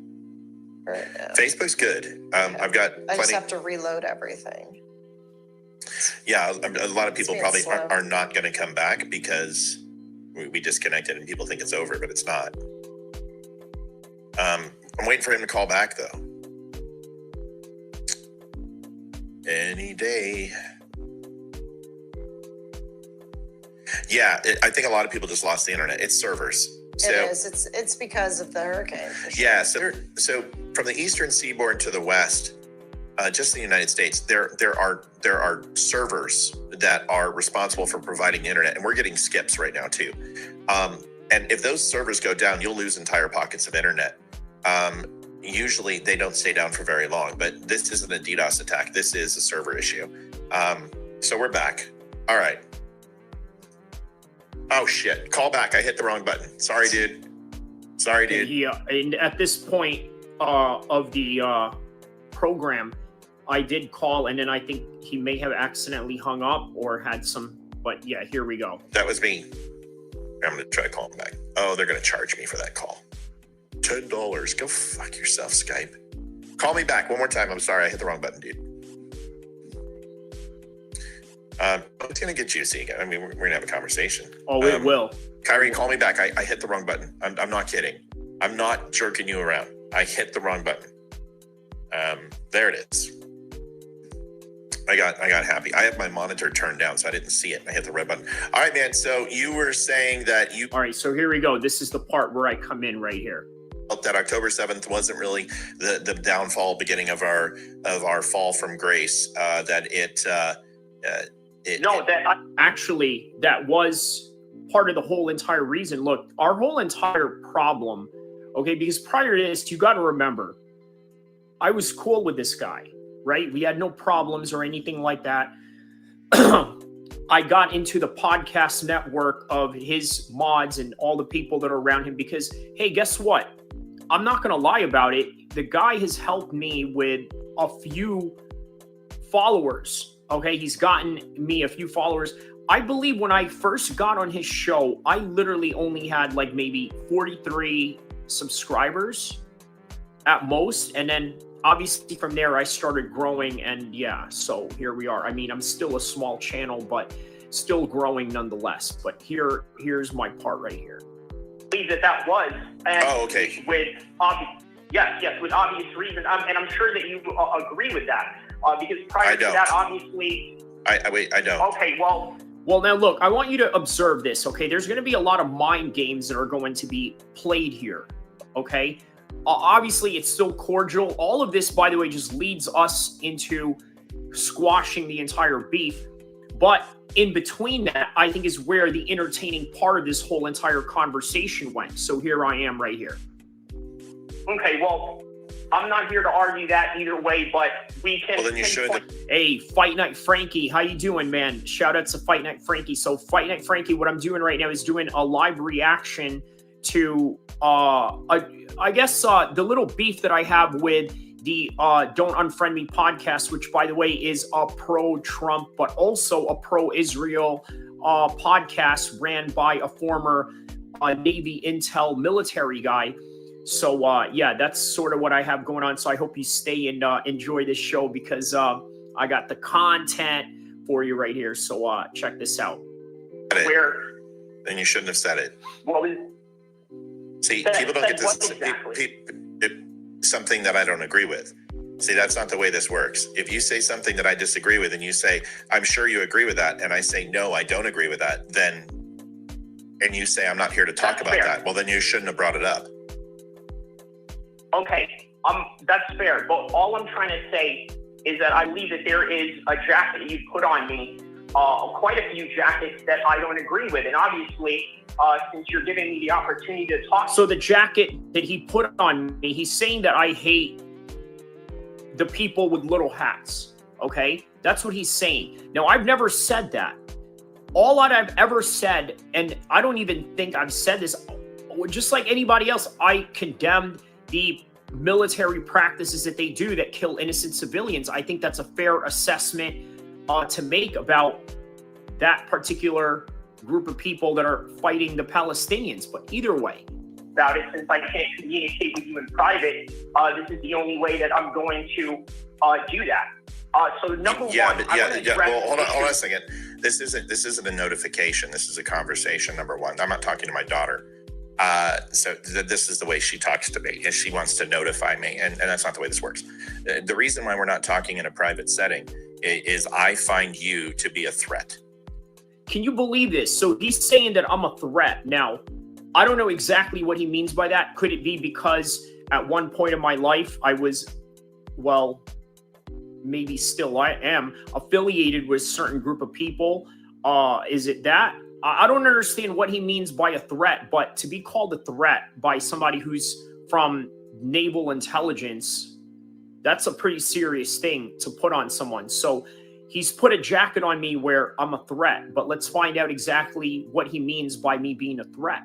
right now. Facebook's good. I've got plenty. I just have to reload everything. Yeah, a lot of people probably are not going to come back because we disconnected and people think it's over, but it's not. I'm waiting for him to call back, though. Any day. Yeah, I think a lot of people just lost the internet. It's servers. So, it is. It's because of the hurricane. For sure. Yeah, so from the eastern seaboard to the west, just in the United States, there are servers that are responsible for providing the internet, and we're getting skips right now too. And if those servers go down, you'll lose entire pockets of internet. Usually they don't stay down for very long, but this isn't a DDoS attack. This is a server issue. So we're back. All right. Oh shit! Call back. I hit the wrong button. Sorry, dude. Yeah, and at this point of the program, I did call, and then I think he may have accidentally hung up or had some. But yeah, here we go. That was me. I'm gonna try to call him back. Oh, they're gonna charge me for that call. $10. Go fuck yourself, Skype. Call me back one more time. I'm sorry, I hit the wrong button, dude. It's gonna get juicy. I mean, we're gonna have a conversation. Oh, it will. Kyrie, call me back. I hit the wrong button. I'm not kidding. I'm not jerking you around. I hit the wrong button. There it is. I got happy. I have my monitor turned down, so I didn't see it. I hit the red button. All right, man. So you were saying that you. All right. So here we go. This is the part where I come in right here. That October 7th wasn't really the downfall, beginning of our fall from grace. Actually, that was part of the whole entire reason. Look, our whole entire problem, okay, because prior to this, you got to remember, I was cool with this guy, right? We had no problems or anything like that. I got into the podcast network of his mods and all the people that are around him because, hey, guess what? I'm not going to lie about it. The guy has helped me with a few followers. Okay, he's gotten me a few followers. I believe when I first got on his show, I literally only had like maybe 43 subscribers at most. And then obviously from there, I started growing. And yeah, so here we are. I mean, I'm still a small channel, but still growing nonetheless. But here's my part right here. I believe that was. And okay. With obvious reasons. And I'm sure that you agree with that. Because prior to that, obviously... I don't. Okay, well... Well, now look, I want you to observe this, okay? There's going to be a lot of mind games that are going to be played here, okay? Obviously, it's still cordial. All of this, by the way, just leads us into squashing the entire beef. But in between that, I think is where the entertaining part of this whole entire conversation went. So here I am right here. Okay, well... I'm not here to argue that either way, but we can... Well, then you should. Hey, Fight Night Frankie, how you doing, man? Shout out to Fight Night Frankie. So Fight Night Frankie, what I'm doing right now is doing a live reaction to, I guess, the little beef that I have with the Don't Unfriend Me podcast, which, by the way, is a pro-Trump, but also a pro-Israel podcast ran by a former Navy intel military guy. So, yeah, that's sort of what I have going on. So I hope you stay and enjoy this show because I got the content for you right here. So check this out. Where? Then you shouldn't have said it. Well, see, people don't get this. Exactly? something that I don't agree with. See, that's not the way this works. If you say something that I disagree with and you say, I'm sure you agree with that, and I say, no, I don't agree with that, then, and you say, I'm not here to talk about that, well, then you shouldn't have brought it up. Okay, that's fair. But all I'm trying to say is that I believe that there is a jacket you put on me, quite a few jackets that I don't agree with. And obviously, since you're giving me the opportunity to talk. So the jacket that he put on me, he's saying that I hate the people with little hats, okay? That's what he's saying. Now, I've never said that. All that I've ever said, and I don't even think I've said this, just like anybody else, I condemned the military practices that they do that kill innocent civilians. I think that's a fair assessment to make about that particular group of people that are fighting the Palestinians. But either way, about it, since I can't communicate with you in private, this is the only way that I'm going to do that. So number one, well, hold on a second. This isn't a notification. This is a conversation. Number one, I'm not talking to my daughter. So this is the way she talks to me, is she wants to notify me, and that's not the way this works. The reason why we're not talking in a private setting is I find you to be a threat. Can you believe this? So he's saying that I'm a threat. Now, I don't know exactly what he means by that. Could it be because at one point in my life I was, well, maybe still I am affiliated with a certain group of people? Is it that? I don't understand what he means by a threat, but to be called a threat by somebody who's from naval intelligence, that's a pretty serious thing to put on someone. So he's put a jacket on me where I'm a threat, but let's find out exactly what he means by me being a threat.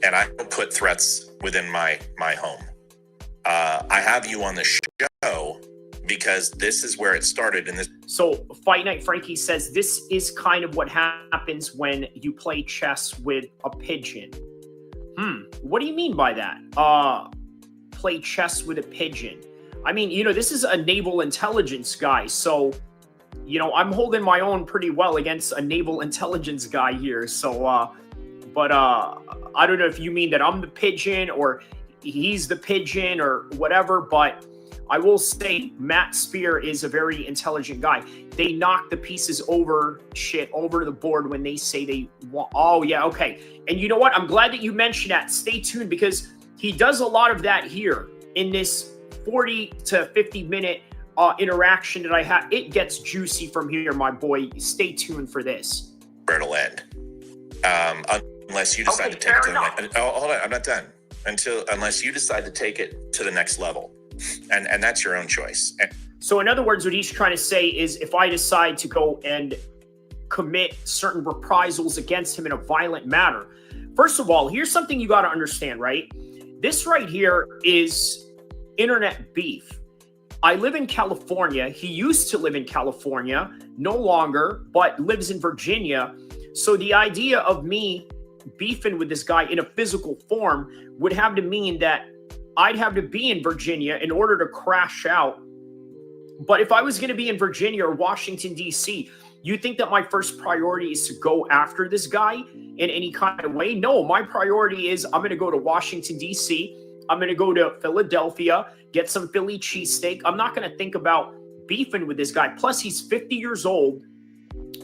And I don't put threats within my home. I have you on the show because this is where it started. So Fight Night Frankie says this is kind of what happens when you play chess with a pigeon. What do you mean by that? Play chess with a pigeon. I mean, this is a naval intelligence guy. So, I'm holding my own pretty well against a naval intelligence guy here. So, but I don't know if you mean that I'm the pigeon or he's the pigeon or whatever, but I will say Matt Spear is a very intelligent guy. They knock the pieces over the board when they say they want. Oh, yeah, okay. And you know what? I'm glad that you mentioned that. Stay tuned because he does a lot of that here in this 40 to 50 minute interaction that I have. It gets juicy from here, my boy. Stay tuned for this. Where it'll end. Unless you decide to take it to the hold on, I'm not done. Unless you decide to take it to the next level. And that's your own choice. So in other words, what he's trying to say is if I decide to go and commit certain reprisals against him in a violent manner, first of all, here's something you got to understand, right? This right here is internet beef. I live in California. He used to live in California, no longer, but lives in Virginia. So the idea of me beefing with this guy in a physical form would have to mean that I'd have to be in Virginia in order to crash out. But if I was going to be in Virginia or Washington, D.C., you think that my first priority is to go after this guy in any kind of way? No, my priority is I'm going to go to Washington, D.C. I'm going to go to Philadelphia, get some Philly cheesesteak. I'm not going to think about beefing with this guy. Plus, he's 50 years old.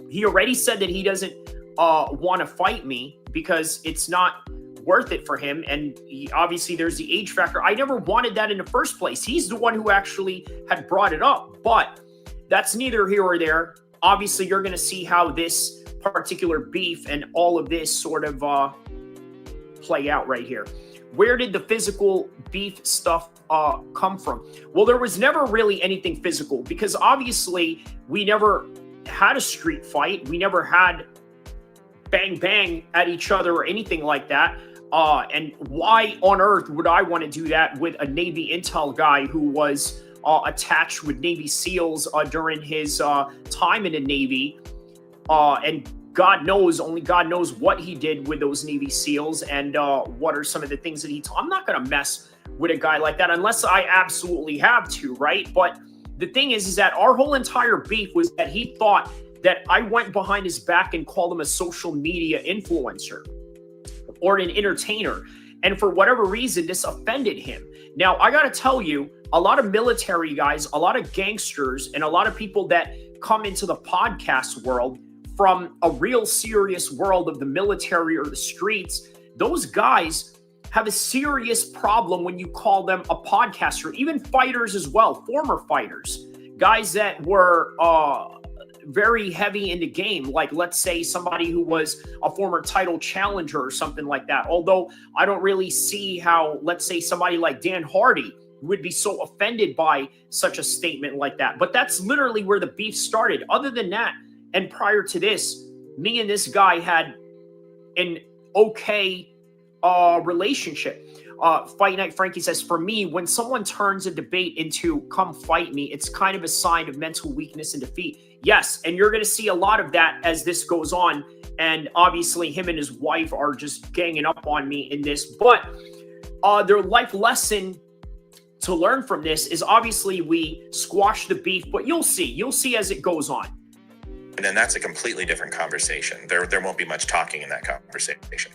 He already said that he doesn't want to fight me because it's not worth it for him. And obviously there's the age factor. I never wanted that in the first place. He's the one who actually had brought it up, but that's neither here or there. Obviously you're going to see how this particular beef and all of this sort of play out right here. Where did the physical beef stuff come from? Well, there was never really anything physical because obviously we never had a street fight. We never had bang bang at each other or anything like that. And why on earth would I want to do that with a Navy intel guy who was attached with Navy SEALs during his time in the Navy? And only God knows what he did with those Navy SEALs and what are some of the things that he told. I'm not going to mess with a guy like that unless I absolutely have to, right? But the thing is that our whole entire beef was that he thought that I went behind his back and called him a social media influencer or an entertainer. And for whatever reason, this offended him. Now, I got to tell you, a lot of military guys, a lot of gangsters, and a lot of people that come into the podcast world from a real serious world of the military or the streets, those guys have a serious problem when you call them a podcaster, even fighters as well, former fighters, guys that were very heavy in the game, like let's say somebody who was a former title challenger or something like that. Although I don't really see how, let's say somebody like Dan Hardy would be so offended by such a statement like that. But that's literally where the beef started. Other than that, and prior to this, me and this guy had an okay relationship. Fight Night Frankie says, for me, when someone turns a debate into come fight me, it's kind of a sign of mental weakness and defeat. Yes, and you're going to see a lot of that as this goes on. And obviously him and his wife are just ganging up on me in this. But their life lesson to learn from this is obviously we squash the beef, but you'll see as it goes on. And then that's a completely different conversation. There won't be much talking in that conversation.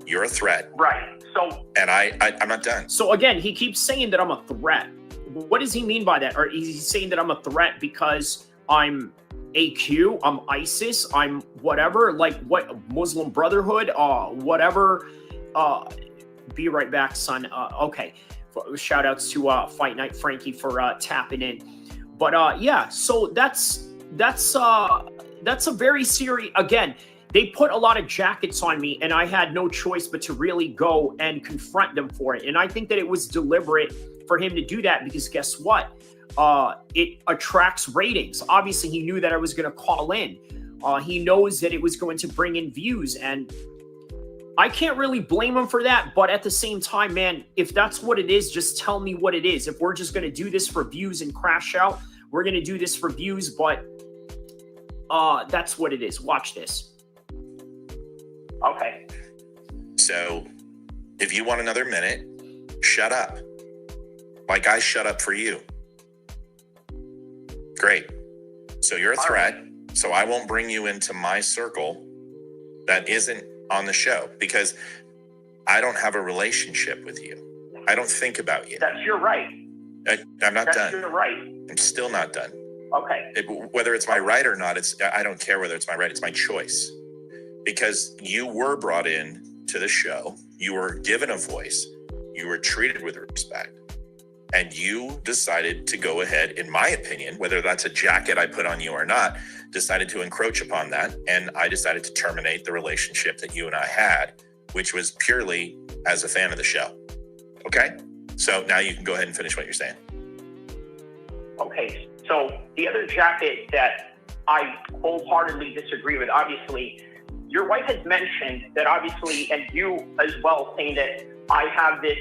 You're a threat. Right. So, and I'm not done. So again, he keeps saying that I'm a threat. What does he mean by that? Or is he saying that I'm a threat because I'm AQ, I'm ISIS, I'm whatever, like what Muslim Brotherhood, whatever. Be right back, son. Okay. Shout outs to Fight Night Frankie for tapping in. But yeah, so that's a very serious, again, they put a lot of jackets on me and I had no choice but to really go and confront them for it. And I think that it was deliberate for him to do that because guess what? It attracts ratings. Obviously, he knew that I was going to call in. He knows that it was going to bring in views, and I can't really blame him for that. But at the same time, man, if that's what it is, just tell me what it is. If we're just going to do this for views and crash out, we're going to do this for views, but that's what it is. Watch this. Okay. So if you want another minute, shut up. Like I shut up for you. Great. So you're a threat. So I won't bring you into my circle that isn't on the show because I don't have a relationship with you. I don't think about you. That's your right. I'm not done. That's your right. I'm still not done. Okay. Whether it's my right or not, I don't care whether it's my right. It's my choice. Because you were brought in to the show, you were given a voice, you were treated with respect, and you decided to go ahead, in my opinion, whether that's a jacket I put on you or not, decided to encroach upon that, and I decided to terminate the relationship that you and I had, which was purely as a fan of the show. Okay? So now you can go ahead and finish what you're saying. Okay, so the other jacket that I wholeheartedly disagree with, obviously, your wife has mentioned that obviously, and you as well, saying that I have this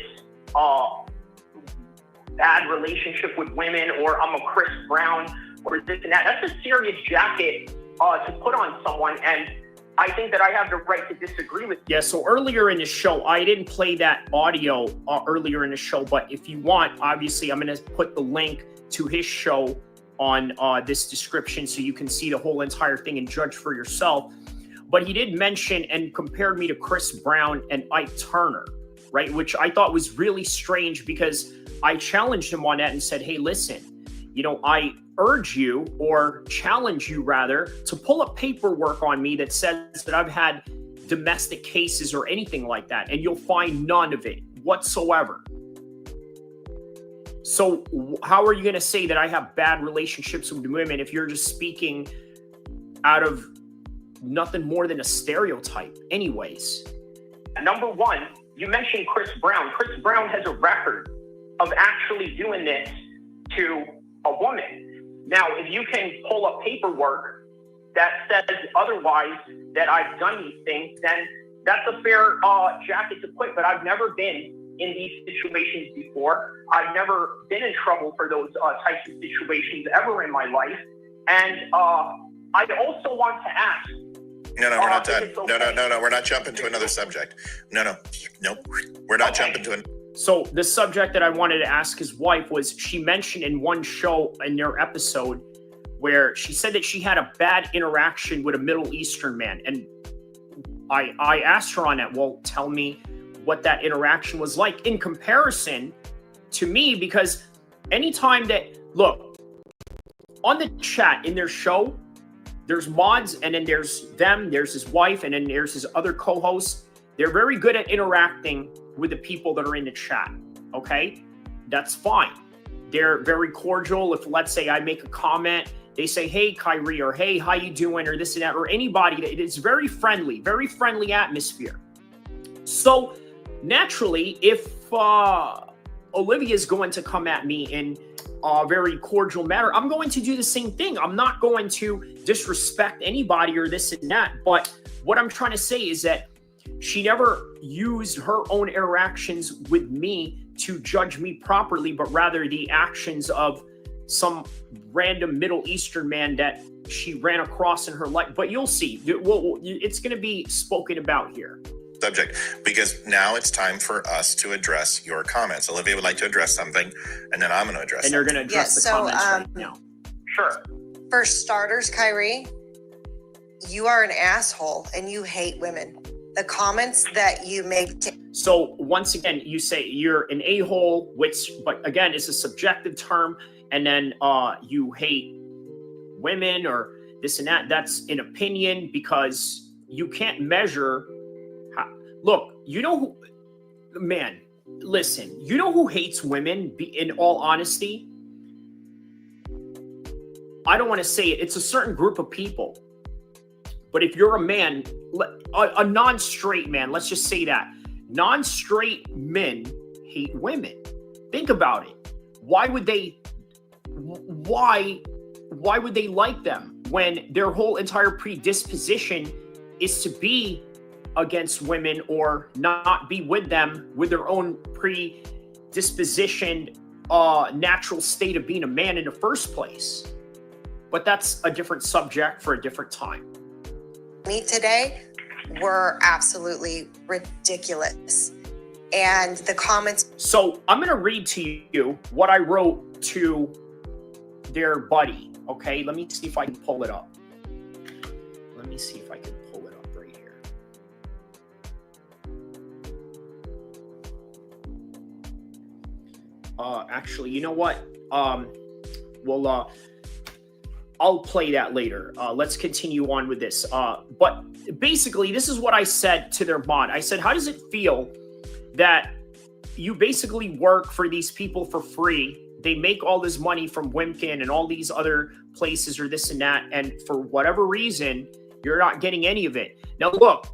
bad relationship with women, or I'm a Chris Brown, or this and that. That's a serious jacket to put on someone, and I think that I have the right to disagree with you. Yeah, so earlier in the show, I didn't play that audio earlier in the show, but if you want, obviously, I'm going to put the link to his show on this description so you can see the whole entire thing and judge for yourself. But he did mention and compared me to Chris Brown and Ike Turner, right? Which I thought was really strange because I challenged him on that and said, hey, listen, I urge you or challenge you rather to pull up paperwork on me that says that I've had domestic cases or anything like that. And you'll find none of it whatsoever. So how are you going to say that I have bad relationships with women if you're just speaking out of nothing more than a stereotype anyways? Number one, you mentioned Chris Brown. Chris Brown has a record of actually doing this to a woman. Now, if you can pull up paperwork that says otherwise, that I've done these things, then that's a fair jacket to put. But I've never been in these situations before. I've never been in trouble for those types of situations ever in my life. And I also want to ask. No, we're not done. Okay. No, we're not jumping to another subject. No, we're not jumping to So the subject that I wanted to ask his wife was, she mentioned in one show in their episode where she said that she had a bad interaction with a Middle Eastern man. And I asked her on that, well, tell me what that interaction was like in comparison to me, because anytime that, look, on the chat in their show, there's mods, and then there's them, there's his wife, and then there's his other co-hosts. They're very good at interacting with the people that are in the chat, okay? That's fine. They're very cordial. If, let's say, I make a comment, they say, hey, Kyrie, or hey, how you doing, or this and that, or anybody. It's very friendly atmosphere. So, naturally, if Olivia is going to come at me in a very cordial manner, I'm going to do the same thing. I'm not going to disrespect anybody or this and that. But what I'm trying to say is that she never used her own interactions with me to judge me properly, but rather the actions of some random Middle Eastern man that she ran across in her life. But you'll see. It's going to be spoken about here. Subject, because now it's time for us to address your comments. Olivia would like to address something, and then I'm going to address and they're going to address the comments right now. Sure. For starters, Kyrie, you are an asshole and you hate women. The comments that you make. So once again, you say you're an a-hole, which, but again, is a subjective term, and then you hate women or this and that. That's an opinion, because you can't measure. Look, you know who, man, listen, you know who hates women, in all honesty? I don't want to say it. It's a certain group of people. But if you're a man, a non-straight man, let's just say that. Non-straight men hate women. Think about it. Why would they like them when their whole entire predisposition is to be against women or not be with them with their own predispositioned natural state of being a man in the first place? But that's a different subject for a different time. Me today were absolutely ridiculous. And the comments. So I'm going to read to you what I wrote to their buddy. Okay, let me see if I can pull it up. Let me see if I can pull it up right here. Actually, you know what? I'll play that later. Let's continue on with this. But basically, this is what I said to their mod. I said, how does it feel that you basically work for these people for free? They make all this money from Wimkin and all these other places or this and that. And for whatever reason, you're not getting any of it. Now, look,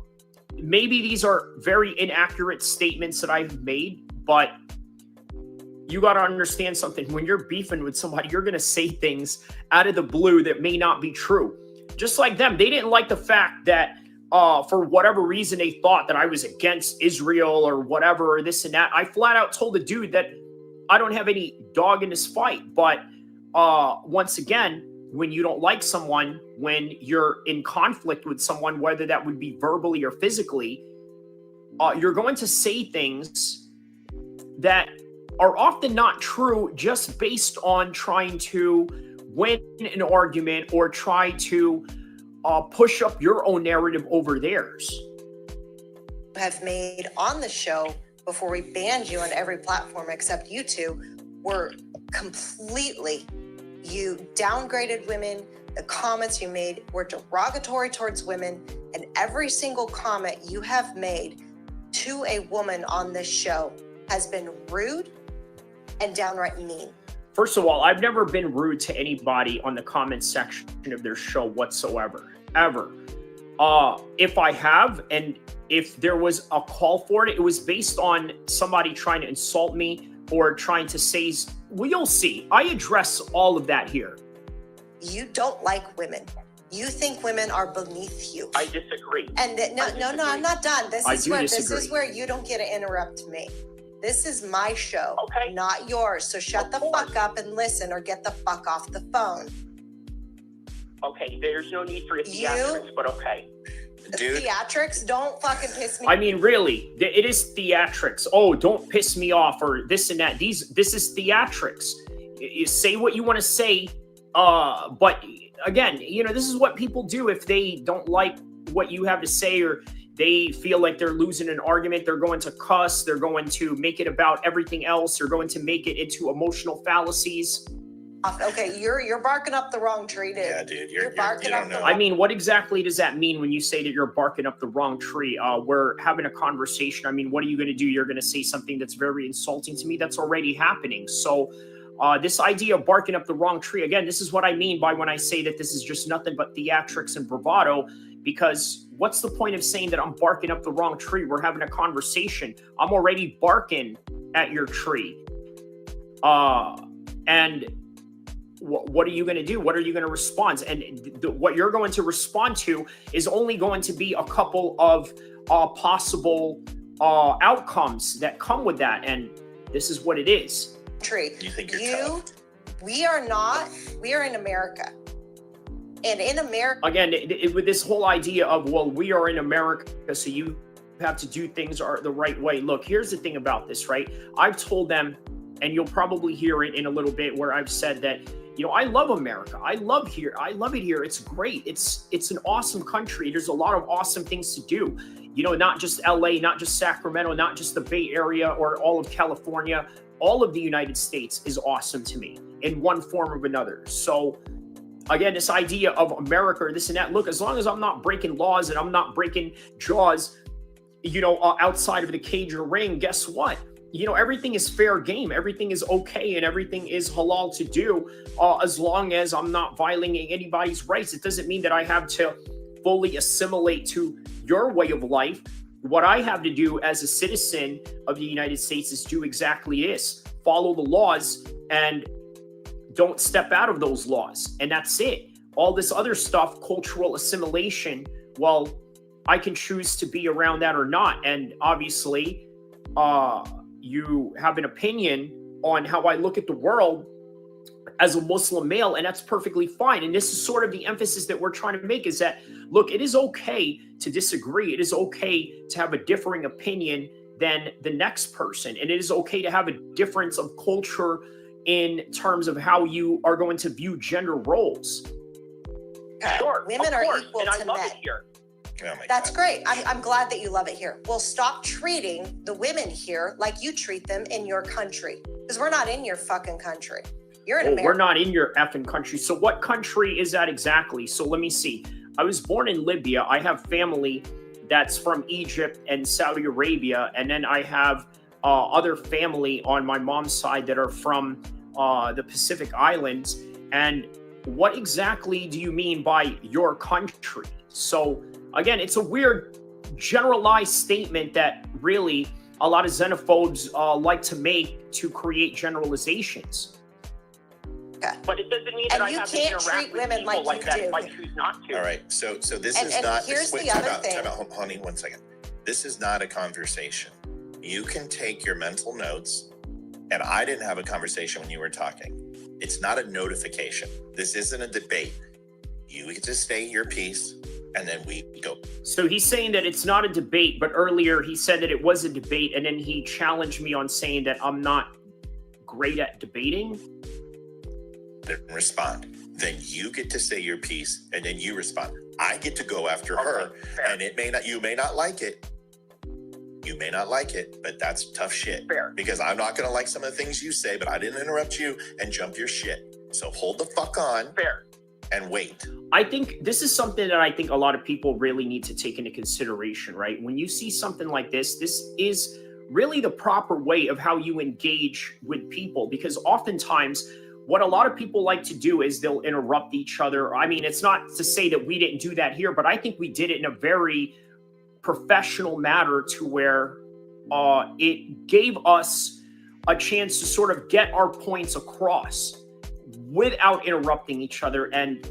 maybe these are very inaccurate statements that I've made, but you got to understand something. When you're beefing with somebody, you're going to say things out of the blue that may not be true. Just like them, they didn't like the fact that for whatever reason, they thought that I was against Israel or whatever, or this and that. I flat out told the dude that I don't have any dog in this fight. But once again, when you don't like someone, when you're in conflict with someone, whether that would be verbally or physically, you're going to say things that are often not true just based on trying to win an argument or try to push up your own narrative over theirs. Have made on the show before we banned you on every platform except YouTube were completely, you downgraded women. The comments you made were derogatory towards women, and every single comment you have made to a woman on this show has been rude and downright mean. First of all, I've never been rude to anybody on the comment section of their show whatsoever, ever. If I have, and if there was a call for it, it was based on somebody trying to insult me or trying to say, well, you'll see. I address all of that here. You don't like women. You think women are beneath you. I disagree. And no, I'm not done. This disagree. is where you don't get to interrupt me. This is my show, not yours. So shut the fuck up and listen, or get the fuck off the phone. Okay, there's no need for theatrics, but okay. Dude. Theatrics, don't fucking piss me off. I mean, really, it is theatrics. Oh, don't piss me off, or this and that. This is theatrics. You say what you want to say, but again, this is what people do if they don't like what you have to say, or they feel like they're losing an argument, they're going to cuss, they're going to make it about everything else, they're going to make it into emotional fallacies. Okay, you're barking up the wrong tree, dude. Yeah, dude, You're barking up the wrong. I mean, what exactly does that mean when you say that you're barking up the wrong tree? We're having a conversation. I mean, what are you going to do? You're going to say something that's very insulting to me. That's already happening. So this idea of barking up the wrong tree, again, this is what I mean by when I say that this is just nothing but theatrics and bravado, because what's the point of saying that I'm barking up the wrong tree? We're having a conversation. I'm already barking at your tree. And what are you going to do? What are you going to respond? And what you're going to respond to is only going to be a couple of possible outcomes that come with that. And this is what it is. Tree. You think you're tough? We are not. We are in America. And in America. Again, with this whole idea of, well, we are in America, so you have to do things the right way. Look, here's the thing about this, right? I've told them, and you'll probably hear it in a little bit, where I've said that, you know, I love America. I love it here. It's great. It's an awesome country. There's a lot of awesome things to do. You know, not just LA, not just Sacramento, not just the Bay Area or all of California. All of the United States is awesome to me in one form or another. So again, this idea of America, this and that, look, as long as I'm not breaking laws and I'm not breaking jaws, you know, outside of the cage or ring, guess what? You know, everything is fair game. Everything is okay, and everything is halal to do, as long as I'm not violating anybody's rights. It doesn't mean that I have to fully assimilate to your way of life. What I have to do as a citizen of the United States is do exactly this: follow the laws and don't step out of those laws. And that's it. All this other stuff, cultural assimilation, well, I can choose to be around that or not. And obviously, you have an opinion on how I look at the world as a Muslim male, and that's perfectly fine. And this is sort of the emphasis that we're trying to make, is that, look, it is okay to disagree. It is okay to have a differing opinion than the next person. And it is okay to have a difference of culture in terms of how you are going to view gender roles. Sure, women are equal and I to love men. it here. Oh my That's God. great. I'm glad that you love it here. Well, stop treating the women here like you treat them in your country, because we're not in your fucking country. You're in America. We're not in your effing country. So what country is that exactly? So let me see. I was born in Libya. I have family that's from Egypt and Saudi Arabia. And then I have other family on my mom's side that are from the Pacific Islands. And what exactly do you mean by your country? So again, it's a weird generalized statement that really a lot of xenophobes like to make to create generalizations. Okay. But it doesn't mean that I And you have to can't interact treat with women people like you that do. if I choose not to. All right. So this And- is and not. here's wait, the time other out, thing. time out, honey, 1 second. This is not a conversation. You can take your mental notes, and I didn't have a conversation when you were talking. It's not a notification. This isn't a debate. You get to state your piece, and then we go. So he's saying that it's not a debate, but earlier he said that it was a debate, and then he challenged me on saying that I'm not great at debating. Then respond. Then you get to say your piece, and then you respond. I get to go after her, and you may not like it. You may not like it, but that's tough shit. Fair. Because I'm not gonna like some of the things you say, but I didn't interrupt you and jump your shit. So hold the fuck on. Fair. And wait. I think this is something that I think a lot of people really need to take into consideration, right? When you see something like this is really the proper way of how you engage with people, because oftentimes what a lot of people like to do is they'll interrupt each other. I mean, it's not to say that we didn't do that here, but I think we did it in a very professional manner to where it gave us a chance to sort of get our points across without interrupting each other. And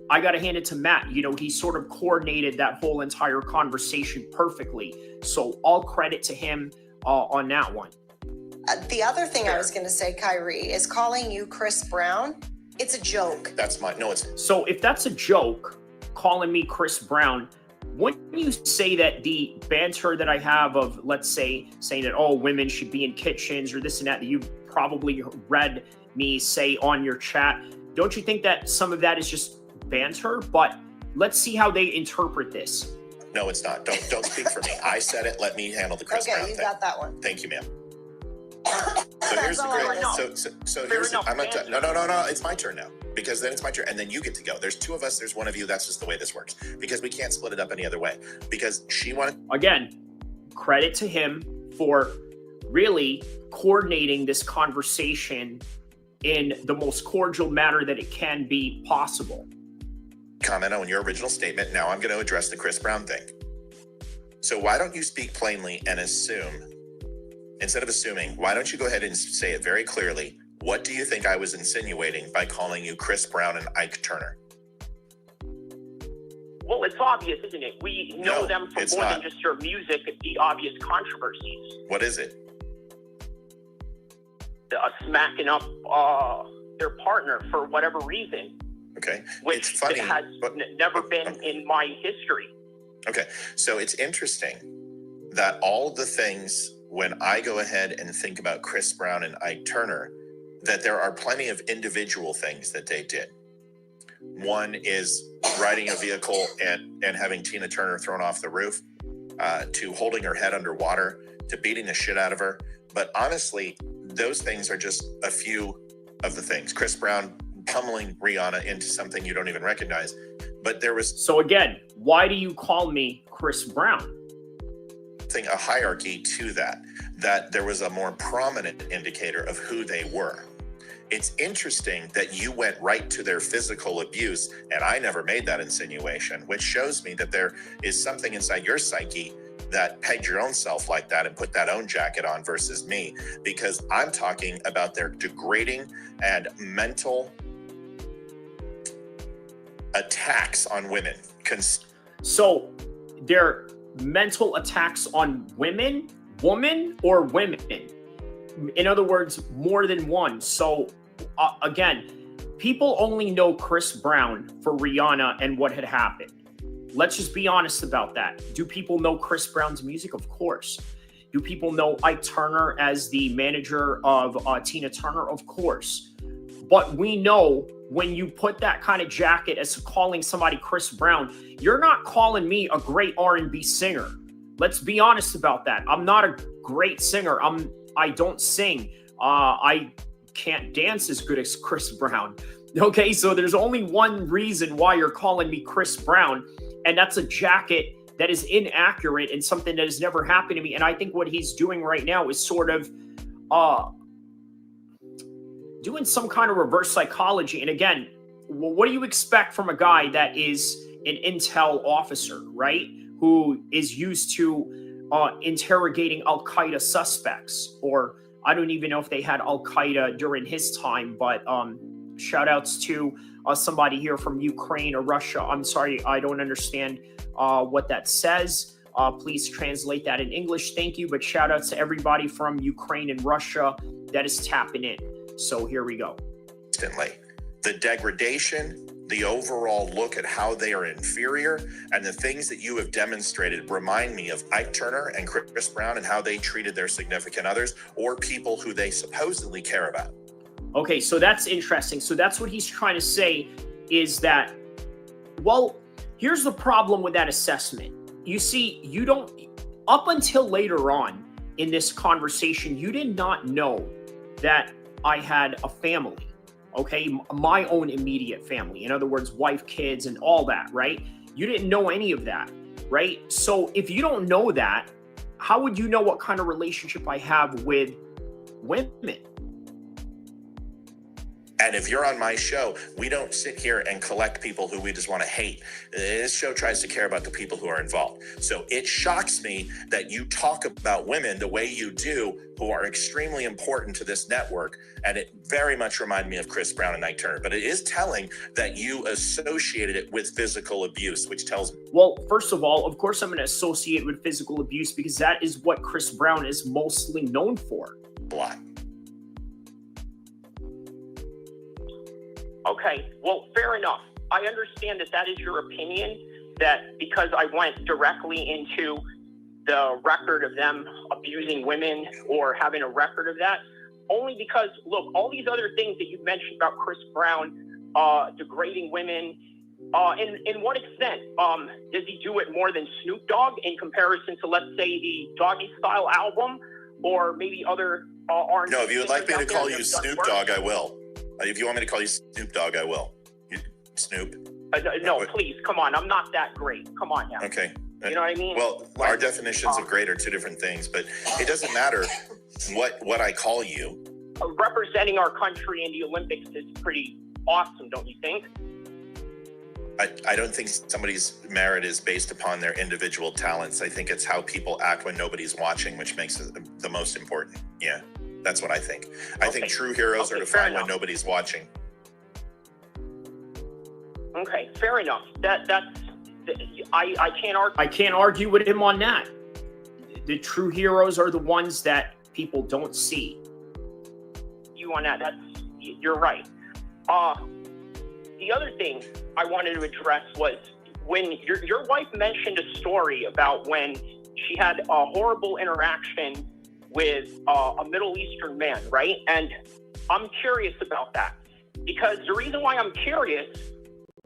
I got to hand it to Matt. You know, he sort of coordinated that whole entire conversation perfectly. So all credit to him on that one. The other thing I was going to say, Kyrie, is calling you Chris Brown. It's a joke. That's my, no, it's. So if that's a joke, calling me Chris Brown, wouldn't you say that the banter that I have of, let's say, saying that all women should be in kitchens or this and that you probably read me say on your chat, don't you think that some of that is just banter? But let's see how they interpret this. No, it's not. Don't speak for me. I said it. Let me handle the Chris Brown Okay, you thing. got that one. Thank you, ma'am. So here's the great. So here's. I'm not. No. It's my turn now, because then it's my turn, and then you get to go. There's two of us. There's one of you. That's just the way this works, because we can't split it up any other way. Because she wanted. Again, credit to him for really coordinating this conversation in the most cordial manner that it can be possible. Comment on your original statement. Now I'm going to address the Chris Brown thing. So why don't you speak plainly and assume, instead of assuming, why don't you go ahead and say it very clearly? What do you think I was insinuating by calling you Chris Brown and Ike Turner? Well, it's obvious, isn't it? We know them for more than just their music, the obvious controversies. What is it? Smacking up their partner for whatever reason. Okay. Which it's funny, has never been in my history. Okay. So it's interesting that all the things, when I go ahead and think about Chris Brown and Ike Turner, that there are plenty of individual things that they did. One is riding a vehicle and having Tina Turner thrown off the roof, to holding her head underwater, to beating the shit out of her. But honestly, those things are just a few of the things. Chris Brown pummeling Rihanna into something you don't even recognize. But there was... So again, why do you call me Chris Brown? A hierarchy to that there was a more prominent indicator of who they were. It's interesting that you went right to their physical abuse, and I never made that insinuation, which shows me that there is something inside your psyche that pegged your own self like that and put that own jacket on versus me, because I'm talking about their degrading and mental attacks on women. So their mental attacks on women, woman or women? In other words, more than one. So again, people only know Chris Brown for Rihanna and what had happened. Let's just be honest about that. Do people know Chris Brown's music? Of course. Do people know Ike Turner as the manager of Tina Turner? Of course. But we know when you put that kind of jacket as calling somebody Chris Brown, you're not calling me a great R&B singer. Let's be honest about that. I'm not a great singer. I don't sing. I can't dance as good as Chris Brown. Okay, so there's only one reason why you're calling me Chris Brown, and that's a jacket that is inaccurate and something that has never happened to me. And I think what he's doing right now is sort of doing some kind of reverse psychology. And again, what do you expect from a guy that is an intel officer, right? Who is used to interrogating Al-Qaeda suspects, or I don't even know if they had Al-Qaeda during his time, but shout outs to somebody here from Ukraine or Russia. I'm sorry, I don't understand what that says. Please translate that in English. Thank you. But shout outs to everybody from Ukraine and Russia that is tapping in. So here we go. Instantly. The degradation, the overall look at how they are inferior, and the things that you have demonstrated remind me of Ike Turner and Chris Brown and how they treated their significant others or people who they supposedly care about. Okay, so that's interesting. So that's what he's trying to say is that, well, here's the problem with that assessment. You see, you don't, up until later on in this conversation, you did not know that I had a family. Okay, my own immediate family. In other words, wife, kids, and all that, right? You didn't know any of that, right? So if you don't know that, how would you know what kind of relationship I have with women? And if you're on my show, we don't sit here and collect people who we just want to hate. This show tries to care about the people who are involved. So it shocks me that you talk about women the way you do, who are extremely important to this network. And it very much reminded me of Chris Brown and Ike Turner. But it is telling that you associated it with physical abuse, which tells me. Well, first of all, of course, I'm going to associate with physical abuse because that is what Chris Brown is mostly known for. A lot. Okay, well, fair enough. I understand that that is your opinion, that because I went directly into the record of them abusing women or having a record of that, only because, look, all these other things that you mentioned about Chris Brown, degrading women, In what extent? Does he do it more than Snoop Dogg in comparison to, let's say, the Doggy Style album, or maybe other R&B? No, if you would like me to call you that have done Snoop work? Dogg, I will. If you want me to call you Snoop Dogg, I will. Snoop. No, please, come on. I'm not that great. Come on now. Okay. You know what I mean? Well, our definitions of great are two different things, but it doesn't matter what I call you. Representing our country in the Olympics is pretty awesome, don't you think? I don't think somebody's merit is based upon their individual talents. I think it's how people act when nobody's watching, which makes it the most important. Yeah, that's what I think. I think true heroes are defined when nobody's watching. Okay, fair enough. I can't argue. I can't argue with him on that. The true heroes are the ones that people don't see. You on that? You're right. The other thing I wanted to address was when your wife mentioned a story about when she had a horrible interaction with a Middle Eastern man, right? And I'm curious about that because the reason why I'm curious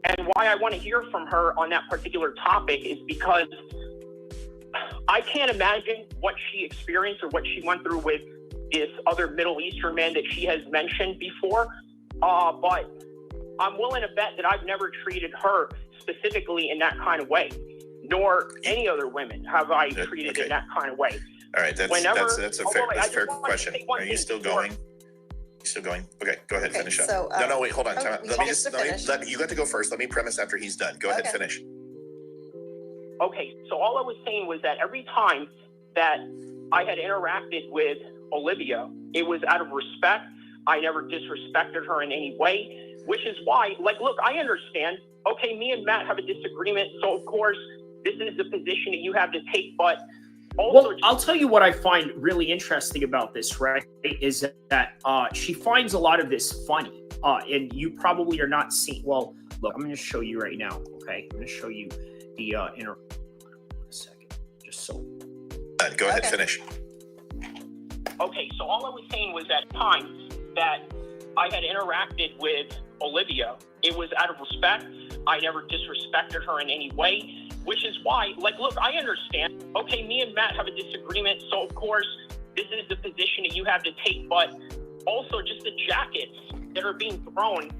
and why I want to hear from her on that particular topic is because I can't imagine what she experienced or what she went through with this other Middle Eastern man that she has mentioned before. But I'm willing to bet that I've never treated her specifically in that kind of way, nor any other women have I treated in that kind of way. All right, that's a fair question. Are you still going? You still going? Okay, go ahead, finish up. So, no, wait, hold on. Time out. you You got to go first. Let me premise after he's done. Go ahead, finish. Okay, so all I was saying was that every time that I had interacted with Olivia, it was out of respect. I never disrespected her in any way, which is why, like, look, I understand. Okay, me and Matt have a disagreement, so of course, this is the position that you have to take, but also... Well, I'll tell you what I find really interesting about this, right, is that she finds a lot of this funny, and you probably are not seeing... Well, look, I'm going to show you right now, okay? I'm going to show you the inner... A second, just so... Go ahead, finish. Okay, so all I was saying was that time that I had interacted with Olivia, it was out of respect. I never disrespected her in any way, which is why, like, look, I understand. Okay, me and Matt have a disagreement, so of course, this is the position that you have to take, but also just the jackets that are being thrown.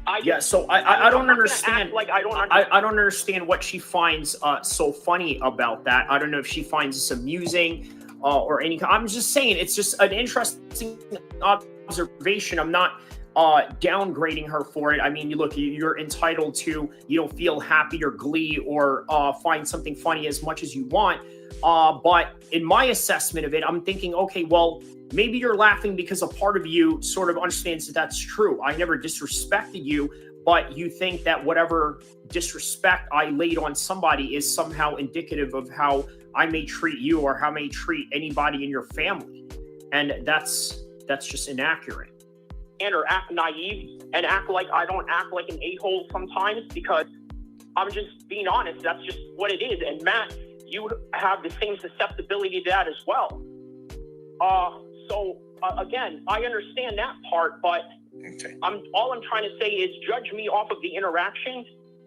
I don't understand. I don't understand what she finds so funny about that. I don't know if she finds this amusing or any. I'm just saying it's just an interesting observation. I'm not downgrading her for it. I mean, you're entitled to, feel happy or glee or find something funny as much as you want. But in my assessment of it, I'm thinking, okay, well, maybe you're laughing because a part of you sort of understands that that's true. I never disrespected you, but you think that whatever disrespect I laid on somebody is somehow indicative of how I may treat you or how I may treat anybody in your family. And that's just inaccurate. Or act naive and act like I don't act like an a-hole sometimes because I'm just being honest. That's just what it is. And Matt, you have the same susceptibility to that as well. Again, I understand that part, but all I'm trying to say is judge me off of the interaction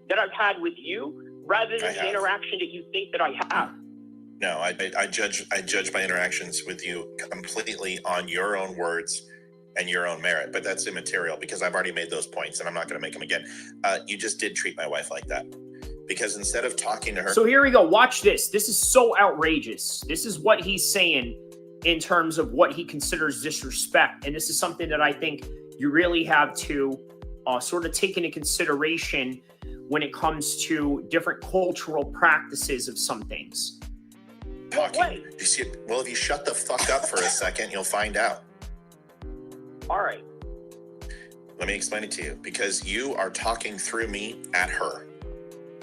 that I've had with you rather than the interaction that you think that I have. No, I judge my interactions with you completely on your own words and your own merit, but that's immaterial because I've already made those points and I'm not going to make them again. You just did treat my wife like that because instead of talking to her. So here we go. Watch this. This is so outrageous. This is what he's saying in terms of what he considers disrespect. And this is something that I think you really have to sort of take into consideration when it comes to different cultural practices of some things. Talking. Well, if you shut the fuck up for a second, you'll find out. All right. Let me explain it to you. Because you are talking through me at her.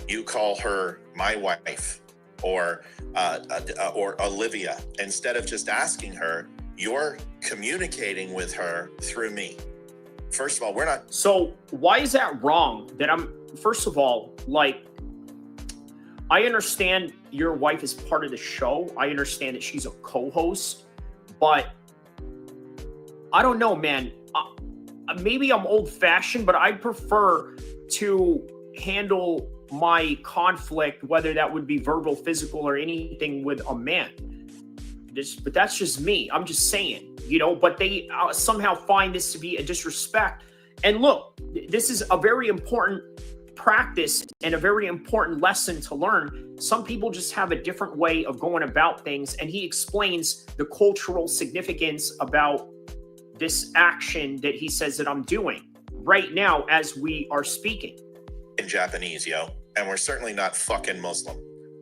You call her my wife or Olivia. Instead of just asking her, you're communicating with her through me. First of all, we're not. So why is that wrong? First of all, I understand your wife is part of the show. I understand that she's a co-host, but I don't know, man. Maybe I'm old-fashioned, but I prefer to handle my conflict, whether that would be verbal, physical, or anything with a man. But that's just me. I'm just saying, you know, but they somehow find this to be a disrespect. And look, this is a very important practice and a very important lesson to learn. Some people just have a different way of going about things. And he explains the cultural significance about this action that he says that I'm doing right now as we are speaking. In Japanese, yo. And we're certainly not fucking Muslim.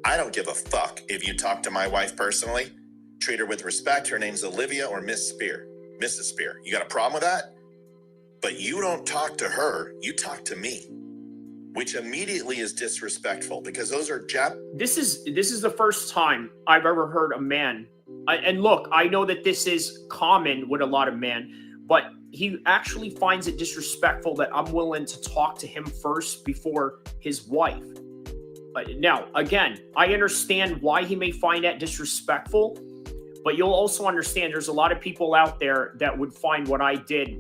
I don't give a fuck if you talk to my wife personally. Treat her with respect. Her name's Olivia or Miss Spear. Mrs. Spear. You got a problem with that? But you don't talk to her. You talk to me. Which immediately is disrespectful because those are This is the first time I've ever heard a man. And look, I know that this is common with a lot of men, but he actually finds it disrespectful that I'm willing to talk to him first before his wife. Now, again, I understand why he may find that disrespectful, but you'll also understand there's a lot of people out there that would find what I did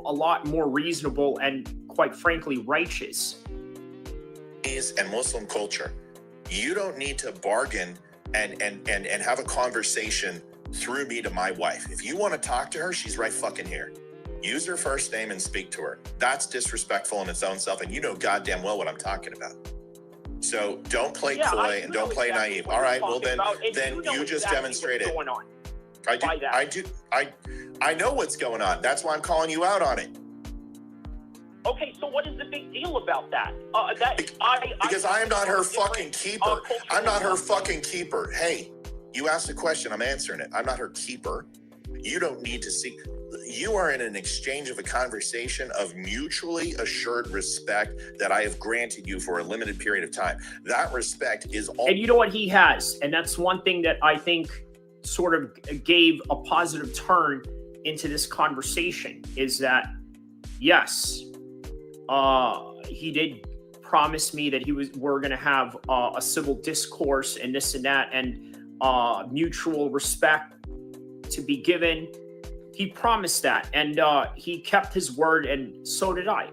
a lot more reasonable and, quite frankly, righteous. And Muslim culture. You don't need to bargain and have a conversation through me to my wife. If you want to talk to her, she's right fucking here. Use her first name and speak to her. That's disrespectful in its own self, and you know goddamn well what I'm talking about. So don't play coy and don't play naive. All right, well then you just demonstrate it. I know what's going on. That's why I'm calling you out on it. Okay, so what is the big deal about that? Because I am not her fucking keeper. I'm not her fucking keeper. Hey, you asked a question, I'm answering it. I'm not her keeper. You don't need to see. You are in an exchange of a conversation of mutually assured respect that I have granted you for a limited period of time. That respect is all. And you know what he has? And that's one thing that I think sort of gave a positive turn into this conversation is that, yes, he did promise me that we're going to have a civil discourse and this and that and mutual respect to be given. He promised that, and he kept his word, and so did I.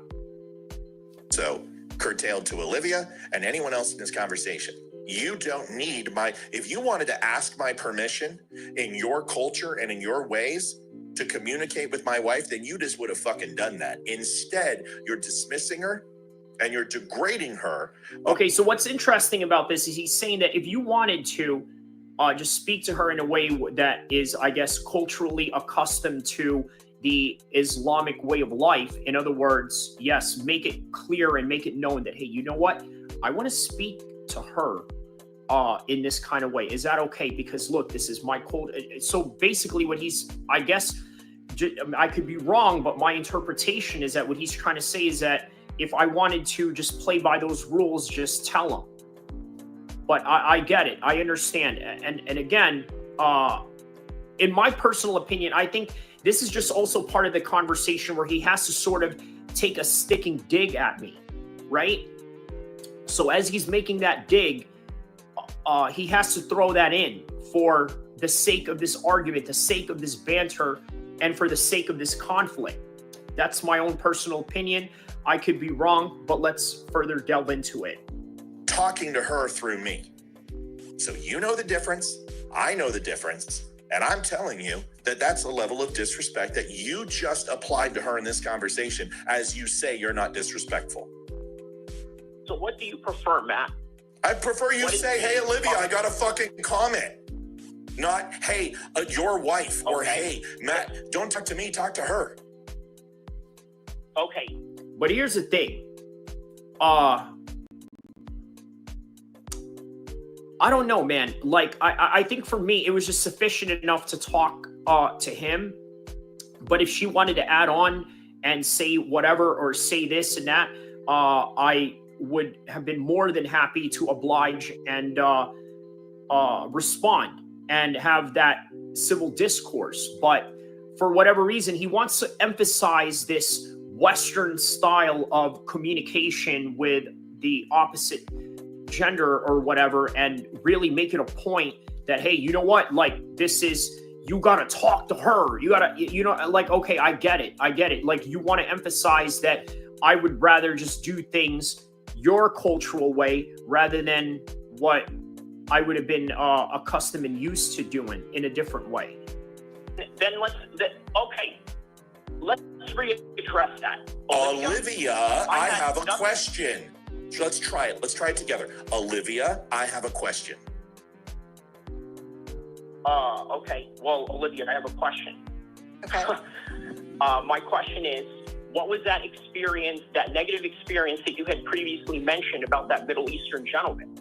So, curtailed to Olivia and anyone else in this conversation. You don't need if you wanted to ask my permission in your culture and in your ways to communicate with my wife, then you just would have fucking done that. Instead, you're dismissing her and you're degrading her. Okay, so what's interesting about this is he's saying that if you wanted to just speak to her in a way that is, I guess, culturally accustomed to the Islamic way of life. In other words, yes, make it clear and make it known that, hey, you know what? I want to speak to her in this kind of way. Is that okay? Because look, this is my code. So basically what he's, I guess, I could be wrong, but my interpretation is that what he's trying to say is that if I wanted to just play by those rules, just tell him. But I get it. I understand. And again, in my personal opinion, I think this is just also part of the conversation where he has to sort of take a sticking dig at me, right? So as he's making that dig, he has to throw that in for the sake of this argument, the sake of this banter, and for the sake of this conflict. That's my own personal opinion. I could be wrong, but let's further delve into it. Talking to her through me. So you know the difference, I know the difference, and I'm telling you that that's a level of disrespect that you just applied to her in this conversation as you say you're not disrespectful. So what do you prefer, Matt? I prefer you say, hey, Olivia, I got a fucking comment. Not, hey, your wife, or hey, Matt, don't talk to me, talk to her. Okay. But here's the thing. I don't know, man. Like, I think for me, it was just sufficient enough to talk to him. But if she wanted to add on and say whatever or say this and that, I would have been more than happy to oblige and respond and have that civil discourse. But for whatever reason, he wants to emphasize this Western style of communication with the opposite gender or whatever, and really make it a point that, hey, you know what, like, this is, you gotta talk to her, you gotta, you know, like, okay, I get it, like, you want to emphasize that I would rather just do things your cultural way rather than what I would have been accustomed and used to doing in a different way. Then let's readdress that. Olivia, I have a question. So let's try it. Let's try it together. Olivia, I have a question. Okay. Well, Olivia, I have a question. Okay. My question is, what was that experience, that negative experience that you had previously mentioned about that Middle Eastern gentleman?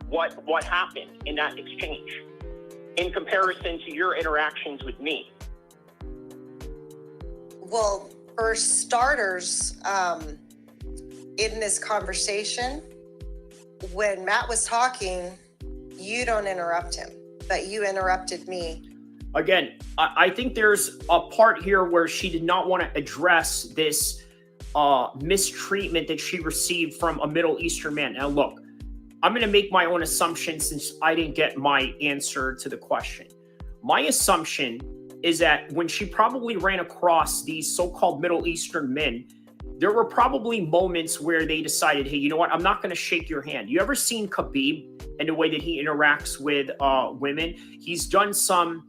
What happened in that exchange in comparison to your interactions with me? Well, for starters, in this conversation, when Matt was talking, you don't interrupt him, but you interrupted me. Again, I think there's a part here where she did not want to address this mistreatment that she received from a Middle Eastern man. Now, look, I'm going to make my own assumption since I didn't get my answer to the question. My assumption is that when she probably ran across these so-called Middle Eastern men, there were probably moments where they decided, hey, you know what? I'm not going to shake your hand. You ever seen Khabib and the way that he interacts with women? He's done some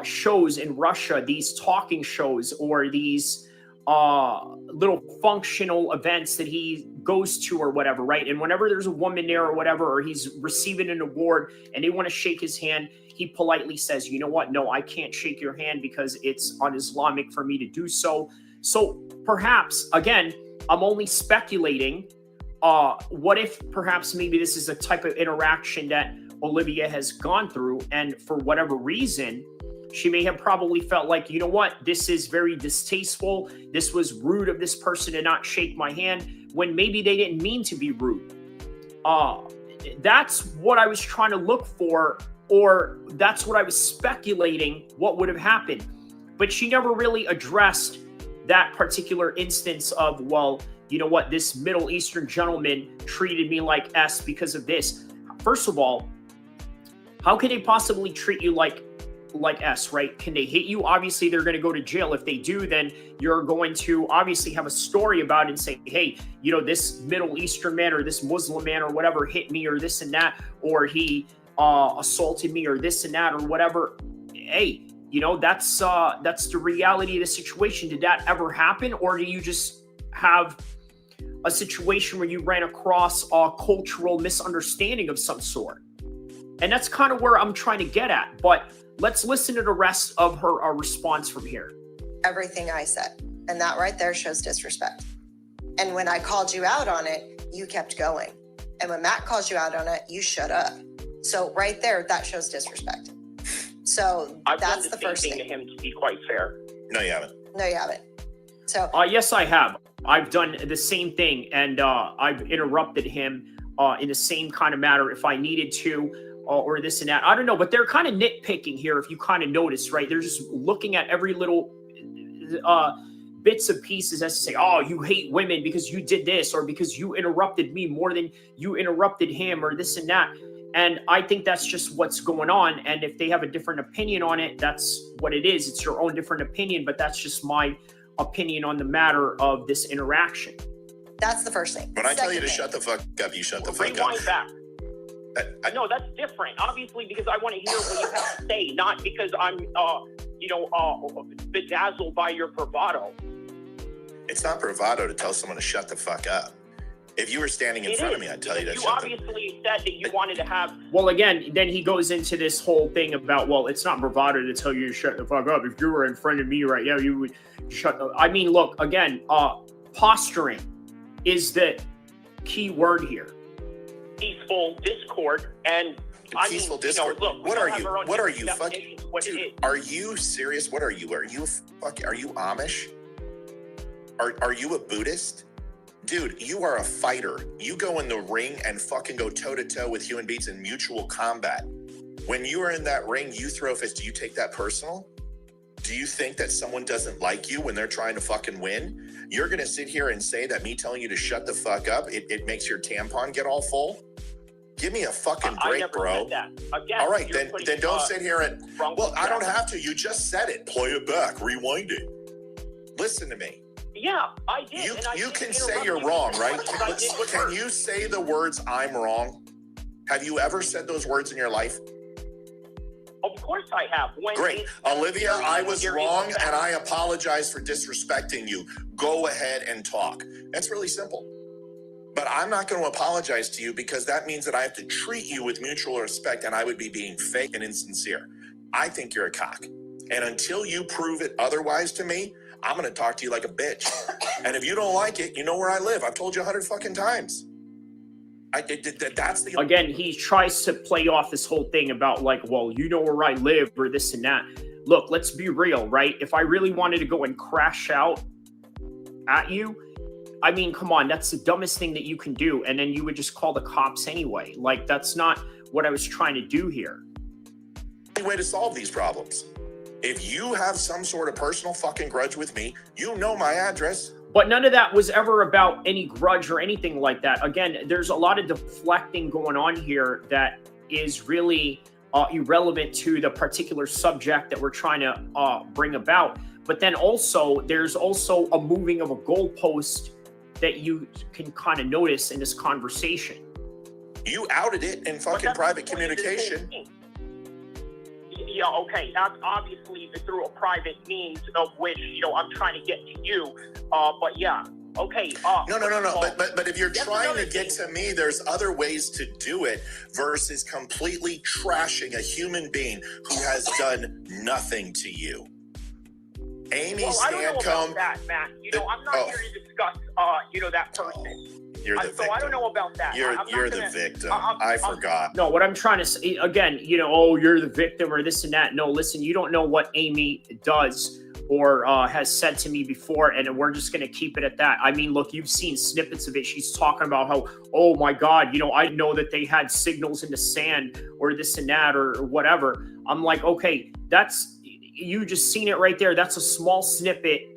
shows in Russia, these talking shows or these little functional events that he goes to or whatever, right? And whenever there's a woman there or whatever, or he's receiving an award and they want to shake his hand, he politely says, you know what? No, I can't shake your hand because it's un-Islamic for me to do so. So perhaps, again, I'm only speculating. What if perhaps maybe this is a type of interaction that Olivia has gone through, and for whatever reason, she may have probably felt like, you know what, this is very distasteful. This was rude of this person to not shake my hand when maybe they didn't mean to be rude. That's what I was trying to look for, or that's what I was speculating what would have happened. But she never really addressed that particular instance of, well, you know what, this Middle Eastern gentleman treated me like S because of this. First of all, how can they possibly treat you like S, right? Can they hit you? Obviously, they're going to go to jail. If they do, then you're going to obviously have a story about it and say, hey, you know, this Middle Eastern man or this Muslim man or whatever hit me or this and that, or he assaulted me or this and that or whatever. Hey, you know, that's the reality of the situation. Did that ever happen? Or do you just have a situation where you ran across a cultural misunderstanding of some sort? And that's kind of where I'm trying to get at. But let's listen to the rest of her response from here. Everything I said. And that right there shows disrespect. And when I called you out on it, you kept going. And when Matt calls you out on it, you shut up. So right there, that shows disrespect. So that's the first thing. I've done the same thing to him, to be quite fair. No, you haven't. No, you haven't. So yes, I have. I've done the same thing, and I've interrupted him in the same kind of manner if I needed to. Or this and that. I don't know, but they're kind of nitpicking here if you kind of notice, right? They're just looking at every little bits and pieces as to say, oh, you hate women because you did this or because you interrupted me more than you interrupted him or this and that. And I think that's just what's going on. And if they have a different opinion on it, that's what it is. It's your own different opinion, but that's just my opinion on the matter of this interaction. That's the first thing. When I tell you to shut the fuck up, you shut the fuck up. Rewind back. No, that's different. Obviously, because I want to hear what you have to say, not because I'm, bedazzled by your bravado. It's not bravado to tell someone to shut the fuck up. If you were standing in front of me, I'd tell you to shut the fuck up. You obviously said that you wanted to have... Well, again, then he goes into this whole thing about, well, it's not bravado to tell you to shut the fuck up. If you were in front of me right now, you would shut the... I mean, look, again, posturing is the key word here. Peaceful discord, and peaceful discord. Look, what are you? What are you? Fucking dude, are you serious? What are you? Are you Amish? Are you a Buddhist? Dude, you are a fighter. You go in the ring and fucking go toe to toe with human beings in mutual combat. When you are in that ring, you throw fists. Do you take that personal? Do you think that someone doesn't like you when they're trying to fucking win? You're going to sit here and say that me telling you to shut the fuck up, it makes your tampon get all full? Give me a fucking break, bro. Again, all right, then don't sit here and... Well, I don't have to. You just said it. Play it back. Rewind it. Listen to me. Yeah, I did. You can say you're wrong, right? Can you say the words "I'm wrong"? Have you ever said those words in your life? Of course I have. Great. Olivia, I was wrong and I apologize for disrespecting you. Go ahead and talk. That's really simple. But I'm not going to apologize to you because that means that I have to treat you with mutual respect and I would be being fake and insincere. I think you're a cock. And until you prove it otherwise to me, I'm going to talk to you like a bitch. And if you don't like it, you know where I live. I've told you 100 fucking times. That's the... Again, he tries to play off this whole thing about like, well, you know where I live or this and that. Look, let's be real, right? If I really wanted to go and crash out at you, I mean, come on, that's the dumbest thing that you can do. And then you would just call the cops anyway. Like, that's not what I was trying to do here. The only way to solve these problems. If you have some sort of personal fucking grudge with me, you know my address. But none of that was ever about any grudge or anything like that. Again, there's a lot of deflecting going on here that is really irrelevant to the particular subject that we're trying to bring about. But then also, there's also a moving of a goalpost that you can kind of notice in this conversation. You outed it in fucking private communication. Yeah, okay, that's obviously through a private means of which, you know, I'm trying to get to you. But yeah, okay. No. But if you're trying to get to me, there's other ways to do it versus completely trashing a human being who has done nothing to you. Amy I don't know Stancombe. about that, Matt. You know, I'm not here to discuss, you know, that person. You're the victim. So I don't know about that. You're the victim. I forgot. No, what I'm trying to say, again, you know, oh, you're the victim or this and that. No, listen, you don't know what Amy does or has said to me before, and we're just going to keep it at that. I mean, look, you've seen snippets of it. She's talking about how, oh my God, you know, I know that they had signals in the sand or this and that or whatever. I'm like, okay, you just seen it right there. That's a small snippet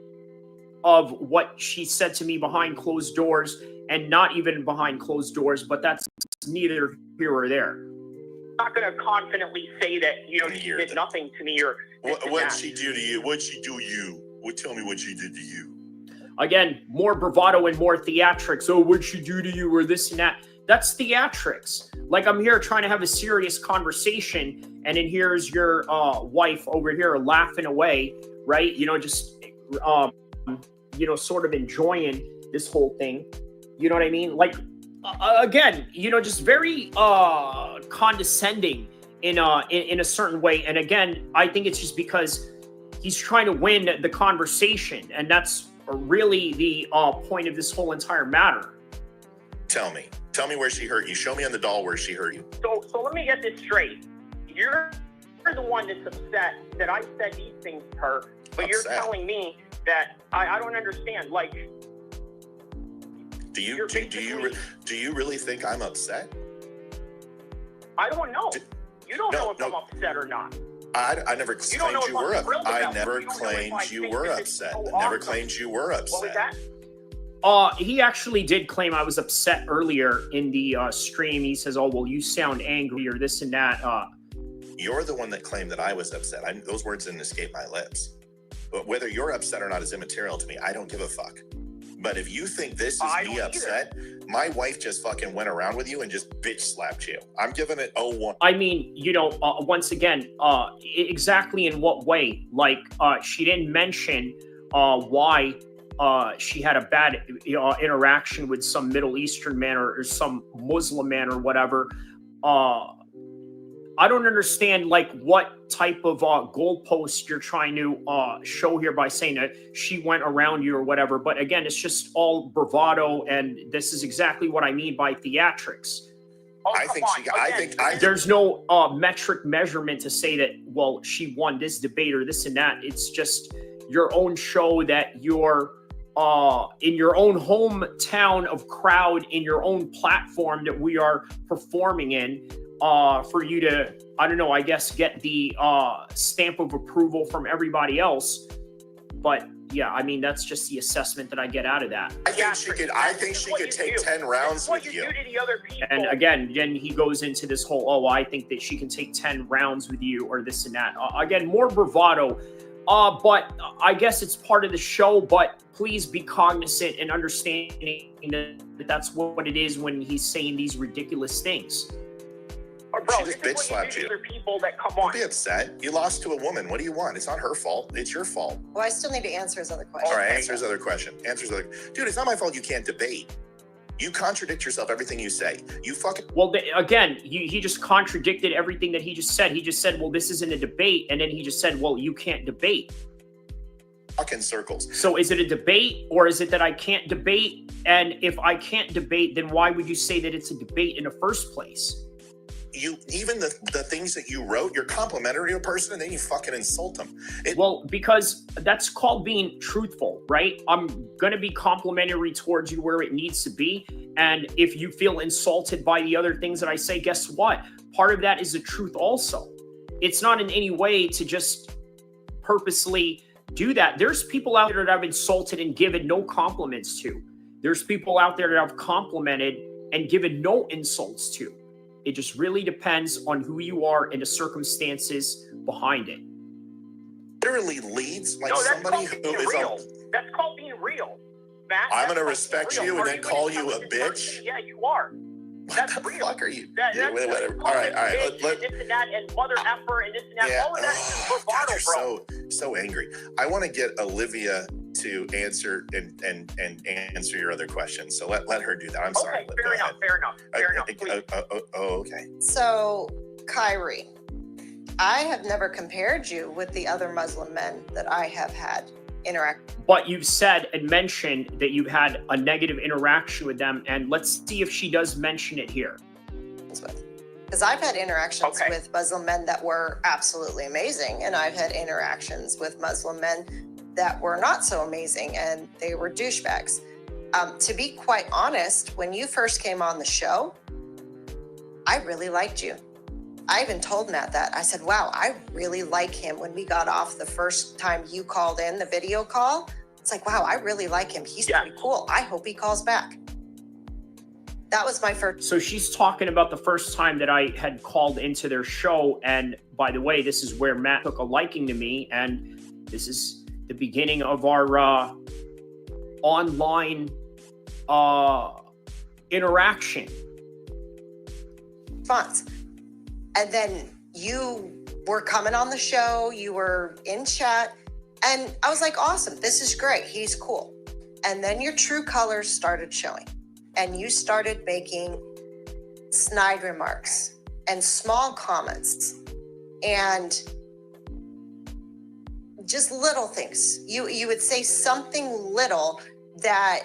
of what she said to me behind closed doors, and not even behind closed doors, but that's neither here or there. I'm not going to confidently say that, you know, she did nothing to me or... What'd she do to you? What'd she do to you? Tell me what she did to you. Again, more bravado and more theatrics. Oh, what'd she do to you or this and that? That's theatrics. Like, I'm here trying to have a serious conversation, and then here's your wife over here laughing away, right? You know, just, you know, sort of enjoying this whole thing. You know what I mean? Like, again, you know, just very condescending in a certain way. And again, I think it's just because he's trying to win the conversation, and that's really the point of this whole entire matter. Tell me where she hurt you. Show me on the doll where she hurt you. So let me get this straight. You're the one that's upset that I said these things to her, but you're telling me that I don't understand. Like, do you really think I'm upset? I don't know. You don't know if I'm upset or not. I never claimed you were upset. I never claimed you were upset. I never claimed you were upset. What was that? He actually did claim I was upset earlier in the stream. He says, oh, well, you sound angry or this and that. You're the one that claimed that I was upset. Those words didn't escape my lips. But whether you're upset or not is immaterial to me. I don't give a fuck. But if you think this is me upset, my wife just fucking went around with you and just bitch slapped you. I'm giving it 0-1. I mean, you know, once again, exactly in what way? Like, she didn't mention why she had a bad interaction with some Middle Eastern man or some Muslim man or whatever. I don't understand, like, what type of goalpost you're trying to show here by saying that she went around you or whatever. But again, it's just all bravado, and this is exactly what I mean by theatrics. There's no metric measurement to say that, well, she won this debate or this and that. It's just your own show that you're in your own hometown of crowd, in your own platform that we are performing in. For you to, I don't know, I guess get the stamp of approval from everybody else. But yeah, I mean, that's just the assessment that I get out of that. I think she could take 10 rounds with you. And again, then he goes into this whole, oh, I think that she can take 10 rounds with you or this and that. Again, more bravado. But I guess it's part of the show, but please be cognizant and understanding that that's what it is when he's saying these ridiculous things. Bro, She just bitch slapped you. People that come Don't on. be upset. You lost to a woman. What do you want? It's not her fault. It's your fault. Well, I still need to answer his other question. All right, answer his other question. Dude, it's not my fault you can't debate. You contradict yourself everything you say. You fucking... Well, again, he just contradicted everything that he just said. He just said, well, this isn't a debate. And then he just said, well, you can't debate. Fucking circles. So is it a debate or is it that I can't debate? And if I can't debate, then why would you say that it's a debate in the first place? You even the things that you wrote, you're complimentary to a person and then you fucking insult them. Well, because that's called being truthful, right? I'm going to be complimentary towards you where it needs to be. And if you feel insulted by the other things that I say, guess what? Part of that is the truth also. It's not in any way to just purposely do that. There's people out there that I've insulted and given no compliments to. There's people out there that I've complimented and given no insults to. It just really depends on who you are and the circumstances behind it. Literally leads like No, that's somebody called who being is real. That's called being real. Matt, I'm that's gonna called respect being real. you and Are then you call an you a intelligent bitch? person? Yeah, you are. That's real. Fuck are you? That's whatever. called All right. bitch and this and that and mother effer and this and that. All of that is just bravado, God, bro. you're so angry. I want to get Olivia to answer and answer your other questions. So let her do that. I'm sorry. Okay, fair enough. Please. Okay. So, Kyrie, I have never compared you with the other Muslim men that I have had interact. But you've said and mentioned that you've had a negative interaction with them. And let's see if she does mention it here. Because I've had interactions with Muslim men that were absolutely amazing. And I've had interactions with Muslim men that were not so amazing and they were douchebags. To be quite honest, when you first came on the show, I really liked you. I even told Matt that. I said, wow, I really like him. When we got off the first time you called in, the video call, it's like, wow, I really like him. He's pretty cool. I hope he calls back. That was my first. So she's talking about the first time that I had called into their show. And by the way, this is where Matt took a liking to me. And this is the beginning of our online interaction. Response. And then you were coming on the show, you were in chat, and I was like, awesome, this is great, he's cool. And then your true colors started showing, and you started making snide remarks and small comments and just little things. You would say something little that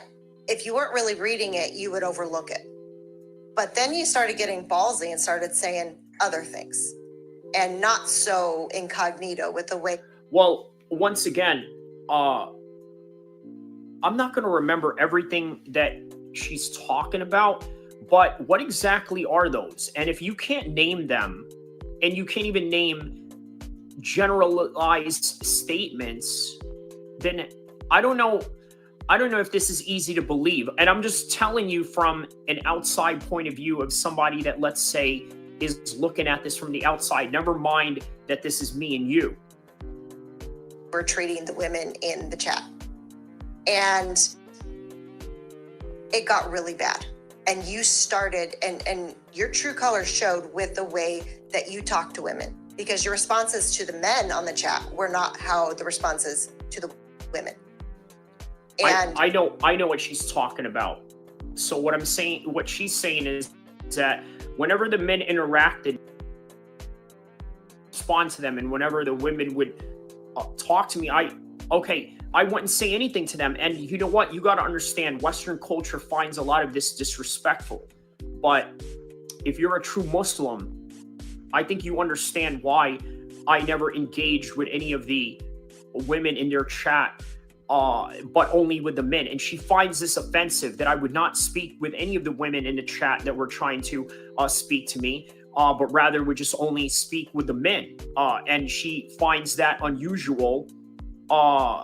if you weren't really reading it, you would overlook it. But then you started getting ballsy and started saying other things and not so incognito with the way. Well, once again, I'm not going to remember everything that she's talking about, but what exactly are those? And if you can't name them and you can't even name generalized statements, then I don't know if this is easy to believe. And I'm just telling you from an outside point of view of somebody that, let's say, is looking at this from the outside. Never mind that this is me and you. We're treating the women in the chat. And it got really bad. And you started, and your true colors showed with the way that you talk to women. Because your responses to the men on the chat were not how the responses to the women. And I know what she's talking about. So what she's saying is that whenever the men interacted, respond to them, and whenever the women would talk to me, I wouldn't say anything to them. And you know what? You got to understand, Western culture finds a lot of this disrespectful. But if you're a true Muslim, I think you understand why I never engaged with any of the women in their chat, but only with the men. And she finds this offensive that I would not speak with any of the women in the chat that were trying to speak to me, but rather would just only speak with the men. And she finds that unusual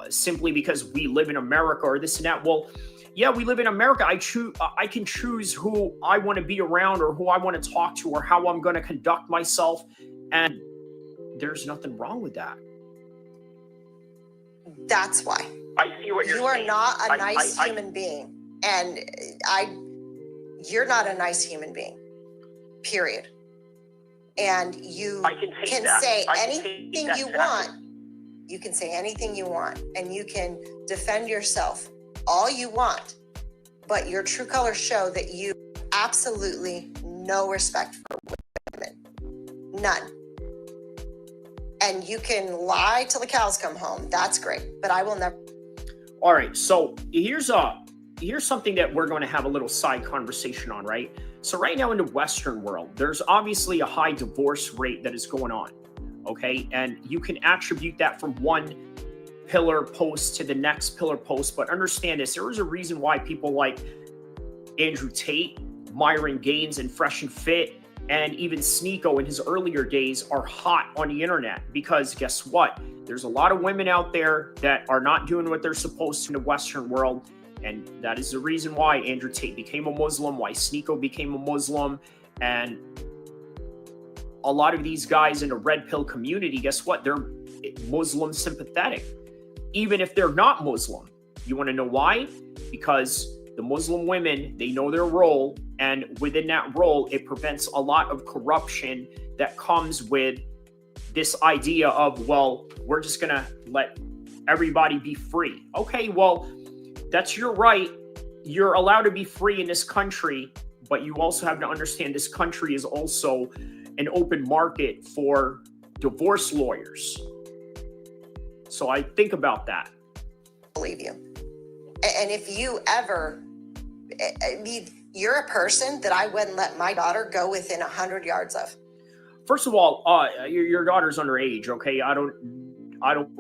simply because we live in America or this and that. Well, yeah, we live in America. I can choose who I want to be around or who I want to talk to or how I'm going to conduct myself. And there's nothing wrong with that. That's why. I see what you're You are saying. not a nice human being. And you're not a nice human being. Period. And you can say anything you want. You can say anything you want, and you can defend yourself all you want, but your true colors show that you absolutely no respect for women. None. And you can lie till the cows come home. That's great, but I will never. All right, so here's something that we're going to have a little side conversation on, right? So right now in the Western world, there's obviously a high divorce rate that is going on, okay? And you can attribute that from one pillar post to the next pillar post, but understand this, there is a reason why people like Andrew Tate, Myron Gaines, and Fresh and Fit, and even Sneeko in his earlier days are hot on the internet, because guess what? There's a lot of women out there that are not doing what they're supposed to in the Western world. And that is the reason why Andrew Tate became a Muslim, why Sneeko became a Muslim. And a lot of these guys in the red pill community, guess what? They're Muslim sympathetic, even if they're not Muslim. You want to know why? Because the Muslim women, they know their role. And within that role, it prevents a lot of corruption that comes with this idea of, well, we're just going to let everybody be free. Okay, well, that's your right. You're allowed to be free in this country, but you also have to understand this country is also an open market for divorce lawyers. So I think about that. Believe you. And if you ever, I mean, you're a person that I wouldn't let my daughter go within 100 yards of. First of all, your daughter's underage, okay? I don't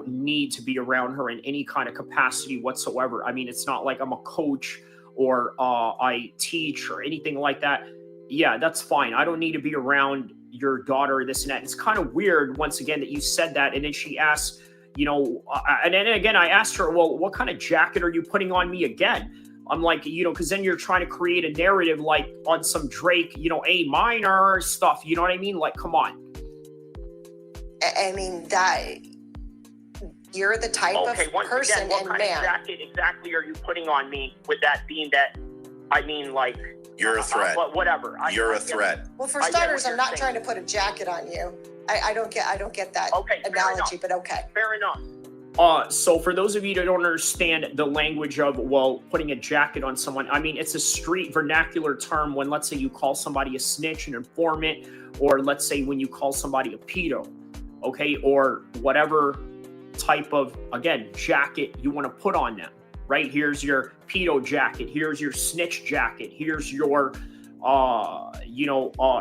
need to be around her in any kind of capacity whatsoever. I mean, it's not like I'm a coach or I teach or anything like that. Yeah, that's fine. I don't need to be around your daughter, this and that. It's kind of weird, once again, that you said that. And then she asked, you know, and then again, I asked her, well, what kind of jacket are you putting on me again? I'm like, you know, because then you're trying to create a narrative like on some Drake, you know, A minor stuff. You know what I mean? Like, come on. I mean, that you're the type of person again, what and kind man. of jacket exactly are you putting on me with that being that, I mean, like... You're a threat. Whatever. You're a threat. Well, for starters, I'm not trying to put a jacket on you. I don't get that analogy, but okay. Fair enough. So for those of you that don't understand the language of, well, putting a jacket on someone, I mean, it's a street vernacular term when, let's say, you call somebody a snitch, an informant, or let's say when you call somebody a pedo, okay, or whatever type of, again, jacket you want to put on them, right? Here's your pedo jacket. Here's your snitch jacket. Here's your,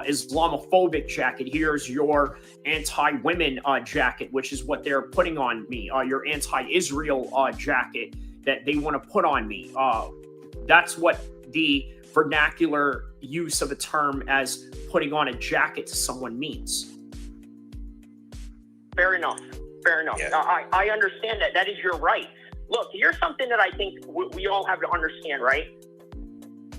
Islamophobic jacket. Here's your anti-women jacket, which is what they're putting on me. Your anti-Israel jacket that they want to put on me. That's what the vernacular use of a term as putting on a jacket to someone means. Fair enough. Yeah. I understand that. That is your right. Look, here's something that I think we all have to understand, right?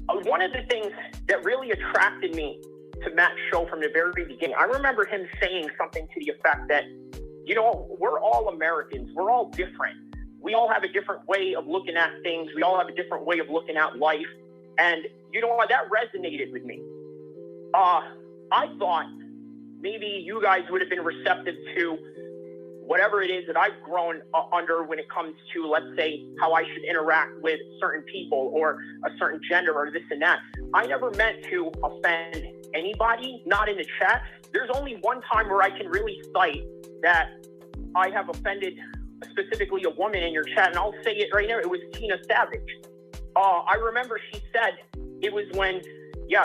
One of the things that really attracted me to Matt's show from the very beginning, I remember him saying something to the effect that, you know, we're all Americans. We're all different. We all have a different way of looking at things. We all have a different way of looking at life. And, you know what, that resonated with me. I thought maybe you guys would have been receptive to whatever it is that I've grown under when it comes to, let's say, how I should interact with certain people or a certain gender or this and that. I never meant to offend anybody, not in the chat. There's only one time where I can really cite that I have offended specifically a woman in your chat, and I'll say it right now. It was Tina Savage. I remember she said it was when,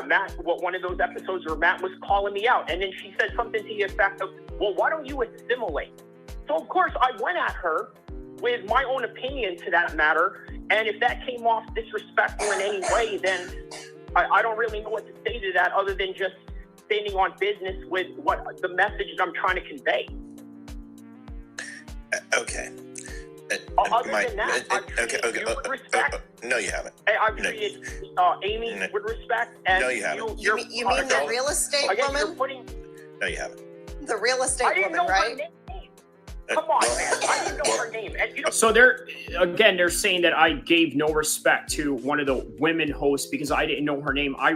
Matt, one of those episodes where Matt was calling me out, and then she said something to the effect of, well, why don't you assimilate? So, of course, I went at her with my own opinion to that matter. And if that came off disrespectful in any way, then I don't really know what to say to that other than just standing on business with what the message that I'm trying to convey. Okay. Other than that, I've treated you with respect. No, you haven't. I've treated Amy with respect. And no, you haven't. You mean the real estate woman? No, you haven't. The real estate woman, right? Come on, man. I didn't know her name. And you know, So they're saying that I gave no respect to one of the women hosts because I didn't know her name. I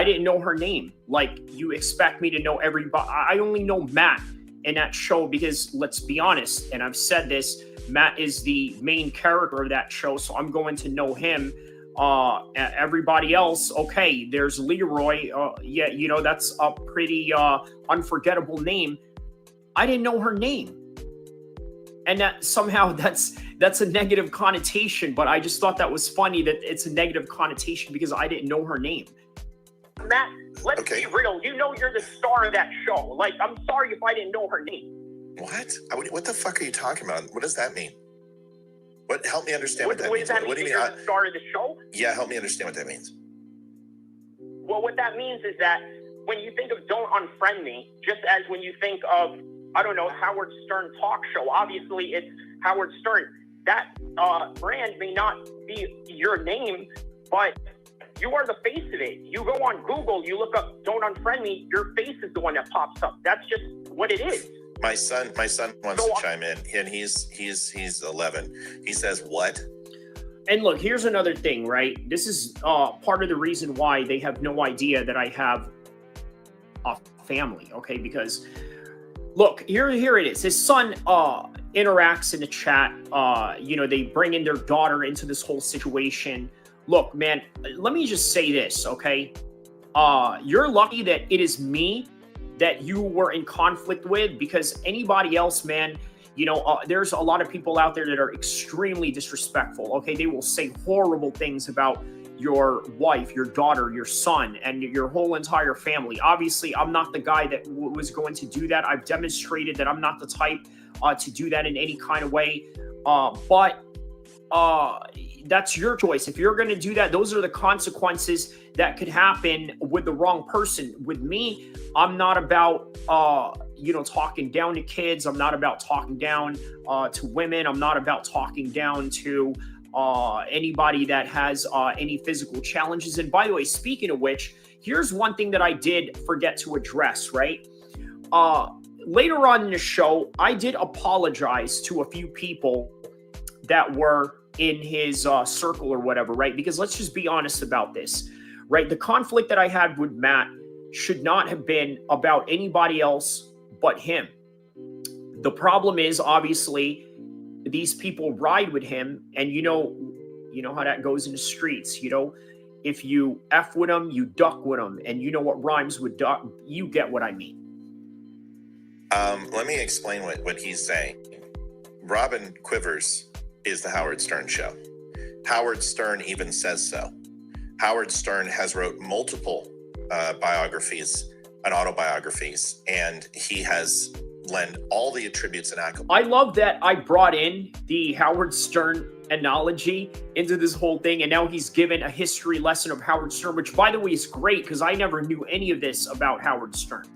didn't know her name. Like, you expect me to know everybody. I only know Matt in that show because, let's be honest, and I've said this, Matt is the main character of that show, so I'm going to know him. Everybody else, okay, there's Leroy. Yeah, you know, that's a pretty unforgettable name. I didn't know her name. And that somehow that's a negative connotation, but I just thought that was funny that it's a negative connotation because I didn't know her name. Matt, let's be real. You know you're the star of that show. Like, I'm sorry if I didn't know her name. What? What the fuck are you talking about? What does that mean? What? Help me understand what that What means. does that mean? What do you mean? You're the star of the show? Yeah, help me understand what that means. Well, what that means is that when you think of Don't Unfriend Me, just as when you think of, I don't know, Howard Stern talk show, obviously it's Howard Stern. That brand may not be your name, but you are the face of it. You go on Google, you look up Don't Unfriend Me, your face is the one that pops up. That's just what it is. My son wants to chime in, and he's 11. He says, what? And look, here's another thing, right? This is part of the reason why they have no idea that I have a family, okay? Because, look, here it is. His son interacts in the chat. You know, they bring in their daughter into this whole situation. Look, man, let me just say this, okay? You're lucky that it is me that you were in conflict with, because anybody else, man, you know, there's a lot of people out there that are extremely disrespectful, okay? They will say horrible things about your wife, your daughter, your son, and your whole entire family. Obviously, I'm not the guy that was going to do that. I've demonstrated that I'm not the type to do that in any kind of way. But that's your choice. If you're going to do that, those are the consequences that could happen with the wrong person. With me, I'm not about, you know, talking down to kids. I'm not about talking down to women. I'm not about talking down to anybody that has any physical challenges. And by the way, speaking of which, here's one thing that I did forget to address, right? Later on in the show, I did apologize to a few people that were in his circle or whatever, right? Because let's just be honest about this, right? The conflict that I had with Matt should not have been about anybody else but him. The problem is, obviously, these people ride with him, and you know how that goes in the streets. You know, if you F with them, you duck with them, and you know what rhymes with duck. You get what I mean. Let me explain what he's saying. Robin Quivers is the Howard Stern show. Howard Stern even says so. Howard Stern has wrote multiple biographies and autobiographies, and he has lent all the attributes and accolades. I love that I brought in the Howard Stern analogy into this whole thing, and now he's given a history lesson of Howard Stern, which, by the way, is great because I never knew any of this about Howard Stern.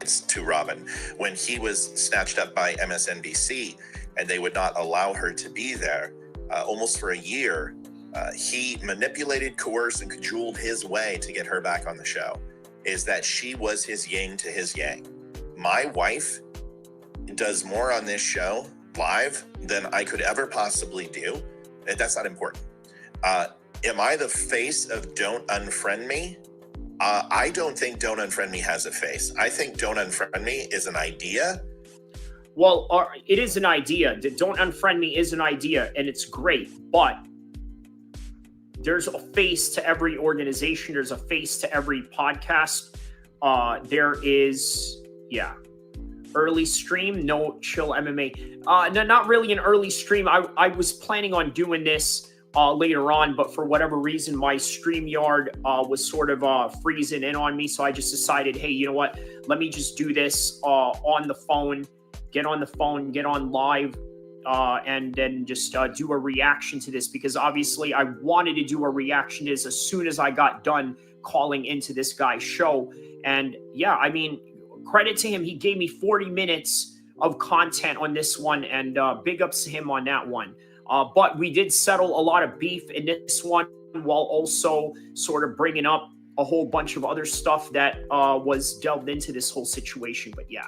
It's to Robin. When he was snatched up by MSNBC and they would not allow her to be there almost for a year, he manipulated, coerced, and cajoled his way to get her back on the show. Is that she was his yin to his yang. My wife does more on this show live than I could ever possibly do. That's not important. Am I the face of Don't Unfriend Me? I don't think Don't Unfriend Me has a face. I think Don't Unfriend Me is an idea. Well, it is an idea. Don't Unfriend Me is an idea, and it's great, but there's a face to every organization. There's a face to every podcast. There is, early stream, no chill MMA. No, not really an early stream. I was planning on doing this later on, but for whatever reason, my StreamYard was sort of freezing in on me. So I just decided, hey, you know what? Let me just do this on the phone, get on live, and then just do a reaction to this, because obviously I wanted to do a reaction to this as soon as I got done calling into this guy's show. And yeah, I mean, credit to him. He gave me 40 minutes of content on this one, and big ups to him on that one. But we did settle a lot of beef in this one, while also sort of bringing up a whole bunch of other stuff that was delved into this whole situation. But yeah.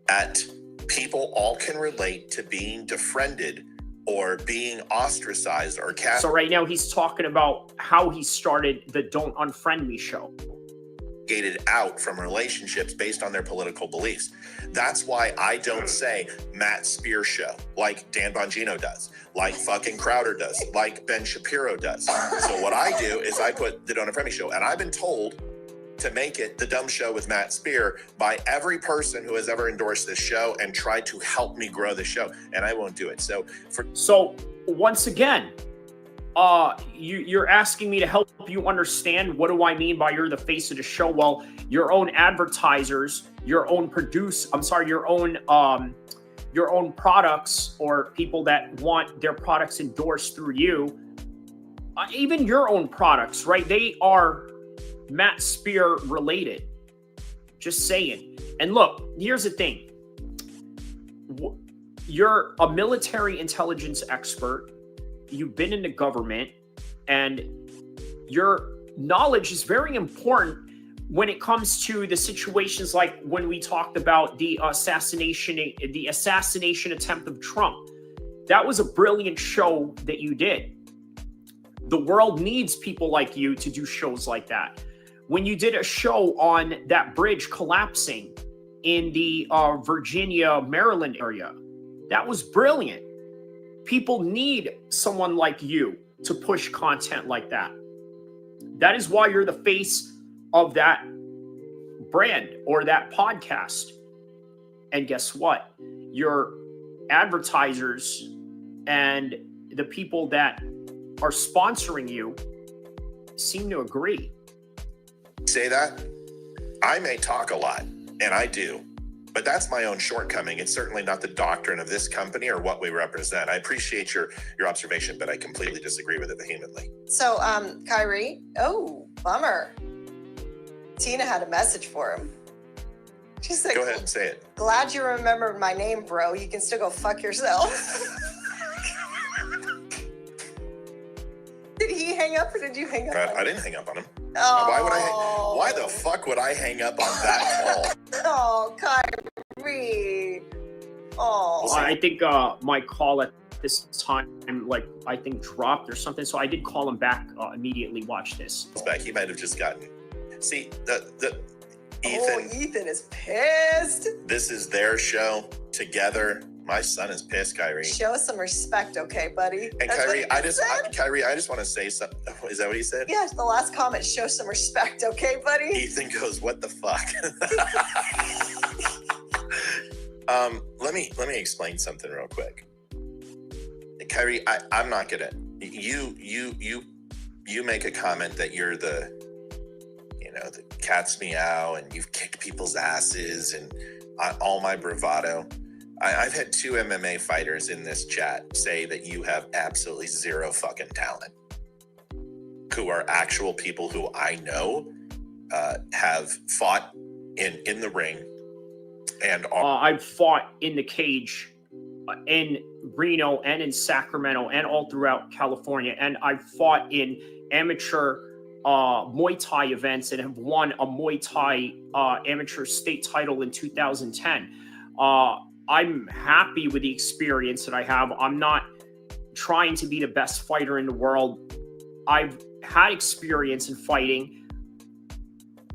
At people all can relate to being defriended or being ostracized or cast. So right now he's talking about how he started the Don't Unfriend Me show. Gated out from relationships based on their political beliefs. That's why I don't say Matt Spear show like Dan Bongino does, like fucking Crowder does, like Ben Shapiro does. So what I do is I put the Don't Unfriend Me show, and I've been told to make it the Dumb Show with Matt Spear by every person who has ever endorsed this show and tried to help me grow the show, and I won't do it. So once again, you're asking me to help you understand what do I mean by you're the face of the show. Well, your own advertisers, your own products, or people that want their products endorsed through you, even your own products, right? They are Matt Spear related. Just saying. And look, here's the thing. You're a military intelligence expert. You've been in the government, and your knowledge is very important when it comes to the situations like when we talked about the assassination attempt of Trump. That was a brilliant show that you did. The world needs people like you to do shows like that. When you did a show on that bridge collapsing in the Virginia, Maryland area, that was brilliant. People need someone like you to push content like that. That is why you're the face of that brand or that podcast. And guess what? Your advertisers and the people that are sponsoring you seem to agree. Say that? I may talk a lot, and I do, but that's my own shortcoming. It's certainly not the doctrine of this company or what we represent. I appreciate your observation, but I completely disagree with it vehemently. So, Kyrie, bummer. Tina had a message for him. She said, go ahead and say it. Glad you remembered my name, bro. You can still go fuck yourself. Did he hang up or did you hang up on him? I didn't hang up on him. Oh. Why the fuck would I hang up on that call? Oh, Kyrie. Oh. Well, I think my call at this time, I think dropped or something. So I did call him back immediately. Watch this. Back. He might have just gotten. See, Ethan. Ethan is pissed. This is their show together. My son is pissed, Kyrie. Show some respect, okay, buddy? And Kyrie, I just want to say something. Is that what he said? Yes, the last comment, show some respect, okay, buddy? Ethan goes, what the fuck? Let me explain something real quick. Kyrie, I'm not gonna. You make a comment that you're the cat's meow and you've kicked people's asses and all my bravado. I've had 2 MMA fighters in this chat say that you have absolutely zero fucking talent, who are actual people who I know have fought in the ring and I've fought in the cage in Reno and in Sacramento and all throughout California, and I've fought in amateur Muay Thai events and have won a Muay Thai amateur state title in 2010. I'm happy with the experience that I have. I'm not trying to be the best fighter in the world. I've had experience in fighting.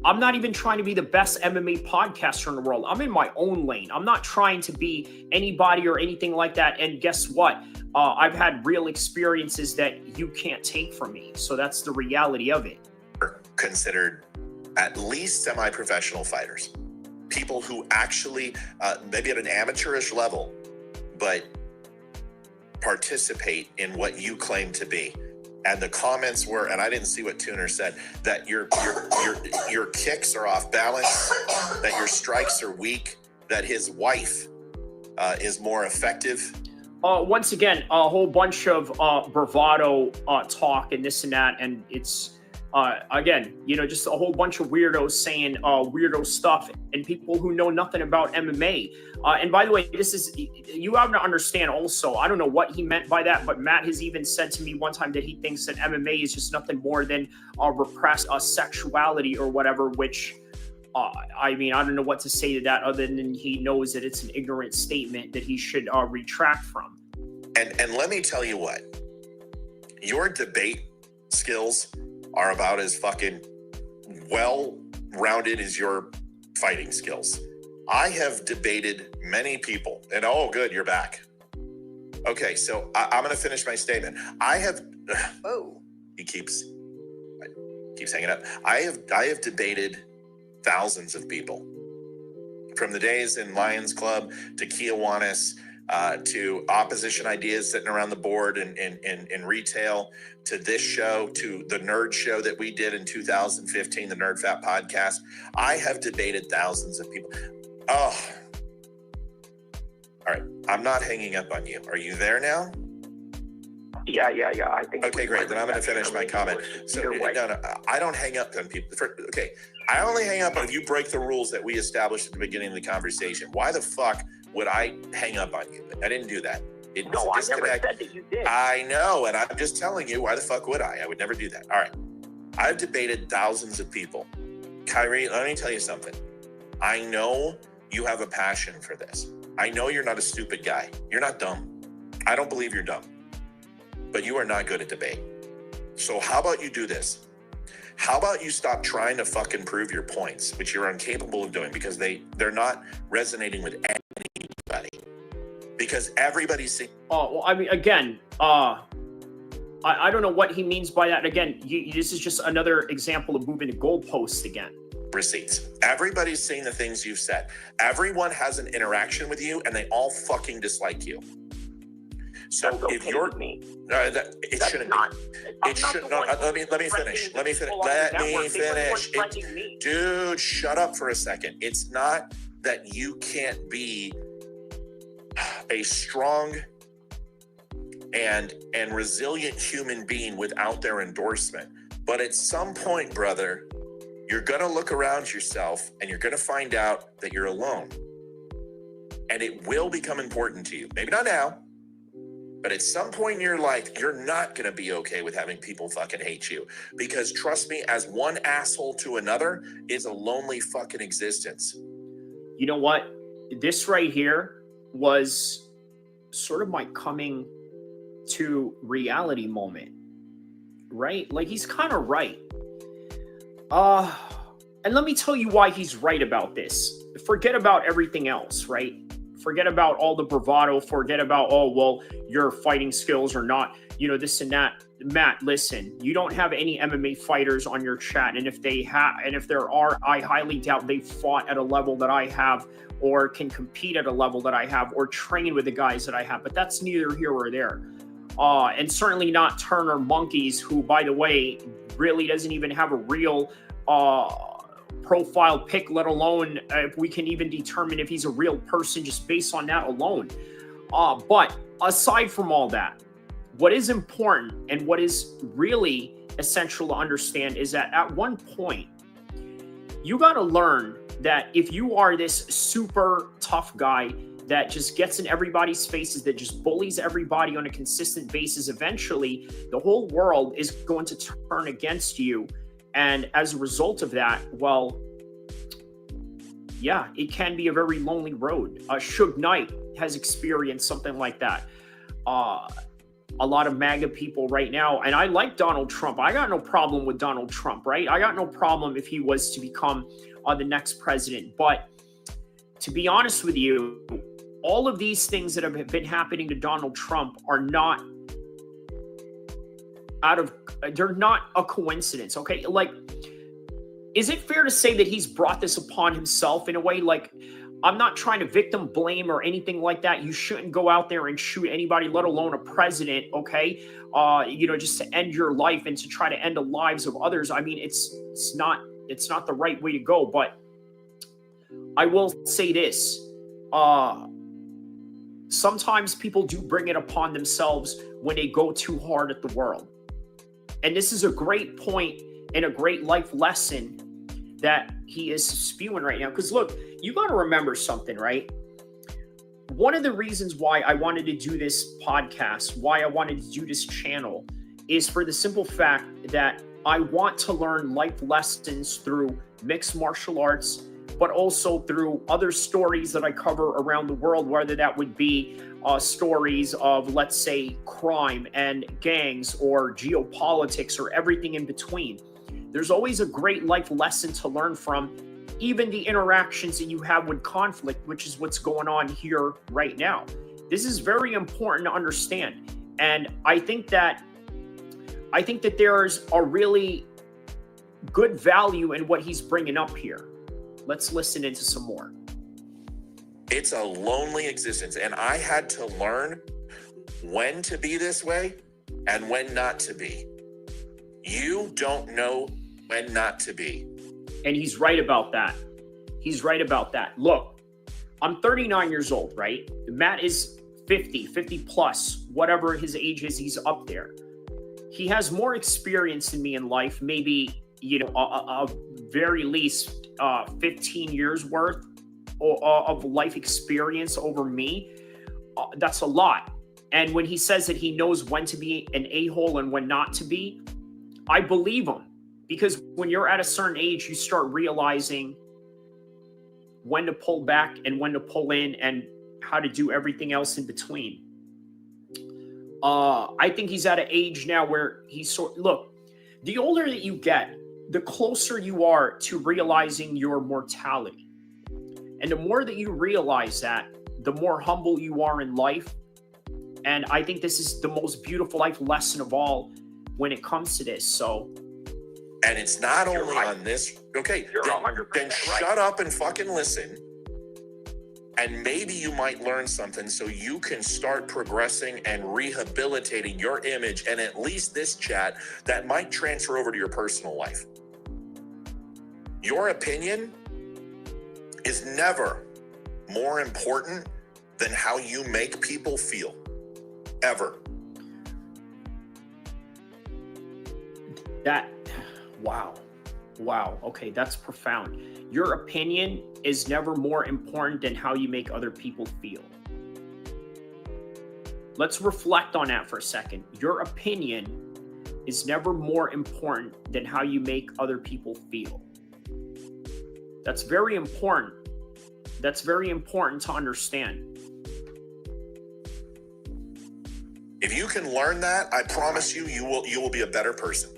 I'm not even trying to be the best MMA podcaster in the world. I'm in my own lane. I'm not trying to be anybody or anything like that. And guess what? I've had real experiences that you can't take from me. So that's the reality of it. Considered at least semi-professional fighters. People who actually, maybe at an amateurish level, but participate in what you claim to be. And the comments were, and I didn't see what Tuner said, that your kicks are off balance, that your strikes are weak, that his wife is more effective. Once again, a whole bunch of bravado talk and this and that, and it's again, just a whole bunch of weirdos saying weirdo stuff, and people who know nothing about MMA. And by the way, you have to understand also, I don't know what he meant by that, but Matt has even said to me one time that he thinks that MMA is just nothing more than repressed sexuality or whatever, which I mean, I don't know what to say to that other than he knows that it's an ignorant statement that he should retract from. And let me tell you what, your debate skills are about as fucking well-rounded as your fighting skills. I have debated many people, and oh, good, you're back. Okay, so I'm going to finish my statement. I have. Oh, he keeps hanging up. I have debated thousands of people, from the days in Lions Club to Kiwanis, to opposition ideas sitting around the board in retail, to this show, to the nerd show that we did in 2015, the Nerd Fat podcast. I have debated thousands of people. Oh, all right. I'm not hanging up on you. Are you there now? Yeah. I think. Okay, great. Then I'm going to finish my comment. So no, I don't hang up on people. Okay, I only hang up on if you break the rules that we established at the beginning of the conversation. Why the fuck would I hang up on you? I didn't do that. No, I never said that you did. I know, and I'm just telling you, why the fuck would I? I would never do that. All right. I've debated thousands of people. Kyrie, let me tell you something. I know you have a passion for this. I know you're not a stupid guy. You're not dumb. I don't believe you're dumb. But you are not good at debate. So how about you do this? How about you stop trying to fucking prove your points, which you're incapable of doing because they're not resonating with anybody. Because everybody's saying... Oh, well, I mean, again, I don't know what he means by that. Again, this is just another example of moving the goalposts again. Receipts. Everybody's saying the things you've said. Everyone has an interaction with you, and they all fucking dislike you. So if you're me, it shouldn't be. It should not. Let me finish. Dude, shut up for a second. It's not that you can't be a strong and resilient human being without their endorsement. But at some point, brother, you're going to look around yourself and you're going to find out that you're alone. And it will become important to you. Maybe not now, but at some point in your life, you're not going to be okay with having people fucking hate you. Because trust me, as one asshole to another is a lonely fucking existence. You know what? This right here was sort of my coming to reality moment, right? Like, he's kind of right. And let me tell you why he's right about this. Forget about everything else, right? Forget about all the bravado. Forget about, oh, well, your fighting skills are not, this and that. Matt, listen, you don't have any MMA fighters on your chat. And if there are, I highly doubt they fought at a level that I have, or can compete at a level that I have, or train with the guys that I have. But that's neither here or there. And certainly not Turner Monkeys, who, by the way, really doesn't even have a real profile pic, let alone if we can even determine if he's a real person just based on that alone. But aside from all that, what is important and what is really essential to understand is that at one point, you got to learn that if you are this super tough guy that just gets in everybody's faces, that just bullies everybody on a consistent basis, eventually the whole world is going to turn against you. And as a result of that, well, yeah, it can be a very lonely road. Suge Knight has experienced something like that. A lot of MAGA people right now, and I like Donald Trump. I got no problem with Donald Trump, right? I got no problem if he was to become the next president. But to be honest with you, all of these things that have been happening to Donald Trump are not they're not a coincidence, okay? Like, is it fair to say that he's brought this upon himself in a way? Like, I'm not trying to victim blame or anything like that. You shouldn't go out there and shoot anybody, let alone a president, okay? Just to end your life and to try to end the lives of others. I mean, it's not the right way to go. But I will say this. Sometimes people do bring it upon themselves when they go too hard at the world. And this is a great point and a great life lesson that he is spewing right now. Because look, you got to remember something, right? One of the reasons why I wanted to do this podcast, why I wanted to do this channel, is for the simple fact that I want to learn life lessons through mixed martial arts, but also through other stories that I cover around the world, whether that would be stories of, let's say, crime and gangs or geopolitics or everything in between. There's always a great life lesson to learn from, even the interactions that you have with conflict, which is what's going on here right now. This is very important to understand. And I think that there's a really good value in what he's bringing up here. Let's listen into some more. It's a lonely existence, and I had to learn when to be this way and when not to be. You don't know when not to be. And he's right about that. He's right about that. Look, I'm 39 years old, right? Matt is 50 plus, whatever his age is, he's up there. He has more experience than me in life, maybe, a very least 15 years worth of life experience over me. That's a lot. And when he says that he knows when to be an a-hole and when not to be, I believe him. Because when you're at a certain age, you start realizing when to pull back and when to pull in and how to do everything else in between. I think he's at an age now where look, the older that you get, the closer you are to realizing your mortality. And the more that you realize that, the more humble you are in life. And I think this is the most beautiful life lesson of all when it comes to this. So, and it's not only on this. Okay, then shut up and fucking listen. And maybe you might learn something so you can start progressing and rehabilitating your image, and at least this chat that might transfer over to your personal life. Your opinion is never more important than how you make people feel. Ever. Wow. Okay, that's profound. Your opinion is never more important than how you make other people feel. Let's reflect on that for a second. Your opinion is never more important than how you make other people feel. That's very important. That's very important to understand. If you can learn that, I promise you, you will be a better person.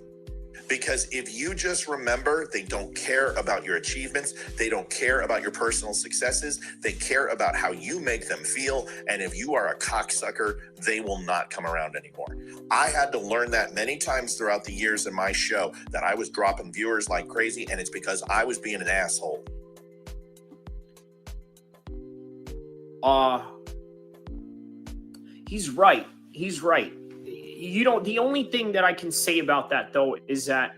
Because if you just remember, they don't care about your achievements, they don't care about your personal successes, they care about how you make them feel, and if you are a cocksucker, they will not come around anymore. I had to learn that many times throughout the years in my show, that I was dropping viewers like crazy, and it's because I was being an asshole. He's right. The only thing that I can say about that, though, is that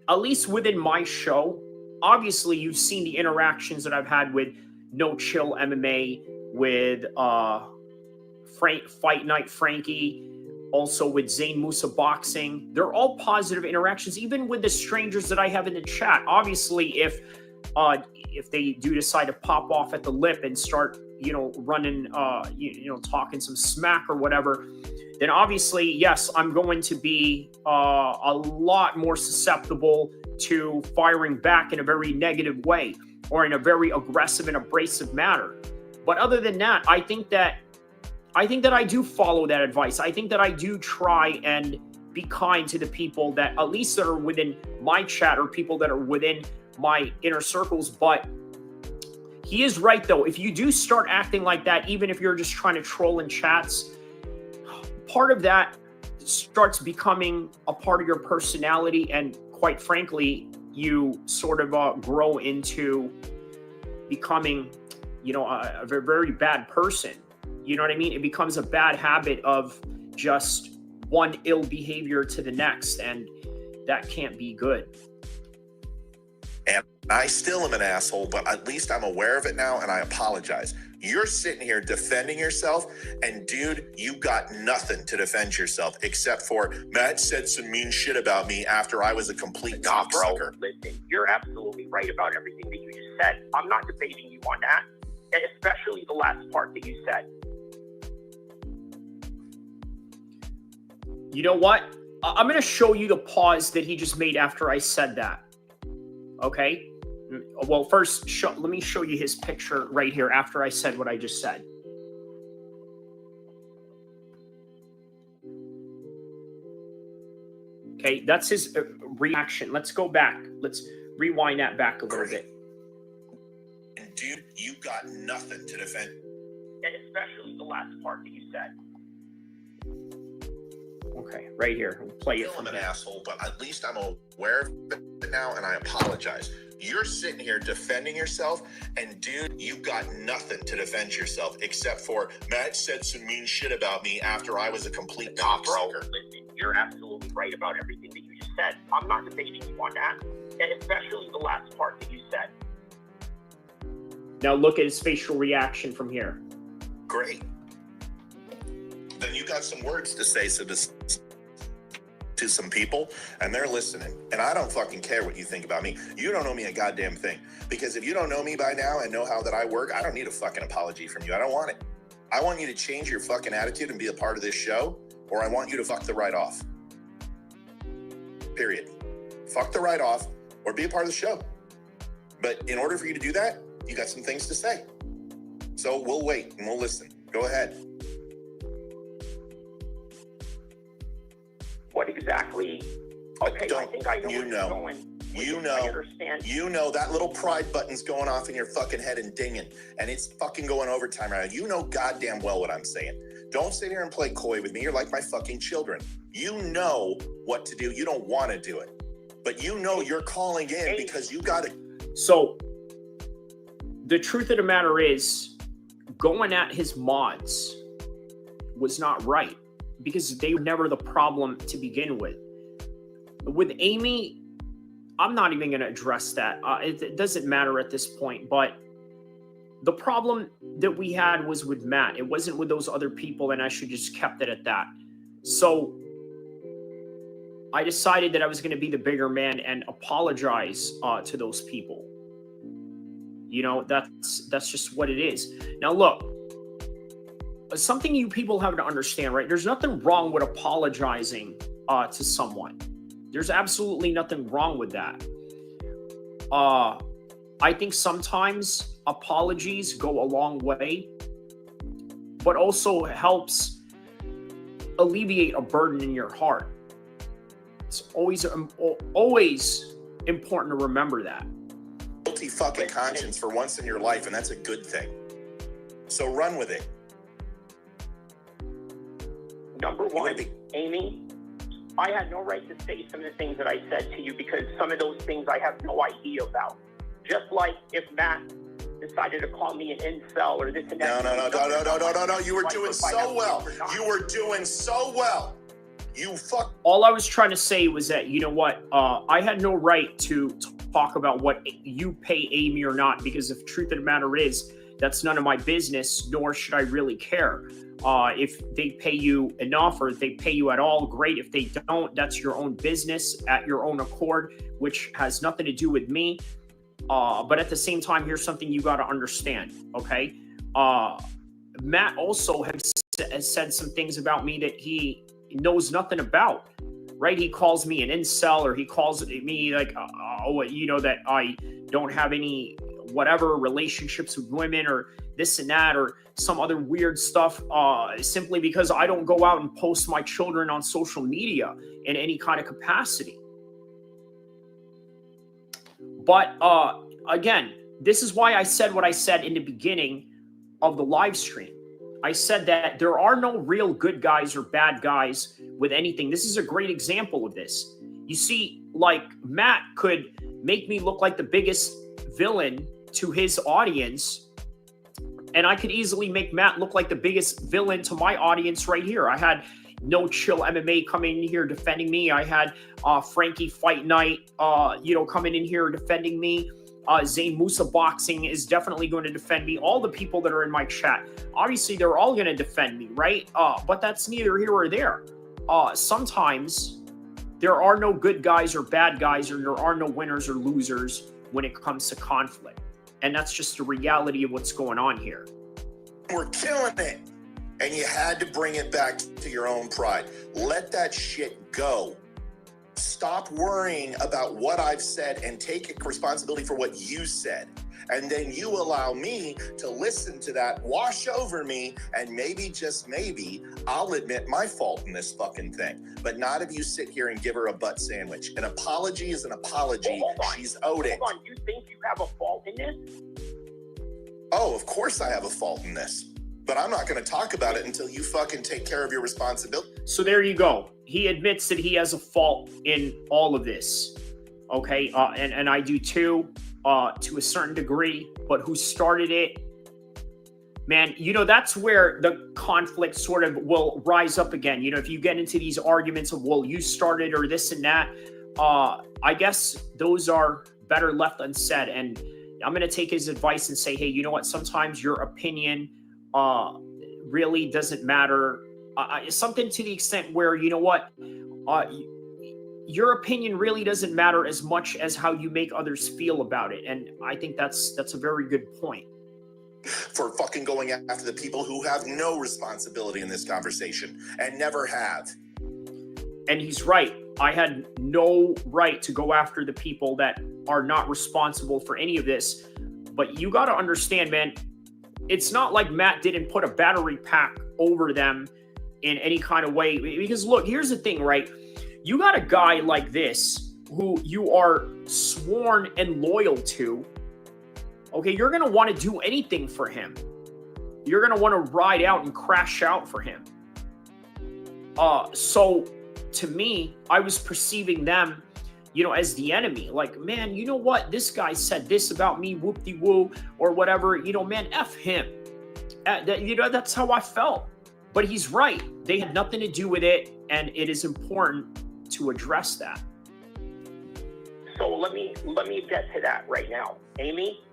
at least within my show, obviously you've seen the interactions that I've had with No Chill MMA, with Fight Night Frankie, also with Zayn Musa Boxing. They're all positive interactions, even with the strangers that I have in the chat. Obviously, if they do decide to pop off at the lip and start, running, talking some smack or whatever, then obviously, yes, I'm going to be a lot more susceptible to firing back in a very negative way or in a very aggressive and abrasive manner. But other than that, I think that I do follow that advice. I think that I do try and be kind to the people that at least that are within my chat or people that are within my inner circles. But he is right, though. If you do start acting like that, even if you're just trying to troll in chats, part of that starts becoming a part of your personality. And quite frankly, you sort of grow into becoming, a very, very bad person. You know what I mean? It becomes a bad habit of just one ill behavior to the next. And that can't be good. And I still am an asshole, but at least I'm aware of it now, and I apologize. You're sitting here defending yourself, and dude, you got nothing to defend yourself except for Matt said some mean shit about me after I was a complete cocksucker. Listen, you're absolutely right about everything that you just said. I'm not debating you on that, especially the last part that you said. You know what? I'm going to show you the pause that he just made after I said that. Okay? Well, first, let me show you his picture right here after I said what I just said. Okay, that's his reaction. Let's go back. Let's rewind that back a little bit. And dude, you got nothing to defend. And especially the last part that you said. Okay, right here. We'll play it. I'm an asshole, but at least I'm aware of it now, and I apologize. You're sitting here defending yourself, and dude, you got nothing to defend yourself except for Matt said some mean shit about me after I was a complete cocksucker. Listen, you're absolutely right about everything that you just said. I'm not debating you on that, and especially the last part that you said. Now look at his facial reaction from here. Great. Then you got some words to say to some people, and they're listening. And I don't fucking care what you think about me. You don't know me a goddamn thing. Because if you don't know me by now and know how that I work, I don't need a fucking apology from you. I don't want it. I want you to change your fucking attitude and be a part of this show, or I want you to fuck the right off. Period. Fuck the right off, or be a part of the show. But in order for you to do that, you got some things to say. So we'll wait and we'll listen. Go ahead. What exactly? Okay, I think I know where you're going. You know that little pride button's going off in your fucking head and dinging, and it's fucking going overtime right now. You know goddamn well what I'm saying. Don't sit here and play coy with me. You're like my fucking children. You know what to do. You don't want to do it, but you know you're calling in because you got to. So the truth of the matter is, going at his mods was not right, because they were never the problem to begin with. With Amy, I'm not even going to address that. It doesn't matter at this point. But the problem that we had was with Matt. It wasn't with those other people, and I should just kept it at that. So I decided that I was going to be the bigger man and apologize to those people. You know, that's just what it is. Now, look. Something you people have to understand, right? There's nothing wrong with apologizing to someone. There's absolutely nothing wrong with that. I think sometimes apologies go a long way, but also helps alleviate a burden in your heart. It's always important to remember that. Guilty fucking conscience for once in your life, and that's a good thing. So run with it. Number one, Amy, I had no right to say some of the things that I said to you because some of those things I have no idea about. Just like if Matt decided to call me an incel or this and that. No. You were doing so well. You were doing so well. You fuck. All I was trying to say was that, you know what? I had no right to talk about what you pay Amy or not, because the truth of the matter is, that's none of my business, nor should I really care. If they pay you enough or if they pay you at all, great. If they don't, that's your own business at your own accord, which has nothing to do with me. But at the same time, here's something you got to understand, okay? Matt also has said some things about me that he knows nothing about, right? He calls me an incel, or he calls me like, that I don't have any whatever relationships with women or this and that or some other weird stuff, simply because I don't go out and post my children on social media in any kind of capacity. But again, this is why I said what I said in the beginning of the live stream. I said that there are no real good guys or bad guys with anything. This is a great example of this. You see, like, Matt could make me look like the biggest villain to his audience, and I could easily make Matt look like the biggest villain to my audience right here. I had No Chill MMA coming in here defending me. I had Frankie Fight Night, coming in here defending me. Zayn Musa Boxing is definitely going to defend me. All the people that are in my chat, obviously they're all going to defend me, right? But that's neither here or there. Sometimes there are no good guys or bad guys, or there are no winners or losers when it comes to conflict. And that's just the reality of what's going on here. We're killing it. And you had to bring it back to your own pride. Let that shit go. Stop worrying about what I've said and take responsibility for what you said. And then you allow me to listen to that, wash over me, and maybe, just maybe, I'll admit my fault in this fucking thing. But not if you sit here and give her a butt sandwich. An apology is an apology. She's owed it. Hold on, you think you have a fault in this? Oh, of course I have a fault in this. But I'm not going to talk about it until you fucking take care of your responsibility. So there you go. He admits that he has a fault in all of this. Okay, and I do too, to a certain degree. But who started it? Man, you know, that's where the conflict sort of will rise up again. You know, if you get into these arguments of, well, you started or this and that, I guess those are better left unsaid. And I'm going to take his advice and say, hey, you know what? Sometimes your opinion really doesn't matter. Something to the extent where, you know what? Your opinion really doesn't matter as much as how you make others feel about it. And I think that's a very good point. For fucking going after the people who have no responsibility in this conversation and never have. And he's right. I had no right to go after the people that are not responsible for any of this. But you got to understand, man, it's not like Matt didn't put a battery pack over them in any kind of way. Because look, here's the thing, right? You got a guy like this who you are sworn and loyal to. Okay, you're going to want to do anything for him. You're going to want to ride out and crash out for him. So to me, I was perceiving them, you know, as the enemy. Like, man, you know what? This guy said this about me, whoop-de-woo, or whatever. You know, man, F him. You know, that's how I felt. But he's right. They had nothing to do with it, and it is important to address that. So let me get to that right now. Amy,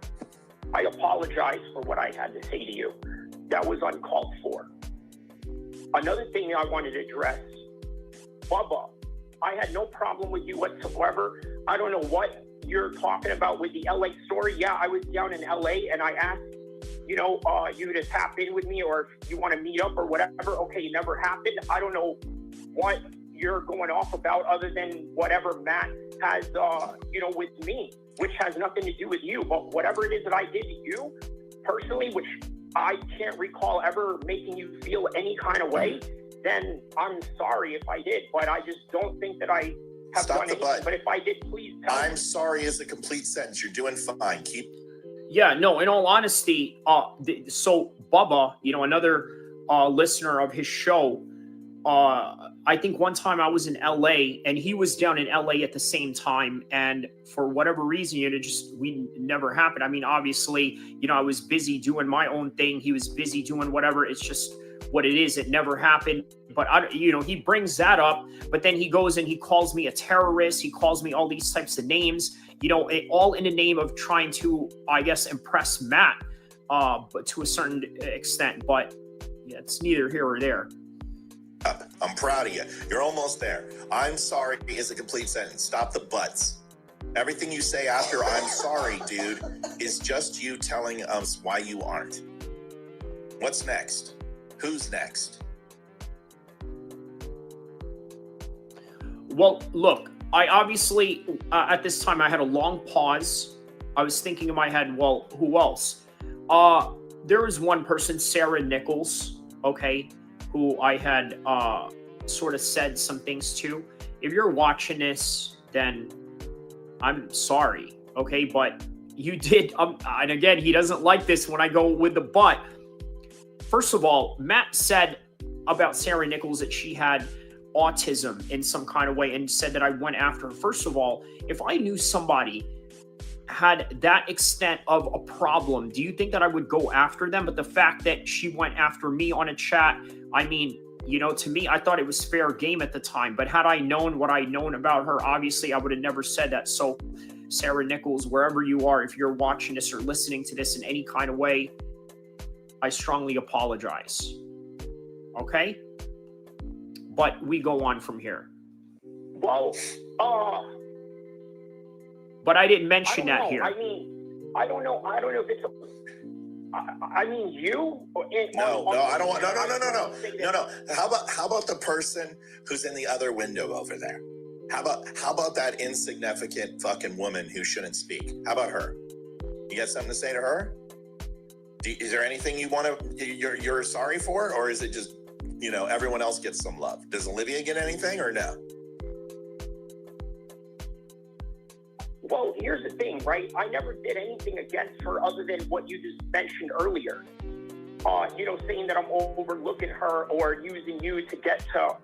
I apologize for what I had to say to you. That was uncalled for. Another thing I wanted to address, Bubba, I had no problem with you whatsoever. I don't know what you're talking about with the LA story. Yeah, I was down in LA and I asked, you know, you to tap in with me or if you want to meet up or whatever. Okay, it never happened. I don't know what you're going off about other than whatever Matt has, you know, with me, which has nothing to do with you. But whatever it is that I did to you personally, which I can't recall ever making you feel any kind of way, then I'm sorry if I did. But I just don't think that I have done anything. But if I did, please tell me. I'm sorry is a complete sentence. You're doing fine. Keep. Yeah, no, in all honesty, so Bubba, you know, another listener of his show, I think one time I was in LA and he was down in LA at the same time. And for whatever reason, you know, we never happened. I mean, obviously, you know, I was busy doing my own thing. He was busy doing whatever. It's just what it is. It never happened. But, you know, he brings that up, but then he goes and he calls me a terrorist. He calls me all these types of names, you know, all in the name of trying to, I guess, impress Matt, but to a certain extent. But yeah, it's neither here or there. I'm proud of you. You're almost there. I'm sorry is a complete sentence. Stop the buts. Everything you say after I'm sorry, dude, is just you telling us why you aren't. What's next? Who's next? Well, look, I obviously, at this time, I had a long pause. I was thinking in my head, well, who else? There was one person, Sarah Nichols, okay, who I had sort of said some things to. If you're watching this, then I'm sorry, okay? But you did, and again, he doesn't like this when I go with the but. First of all, Matt said about Sarah Nichols that she had autism in some kind of way and said that I went after her. First of all, if I knew somebody had that extent of a problem, do you think that I would go after them? But the fact that she went after me on a chat, I mean, you know, to me, I thought it was fair game at the time. But had I known what I known about her, obviously I would have never said that. So Sarah Nichols, wherever you are, if you're watching this or listening to this in any kind of way, I strongly apologize. Okay? But we go on from here. Well, but I didn't mention that here. I mean, I don't know if it's I mean, you? No, I don't want. No. How about the person who's in the other window over there? How about that insignificant fucking woman who shouldn't speak? How about her? You got something to say to her? Is there anything you're sorry for, or is it just, everyone else gets some love? Does Olivia get anything or no? Well, here's the thing, right? I never did anything against her other than what you just mentioned earlier. Saying that I'm overlooking her or using you to get to,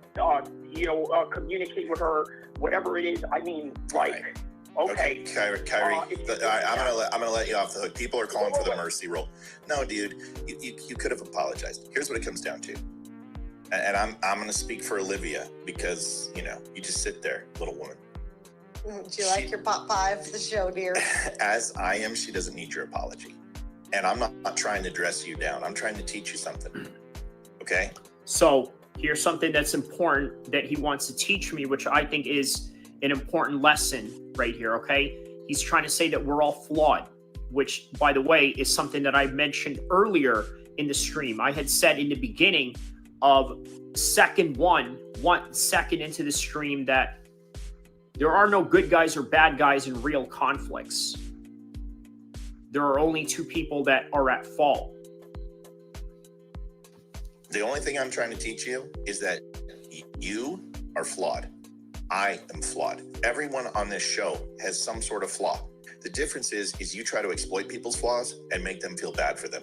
communicate with her, whatever it is. I mean, like, okay. Kyrie, I'm gonna let you off the hook. People are calling for the mercy rule. No, dude, you could have apologized. Here's what it comes down to, and I'm gonna speak for Olivia because you just sit there, little woman. Do you like your pot pie for the show, dear? As I am, she doesn't need your apology. And I'm not trying to dress you down. I'm trying to teach you something. Okay? So here's something that's important that he wants to teach me, which I think is an important lesson right here, okay? He's trying to say that we're all flawed, which, by the way, is something that I mentioned earlier in the stream. I had said in the beginning of one second into the stream that there are no good guys or bad guys in real conflicts. There are only two people that are at fault. The only thing I'm trying to teach you is that you are flawed. I am flawed. Everyone on this show has some sort of flaw. The difference is you try to exploit people's flaws and make them feel bad for them.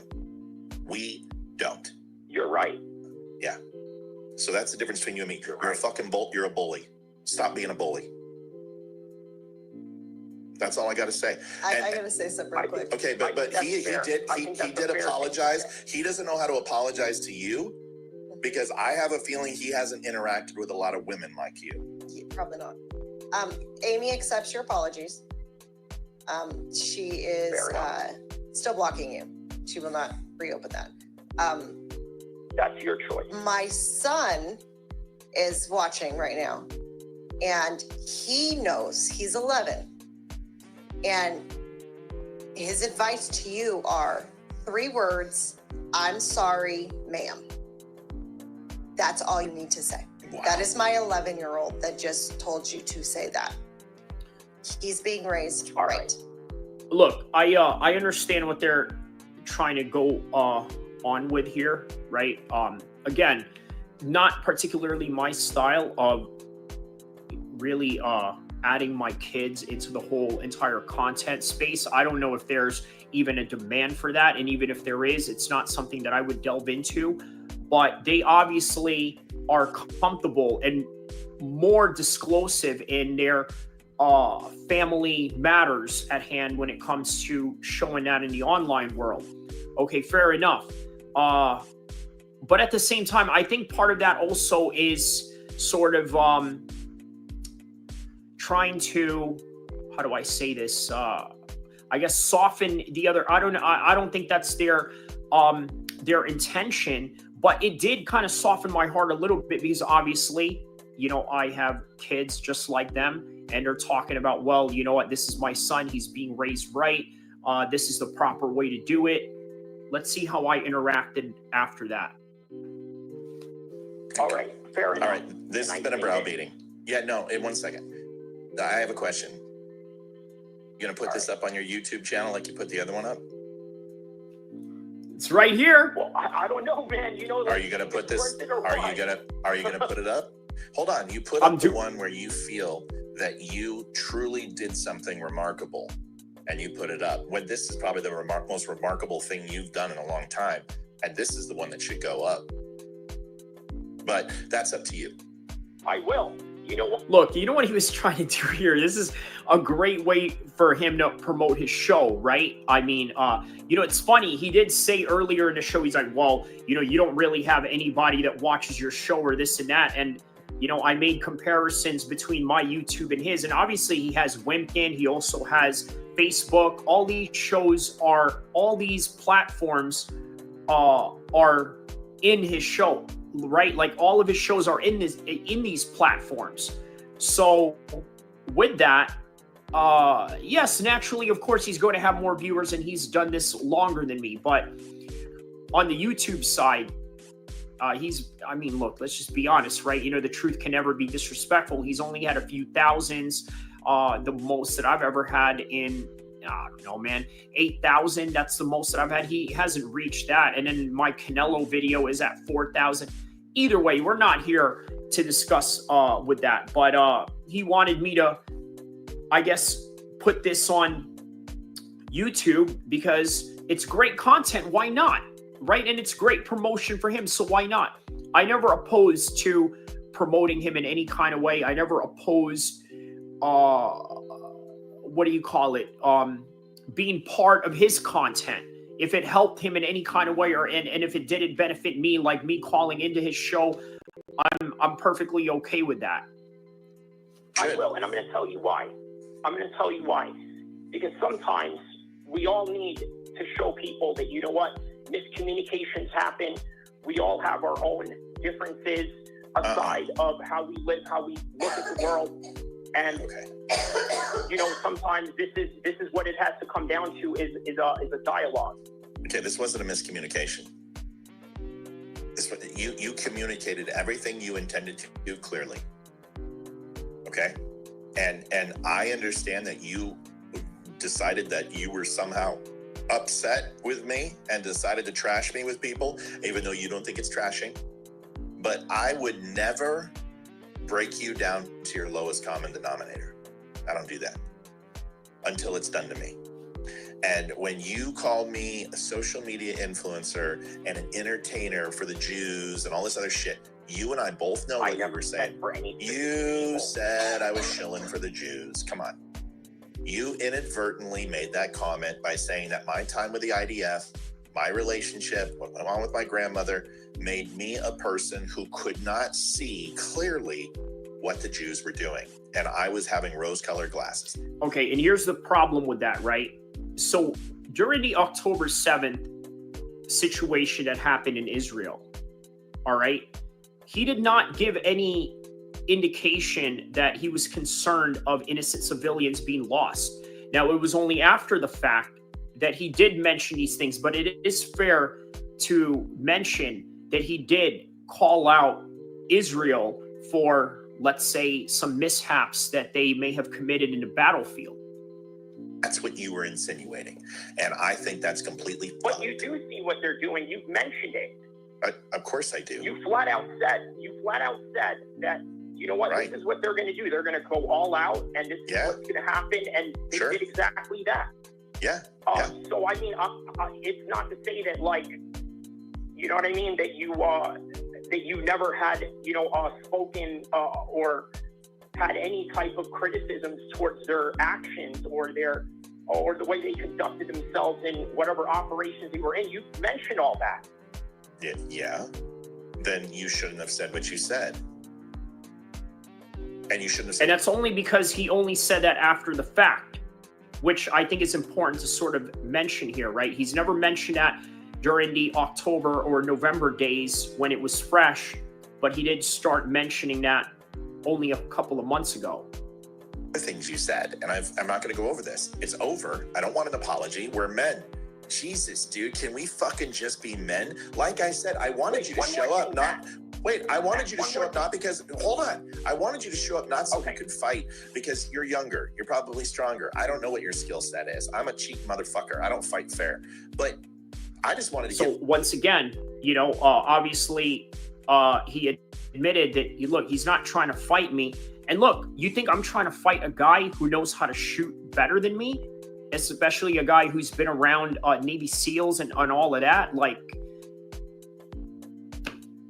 We don't. You're right. Yeah. So that's the difference between you and me. You're a fucking you're a bully. Stop being a bully. That's all I got to say. I got to say something real quick. Okay, but he did apologize. He doesn't know how to apologize to you because I have a feeling he hasn't interacted with a lot of women like you. Probably not. Amy accepts your apologies. She is still blocking you. She will not reopen that. That's your choice. My son is watching right now, and he knows he's 11. And his advice to you are 3 words: I'm sorry, ma'am. That's all you need to say. Wow. That is my 11-year-old that just told you to say that. He's being raised right. Look, I understand what they're trying to go on with here, right? Again, not particularly my style of really adding my kids into the whole entire content space. I don't know if there's even a demand for that. And even if there is, it's not something that I would delve into. But they obviously are comfortable and more disclosive in their family matters at hand when it comes to showing that in the online world. Okay, fair enough. But at the same time, I think part of that also is sort of trying to, how do I say this? I guess soften the other. I don't think that's their intention, but it did kind of soften my heart a little bit because obviously, I have kids just like them, and they're talking about, well, you know what? This is my son. He's being raised right. This is the proper way to do it. Let's see how I interacted after that. All right, fair enough. All right, this has been a browbeating. Yeah, no, in 1 second. I have a question. You gonna put this up on your YouTube channel like you put the other one up? It's right here. Well, I don't know, man. Are you gonna put this? Are you gonna put it up? Hold on. You put up the one where you feel that you truly did something remarkable, and you put it up. When this is probably the most remarkable thing you've done in a long time, and this is the one that should go up. But that's up to you. I will. You know what? Look, you know what he was trying to do here? This is a great way for him to promote his show, right? I mean, it's funny. He did say earlier in the show, he's like, well, you don't really have anybody that watches your show or this and that. And, I made comparisons between my YouTube and his. And obviously he has Wimpkin. He also has Facebook. All these platforms are in his show. Right, like all of his shows are in these platforms. So with that, yes, naturally, of course, he's going to have more viewers, and he's done this longer than me. But on the YouTube side, I mean, look, let's just be honest, right? You know, the truth can never be disrespectful. He's only had a few thousands. The most that I've ever had in, I don't know, man, 8,000. That's the most that I've had. He hasn't reached that. And then my Canelo video is at 4,000. Either way, we're not here to discuss with that. But he wanted me to, I guess, put this on YouTube because it's great content. Why not? Right? And it's great promotion for him. So why not? I never opposed to promoting him in any kind of way. I never opposed, what do you call it? Being part of his content. If it helped him in any kind of way, and if it didn't benefit me, like me calling into his show, I'm perfectly okay with that. I will, and I'm going to tell you why. Because sometimes we all need to show people that, you know what, miscommunications happen. We all have our own differences aside of how we live, how we look at the world. And, you know, sometimes this is what it has to come down to is a dialogue. Okay, this wasn't a miscommunication. You communicated everything you intended to do clearly. Okay? And I understand that you decided that you were somehow upset with me and decided to trash me with people, even though you don't think it's trashing. But I would never break you down to your lowest common denominator. I don't do that until it's done to me. And when you call me a social media influencer and an entertainer for the Jews and all this other shit, you and I both know what you were saying. You said I was shilling for the Jews. Come on. You inadvertently made that comment by saying that my time with the IDF, my relationship, what went on with my grandmother, made me a person who could not see clearly what the Jews were doing. And I was having rose-colored glasses. Okay, and here's the problem with that, right? So during the October 7th situation that happened in Israel, all right, he did not give any indication that he was concerned of innocent civilians being lost. Now, it was only after the fact that he did mention these things, but it is fair to mention that he did call out Israel for, let's say, some mishaps that they may have committed in the battlefield. That's what you were insinuating. And I think that's completely But you do see what they're doing. You've mentioned it. Of course I do. You flat out said that, you know what, Right. This is what they're going to do. They're going to go all out, and this is what's going to happen, and they did exactly that. Yeah. So, I mean, it's not to say that, like, you know what I mean, that you never had, you know, spoken or had any type of criticisms towards their actions or the way they conducted themselves in whatever operations they were in. You mentioned all that. Yeah. Then you shouldn't have said what you said. And you shouldn't have said. And that's only because he only said that after the fact, which I think is important to sort of mention here, right? He's never mentioned that during the October or November days when it was fresh, but he did start mentioning that only a couple of months ago. The things you said, and I'm not going to go over this. It's over. I don't want an apology. We're men. Jesus, dude, can we fucking just be men? Like I said, I wanted you to show up, I wanted you to show up not because, hold on. I wanted you to show up not so you could fight because you're younger. You're probably stronger. I don't know what your skill set is. I'm a cheap motherfucker. I don't fight fair. But I just wanted to So once again, you know, obviously he admitted that, look, he's not trying to fight me. And look, you think I'm trying to fight a guy who knows how to shoot better than me? Especially a guy who's been around Navy SEALs and all of that. Like,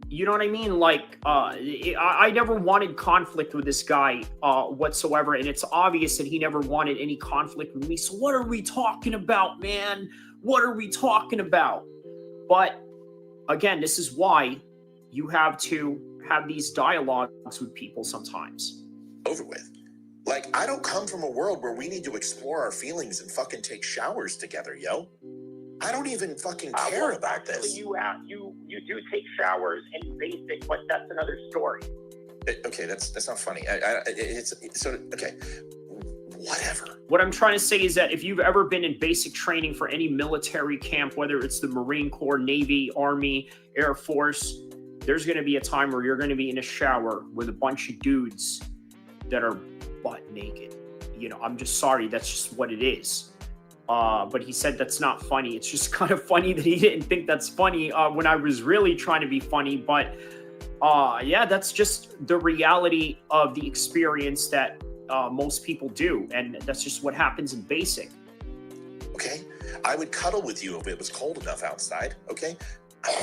you know what I mean? Like, I never wanted conflict with this guy whatsoever. And it's obvious that he never wanted any conflict with me. So what are we talking about, man? What are we talking about? But again, this is why you have to have these dialogues with people sometimes. Over with. Like, I don't come from a world where we need to explore our feelings and fucking take showers together, yo. I don't even fucking care about this. You do take showers in basic, but that's another story. Okay, that's not funny. Okay. Whatever. What I'm trying to say is that if you've ever been in basic training for any military camp, whether it's the Marine Corps, Navy, Army, Air Force, there's going to be a time where you're going to be in a shower with a bunch of dudes that are butt naked. You know, I'm just sorry. That's just what it is. But he said that's not funny. It's just kind of funny that he didn't think that's funny when I was really trying to be funny. But yeah, that's just the reality of the experience that most people do. And that's just what happens in basic. Okay? I would cuddle with you if it was cold enough outside. Okay?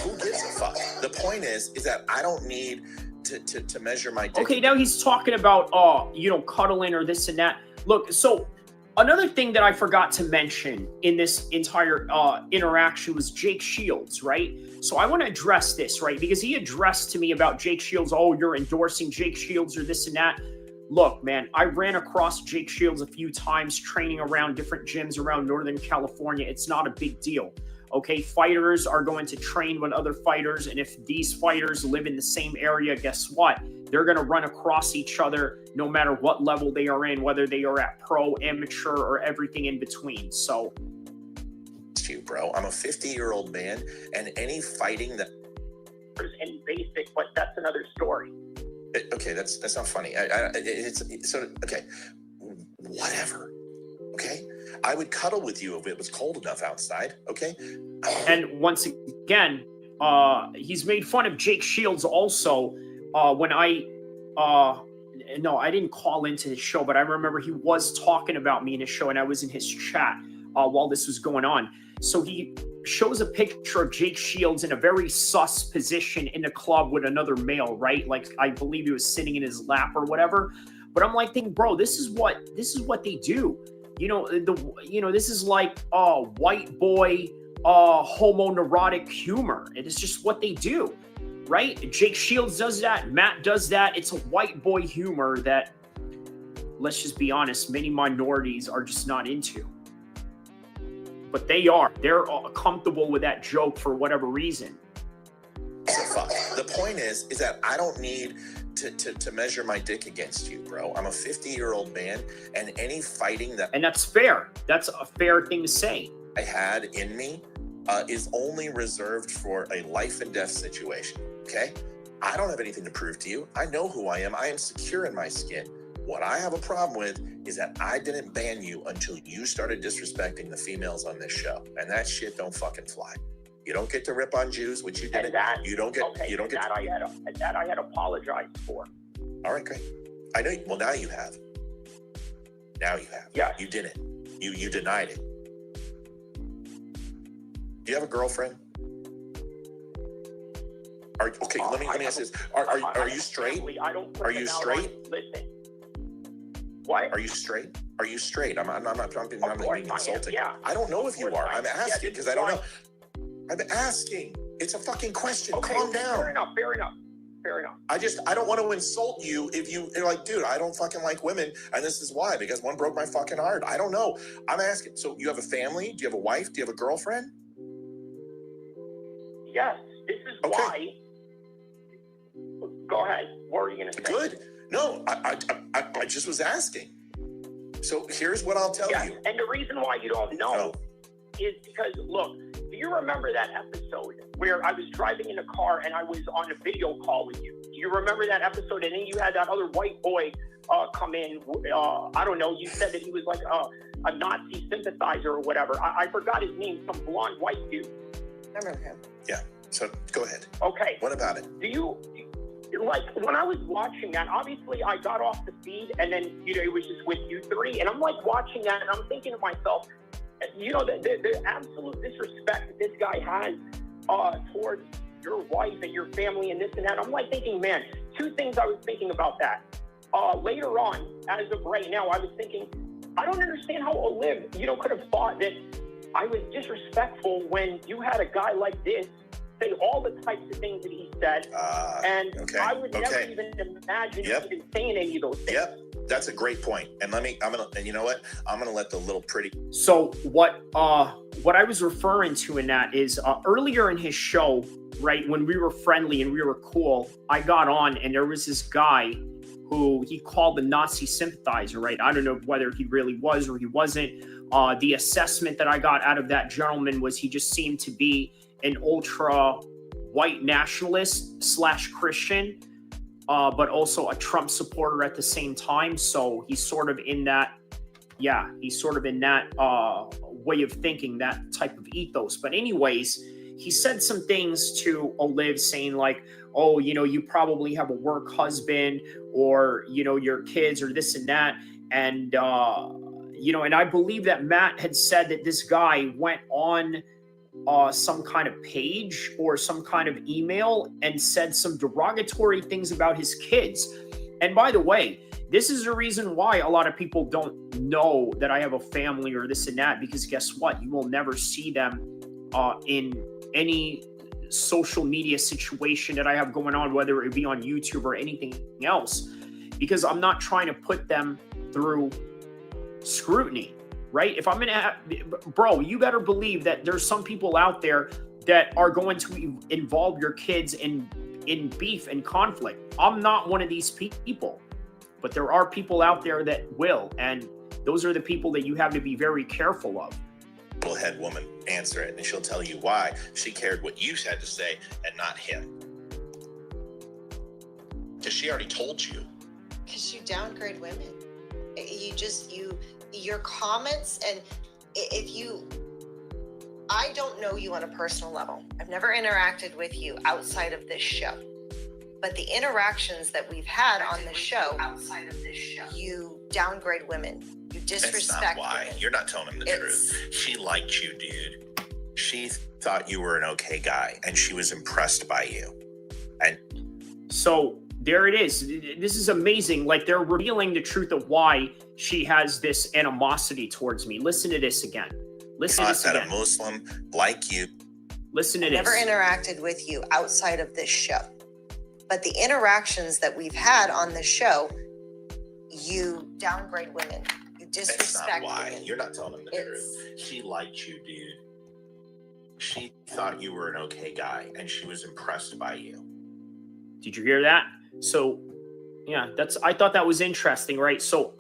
Who gives a fuck? The point is that I don't need to measure my dick. Okay, now he's talking about, you know, cuddling or this and that. Look, so another thing that I forgot to mention in this entire interaction was Jake Shields, right? So I want to address this, right? Because he addressed to me about Jake Shields, oh, you're endorsing Jake Shields or this and that. Look, man, I ran across Jake Shields a few times training around different gyms around Northern California. It's not a big deal. Okay, fighters are going to train with other fighters, and if these fighters live in the same area, guess what? They're going to run across each other no matter what level they are in, whether they are at pro, amateur, or everything in between. So, you, bro, I'm a 50-year-old man, and any fighting that and basic, but that's another story. Okay, that's not funny. It's so okay. Whatever. Okay, I would cuddle with you if it was cold enough outside. Okay. And once again, he's made fun of Jake Shields also when no, I didn't call into his show, but I remember he was talking about me in his show, and I was in his chat while this was going on. So he shows a picture of Jake Shields in a very sus position in the club with another male, right? Like I believe he was sitting in his lap or whatever. But I'm like thinking, bro, this is what they do. You know, this is like white boy homoneurotic humor. It is just what they do, right? Jake Shields does that. Matt does that. It's a white boy humor that, let's just be honest, many minorities are just not into. But they are. They're comfortable with that joke for whatever reason. So fuck. The point is that I don't need to measure my dick against you, bro. I'm a 50-year-old man, and any fighting that... And that's fair. That's a fair thing to say. I had in me is only reserved for a life and death situation, okay? I don't have anything to prove to you. I know who I am. I am secure in my skin. What I have a problem with is that I didn't ban you until you started disrespecting the females on this show. And that shit don't fucking fly. You don't get to rip on Jews, which you didn't. You don't get. Okay, you don't get. That I had apologized for. All right, great. I know. Well, now you have. Now you have. Yeah. You didn't. You denied it. Do you have a girlfriend? Okay, let me ask this. Are you straight? Are you straight? Listen. What? Are you straight? Are you straight? I'm being insulting. Yeah. I don't know if you are. I'm asking because I don't know. I'm asking. It's a fucking question. Okay, calm down. Fair enough. I don't want to insult you if you're like, dude, I don't fucking like women, and this is why, because one broke my fucking heart. I don't know. I'm asking. So you have a family? Do you have a wife? Do you have a girlfriend? Yes. This is why. Go ahead. What are you going to say? Good. No, I just was asking. So here's what I'll tell you. And the reason why you don't know is because, look, do you remember that episode where I was driving in a car and I was on a video call with you? Do you remember that episode? And then you had that other white boy come in. I don't know. You said that he was like a Nazi sympathizer or whatever. I forgot his name. Some blonde white dude. I remember him. Yeah. So go ahead. Okay. What about it? Do you... Like, when I was watching that, obviously I got off the feed and then, it was just with you three. And I'm like watching that and I'm thinking to myself, the absolute disrespect that this guy has towards your wife and your family and this and that. I'm like thinking, man, two things I was thinking about that. Later on, as of right now, I was thinking, I don't understand how Olive, could have thought that I was disrespectful when you had a guy like this say all the types of things that he said, and I would never even imagine even saying any of those things. Yep, that's a great point. And you know what? I'm gonna let the little pretty. So what I was referring to in that is earlier in his show, right, when we were friendly and we were cool, I got on and there was this guy who he called a Nazi sympathizer, right? I don't know whether he really was or he wasn't. The assessment that I got out of that gentleman was he just seemed to be an ultra white nationalist / Christian, but also a Trump supporter at the same time. So he's sort of in that, way of thinking, that type of ethos. But anyways, he said some things to Olive saying like, oh, you probably have a work husband, or, your kids, or this and that. And, and I believe that Matt had said that this guy went on some kind of page or some kind of email and said some derogatory things about his kids. And by the way, this is the reason why a lot of people don't know that I have a family or this and that, because guess what? You will never see them in any social media situation that I have going on, whether it be on YouTube or anything else, because I'm not trying to put them through scrutiny, right? If I'm going to have, bro, you better believe that there's some people out there that are going to involve your kids in beef and conflict. I'm not one of these people, but there are people out there that will, and those are the people that you have to be very careful of. Head woman answer it, and she'll tell you why she cared what you had to say and not him, because she already told you. Because you downgrade women. Your comments, and I don't know you on a personal level. I've never interacted with you outside of this show, but the interactions that we've had on the show, you downgrade women. You disrespect. That's not why. women. You're not telling him the truth. She liked you, dude. She thought you were an okay guy, and she was impressed by you. And so there it is. This is amazing. Like, they're revealing the truth of why she has this animosity towards me. Listen to this again. Listen to this again. That a Muslim like you. Listen to this. Never interacted with you outside of this show, but the interactions that we've had on the show, you downgrade women. You disrespect That's not why. women. You're not telling him the truth. She liked you, dude. She thought you were an okay guy, and she was impressed by you. Did you hear that? So, yeah, I thought that was interesting, right? So,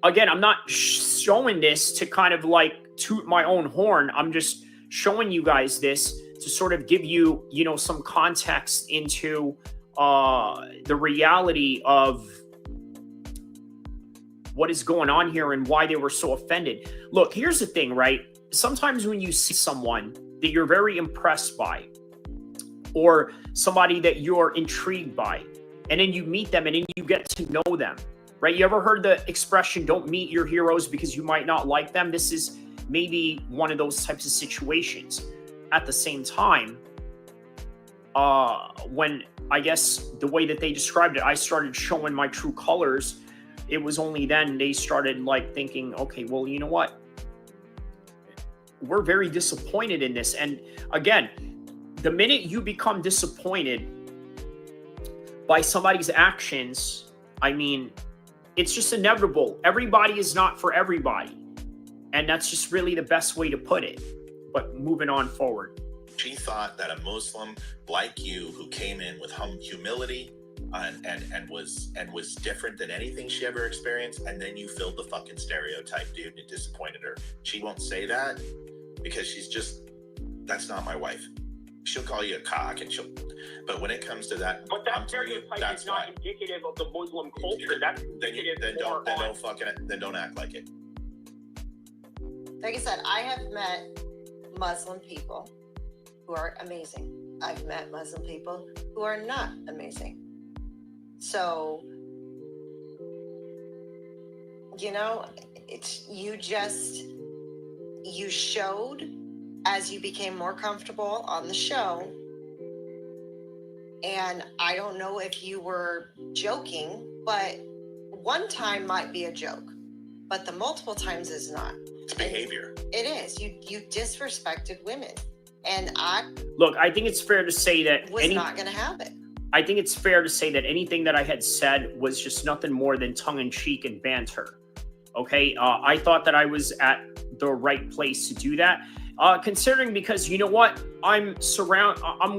again, I'm not showing this to kind of like toot my own horn. I'm just showing you guys this to sort of give you, some context into the reality of what is going on here and why they were so offended. Look, here's the thing, right? Sometimes when you see someone that you're very impressed by, or somebody that you're intrigued by, and then you meet them and then you get to know them, right? You ever heard the expression, don't meet your heroes because you might not like them? This is maybe one of those types of situations. At the same time, when I guess the way that they described it, I started showing my true colors, it was only then they started like thinking, okay, well, you know what? We're very disappointed in this. And again, the minute you become disappointed by somebody's actions, I mean, it's just inevitable. Everybody is not for everybody. And that's just really the best way to put it. But moving on forward. She thought that a Muslim like you, who came in with humility and was different than anything she ever experienced, and then you filled the fucking stereotype, dude, and it disappointed her. She won't say that because that's not my wife. She'll call you a cock, but when it comes to that, but that stereotype is not indicative of the Muslim culture. That's then don't act like it. Like I said, I have met Muslim people who are amazing. I've met Muslim people who are not amazing. So, you showed as you became more comfortable on the show. And I don't know if you were joking, but one time might be a joke, but the multiple times is not. It's behavior. It is. You disrespected women. And Look, I think it's fair to say that was not going to happen. I think it's fair to say that anything that I had said was just nothing more than tongue-in-cheek and banter. Okay? I thought that I was at the right place to do that. Considering, because you know what, I'm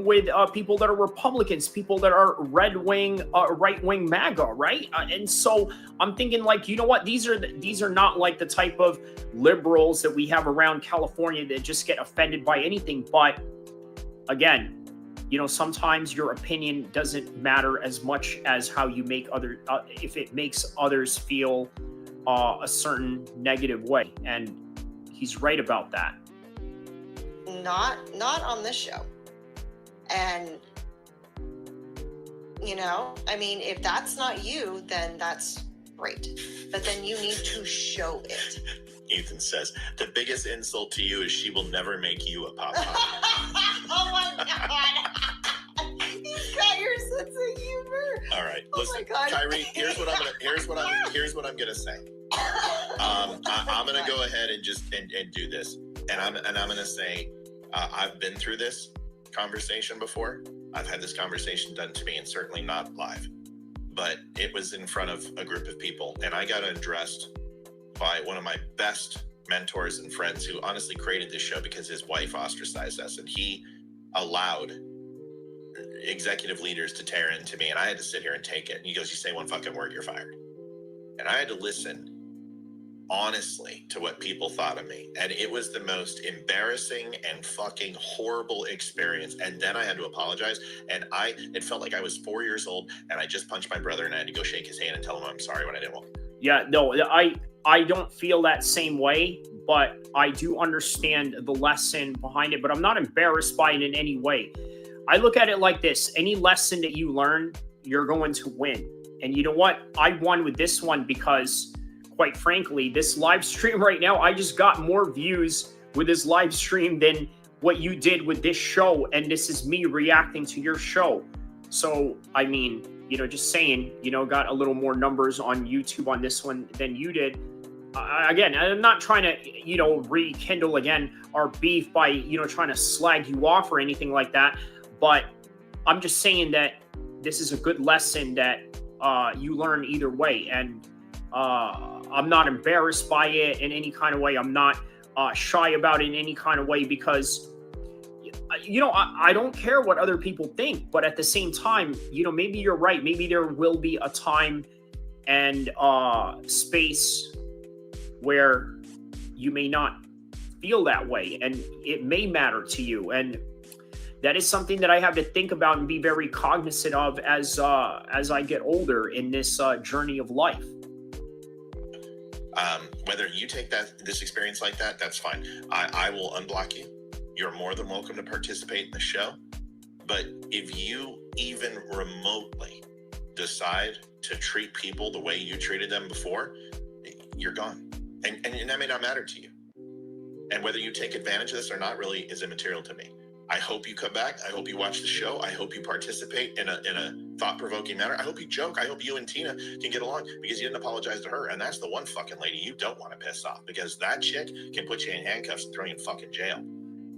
with people that are Republicans, people that are right-wing MAGA, right? And so I'm thinking, like, you know what, these are not like the type of liberals that we have around California that just get offended by anything. But again, you know, sometimes your opinion doesn't matter as much as how you make if it makes others feel a certain negative way. And he's right about that. Not on this show. And, you know, I mean, if that's not you, then that's great. But then you need to show it. Ethan says, the biggest insult to you is she will never make you a pop. Oh my God. He's got your sense of humor. All right. Oh Listen, my God. Kyrie, here's what I'm gonna say. I'm gonna go ahead and just do this. And I'm gonna say, I've been through this conversation before. I've had this conversation done to me, and certainly not live, but it was in front of a group of people, and I got addressed by one of my best mentors and friends who honestly created this show because his wife ostracized us, and he allowed executive leaders to tear into me, and I had to sit here and take it. And he goes, you say one fucking word, you're fired. And I had to listen honestly to what people thought of me, and it was the most embarrassing and fucking horrible experience. And then I had to apologize, and it felt like I was 4 years old, and I just punched my brother, and I had to go shake his hand and tell him I'm sorry when I didn't want to. Yeah, no, I don't feel that same way, but I do understand the lesson behind it, but I'm not embarrassed by it in any way. I look at it like this: any lesson that you learn, you're going to win. And you know what? I won with this one because, quite frankly, this live stream right now, I just got more views with this live stream than what you did with this show. And this is me reacting to your show. So, I mean, you know, just saying, you know, got a little more numbers on YouTube on this one than you did. Again, I'm not trying to, you know, rekindle again our beef by, you know, trying to slag you off or anything like that. But I'm just saying that this is a good lesson that you learn either way. And I'm not embarrassed by it in any kind of way. I'm not shy about it in any kind of way because, you know, I don't care what other people think. But at the same time, you know, maybe you're right. Maybe there will be a time and space where you may not feel that way, and it may matter to you. And that is something that I have to think about and be very cognizant of as I get older in this journey of life. Whether you take this experience like that, that's fine. I will unblock you. You're more than welcome to participate in the show. But if you even remotely decide to treat people the way you treated them before, you're gone. And that may not matter to you. And whether you take advantage of this or not really is immaterial to me. I hope you come back. I hope you watch the show. I hope you participate in a thought-provoking manner. I hope you joke. I hope you and Tina can get along because you didn't apologize to her. And that's the one fucking lady you don't want to piss off, because that chick can put you in handcuffs and throw you in fucking jail.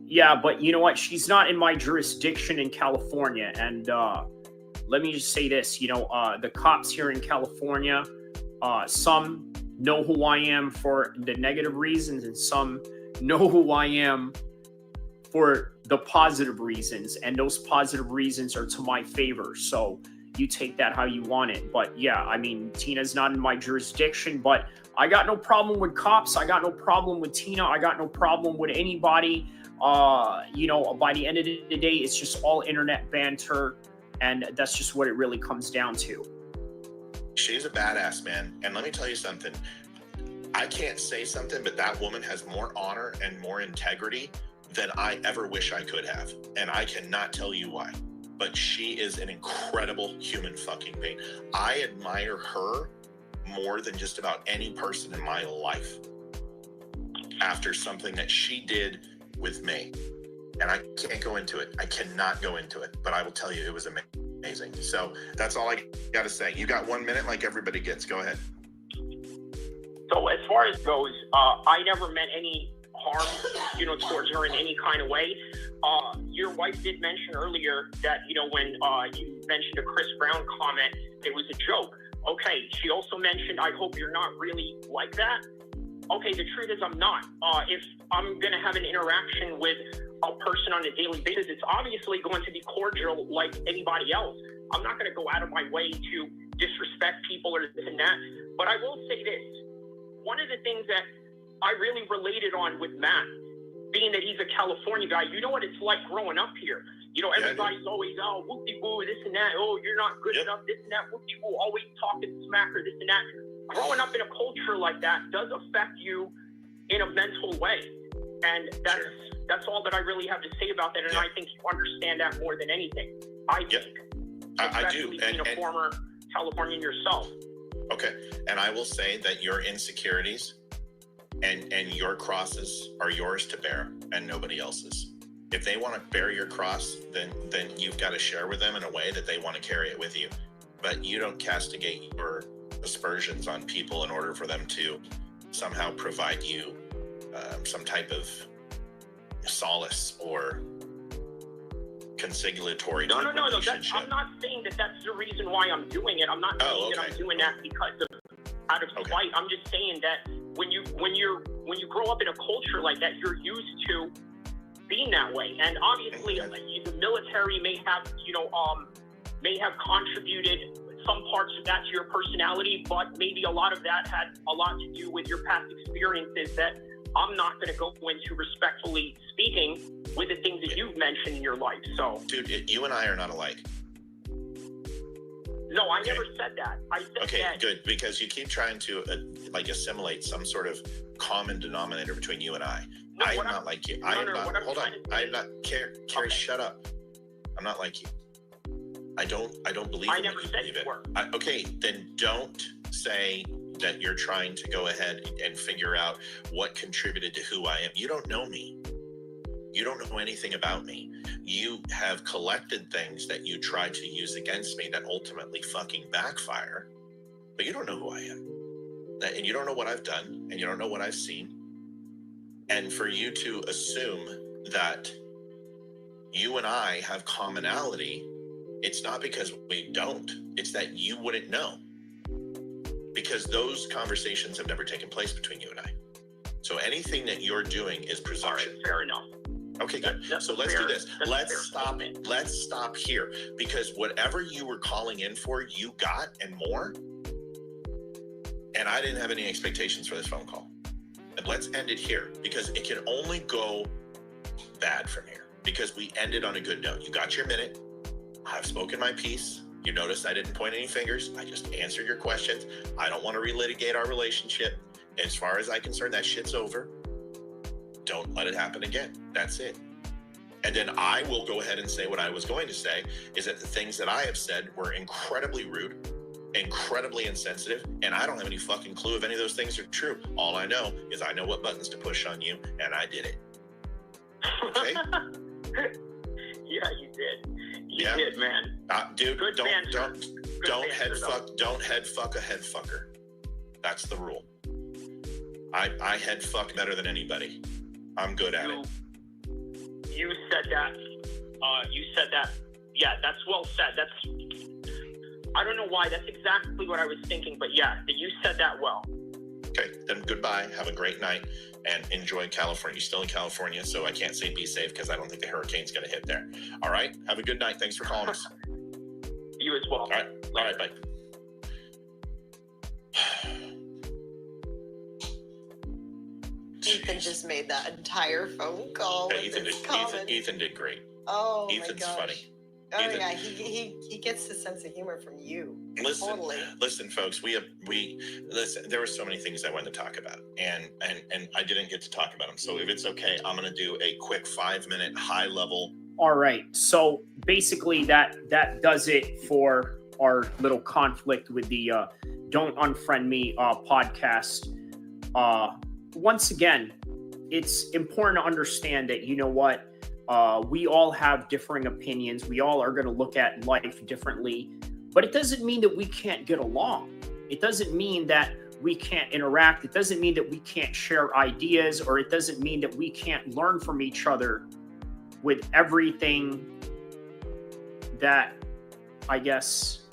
Yeah, but you know what? She's not in my jurisdiction in California. And let me just say this, you know, the cops here in California, some know who I am for the negative reasons, and some know who I am for the positive reasons, and those positive reasons are to my favor. So you take that how you want it. But yeah, I mean, Tina's not in my jurisdiction, but I got no problem with cops. I got no problem with Tina. I got no problem with anybody. You know, by the end of the day, it's just all internet banter, and that's just what it really comes down to. She's a badass, man. And let me tell you something. I can't say something, but that woman has more honor and more integrity than I ever wish I could have. And I cannot tell you why. But she is an incredible human fucking being. I admire her more than just about any person in my life after something that she did with me. And I can't go into it. I cannot go into it. But I will tell you, it was amazing. So that's all I got to say. You got 1 minute like everybody gets. Go ahead. So as far as goes, I never meant any harm, you know, towards her in any kind of way. Your wife did mention earlier that, you know, when you mentioned a Chris Brown comment, it was a joke. Okay, she also mentioned, I hope you're not really like that. Okay, the truth is I'm not. If I'm going to have an interaction with a person on a daily basis, it's obviously going to be cordial like anybody else. I'm not going to go out of my way to disrespect people or this and that. But I will say this. One of the things that I really related on with Matt, being that he's a California guy, you know what it's like growing up here. You know, everybody's always, oh, whoop-de-woo, this and that. Oh, you're not good enough, this and that. Whoop-de-woo, always talking smack or this and that. Growing up in a culture like that does affect you in a mental way. And that's all that I really have to say about that. And I think you understand that more than anything. I think. I do. Being a former Californian yourself. Okay. And I will say that your insecurities and your crosses are yours to bear and nobody else's. If they want to bear your cross, then you've got to share with them in a way that they want to carry it with you. But you don't castigate your aspersions on people in order for them to somehow provide you some type of solace or conciliatory relationship. I'm not saying that that's the reason why I'm doing it. I'm not saying that I'm doing that because of out of spite. I'm just saying that when you grow up in a culture like that, you're used to being that way. And obviously, the military may have contributed some parts of that to your personality, but maybe a lot of that had a lot to do with your past experiences that I'm not going to go into, respectfully speaking, with the things that you've mentioned in your life. So, dude, you and I are not alike. No, I never said that. I said that. Good, because you keep trying to assimilate some sort of common denominator between you and I. No, I am not like you. I am not. Hold on. I am not. Carrie, shut up. I'm not like you. I don't believe. I never said you were. Okay, then don't say that you're trying to go ahead and figure out what contributed to who I am. You don't know me. You don't know anything about me. You have collected things that you try to use against me that ultimately fucking backfire, but you don't know who I am. And you don't know what I've done, and you don't know what I've seen. And for you to assume that you and I have commonality, it's not because we don't. It's that you wouldn't know. Because those conversations have never taken place between you and I. So anything that you're doing is presumption. Right, fair enough. Okay, good. So let's do this. Let's stop here, because whatever you were calling in for, you got and more. And I didn't have any expectations for this phone call. And let's end it here, because it can only go bad from here, because we ended on a good note. You got your minute. I've spoken my piece. You noticed I didn't point any fingers. I just answered your questions. I don't want to relitigate our relationship. As far as I'm concerned, that shit's over. Don't let it happen again. That's it. And then I will go ahead and say what I was going to say, is that the things that I have said were incredibly rude, incredibly insensitive, and I don't have any fucking clue if any of those things are true. All I know is I know what buttons to push on you, and I did it. Okay? Yeah, you did. You did, man. Dude, Good don't head fuck a head fucker. That's the rule. I head fuck better than anybody. I'm good at it. You said that. Yeah, that's well said. I don't know why. That's exactly what I was thinking. But yeah, you said that well. Okay, then goodbye. Have a great night and enjoy California. You're still in California, so I can't say be safe because I don't think the hurricane's going to hit there. All right? Have a good night. Thanks for calling us. You as well. All right, bye. Ethan just made that entire phone call. Hey, Ethan did great. Oh, Ethan's my gosh. funny. Oh Ethan, yeah, he gets the sense of humor from you. Listen, folks. Listen. There were so many things I wanted to talk about, and I didn't get to talk about them. So if it's okay, I'm going to do a quick 5-minute high level. All right. So basically, that does it for our little conflict with the "Don't Unfriend Me" podcast. Once again, it's important to understand that, you know what, we all have differing opinions. We all are going to look at life differently, but it doesn't mean that we can't get along. It doesn't mean that we can't interact. It doesn't mean that we can't share ideas, or it doesn't mean that we can't learn from each other with everything that, I guess,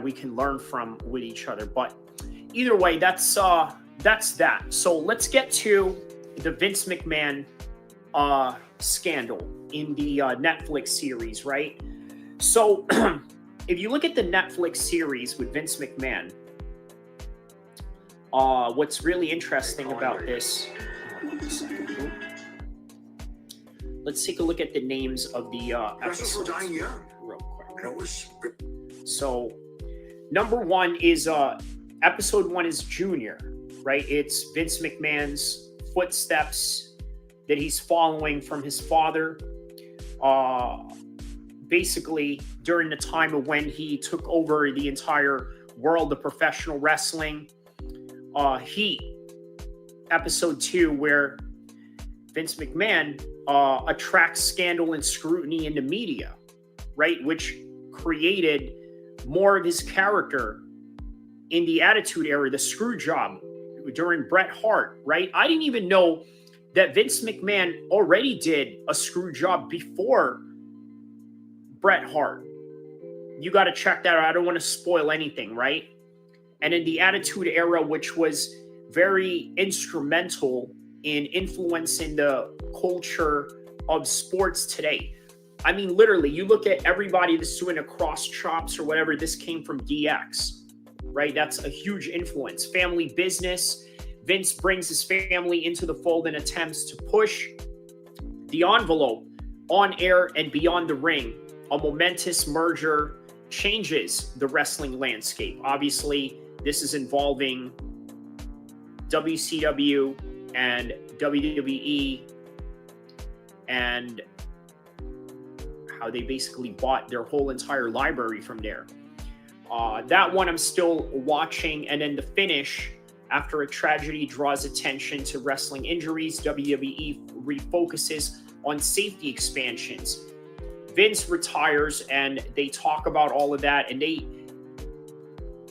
we can learn from with each other. But either way, that's that's that. So let's get to the Vince McMahon scandal in the Netflix series, right? So if you look at the Netflix series with Vince McMahon, what's really interesting about this, let's take a look at the names of the episodes real quick. So number one is episode 1 is Junior, right? It's Vince McMahon's footsteps that he's following from his father. Basically, during the time of when he took over the entire world of professional wrestling. Heat, episode 2, where Vince McMahon attracts scandal and scrutiny in the media, right? Which created more of his character in the Attitude Era, the screw job during Bret Hart, right? I didn't even know that Vince McMahon already did a screw job before Bret Hart. You got to check that out. I don't want to spoil anything, right? And in the Attitude Era, which was very instrumental in influencing the culture of sports today. I mean, literally, you look at everybody that's doing a cross chops or whatever, this came from DX, right? That's a huge influence. Family business. Vince brings his family into the fold and attempts to push the envelope on air and beyond the ring. A momentous merger changes the wrestling landscape. Obviously, this is involving WCW and WWE and how they basically bought their whole entire library from there. That one I'm still watching. And then the finish, after a tragedy draws attention to wrestling injuries, WWE refocuses on safety expansions. Vince retires and they talk about all of that, and they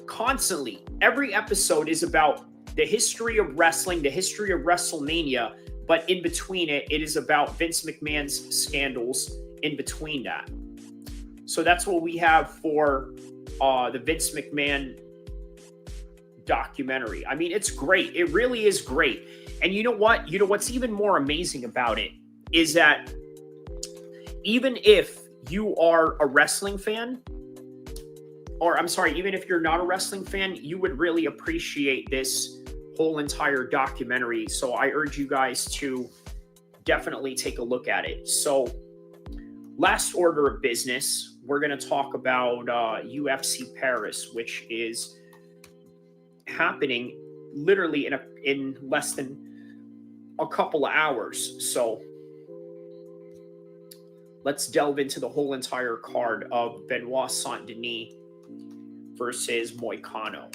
constantly, every episode is about the history of wrestling, the history of WrestleMania, but in between it, it is about Vince McMahon's scandals in between that. So that's what we have for the Vince McMahon documentary. I mean, it's great. It really is great. And you know what? You know what's even more amazing about it is that even if you are a wrestling fan, or I'm sorry, even if you're not a wrestling fan, you would really appreciate this whole entire documentary. So I urge you guys to definitely take a look at it. So last order of business, we're going to talk about UFC Paris, which is happening literally in less than a couple of hours. So let's delve into the whole entire card of Benoit Saint-Denis versus Moicano.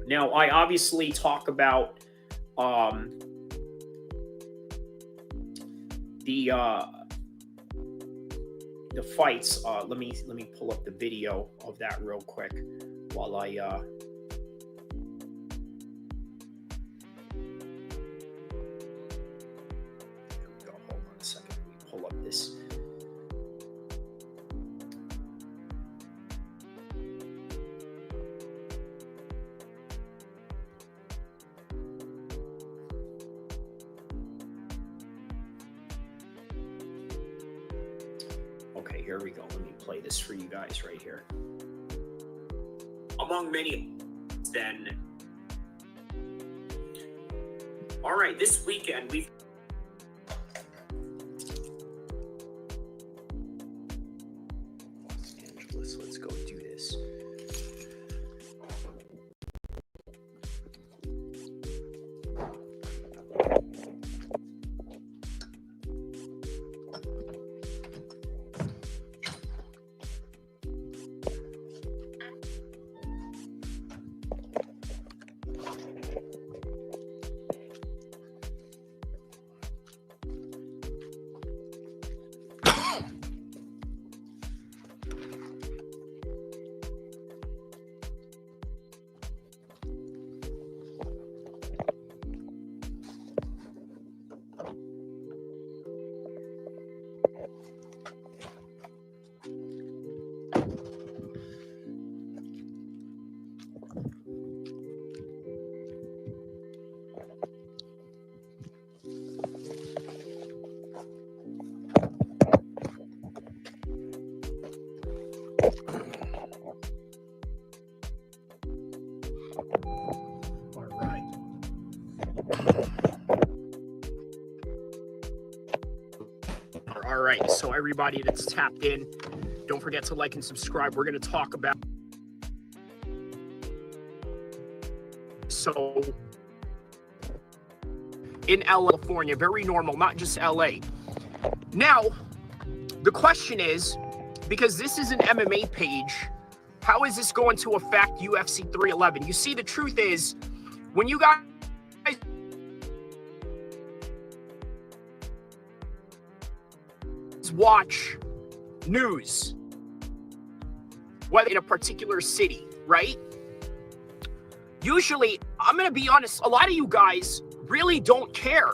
Now, I obviously talk about the fights. Let me pull up the video of that real quick while I hold on a second. Let me pull up this. Okay, here we go. Let me play this for you guys right here. Among many, then. All right, this weekend we've. Los Angeles, let's go do this. All right, so everybody that's tapped in, don't forget to like and subscribe. We're going to talk about in California, very normal, not just LA. Now, the question is, because this is an MMA page, how is this going to affect UFC 311? You see, the truth is, when you guys watch news, whether in a particular city, right? Usually, I'm going to be honest, a lot of you guys really don't care.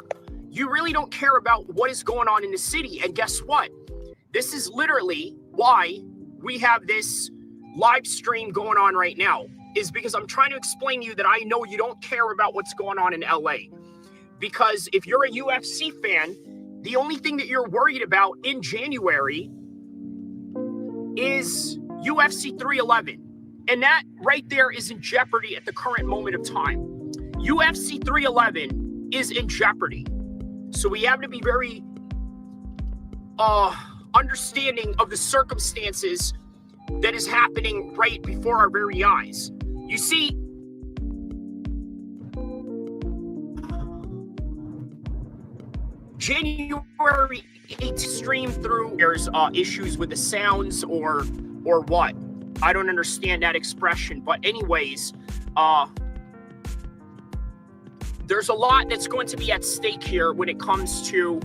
You really don't care about what is going on in the city. And guess what? This is literally why we have this live stream going on right now, is because I'm trying to explain to you that I know you don't care about what's going on in LA. Because if you're a UFC fan, the only thing that you're worried about in January is UFC 311. And that right there is in jeopardy at the current moment of time. UFC 311 is in jeopardy. So we have to be very understanding of the circumstances that is happening right before our very eyes. You see, January 8th stream through, there's issues with the sounds or what. I don't understand that expression. But anyways, there's a lot that's going to be at stake here when it comes to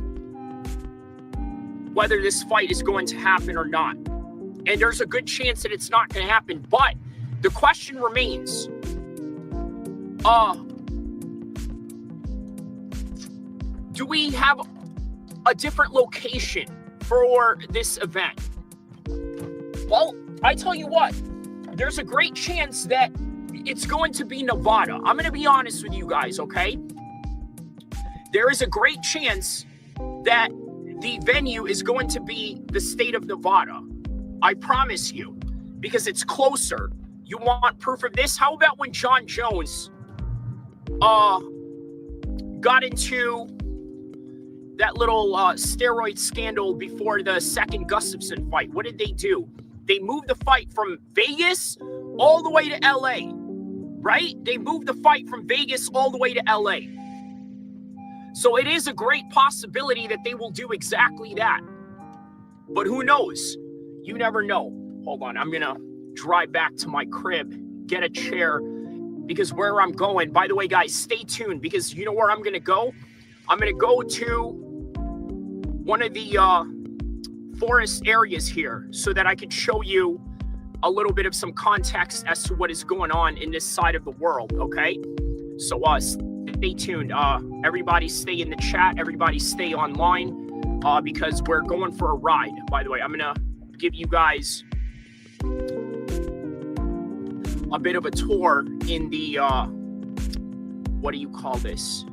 whether this fight is going to happen or not. And there's a good chance that it's not going to happen. But the question remains, do we have a different location for this event? Well, I tell you what, there's a great chance that it's going to be Nevada. I'm going to be honest with you guys, okay? There is a great chance that the venue is going to be the state of Nevada. I promise you, because it's closer. You want proof of this? How about when John Jones got into that little steroid scandal before the second Gustafsson fight? What did they do? They moved the fight from Vegas all the way to LA, right? They moved the fight from Vegas all the way to LA. So it is a great possibility that they will do exactly that. But who knows? You never know. Hold on, I'm going to drive back to my crib, get a chair, because where I'm going, by the way, guys, stay tuned, because you know where I'm going to go? I'm going to go to one of the forest areas here so that I can show you a little bit of some context as to what is going on in this side of the world, okay? So stay tuned. Everybody stay in the chat. Everybody stay online because we're going for a ride. By the way, I'm going to give you guys a bit of a tour in the, what do you call this?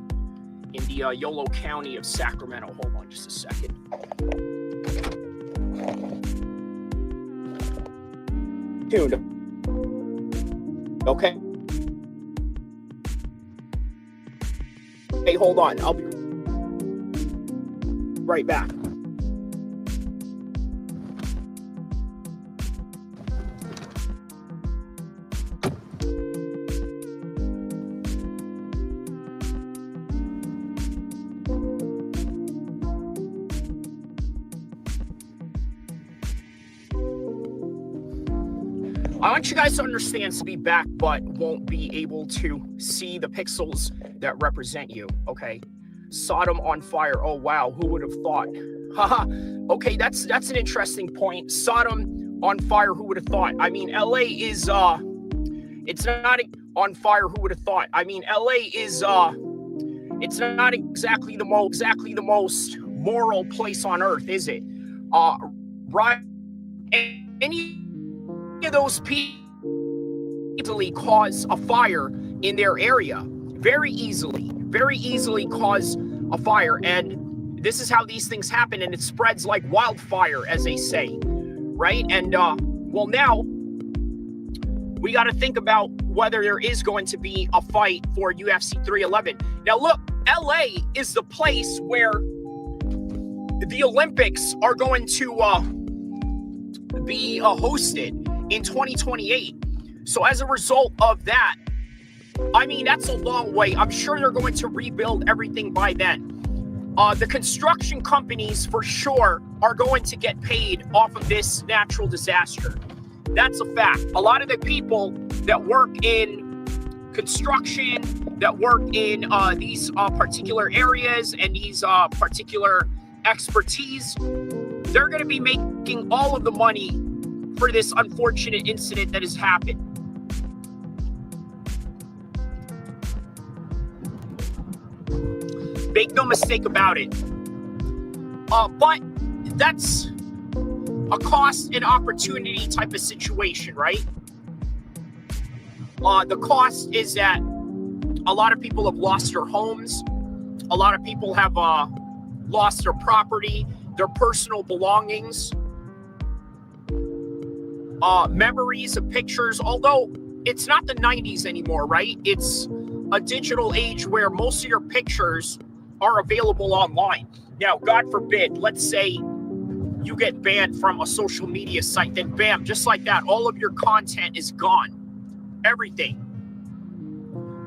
In the Yolo County of Sacramento. Hold on just a second. Dude. Okay. Hey, hold on. I'll be right back. I want you guys to understand, to be back, but won't be able to see the pixels that represent you, okay? Sodom on fire. Oh, wow. Who would have thought? Haha. Okay, that's an interesting point. Sodom on fire. Who would have thought? I mean, LA is, it's not on fire. Who would have thought? I mean, LA is, it's not exactly the most moral place on earth, is it? Right. Any of those people easily cause a fire in their area. Very easily cause a fire. And this is how these things happen, and it spreads like wildfire, as they say, right? And well, now we got to think about whether there is going to be a fight for UFC 311. Now look, LA is the place where the Olympics are going to be hosted in 2028. So as a result of that, I mean, that's a long way. I'm sure they're going to rebuild everything by then. The construction companies for sure are going to get paid off of this natural disaster. That's a fact. A lot of the people that work in construction, that work in these particular areas and these particular expertise, they're going to be making all of the money for this unfortunate incident that has happened. Make no mistake about it. But that's a cost and opportunity type of situation, right? The cost is that a lot of people have lost their homes. A lot of people have lost their property, their personal belongings, memories of pictures, although it's not the 90s anymore, right? It's a digital age where most of your pictures are available online. Now, God forbid, let's say you get banned from a social media site, then bam, just like that, all of your content is gone. Everything,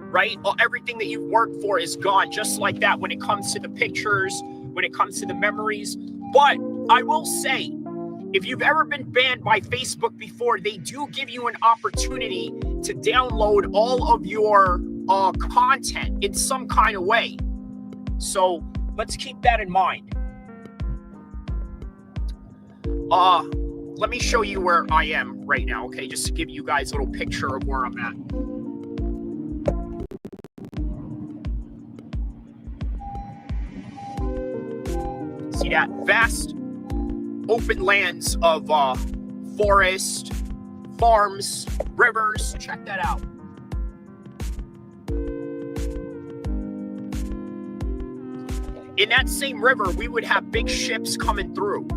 right? Everything that you've worked for is gone, just like that when it comes to the pictures, when it comes to the memories. But I will say, if you've ever been banned by Facebook before, they do give you an opportunity to download all of your content in some kind of way. So let's keep that in mind. Let me show you where I am right now, okay? Just to give you guys a little picture of where I'm at. See that vast open lands of forest, farms, rivers. Check that out. In that same river, we would have big ships coming through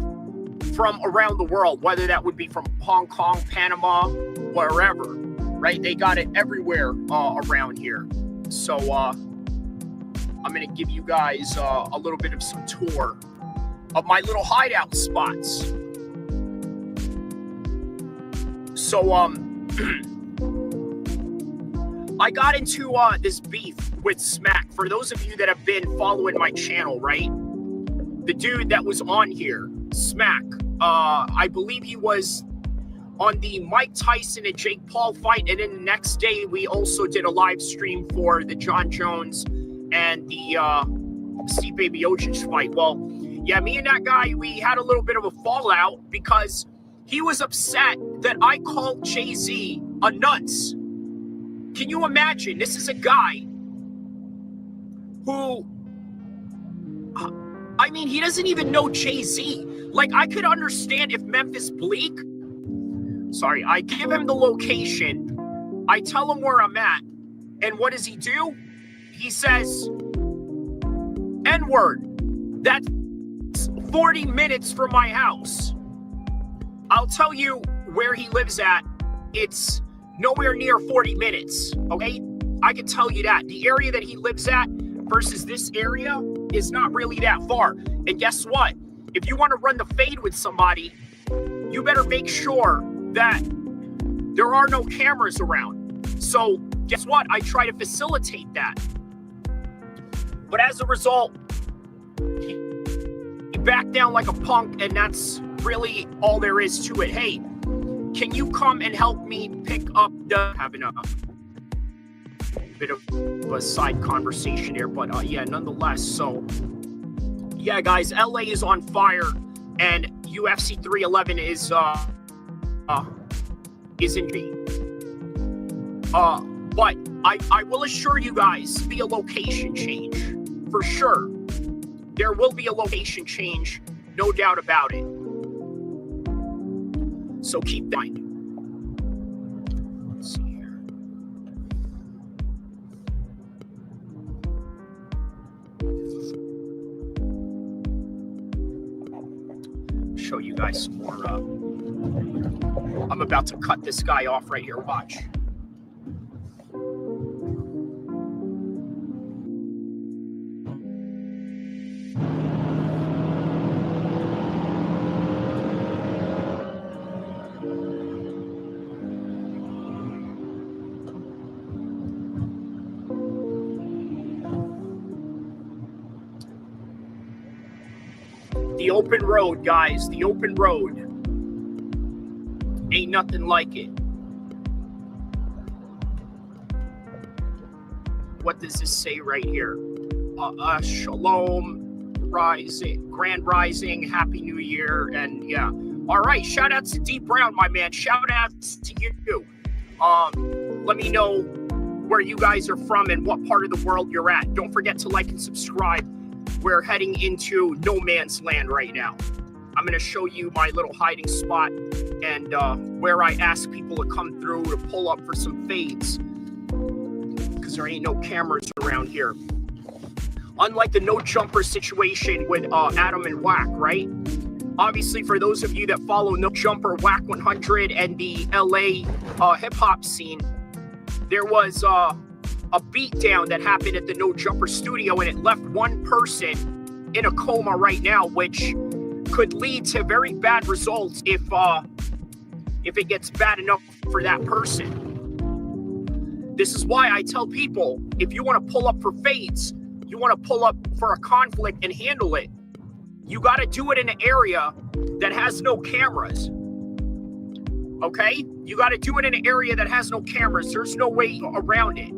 from around the world, whether that would be from Hong Kong, Panama, wherever, right? They got it everywhere around here. So I'm going to give you guys a little bit of some tour of my little hideout spots. So I got into this beef with Smack. For those of you that have been following my channel, right? The dude that was on here, Smack, I believe he was on the Mike Tyson and Jake Paul fight, and then the next day we also did a live stream for the John Jones and the Stipe Miocic fight. Well, yeah, me and that guy, we had a little bit of a fallout because he was upset that I called Jay-Z a nuts. Can you imagine? This is a guy who, I mean, he doesn't even know Jay-Z. Like, I could understand if Memphis Bleak, sorry, I give him the location, I tell him where I'm at, and what does he do? He says, N-word, that's 40 minutes from my house. I'll tell you where he lives at. It's nowhere near 40 minutes, okay? I can tell you that. The area that he lives at versus this area is not really that far. And guess what? If you want to run the fade with somebody, you better make sure that there are no cameras around. So guess what? I try to facilitate that. But as a result, he backed down like a punk, and that's really all there is to it. Hey, can you come and help me pick up the... Having a bit of a side conversation here, but yeah, nonetheless. So yeah, guys, LA is on fire, and UFC 311 is in me. But I will assure you guys, be a location change for sure. There will be a location change, no doubt about it. So keep that in mind. Let's see here. Show you guys some more. I'm about to cut this guy off right here. Watch. The open road, guys. The open road. Ain't nothing like it. What does this say right here? Shalom, rising, grand rising, happy new year, and yeah. All right, shout out to Deep Brown, my man. Shout out to you. Let me know where you guys are from and what part of the world you're at. Don't forget to like and subscribe. We're heading into no man's land right now. I'm going to show you my little hiding spot and where I ask people to come through to pull up for some fades, because there ain't no cameras around here. Unlike the no jumper situation with Adam and Wack, right? Obviously, for those of you that follow No Jumper, Wack 100, and the LA hip hop scene, there was a beatdown that happened at the No Jumper studio, and it left one person in a coma right now, which could lead to very bad results if it gets bad enough for that person. This is why I tell people, if you want to pull up for fades, you want to pull up for a conflict and handle it, you got to do it in an area that has no cameras. Okay? You got to do it in an area that has no cameras. There's no way around it.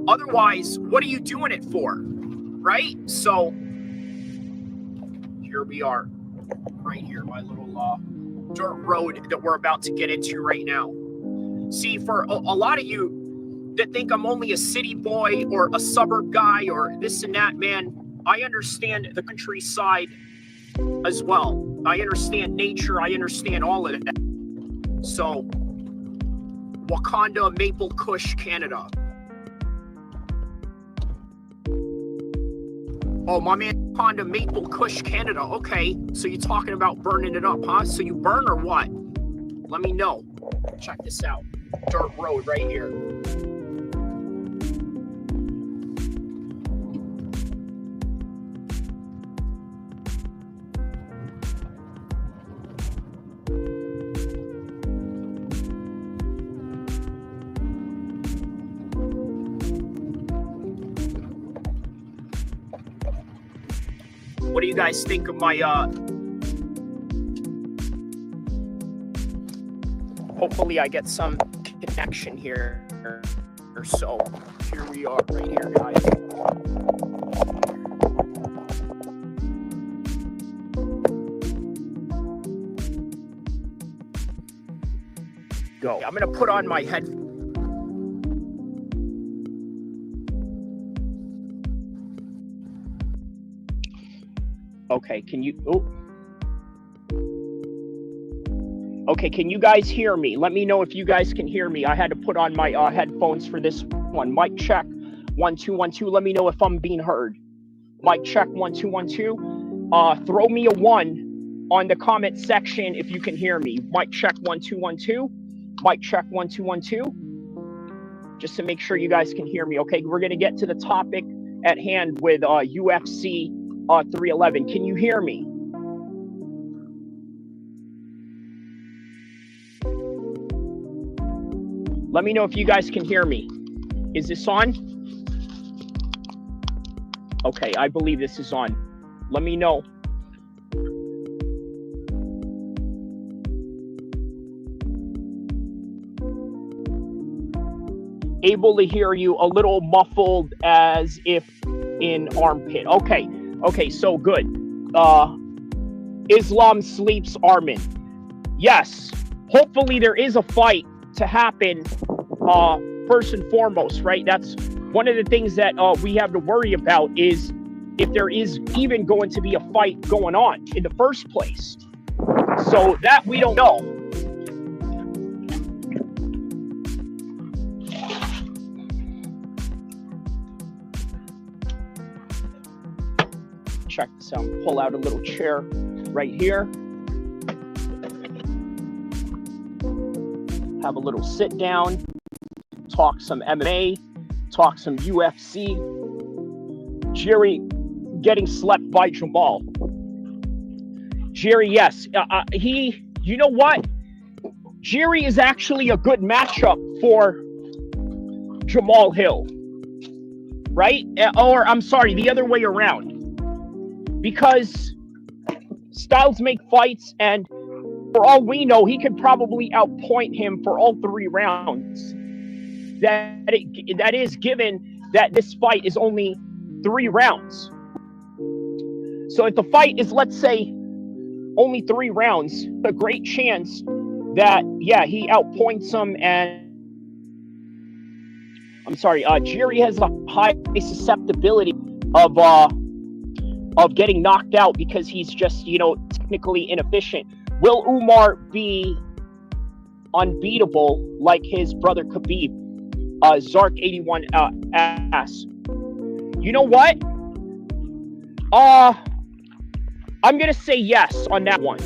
Otherwise, what are you doing it for? Right? So, here we are. Right here, my little dirt road that we're about to get into right now. See, for a lot of you that think I'm only a city boy or a suburb guy or this and that, man, I understand the countryside as well. I understand nature. I understand all of that. So, Wakanda, Maple Kush, Canada. Oh, my man, Wakanda, Maple Kush, Canada. Okay, so you're talking about burning it up, huh? So you burn or what? Let me know. Check this out. Dirt road right here. What do you guys think of my, hopefully I get some connection here. So here we are right here, guys. Go. I'm going to put on my head. Okay, can you... Oh. Okay, can you guys hear me? Let me know if you guys can hear me. I had to put on my headphones for this one. Mic check, 1 2 1 2. Let me know if I'm being heard. Mic check, 1 2 1 2. Throw me a 1 on the comment section if you can hear me. Mic check, 1 2 1 2. Mic check, 1 2 1 2. Just to make sure you guys can hear me. Okay, we're gonna get to the topic at hand with UFC 311. Can you hear me? Let me know if you guys can hear me. Is this on? Okay, I believe this is on. Let me know. Able to hear you, a little muffled as if in armpit. Okay. Okay, so good. Islam sleeps Armin. Yes, hopefully there is a fight to happen first and foremost, right? That's one of the things that we have to worry about, is if there is even going to be a fight going on in the first place. So that we don't know. Check this out. Pull out a little chair right here. Have a little sit down. Talk some MMA. Talk some UFC. Jerry getting slept by Jamal. Jerry, yes. You know what? Jerry is actually a good matchup for Jamal Hill. right? Or I'm sorry, the other way around. Because styles make fights, and for all we know, he could probably outpoint him for all 3 rounds. That is given that this fight is only 3 rounds. So if the fight is, let's say, only 3 rounds, a great chance that, yeah, he outpoints him. And I'm sorry, Jerry has a high susceptibility of getting knocked out because he's just, technically inefficient. Will Umar be unbeatable like his brother Khabib? Zark81 asks. You know what? I'm going to say yes on that one.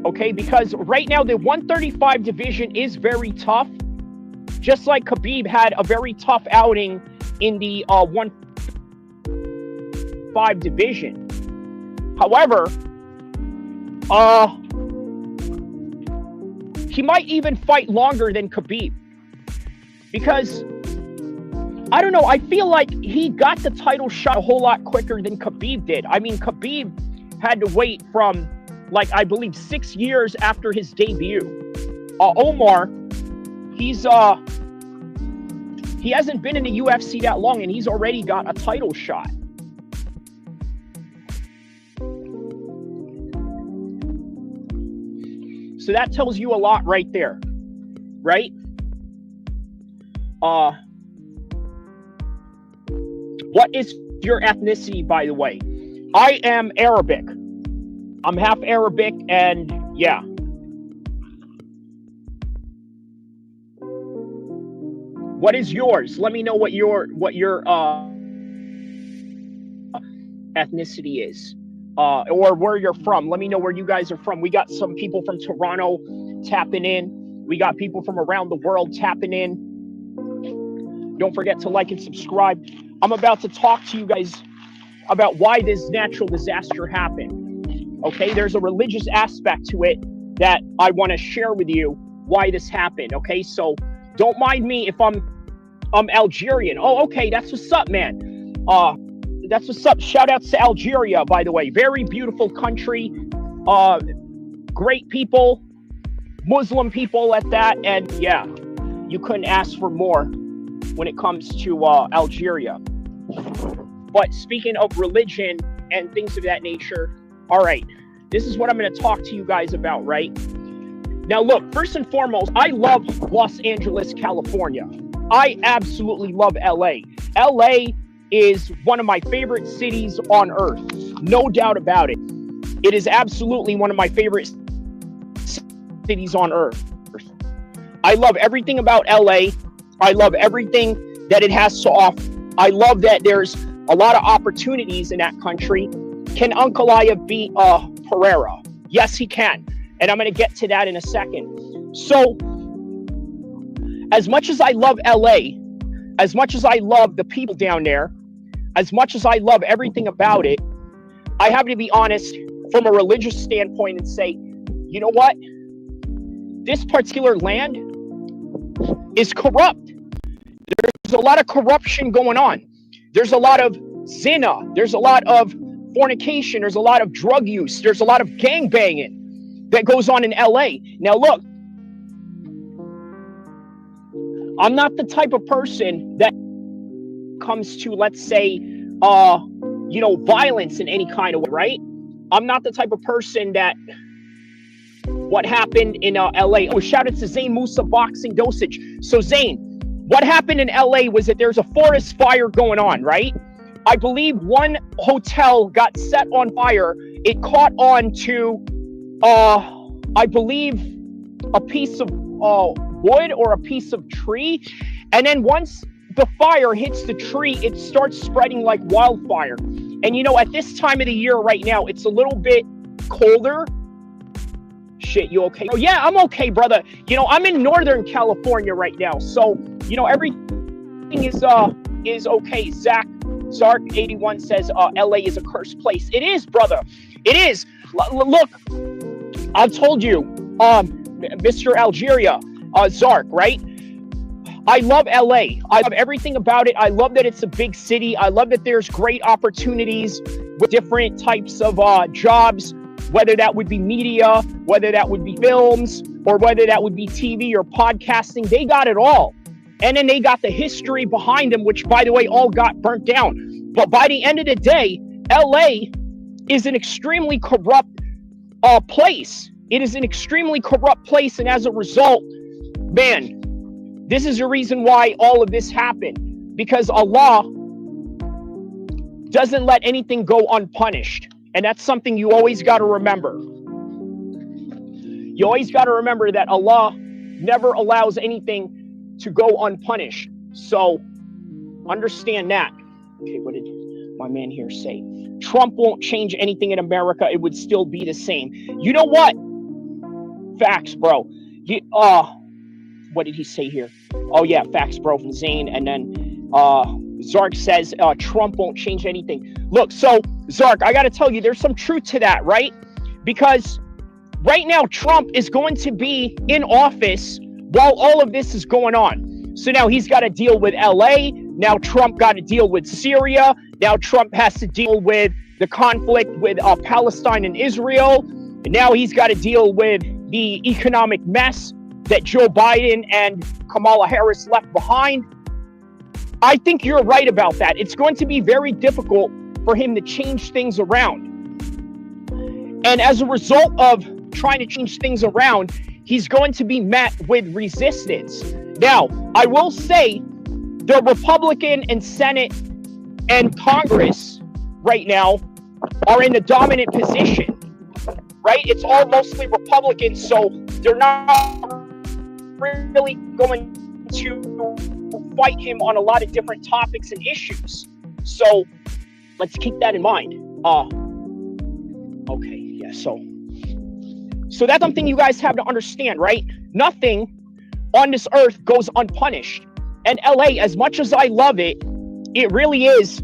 Okay, because right now the 135 division is very tough. Just like Khabib had a very tough outing in the 105 division. However, he might even fight longer than Khabib. Because, I don't know, I feel like he got the title shot a whole lot quicker than Khabib did. I mean, Khabib had to wait from, I believe 6 years after his debut. Omar, he hasn't been in the UFC that long, and he's already got a title shot. So that tells you a lot right there, right? What is your ethnicity, by the way? I am Arabic. I'm half Arabic, and yeah. What is yours? Let me know what your ethnicity is, or where you're from. Let me know where you guys are from. We got some people from Toronto tapping in. We got people from around the world tapping in. Don't forget to like and subscribe. I'm about to talk to you guys about why this natural disaster happened. Okay, there's a religious aspect to it that I want to share with you why this happened. Okay, so don't mind me if I'm Algerian. Oh, okay, that's what's up, man. That's what's up. Shout outs to Algeria, by the way. Very beautiful country. Great people, Muslim people at that, and yeah, you couldn't ask for more when it comes to Algeria. But speaking of religion and things of that nature, all right, this is what I'm going to talk to you guys about, right? Now, look, first and foremost, I love Los Angeles, California. I absolutely love LA. LA is one of my favorite cities on earth. No doubt about it. It is absolutely one of my favorite cities on earth. I love everything about LA. I love everything that it has to offer. I love that there's a lot of opportunities in that country. Can Uncle Aya beat Pereira? Yes, he can. And I'm going to get to that in a second. So, as much as I love LA, as much as I love the people down there, as much as I love everything about it, I have to be honest from a religious standpoint and say, you know what? This particular land is corrupt. There's a lot of corruption going on. There's a lot of zina. There's a lot of fornication. There's a lot of drug use. There's a lot of gangbanging that goes on in LA. Now, look, I'm not the type of person that comes to, let's say, violence in any kind of way, right? I'm not the type of person that what happened in LA. Oh, shout out to Zane Musa Boxing Dosage. So Zane, what happened in LA was that there's a forest fire going on, right? I believe one hotel got set on fire. It caught on to, I believe, a piece of wood or a piece of tree. And then once the fire hits the tree, it starts spreading like wildfire. And at this time of the year right now, it's a little bit colder. Shit, you okay? Oh yeah, I'm okay, brother. I'm in Northern California right now. So, everything is okay. Zark81 says LA is a cursed place. It is, brother. It is. Look, I've told you, Mr. Algeria, Zark, right? I love LA. I love everything about it. I love that it's a big city. I love that there's great opportunities with different types of jobs, whether that would be media, whether that would be films, or whether that would be TV or podcasting. They got it all. And then they got the history behind them, which, by the way, all got burnt down. But by the end of the day, LA is an extremely corrupt place. It is an extremely corrupt place. And as a result, man, this is the reason why all of this happened, because Allah doesn't let anything go unpunished. And that's something you always got to remember. You always got to remember that Allah never allows anything to go unpunished. So understand that. Okay, what did my man here say? Trump won't change anything in America. It would still be the same. You know what? Facts, bro. What did he say here? Oh yeah, facts, bro, from Zane. And then Zark says Trump won't change anything. Look, so Zark, I got to tell you, there's some truth to that, right? Because right now, Trump is going to be in office while all of this is going on. So now he's got to deal with LA. Now Trump got to deal with Syria. Now Trump has to deal with the conflict with Palestine and Israel. And now he's got to deal with the economic mess that Joe Biden and Kamala Harris left behind. I think you're right about that. It's going to be very difficult for him to change things around. And as a result of trying to change things around, he's going to be met with resistance. Now, I will say the Republican and Senate and Congress right now are in a dominant position, right? It's all mostly Republicans, so they're not really going to fight him on a lot of different topics and issues. So let's keep that in mind. Okay, yeah, so that's something you guys have to understand, right? Nothing on this earth goes unpunished. And LA, as much as I love it, it really is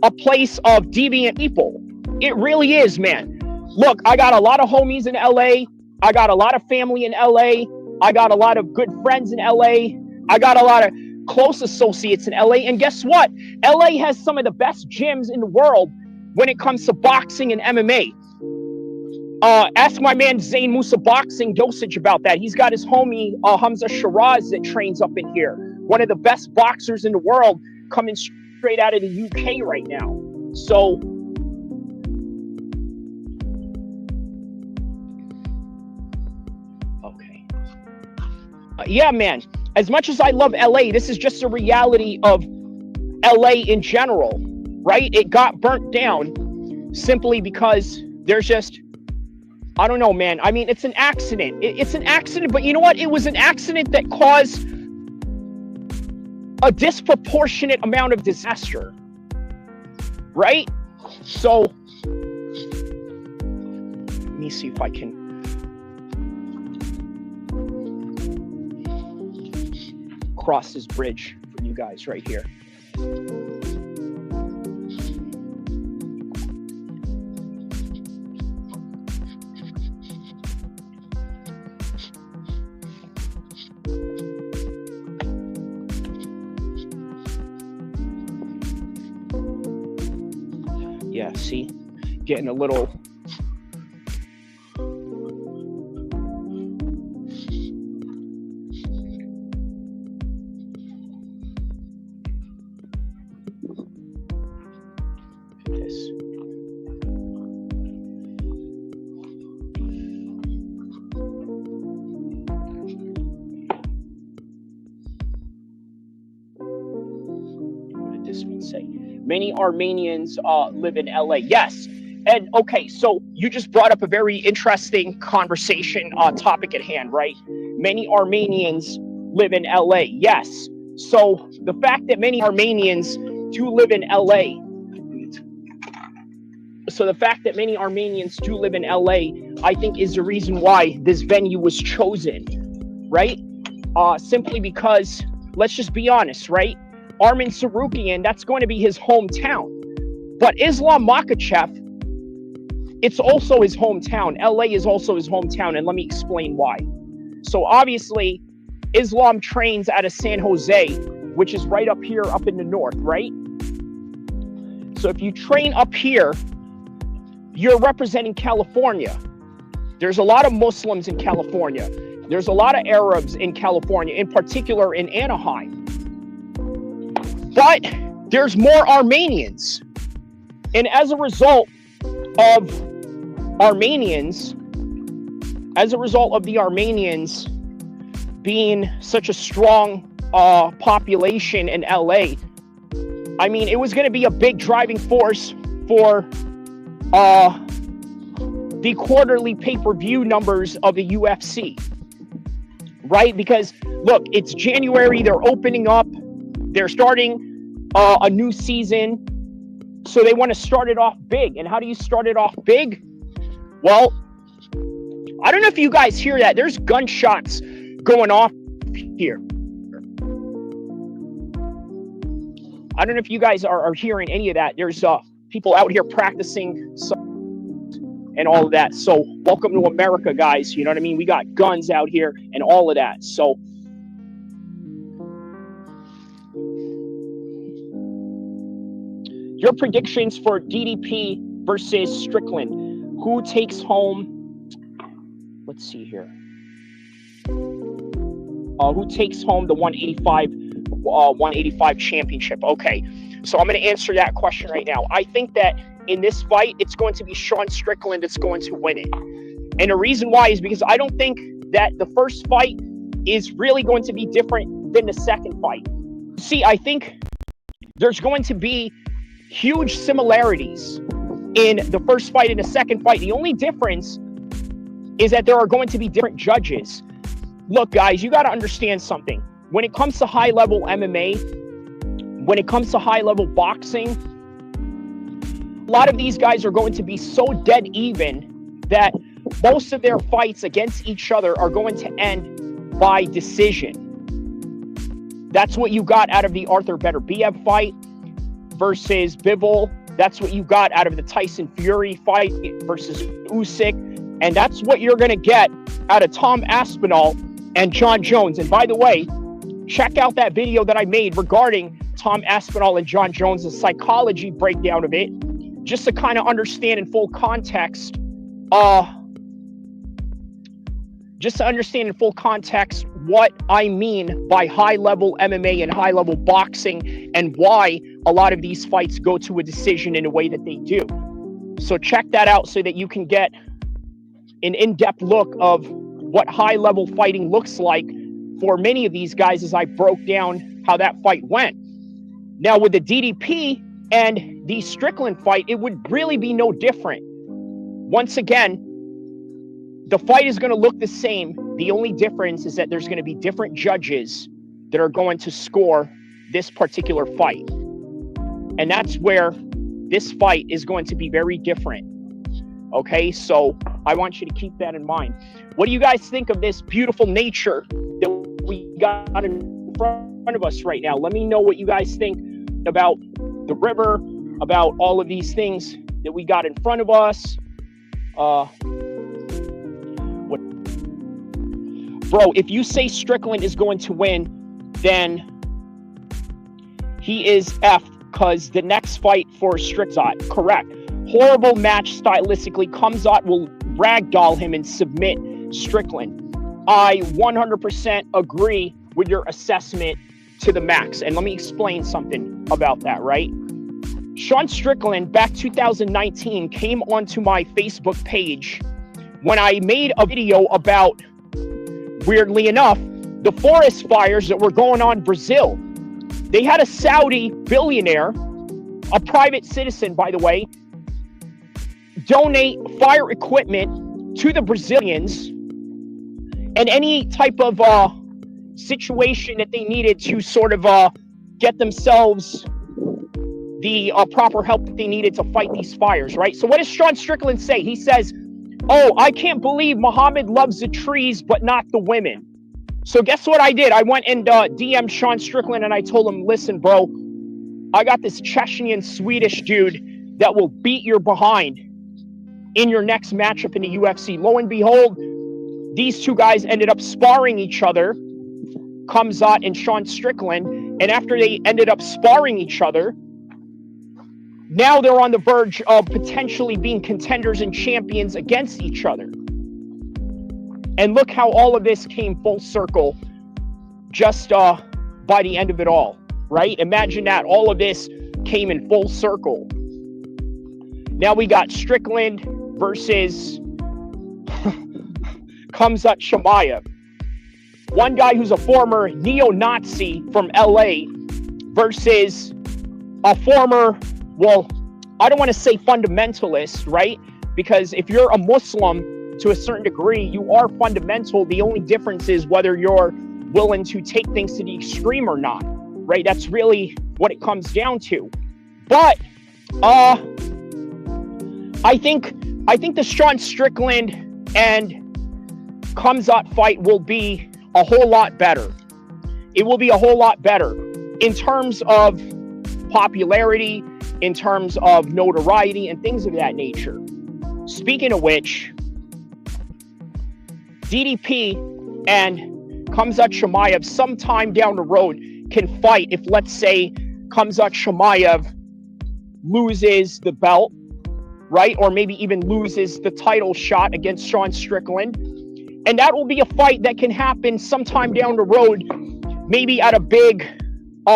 a place of deviant people. It really is, man. Look, I got a lot of homies in LA. I got a lot of family in LA. I got a lot of good friends in LA. I got a lot of close associates in LA. And guess what? LA has some of the best gyms in the world when it comes to boxing and MMA. Ask my man Zain Musa Boxing Dosage about that. He's got his homie Hamza Shiraz that trains up in here. One of the best boxers in the world, coming straight out of the UK right now. So okay. Yeah, man. As much as I love LA, this is just a reality of LA in general, right? It got burnt down simply because there's just, I don't know, man. I mean, it's an accident. It's an accident, but you know what? It was an accident that caused a disproportionate amount of disaster, right? So, let me see if I can cross this bridge for you guys right here. Yeah, see, getting a little this. What did this one say? Many Armenians live in LA. Yes. And okay, so you just brought up a very interesting conversation topic at hand, right? Many Armenians live in LA. Yes. So the fact that many Armenians do live in LA. So the fact that many Armenians do live in LA, I think is the reason why this venue was chosen, right? Simply because, let's just be honest, right? Armin Sarukian, that's going to be his hometown. But Islam Makhachev, it's also his hometown. LA is also his hometown, and let me explain why. So obviously, Islam trains out of San Jose, which is right up here, up in the north, right? So if you train up here, you're representing California. There's a lot of Muslims in California. There's a lot of Arabs in California, in particular in Anaheim. But there's more Armenians. And as a result of the Armenians being such a strong population in LA, I mean, it was going to be a big driving force for the quarterly pay-per-view numbers of the UFC, right? Because look, it's January, they're opening up, they're starting a new season, so they want to start it off big. And how do you start it off big? Well, I don't know if you guys hear that. There's gunshots going off here. I don't know if you guys are hearing any of that. There's people out here practicing and all of that. So welcome to America, guys. You know what I mean? We got guns out here and all of that. So your predictions for DDP versus Strickland. Who takes home? Let's see here. Who takes home the 185 championship? Okay, so I'm going to answer that question right now. I think that in this fight, it's going to be Sean Strickland that's going to win it. And the reason why is because I don't think that the first fight is really going to be different than the second fight. See, I think there's going to be huge similarities in the first fight and the second fight. The only difference is that there are going to be different judges. Look, guys, you got to understand something. When it comes to high-level MMA, when it comes to high-level boxing, a lot of these guys are going to be so dead even that most of their fights against each other are going to end by decision. That's what you got out of the Arthur Beterbiev fight versus Bivol. That's what you got out of the Tyson Fury fight versus Usyk. And that's what you're going to get out of Tom Aspinall and John Jones. And by the way, check out that video that I made regarding Tom Aspinall and John Jones, the psychology breakdown of it, just to kind of understand in full context, what I mean by high-level MMA and high-level boxing and why a lot of these fights go to a decision in a way that they do. So check that out so that you can get an in-depth look of what high-level fighting looks like for many of these guys as I broke down how that fight went. Now, with the DDP and the Strickland fight, it would really be no different. Once again, the fight is going to look the same. The only difference is that there's going to be different judges that are going to score this particular fight. And that's where this fight is going to be very different. Okay, so I want you to keep that in mind. What do you guys think of this beautiful nature that we got in front of us right now? Let me know what you guys think about the river, about all of these things that we got in front of us. Bro, if you say Strickland is going to win, then he is F, because the next fight for Strickland, correct. Horrible match stylistically. Khamzat will ragdoll him and submit Strickland. I 100% agree with your assessment to the max. And let me explain something about that, right? Sean Strickland, back 2019, came onto my Facebook page when I made a video about, weirdly enough, the forest fires that were going on in Brazil. They had a Saudi billionaire, a private citizen, by the way, donate fire equipment to the Brazilians and any type of situation that they needed to sort of get themselves the proper help that they needed to fight these fires, right? So what does Sean Strickland say? He says, oh, I can't believe Muhammad loves the trees but not the women. So guess what I did? I went and DM'd Sean Strickland and I told him, listen, bro, I got this Chechnyan Swedish dude that will beat your behind in your next matchup in the UFC. Lo and behold, these two guys ended up sparring each other Khamzat and Sean Strickland, and after they ended up sparring each other, now they're on the verge of potentially being contenders and champions against each other. And look how all of this came full circle just by the end of it all, right? Imagine that all of this came in full circle. Now we got Strickland versus Khamzat Chimaev. One guy who's a former neo-Nazi from LA versus a former, well, I don't want to say fundamentalist, right? Because if you're a Muslim to a certain degree, you are fundamental. The only difference is whether you're willing to take things to the extreme or not, right? That's really what it comes down to. But I think the Sean Strickland and Khamzat fight will be a whole lot better. It will be a whole lot better in terms of popularity, in terms of notoriety, and things of that nature. Speaking of which, DDP and Khamzat Chimaev sometime down the road can fight if, let's say, Khamzat Chimaev loses the belt, right? Or maybe even loses the title shot against Sean Strickland. And that will be a fight that can happen sometime down the road, maybe at a big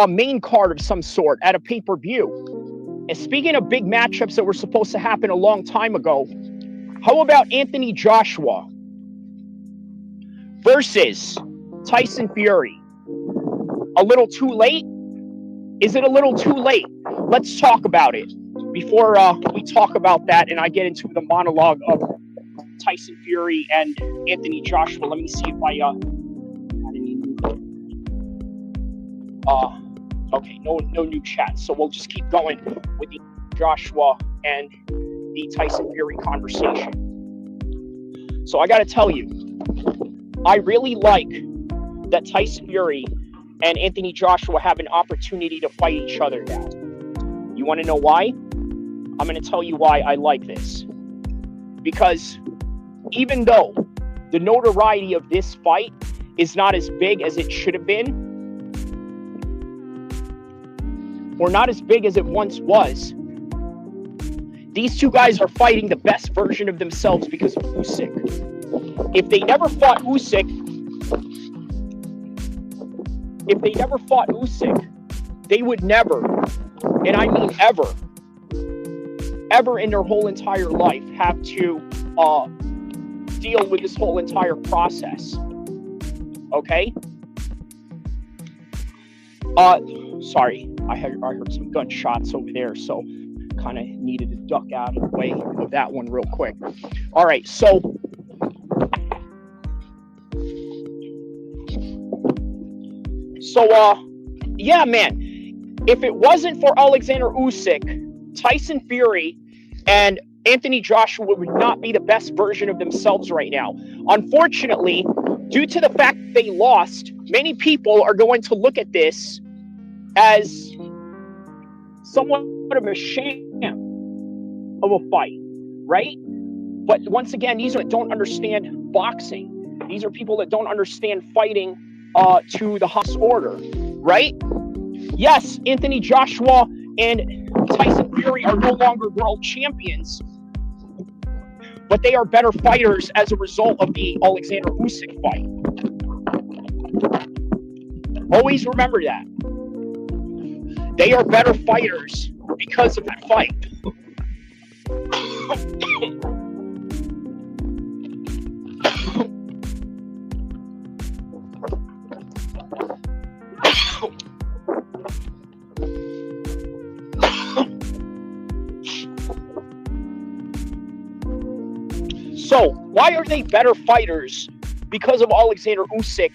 main card of some sort, at a pay-per-view. And speaking of big matchups that were supposed to happen a long time ago, how about Anthony Joshua versus Tyson Fury? A little too late? Is it a little too late? Let's talk about it. Before we talk about that and I get into the monologue of Tyson Fury and Anthony Joshua, let me see if I had any new. Okay, no new chat. So we'll just keep going with the Joshua and the Tyson Fury conversation. So I got to tell you, I really like that Tyson Fury and Anthony Joshua have an opportunity to fight each other now. You want to know why? I'm going to tell you why I like this. Because even though the notoriety of this fight is not as big as it should have been, or not as big as it once was, these two guys are fighting the best version of themselves because of Usyk. If they never fought Usyk, they would never, and I mean ever in their whole entire life have to deal with this whole entire process. Okay? Sorry, I heard some gunshots over there, so kind of needed to duck out of the way of that one real quick. All right, so yeah, man, if it wasn't for Alexander Usyk, Tyson Fury and Anthony Joshua would not be the best version of themselves right now. Unfortunately, due to the fact that they lost, many people are going to look at this as somewhat of a sham of a fight, right? But once again, these don't understand boxing. These are people that don't understand fighting to the highest order, right? Yes, Anthony Joshua and Tyson Fury are no longer world champions, but they are better fighters as a result of the Alexander Usyk fight. Always remember that. They are better fighters because of that fight. So, why are they better fighters? Because of Alexander Usyk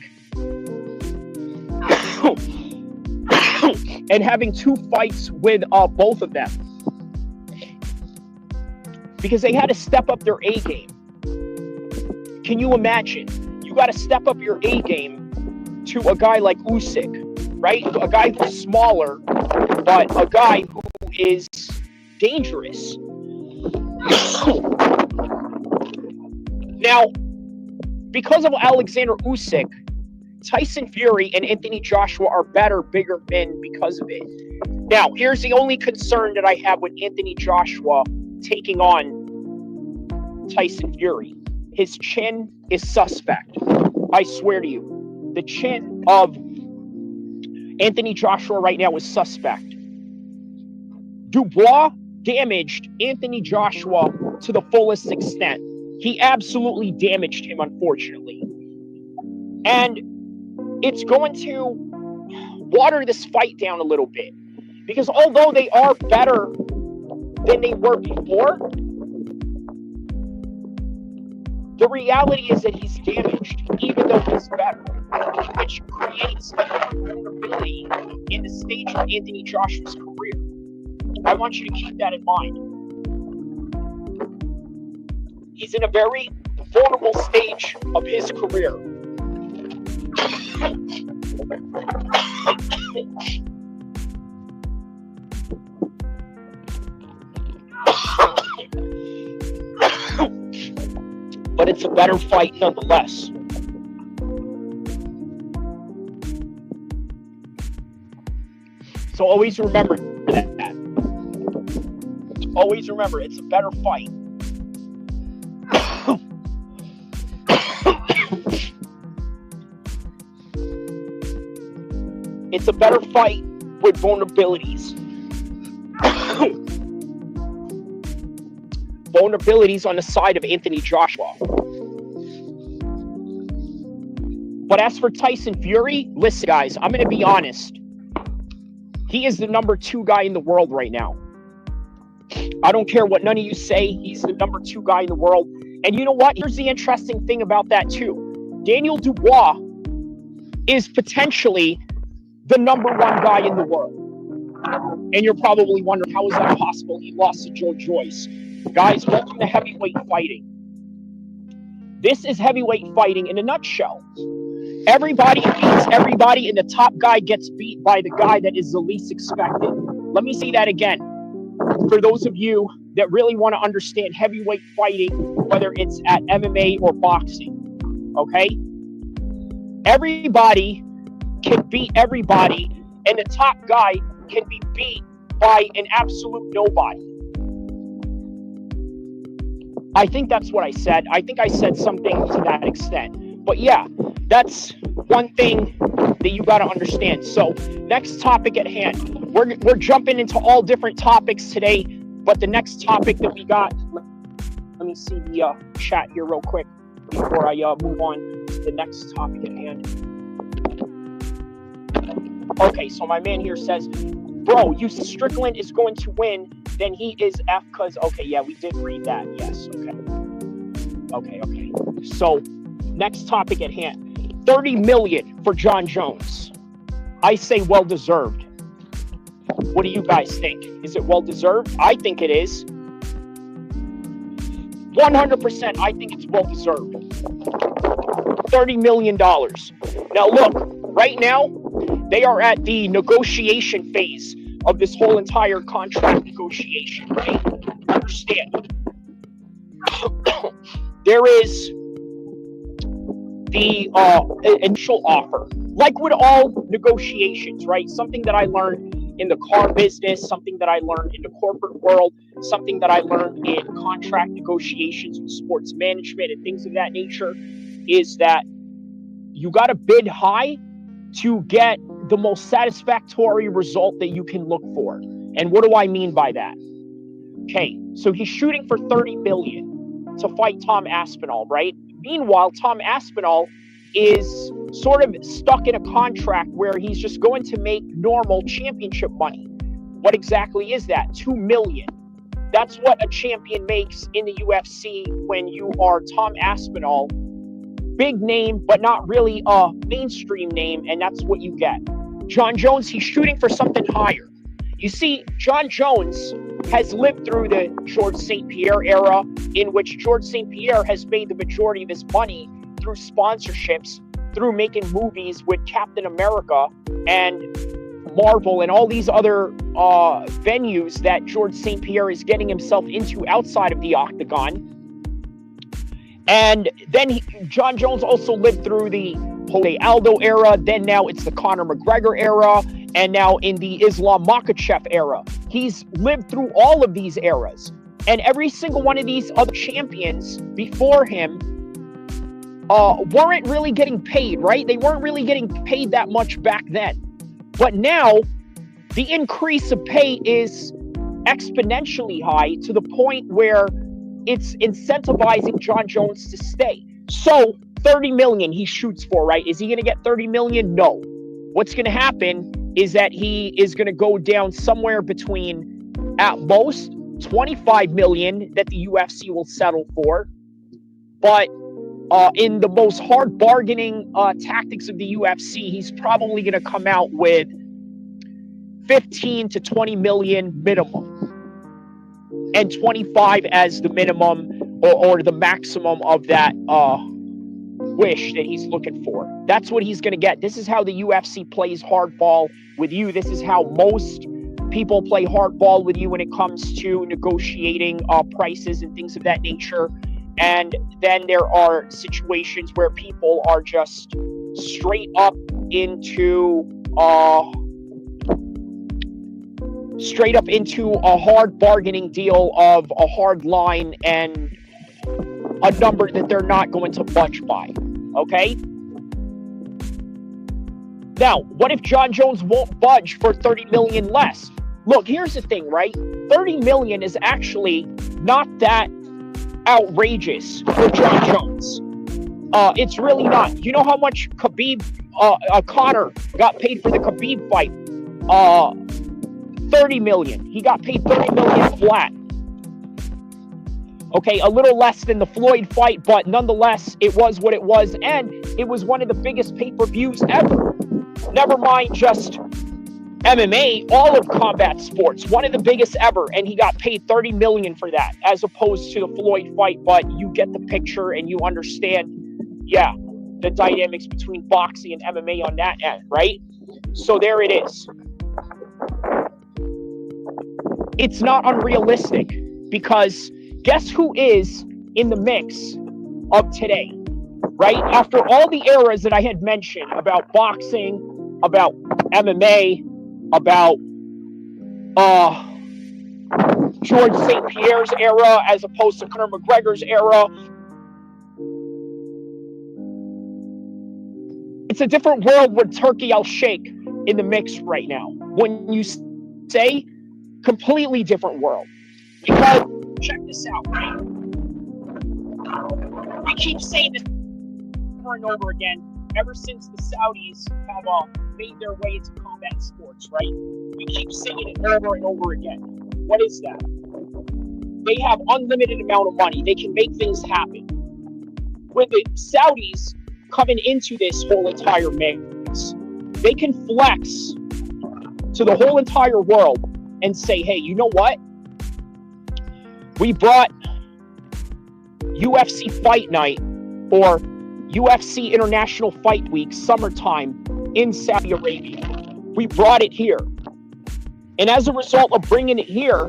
and having two fights with both of them. Because they had to step up their A game. Can you imagine? You got to step up your A game to a guy like Usyk, right? A guy who's smaller, but a guy who is dangerous. Now, because of Alexander Usyk, Tyson Fury and Anthony Joshua are better, bigger men because of it. Now, here's the only concern that I have with Anthony Joshua taking on Tyson Fury. His chin is suspect. I swear to you. The chin of Anthony Joshua right now is suspect. Dubois damaged Anthony Joshua to the fullest extent. He absolutely damaged him, unfortunately. And it's going to water this fight down a little bit. Because although they are better than they were before, the reality is that he's damaged, even though he's better, which creates a vulnerability in the stage of Anthony Joshua's career. I want you to keep that in mind. He's in a very vulnerable stage of his career. But it's a better fight nonetheless. So always remember that. Always remember, it's a better fight. It's a better fight with vulnerabilities. Vulnerabilities on the side of Anthony Joshua. But as for Tyson Fury, listen, guys, I'm going to be honest. He is the number 2 guy in the world right now. I don't care what none of you say. He's the number 2 guy in the world. And you know what? Here's the interesting thing about that, too. Daniel Dubois is potentially the number 1 guy in the world. And you're probably wondering, how is that possible? He lost to Joe Joyce. Guys, welcome to heavyweight fighting. This is heavyweight fighting in a nutshell. Everybody beats everybody, and the top guy gets beat by the guy that is the least expected. Let me say that again. For those of you that really want to understand heavyweight fighting, whether it's at MMA or boxing, okay? Everybody can beat everybody, and the top guy can be beat by an absolute nobody. I think that's what I said. I think I said something to that extent. But yeah, that's one thing that you got to understand. So next topic at hand. We're jumping into all different topics today, but the next topic that we got, let me see the chat here real quick before I move on to the next topic at hand. Okay, so my man here says, bro, you Strickland is going to win, then he is F because, okay, yeah, we did read that. Yes, okay. So, next topic at hand. $30 million for John Jones. I say well-deserved. What do you guys think? Is it well-deserved? I think it is. 100%, I think it's well-deserved. $30 million. Now, look, right now, they are at the negotiation phase of this whole entire contract negotiation, right? Understand. There is the initial offer. Like with all negotiations, right? Something that I learned in the car business, something that I learned in the corporate world, something that I learned in contract negotiations with sports management and things of that nature is that you got to bid high to get the most satisfactory result that you can look for. And what do I mean by that? Okay, so he's shooting for $30 million to fight Tom Aspinall, right? Meanwhile, Tom Aspinall is sort of stuck in a contract where he's just going to make normal championship money. What exactly is that? $2 million. That's what a champion makes in the UFC when you are Tom Aspinall. Big name, but not really a mainstream name, and that's what you get. John Jones, he's shooting for something higher. You see, John Jones has lived through the George St. Pierre era, in which George St. Pierre has made the majority of his money through sponsorships, through making movies with Captain America and Marvel and all these other venues that George St. Pierre is getting himself into outside of the octagon. And then John Jones also lived through the Jose Aldo era, then now it's the Conor McGregor era, and now in the Islam Makhachev era. He's lived through all of these eras. And every single one of these other champions before him weren't really getting paid, right? They weren't really getting paid that much back then. But now, the increase of pay is exponentially high to the point where it's incentivizing John Jones to stay. So, 30 million he shoots for, right? Is he going to get 30 million? No. What's going to happen is that he is going to go down somewhere between, at most, 25 million that the UFC will settle for. But in the most hard bargaining tactics of the UFC, he's probably going to come out with 15 to 20 million minimum, and 25 as the minimum or the maximum of that wish that he's looking for. That's what he's going to get. This is how the UFC plays hardball with you. This is how most people play hardball with you when it comes to negotiating prices and things of that nature. And then there are situations where people are just straight up into a hard bargaining deal of a hard line and a number that they're not going to budge by. Okay? Now, what if John Jones won't budge for 30 million less? Look, here's the thing, right? 30 million is actually not that outrageous for John Jones. It's really not. You know how much Conor got paid for the Khabib fight? 30 million. He got paid 30 million flat. Okay, a little less than the Floyd fight, but nonetheless, it was what it was, and it was one of the biggest pay-per-views ever. Never mind just MMA, all of combat sports, one of the biggest ever, and he got paid 30 million for that, as opposed to the Floyd fight. But you get the picture and you understand, the dynamics between boxing and MMA on that end, right? So there it is. It's not unrealistic, because guess who is in the mix of today, right? After all the eras that I had mentioned about boxing, about MMA, about George St. Pierre's era as opposed to Conor McGregor's era. It's a different world with Turkey al-Sheikh in the mix right now. When you say completely different world. Because check this out, right? We keep saying this over and over again ever since the Saudis have made their way into combat sports, right? We keep saying it over and over again. What is that? They have unlimited amount of money. They can make things happen. With the Saudis coming into this whole entire mix, they can flex to the whole entire world and say, hey, you know what? We brought UFC Fight Night or UFC International Fight Week summertime in Saudi Arabia. We brought it here. And as a result of bringing it here,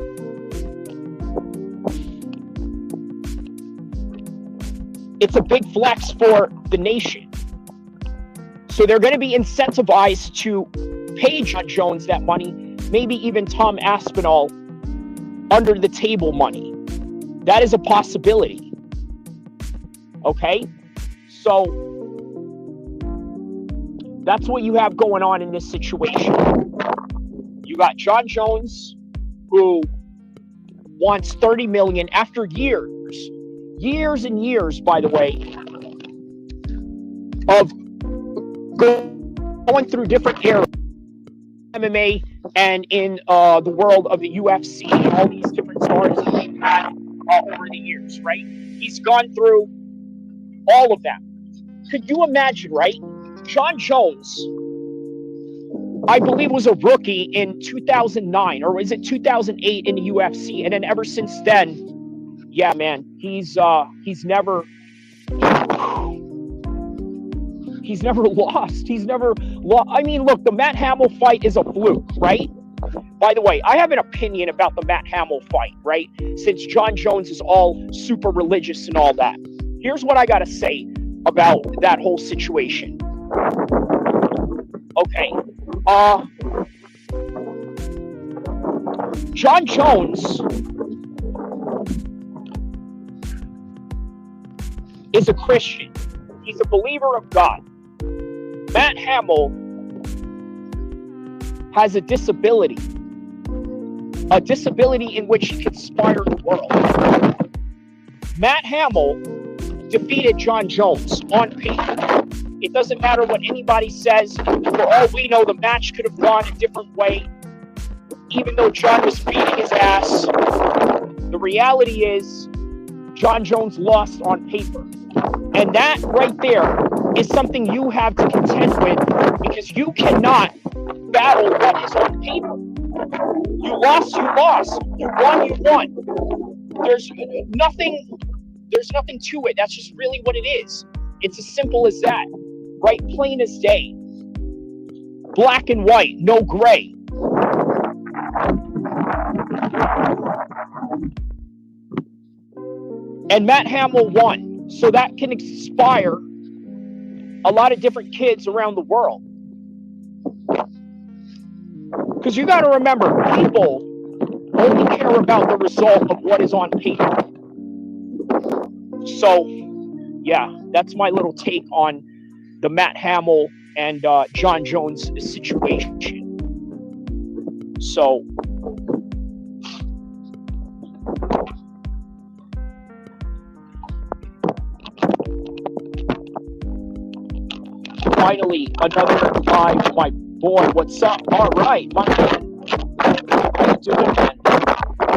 it's a big flex for the nation. So they're going to be incentivized to pay John Jones that money, maybe even Tom Aspinall under the table money. That is a possibility. Okay? So that's what you have going on in this situation. You got John Jones, who wants 30 million after years and years, by the way, of going through different eras, MMA and in the world of the UFC, and all these different stars that he's had over the years, right? He's gone through all of that. Could you imagine, right? John Jones, I believe, was a rookie in 2009, or was it 2008 in the UFC? And then ever since then, yeah, man, he's never lost. I mean, look, the Matt Hamill fight is a fluke, right? By the way, I have an opinion about the Matt Hamill fight, right? Since John Jones is all super religious and all that. Here's what I got to say about that whole situation. Okay. John Jones is a Christian. He's a believer of God. Matt Hamill has a disability in which he can inspire the world. Matt Hamill defeated John Jones on paper. It doesn't matter what anybody says. For all we know, the match could have gone a different way. Even though John was beating his ass, the reality is John Jones lost on paper. And that right there is something you have to contend with, because you cannot battle what is on paper. You lost, you lost. You won, you won. There's nothing to it. That's just really what it is. It's as simple as that. Right? Plain as day. Black and white, no gray. And Matt Hamill won. So that can inspire a lot of different kids around the world. Because you got to remember, people only care about the result of what is on paper. So, yeah, that's my little take on the Matt Hamill and John Jones situation. So, finally, another live, my boy. What's up? All right, my man. How you doing, man?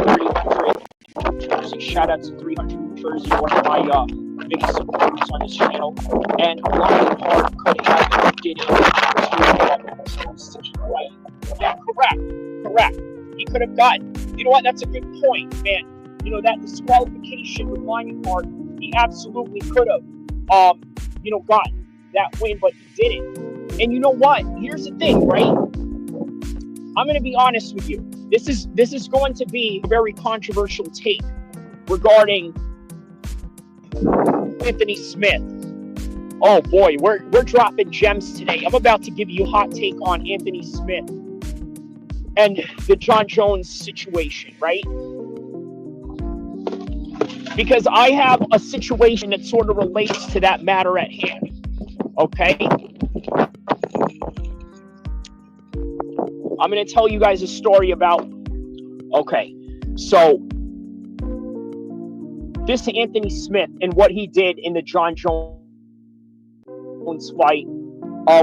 300 Jersey. Shout out to 300 New Jersey, one of my biggest supporters on this channel. And Lionheart could have did it right. Yeah, correct. He could have gotten. You know what? That's a good point, man. You know, that disqualification with Lionheart, he absolutely could have, gotten that win, but he didn't. And you know what? Here's the thing, right? I'm going to be honest with you. This is going to be a very controversial take regarding Anthony Smith. Oh boy, we're dropping gems today. I'm about to give you a hot take on Anthony Smith and the John Jones situation, right? Because I have a situation that sort of relates to that matter at hand. Okay? I'm going to tell you guys a story about, so this Anthony Smith and what he did in the John Jones fight,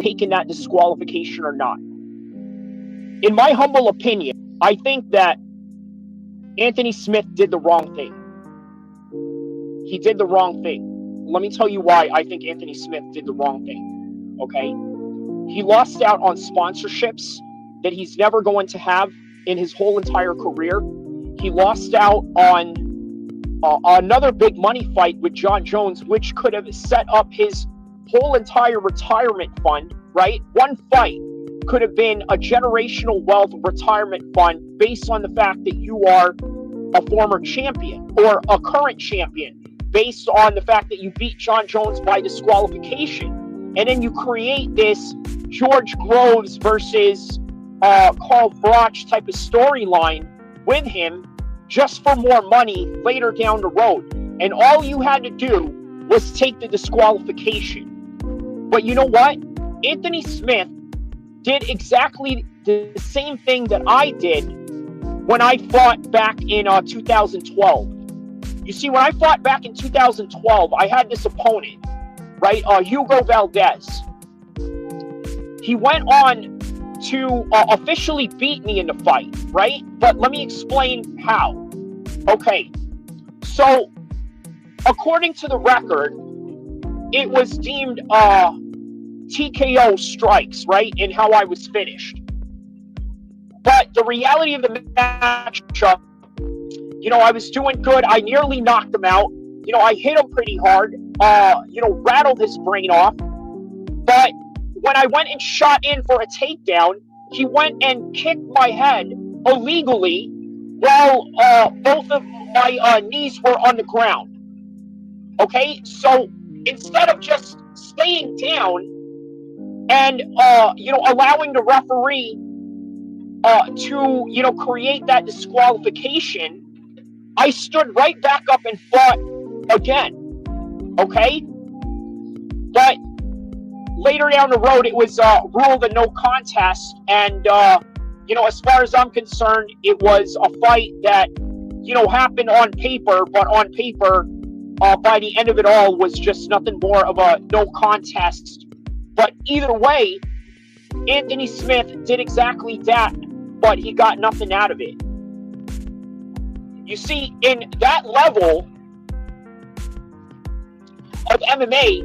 taking that disqualification or not. In my humble opinion, I think that Anthony Smith did the wrong thing. He did the wrong thing. Let me tell you why I think Anthony Smith did the wrong thing, okay? He lost out on sponsorships that he's never going to have in his whole entire career. He lost out on another big money fight with John Jones, which could have set up his whole entire retirement fund, right? One fight could have been a generational wealth retirement fund based on the fact that you are a former champion or a current champion, based on the fact that you beat John Jones by disqualification. And then you create this George Groves versus Carl Froch type of storyline with him just for more money later down the road. And all you had to do was take the disqualification. But you know what? Anthony Smith did exactly the same thing that I did when I fought back in 2012. You see, when I fought back in 2012, I had this opponent, right? Hugo Valdez. He went on to officially beat me in the fight, right? But let me explain how. Okay, so according to the record, it was deemed TKO strikes, right? And how I was finished. But the reality of the matchup, I was doing good. I nearly knocked him out. I hit him pretty hard, rattled his brain off. But when I went and shot in for a takedown, he went and kicked my head illegally while both of my knees were on the ground. Okay, so instead of just staying down and allowing the referee to create that disqualification, I stood right back up and fought again. Okay, but later down the road, it was ruled a no contest, and as far as I'm concerned, it was a fight that happened on paper, but on paper, by the end of it all, was just nothing more of a no contest. But either way, Anthony Smith did exactly that, but he got nothing out of it. You see, in that level of MMA,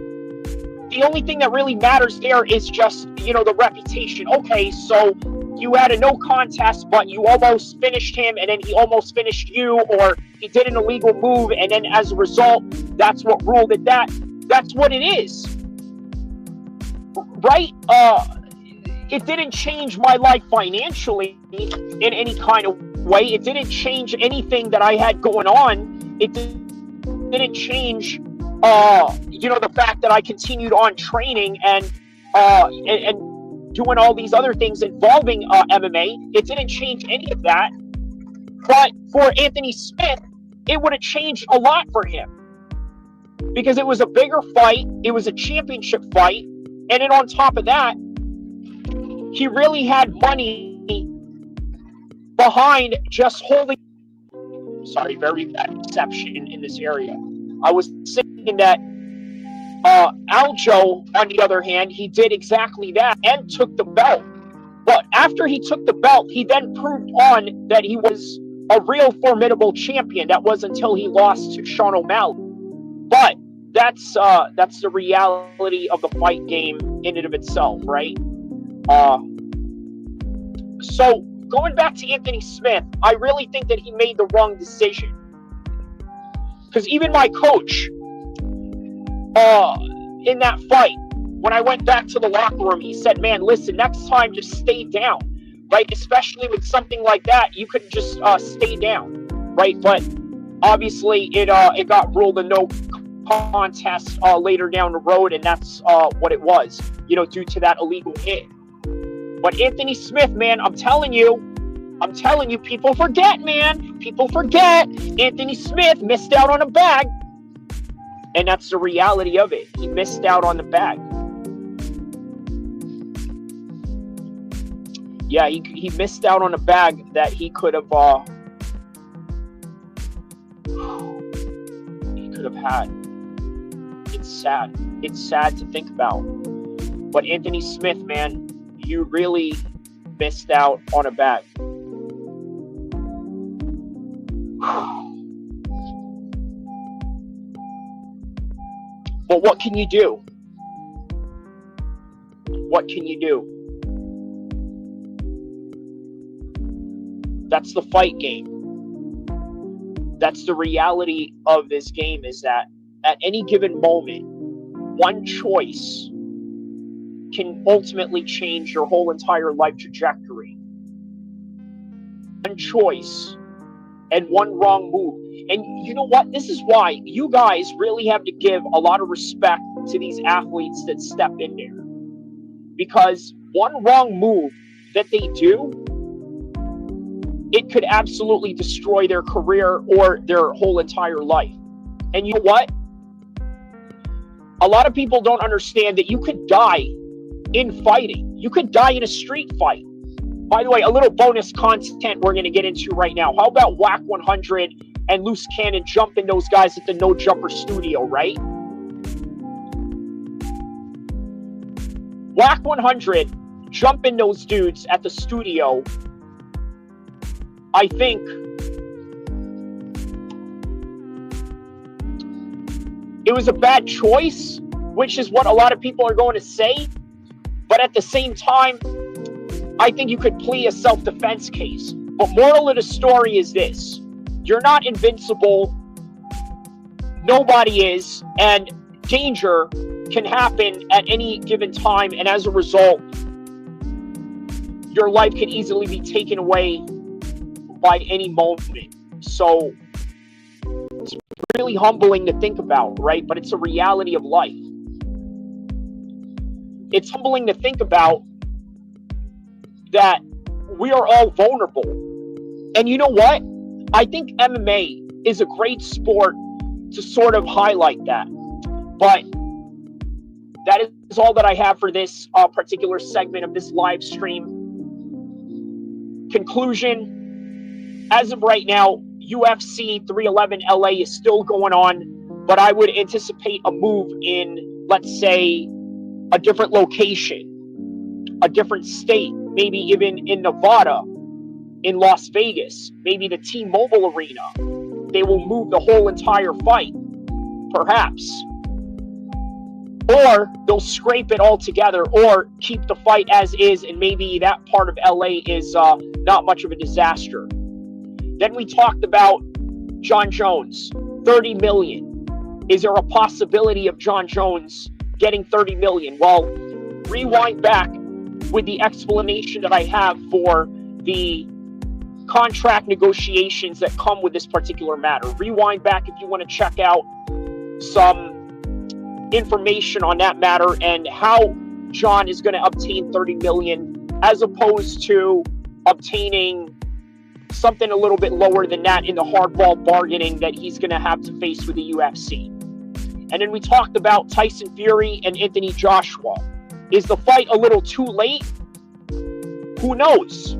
the only thing that really matters there is just, the reputation. Okay, so you had a no contest, but you almost finished him, and then he almost finished you, or he did an illegal move, and then as a result, that's what ruled it. That's what it is. Right? It didn't change my life financially in any kind of way. It didn't change anything that I had going on. It didn't change the fact that I continued on training and doing all these other things involving MMA. It didn't change any of that. But for Anthony Smith, it would have changed a lot for him, because it was a bigger fight. It was a championship fight. And then on top of that, he really had money behind just holding. Sorry, very bad reception in this area. I was saying that Aljo, on the other hand, he did exactly that and took the belt. But after he took the belt, he then proved on that he was a real formidable champion. That was until he lost to Sean O'Malley. But that's the reality of the fight game in and of itself, right? So going back to Anthony Smith, I really think that he made the wrong decision. Because even my coach, in that fight, when I went back to the locker room, he said, man, listen, next time just stay down, right? Especially with something like that, you could just stay down, right? But obviously it got ruled a no contest later down the road, and that's what it was, due to that illegal hit. But Anthony Smith, man, I'm telling you, people forget, man. People forget. Anthony Smith missed out on a bag. And that's the reality of it. He missed out on the bag. Yeah, he missed out on a bag that he could have had. It's sad. It's sad to think about. But Anthony Smith, man, you really missed out on a bag. But what can you do? What can you do? That's the fight game. That's the reality of this game, is that at any given moment, one choice can ultimately change your whole entire life trajectory. One choice and one wrong move. And you know what? This is why you guys really have to give a lot of respect to these athletes that step in there. Because one wrong move that they do, it could absolutely destroy their career or their whole entire life. And you know what? A lot of people don't understand that you could die in fighting. You could die in a street fight. By the way, a little bonus content we're going to get into right now. How about Whack 100 and Loose Cannon jumping those guys at the No Jumper studio, right? Whack 100 jumping those dudes at the studio, I think it was a bad choice, which is what a lot of people are going to say. But at the same time, I think you could plead a self-defense case. But moral of the story is this. You're not invincible. Nobody is. And danger can happen at any given time. And as a result, your life can easily be taken away by any moment. So it's really humbling to think about, right? But it's a reality of life. it's humbling to think about that we are all vulnerable. And you know what? I think MMA is a great sport to sort of highlight that. But that is all that I have for this particular segment of this live stream. Conclusion, as of right now, UFC 311 LA is still going on, but I would anticipate a move in, let's say, a different location, a different state, maybe even in Nevada, in Las Vegas, maybe the T-Mobile Arena. They will move the whole entire fight, perhaps. Or they'll scrape it all together, or keep the fight as is, and maybe that part of LA is not much of a disaster. Then we talked about John Jones, 30 million. Is there a possibility of John Jones getting 30 million? Well, rewind back with the explanation that I have for the contract negotiations that come with this particular matter. Rewind back if you want to check out some information on that matter and how John is going to obtain 30 million as opposed to obtaining something a little bit lower than that in the hardball bargaining that he's going to have to face with the UFC. And then we talked about Tyson Fury and Anthony Joshua. Is the fight a little too late? Who knows?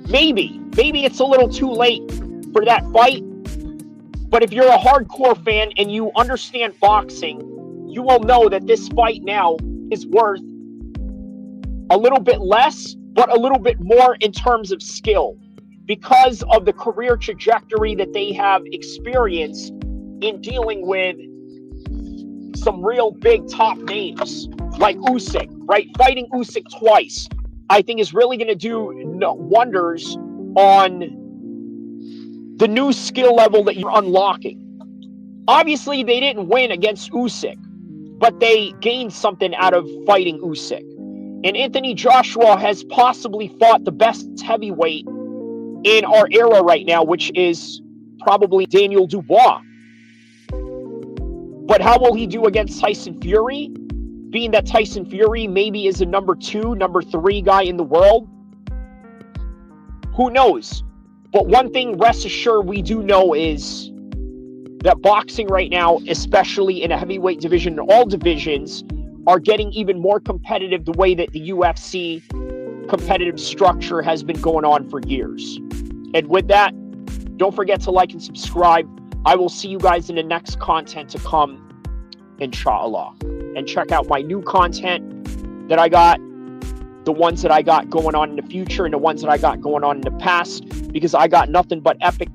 Maybe it's a little too late for that fight. But if you're a hardcore fan and you understand boxing, you will know that this fight now is worth a little bit less, but a little bit more in terms of skill because of the career trajectory that they have experienced in dealing with some real big top names like Usyk, right? Fighting Usyk twice, I think is really going to do wonders on the new skill level that you're unlocking. Obviously, they didn't win against Usyk, but they gained something out of fighting Usyk. And Anthony Joshua has possibly fought the best heavyweight in our era right now, which is probably Daniel Dubois. But how will he do against Tyson Fury? Being that Tyson Fury maybe is a number 2, number 3 guy in the world? Who knows? But one thing, rest assured, we do know is that boxing right now, especially in a heavyweight division, all divisions, are getting even more competitive the way that the UFC competitive structure has been going on for years. And with that, don't forget to like and subscribe. I will see you guys in the next content to come, inshallah. And check out my new content that I got, the ones that I got going on in the future and the ones that I got going on in the past, because I got nothing but epic